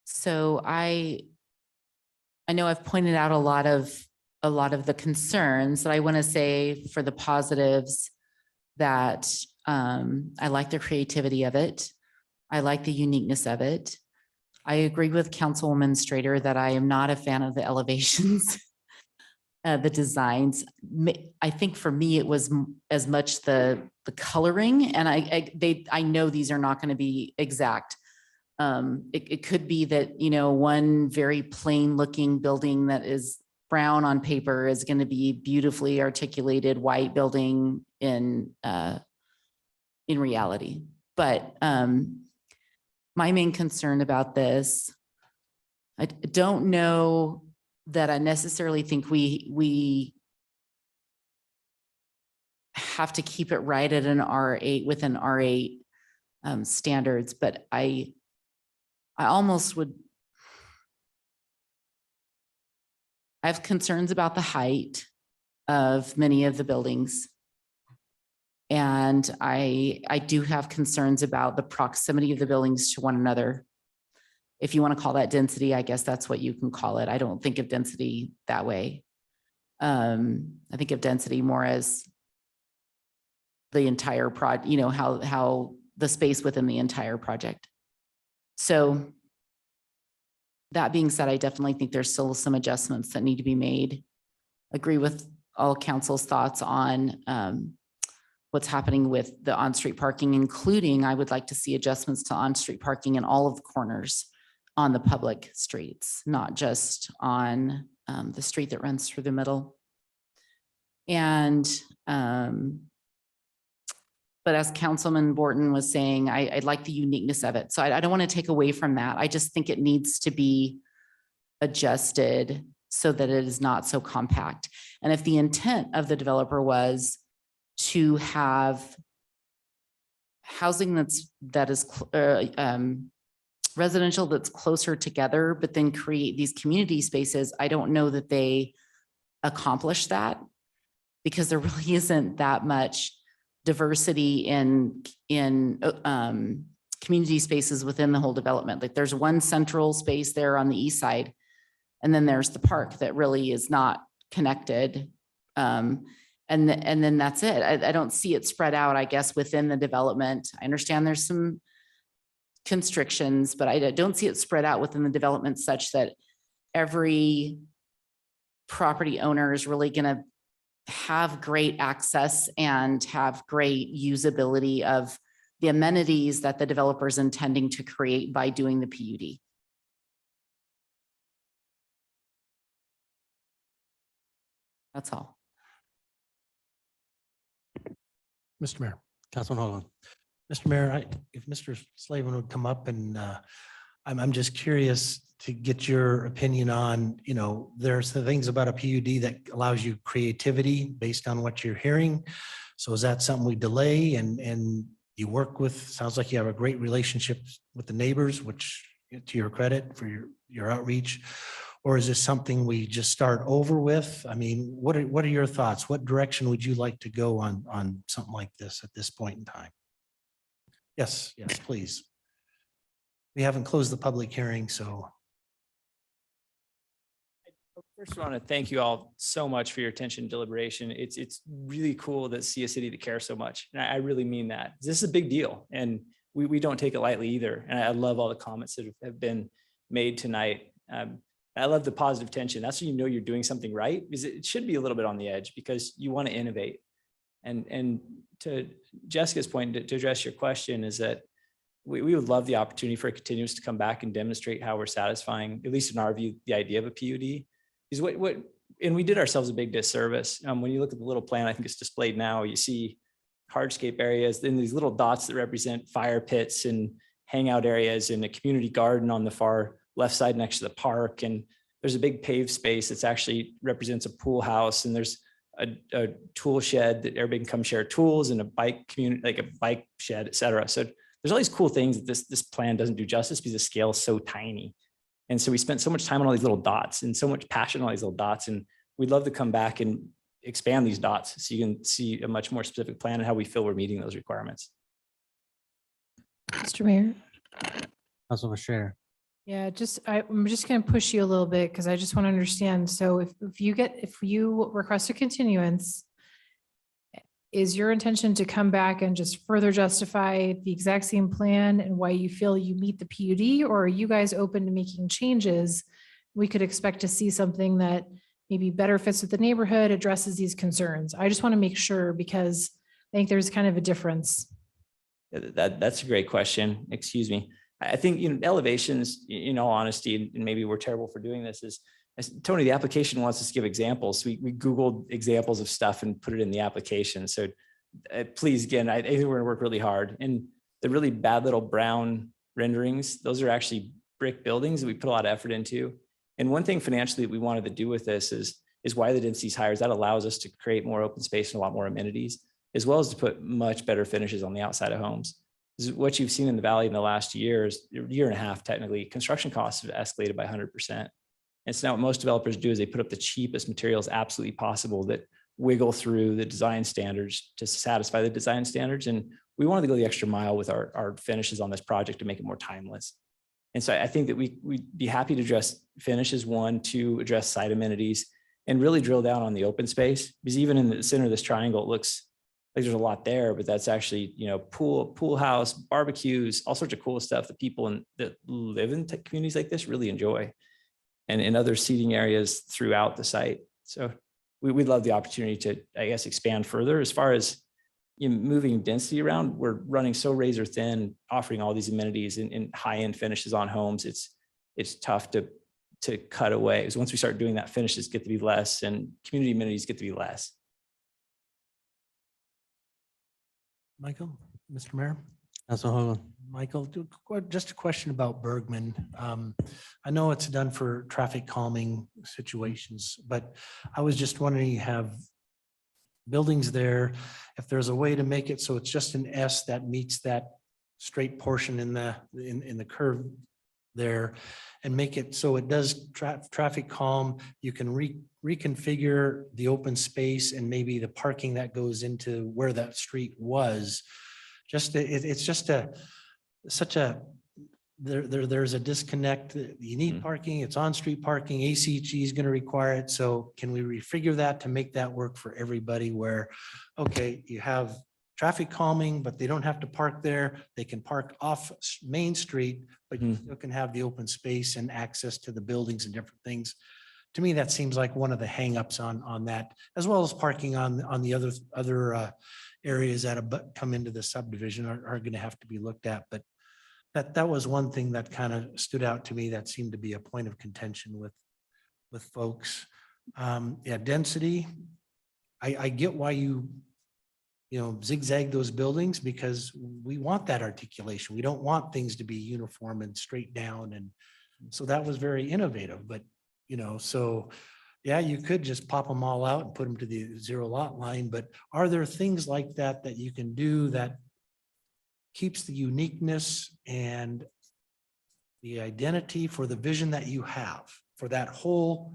So I know I've pointed out a lot of the concerns, that I want to say for the positives that I like the creativity of it. I like the uniqueness of it. I agree with Councilwoman Strader that I am not a fan of the elevations, the designs. I think for me, it was as much the coloring, and I know these are not going to be exact. It could be that, one very plain looking building that is brown on paper is going to be beautifully articulated white building in reality. But my main concern about this, I don't know that I necessarily think we have to keep it right at an R8 within R8 standards, but I almost would. I have concerns about the height of many of the buildings. And I do have concerns about the proximity of the buildings to one another. If you want to call that density, I guess that's what you can call it. I don't think of density that way. I think of density more as the entire project, how the space within the entire project. So that being said, I definitely think there's still some adjustments that need to be made. Agree with all council's thoughts on what's happening with the on-street parking, including I would like to see adjustments to on-street parking in all of the corners on the public streets, not just on the street that runs through the middle. And but as Councilman Borton was saying, I like the uniqueness of it. So I don't want to take away from that. I just think it needs to be adjusted so that it is not so compact. And if the intent of the developer was to have housing that is residential that's closer together, but then create these community spaces, I don't know that they accomplish that, because there really isn't that much diversity in community spaces within the whole development. Like there's one central space there on the east side, and then there's the park that really is not connected. And then that's it. I don't see it spread out, I guess, within the development. I understand there's some constrictions, but I don't see it spread out within the development such that every property owner is really going to have great access and have great usability of the amenities that the developer is intending to create by doing the PUD. That's all. Mr. Mayor, Councilman Hoagland. Mr. Mayor, if Mr. Slavin would come up and I'm just curious to get your opinion on, there's the things about a PUD that allows you creativity based on what you're hearing. So is that something we delay and you work with? Sounds like you have a great relationship with the neighbors, which to your credit for your outreach. Or is this something we just start over with? I mean, what are your thoughts? What direction would you like to go on something like this at this point in time? Yes, please. We haven't closed the public hearing, so. First, I want to thank you all so much for your attention and deliberation. It's really cool to see a city that cares so much. And I really mean that. This is a big deal and we don't take it lightly either. And I love all the comments that have been made tonight. I love the positive tension. That's when you know you're doing something right, because it should be a little bit on the edge because you want to innovate. And to Jessica's point, to address your question, is that we would love the opportunity for a continuous to come back and demonstrate how we're satisfying, at least in our view, the idea of a PUD. Is and we did ourselves a big disservice. When you look at the little plan, I think it's displayed now, you see hardscape areas, then these little dots that represent fire pits and hangout areas and a community garden on the far left side next to the park. And there's a big paved space that's actually represents a pool house. And there's a tool shed that everybody can come share tools, and a bike community, like a bike shed, et cetera. So there's all these cool things that this plan doesn't do justice because the scale is so tiny. And so we spent so much time on all these little dots and so much passion on all these little dots. And we'd love to come back and expand these dots so you can see a much more specific plan and how we feel we're meeting those requirements. Mr. Mayor. Councilman Schrader. Yeah, I'm just going to push you a little bit because I just want to understand. So if you request a continuance, is your intention to come back and just further justify the exact same plan and why you feel you meet the PUD, or are you guys open to making changes? We could expect to see something that maybe better fits with the neighborhood, addresses these concerns. I just want to make sure because I think there's kind of a difference. That's a great question. Excuse me. I think, elevations, in all honesty, and maybe we're terrible for doing this, is Tony, the application wants us to give examples. We Googled examples of stuff and put it in the application. So please, again, I think we're going to work really hard. And the really bad little brown renderings, those are actually brick buildings that we put a lot of effort into. And one thing financially that we wanted to do with this is why the density is higher. Is that allows us to create more open space and a lot more amenities, as well as to put much better finishes on the outside of homes. What you've seen in the valley in the last year and a half, technically, construction costs have escalated by 100%. And so now what most developers do is they put up the cheapest materials absolutely possible that wiggle through the design standards to satisfy the design standards. And we wanted to go the extra mile with our finishes on this project to make it more timeless. And so I think that we'd be happy to address finishes, 1, 2, address site amenities, and really drill down on the open space. Because even in the center of this triangle, it looks like there's a lot there, but that's actually, pool house, barbecues, all sorts of cool stuff that people that live in communities like this really enjoy, and in other seating areas throughout the site. So we'd love the opportunity to, I guess, expand further. As far as moving density around, we're running so razor thin, offering all these amenities and high-end finishes on homes. It's tough to cut away, because once we start doing that, finishes get to be less and community amenities get to be less. Michael, Mr. Mayor. Councilman Hoagland. Michael, just a question about Bergman. I know it's done for traffic calming situations, but I was just wondering, you have buildings there, if there's a way to make it so it's just an S that meets that straight portion in the curve there, and make it so it does traffic calm. You can reconfigure the open space and maybe the parking that goes into where that street was. It's just there's a disconnect. You need parking, it's on-street parking, ACG is going to require it. So can we refigure that to make that work for everybody, where, okay, you have traffic calming, but they don't have to park there. They can park off Main Street, but you still can have the open space and access to the buildings and different things. To me, that seems like one of the hangups on that, as well as parking on the other areas that come into the subdivision are going to have to be looked at. But that was one thing that kind of stood out to me that seemed to be a point of contention with folks. Yeah, density. I get why you zigzag those buildings, because we want that articulation. We don't want things to be uniform and straight down. And so that was very innovative, but so yeah, you could just pop them all out and put them to the 0 lot line, but are there things like that that you can do that keeps the uniqueness and the identity for the vision that you have for that whole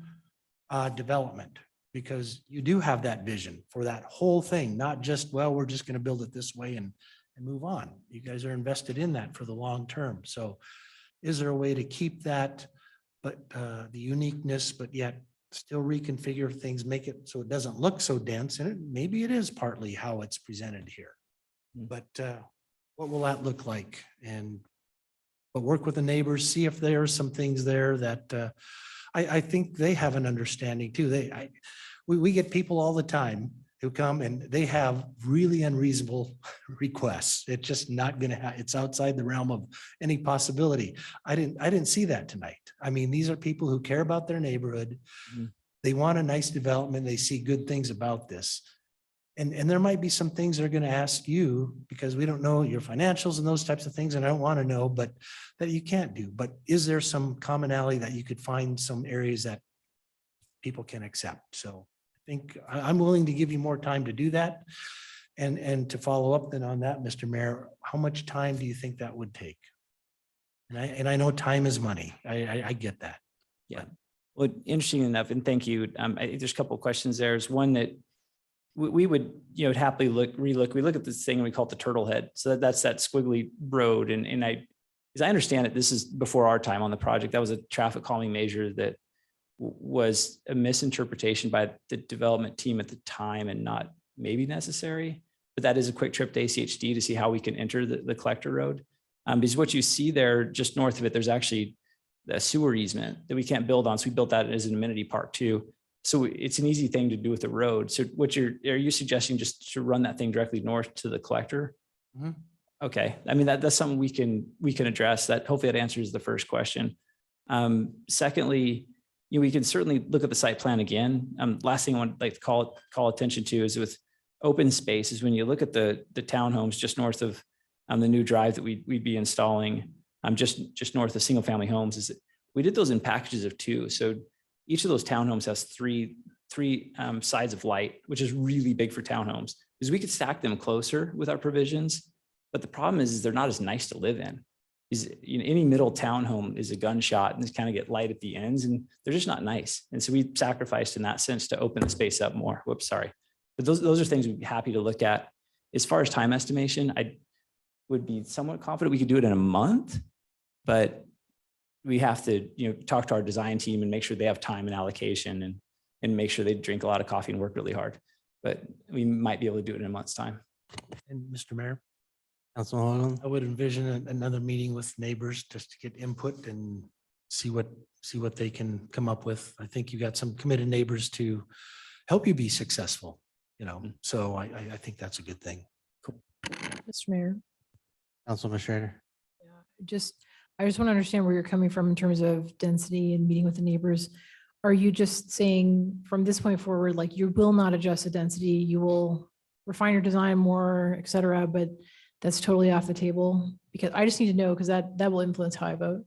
development? Because you do have that vision for that whole thing, not just, well, we're just going to build it this way and move on. You guys are invested in that for the long term. So is there a way to keep that, but the uniqueness, but yet still reconfigure things, make it so it doesn't look so dense? And maybe it is partly how it's presented here. But what will that look like? But work with the neighbors, see if there are some things there that I think they have an understanding too. We get people all the time who come and they have really unreasonable requests. It's just not going to it's outside the realm of any possibility. I didn't see that tonight. I mean, these are people who care about their neighborhood. They want a nice development. They see good things about this. And there might be some things they're going to ask you, because we don't know your financials and those types of things, and I don't want to know, but that you can't do. But is there some commonality that you could find some areas that people can accept? So I think I'm willing to give you more time to do that. And to follow up then on that, Mr. Mayor, how much time do you think that would take? And I know time is money. I get that. Yeah. Well, interesting enough, and thank you. I think there's a couple of questions there. There's one that we would, happily relook. We look at this thing and we call it the turtle head. So that's that squiggly road. And as I understand it, this is before our time on the project. That was a traffic calming measure that was a misinterpretation by the development team at the time and not maybe necessary. But that is a quick trip to ACHD to see how we can enter the collector road. Because what you see there, just north of it, there's actually a sewer easement that we can't build on. So we built that as an amenity park too. So it's an easy thing to do with the road. So are you suggesting just to run that thing directly north to the collector? Okay. I mean, that's something we can address. That hopefully that answers the first question. Secondly, we can certainly look at the site plan again. Last thing I want to call attention to is with open spaces. When you look at the townhomes just north of the new drive that we'd be installing, just north of single family homes, is that we did those in packages of 2. So each of those townhomes has three sides of light, which is really big for townhomes, because we could stack them closer with our provisions. But the problem is they're not as nice to live in. Any middle townhome is a gunshot and they kind of get light at the ends and they're just not nice. And so we sacrificed in that sense to open the space up more. Whoops, sorry. But those are things we'd be happy to look at. As far as time estimation, I would be somewhat confident we could do it in a month, but we have to, talk to our design team and make sure they have time and allocation and make sure they drink a lot of coffee and work really hard. But we might be able to do it in a month's time. And Mr. Mayor, Councilman Hoagland? I would envision another meeting with neighbors just to get input and see what they can come up with. I think you got some committed neighbors to help you be successful, so I think that's a good thing. Cool. Mr. Mayor. Councilman Schrader? I just want to understand where you're coming from in terms of density and meeting with the neighbors. Are you just saying from this point forward, like you will not adjust the density, you will refine your design more, et cetera, but that's totally off the table? Because I just need to know, because that will influence how I vote.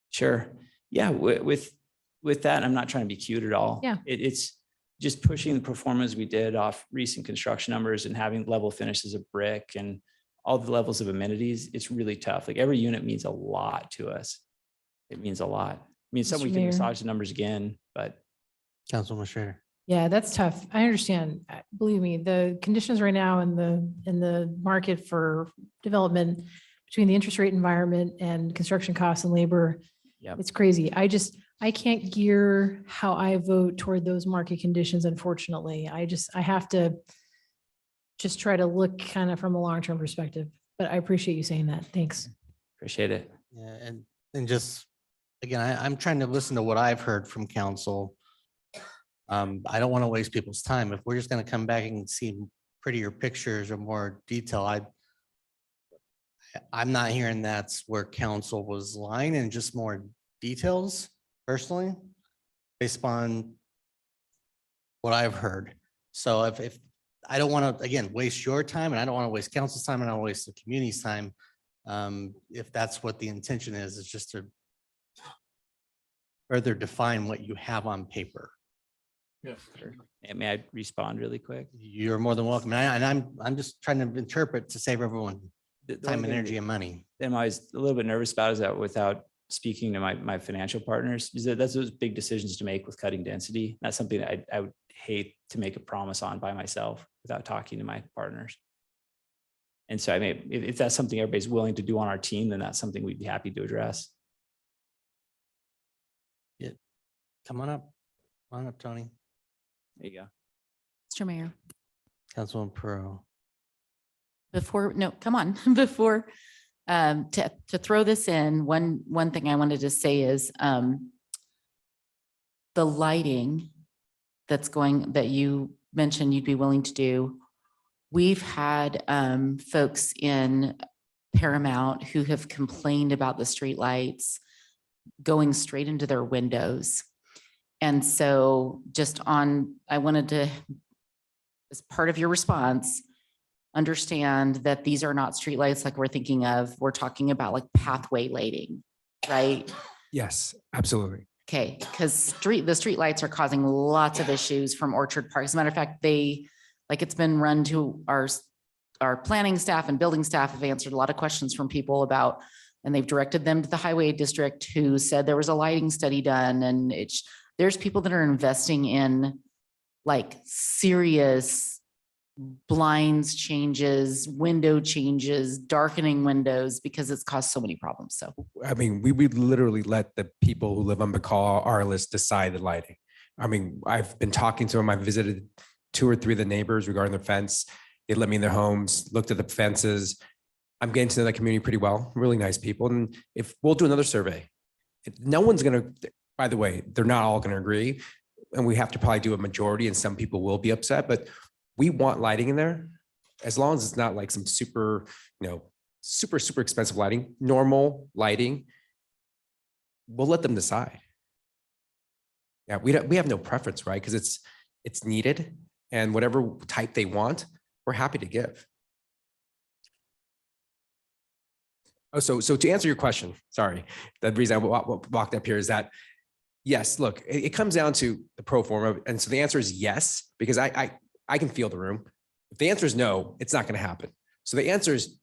Sure. Yeah. With that, I'm not trying to be cute at all. Yeah. It's just pushing the performance we did off recent construction numbers and having level finishes of brick and all the levels of amenities. It's really tough. Like every unit means a lot to us. It means a lot. I mean, something we can massage the numbers again, but. Councilman Schrader? Yeah, that's tough. I understand. Believe me, the conditions right now in the market for development between the interest rate environment and construction costs and labor, it's crazy. I can't gear how I vote toward those market conditions. Unfortunately, I have to just try to look kind of from a long-term perspective. But I appreciate you saying that. Thanks. Appreciate it. Yeah, and just, again, I'm trying to listen to what I've heard from council. I don't want to waste people's time. If we're just going to come back and see prettier pictures or more detail, I'm not hearing that's where council was lying, and just more details personally, based upon what I've heard. So if I don't want to, again, waste your time, and I don't want to waste council's time, and I don't waste the community's time. If that's what the intention is just to further define what you have on paper. Yeah. And may I respond really quick? You're more than welcome. And I'm just trying to interpret to save everyone The time only and thing energy and money. that I'm always a little bit nervous about is that without speaking to my financial partners, because that's those big decisions to make with cutting density. That's something that I would hate to make a promise on by myself without talking to my partners. And so I mean, if that's something everybody's willing to do on our team, then that's something we'd be happy to address. Come on up. Come on up, Tony. There you go. Mr. Mayor, Councilman Pro. before, no, come on, before, to throw this in, one thing I wanted to say is, the lighting that you mentioned you'd be willing to do. We've had, folks in Paramount who have complained about the streetlights going straight into their windows. And so I wanted to, as part of your response, understand that these are not streetlights like we're thinking of. We're talking about like pathway lighting, right? Yes, absolutely. Okay, because the streetlights are causing lots of issues from Orchard Park. As a matter of fact, it's been run to our planning staff and building staff have answered a lot of questions from people about, and they've directed them to the highway district who said there was a lighting study done, and there's people that are investing in like serious blinds changes, window changes, darkening windows because it's caused so many problems. So, I mean, we would literally let the people who live on McCall, Arliss decide the lighting. I mean, I've been talking to them. I visited 2 or 3 of the neighbors regarding the fence. They let me in their homes, looked at the fences. I'm getting to know that community pretty well, really nice people. And if we'll do another survey, no one's going to, by the way, they're not all going to agree. And we have to probably do a majority and some people will be upset, but we want lighting in there as long as it's not like some super, super expensive lighting, normal lighting. We'll let them decide. Yeah, we have no preference, right? Because it's needed, and whatever type they want, we're happy to give. Oh, so to answer your question, sorry, the reason I walked up here is that, yes, look, it comes down to the pro forma. And so the answer is yes, because I can feel the room. If the answer is no, it's not going to happen. So the answer is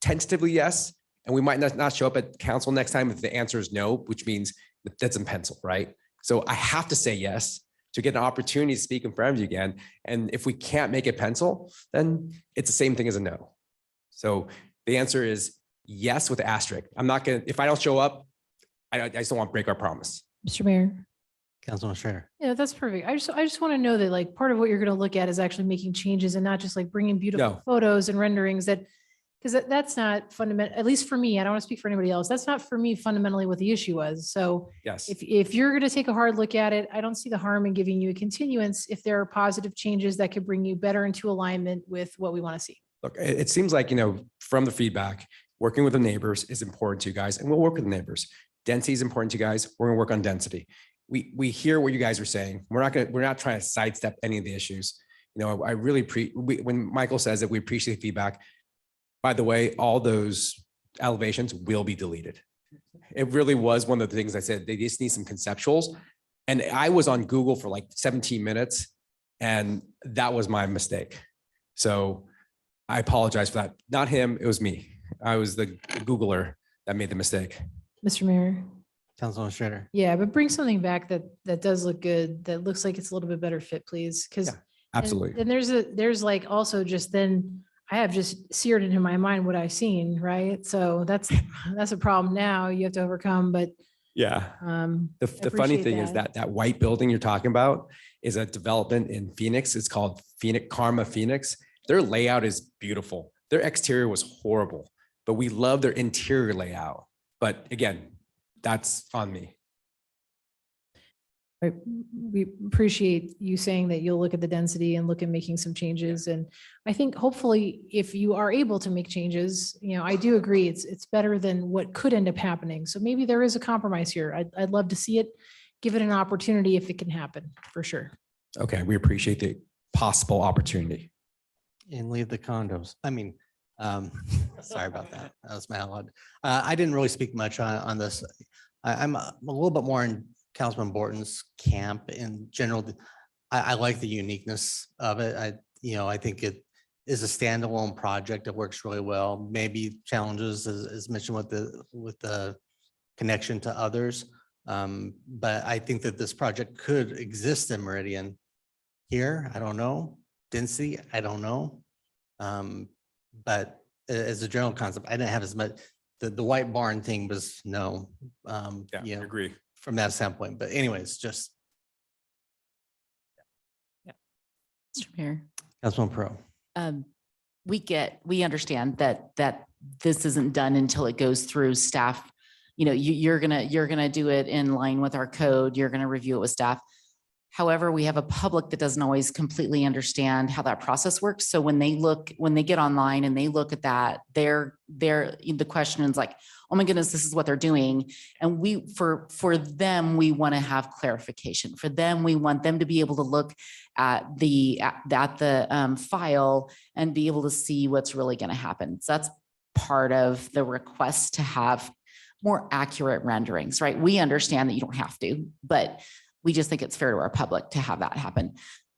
tentatively yes, and we might not show up at council next time if the answer is no, which means that's in pencil, right? So I have to say yes to get an opportunity to speak in front of you again. And if we can't make it pencil, then it's the same thing as a no. So the answer is yes with asterisk. I'm not going to, if I don't show up, I just don't want to break our promise. Mr. Mayor. Councilman Schrader. Yeah, that's perfect. I just want to know that like part of what you're going to look at is actually making changes and not just like bringing beautiful photos and renderings because that's not fundamental, at least for me, I don't want to speak for anybody else. That's not for me fundamentally what the issue was. So yes, if you're going to take a hard look at it, I don't see the harm in giving you a continuance if there are positive changes that could bring you better into alignment with what we want to see. Look, it seems like, from the feedback, working with the neighbors is important to you guys, and we'll work with the neighbors. Density is important to you guys. We're going to work on density. We hear what you guys are saying. We're not trying to sidestep any of the issues. I really when Michael says that we appreciate feedback. By the way, all those elevations will be deleted. It really was one of the things I said. They just need some conceptuals. And I was on Google for like 17 minutes, and that was my mistake. So I apologize for that. Not him. It was me. I was the Googler that made the mistake. Mr. Mayor. Councilman Schrader. Yeah, but bring something back that does look good, that looks like it's a little bit better fit, please. Because absolutely. And there's like also just then I have just seared into my mind what I've seen, right? So that's a problem now you have to overcome. But yeah, the funny thing is that white building you're talking about is a development in Phoenix. It's called Karma Phoenix. Their layout is beautiful. Their exterior was horrible, but we love their interior layout. But again, that's on me. Right. We appreciate you saying that you'll look at the density and look at making some changes. And I think hopefully if you are able to make changes, I do agree, it's better than what could end up happening. So maybe there is a compromise here. I'd love to see it, give it an opportunity if it can happen, for sure. Okay, we appreciate the possible opportunity. And leave the condos. Sorry about that. That was my loud. I didn't really speak much on this. I'm a little bit more in Councilman Borton's camp in general. I like the uniqueness of it. I think it is a standalone project that works really well. Maybe challenges as mentioned with the connection to others. But I think that this project could exist in Meridian. Here, I don't know. Density, I don't know. But as a general concept, I didn't have as much. The white barn thing was no. I agree. From that standpoint, but anyways, just. Mr. Mayor. Councilman Pro. We understand that this isn't done until it goes through staff. You're gonna do it in line with our code. You're gonna review it with staff. However, we have a public that doesn't always completely understand how that process works. So when they get online and they look at that, the question is like, oh my goodness, this is what they're doing. And for them, we want to have clarification. For them, we want them to be able to look at the file and be able to see what's really going to happen. So that's part of the request to have more accurate renderings, right? We understand that you don't have to, but we just think it's fair to our public to have that happen.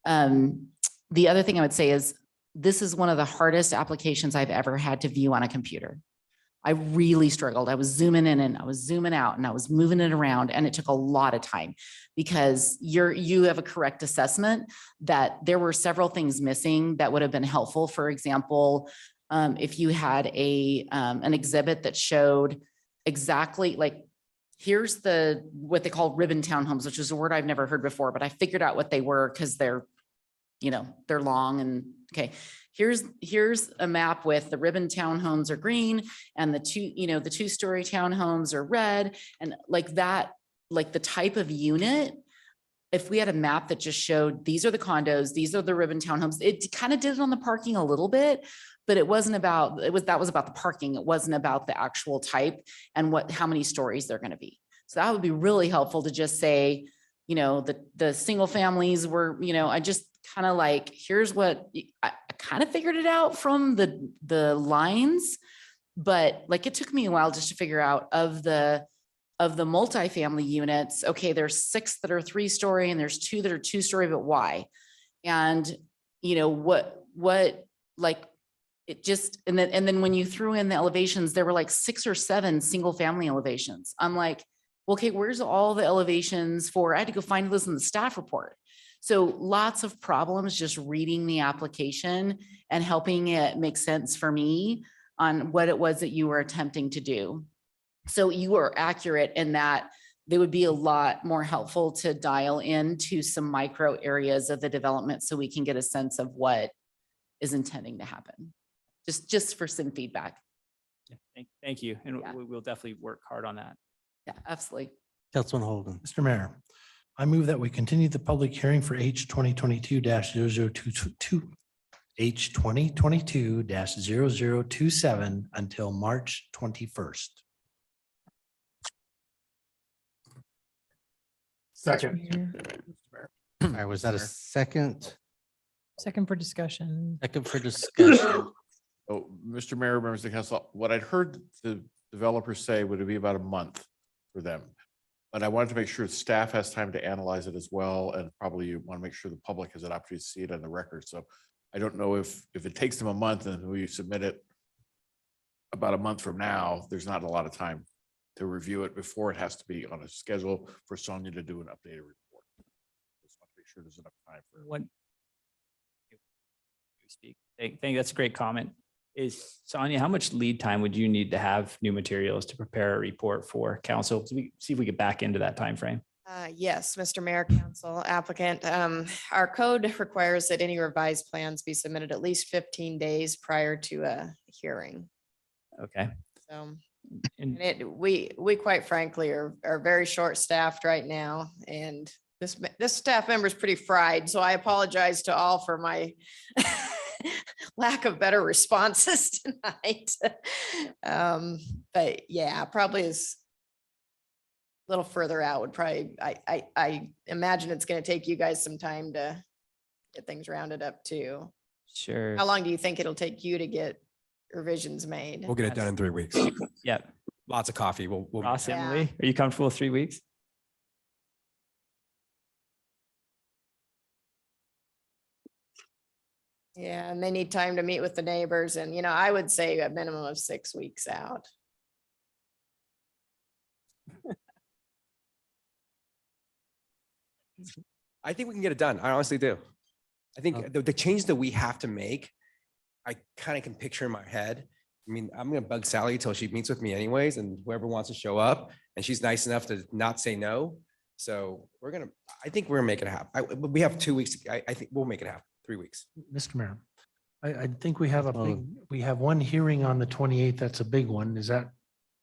The other thing I would say is this is one of the hardest applications I've ever had to view on a computer. I really struggled. I was zooming in and I was zooming out and I was moving it around, and it took a lot of time because you have a correct assessment that there were several things missing that would have been helpful. For example, if you had an exhibit that showed exactly like, here's what they call ribbon townhomes, which is a word I've never heard before, but I figured out what they were because they're long and okay. Here's a map with the ribbon townhomes are green and the two-story townhomes are red, and like that, like the type of unit. If we had a map that just showed these are the condos, these are the ribbon townhomes, it kind of did it on the parking a little bit, but that was about the parking. It wasn't about the actual type and how many stories they're going to be. So that would be really helpful to just say, the single families were, I just kind of like, here's what I kind of figured it out from the lines, but like it took me a while just to figure out of the multifamily units. Okay, there's 6 that are 3-story and there's 2 that are 2-story, but why? And what like it just, and then when you threw in the elevations, there were like 6 or 7 single family elevations. I'm like, okay, where's all the elevations for? I had to go find this in the staff report. So lots of problems just reading the application and helping it make sense for me on what it was that you were attempting to do. So you are accurate in that they would be a lot more helpful to dial into some micro areas of the development so we can get a sense of what is intending to happen. Just for some feedback. Yeah, thank you. And we'll definitely work hard on that. Yeah, absolutely. Councilman Holden. Mr. Mayor, I move that we continue the public hearing for H 2022-0022, H 2022-0027 until March 21st. Second. All right, was that a second? Second for discussion. Second for discussion. Oh, Mr. Mayor, members of the council, what I'd heard the developers say would be about a month for them. But I wanted to make sure staff has time to analyze it as well, and probably you want to make sure the public has an opportunity to see it on the record. So I don't know if it takes them a month and we submit it about a month from now, there's not a lot of time to review it before it has to be on a schedule for Sonia to do an updated report. Just want to make sure there's enough time for One. Speak. Thank that's a great comment. Is Sonia, how much lead time would you need to have new materials to prepare a report for council? So we see if we get back into that time frame. Yes, Mr. Mayor, Council, applicant. Our code requires that any revised plans be submitted at least 15 days prior to a hearing. Okay. So, And we quite frankly are very short-staffed right now, and this staff member is pretty fried, so I apologize to all for my lack of better responses tonight. But yeah, probably is a little further out would probably, I imagine it's gonna take you guys some time to get things rounded up too. sure. How long do you think it'll take you to get revisions made? We'll get it done in 3 weeks. Yep. Lots of coffee. We'll Ross, Yeah. Emily, are you comfortable with 3 weeks? Yeah, and they need time to meet with the neighbors and, I would say a minimum of 6 weeks out. I think we can get it done. I honestly do. I think the change that we have to make, I kind of can picture in my head. I mean, I'm gonna bug Sally till she meets with me anyways, and whoever wants to show up, and she's nice enough to not say no. So I think we're gonna make it happen. We have 2 weeks. I think we'll make it happen. 3 weeks. Mr. Mayor, I think we have Oh. we have one hearing on the 28th. That's a big one. Is that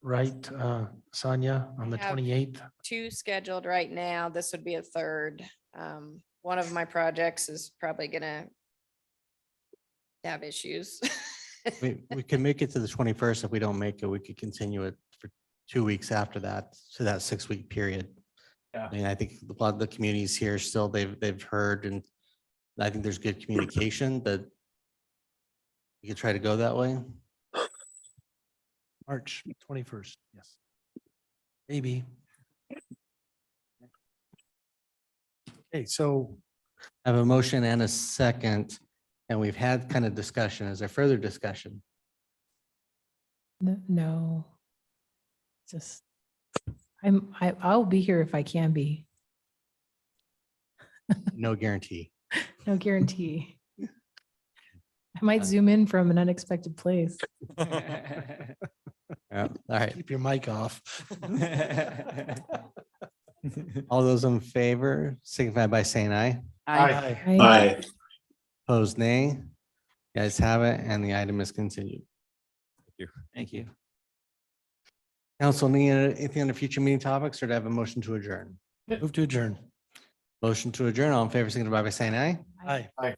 right, Sonia, on the We have 28th? 2 scheduled right now. This would be a third. One of my projects is probably gonna have issues. We can make it to the 21st. If we don't make it, we could continue it for 2 weeks after that, to that 6-week period. Yeah. I mean, I think a lot of the communities here still, they've heard, and I think there's good communication, but you could try to go that way. March 21st, yes. Maybe. Okay, so I have a motion and a second, and we've had kind of discussion. Is there further discussion? No. Just, I'll be here if I can be. No guarantee. No guarantee. I might zoom in from an unexpected place. Yeah, all right. keep your mic off. All those in favor signify by saying aye. Aye. Aye. Opposed, nay. You guys have it, and the item is continued. Thank you. Council, need anything on the future meeting topics, or do I have a motion to adjourn? Move to adjourn. Motion to adjourn. All in favor signify by saying aye. Aye.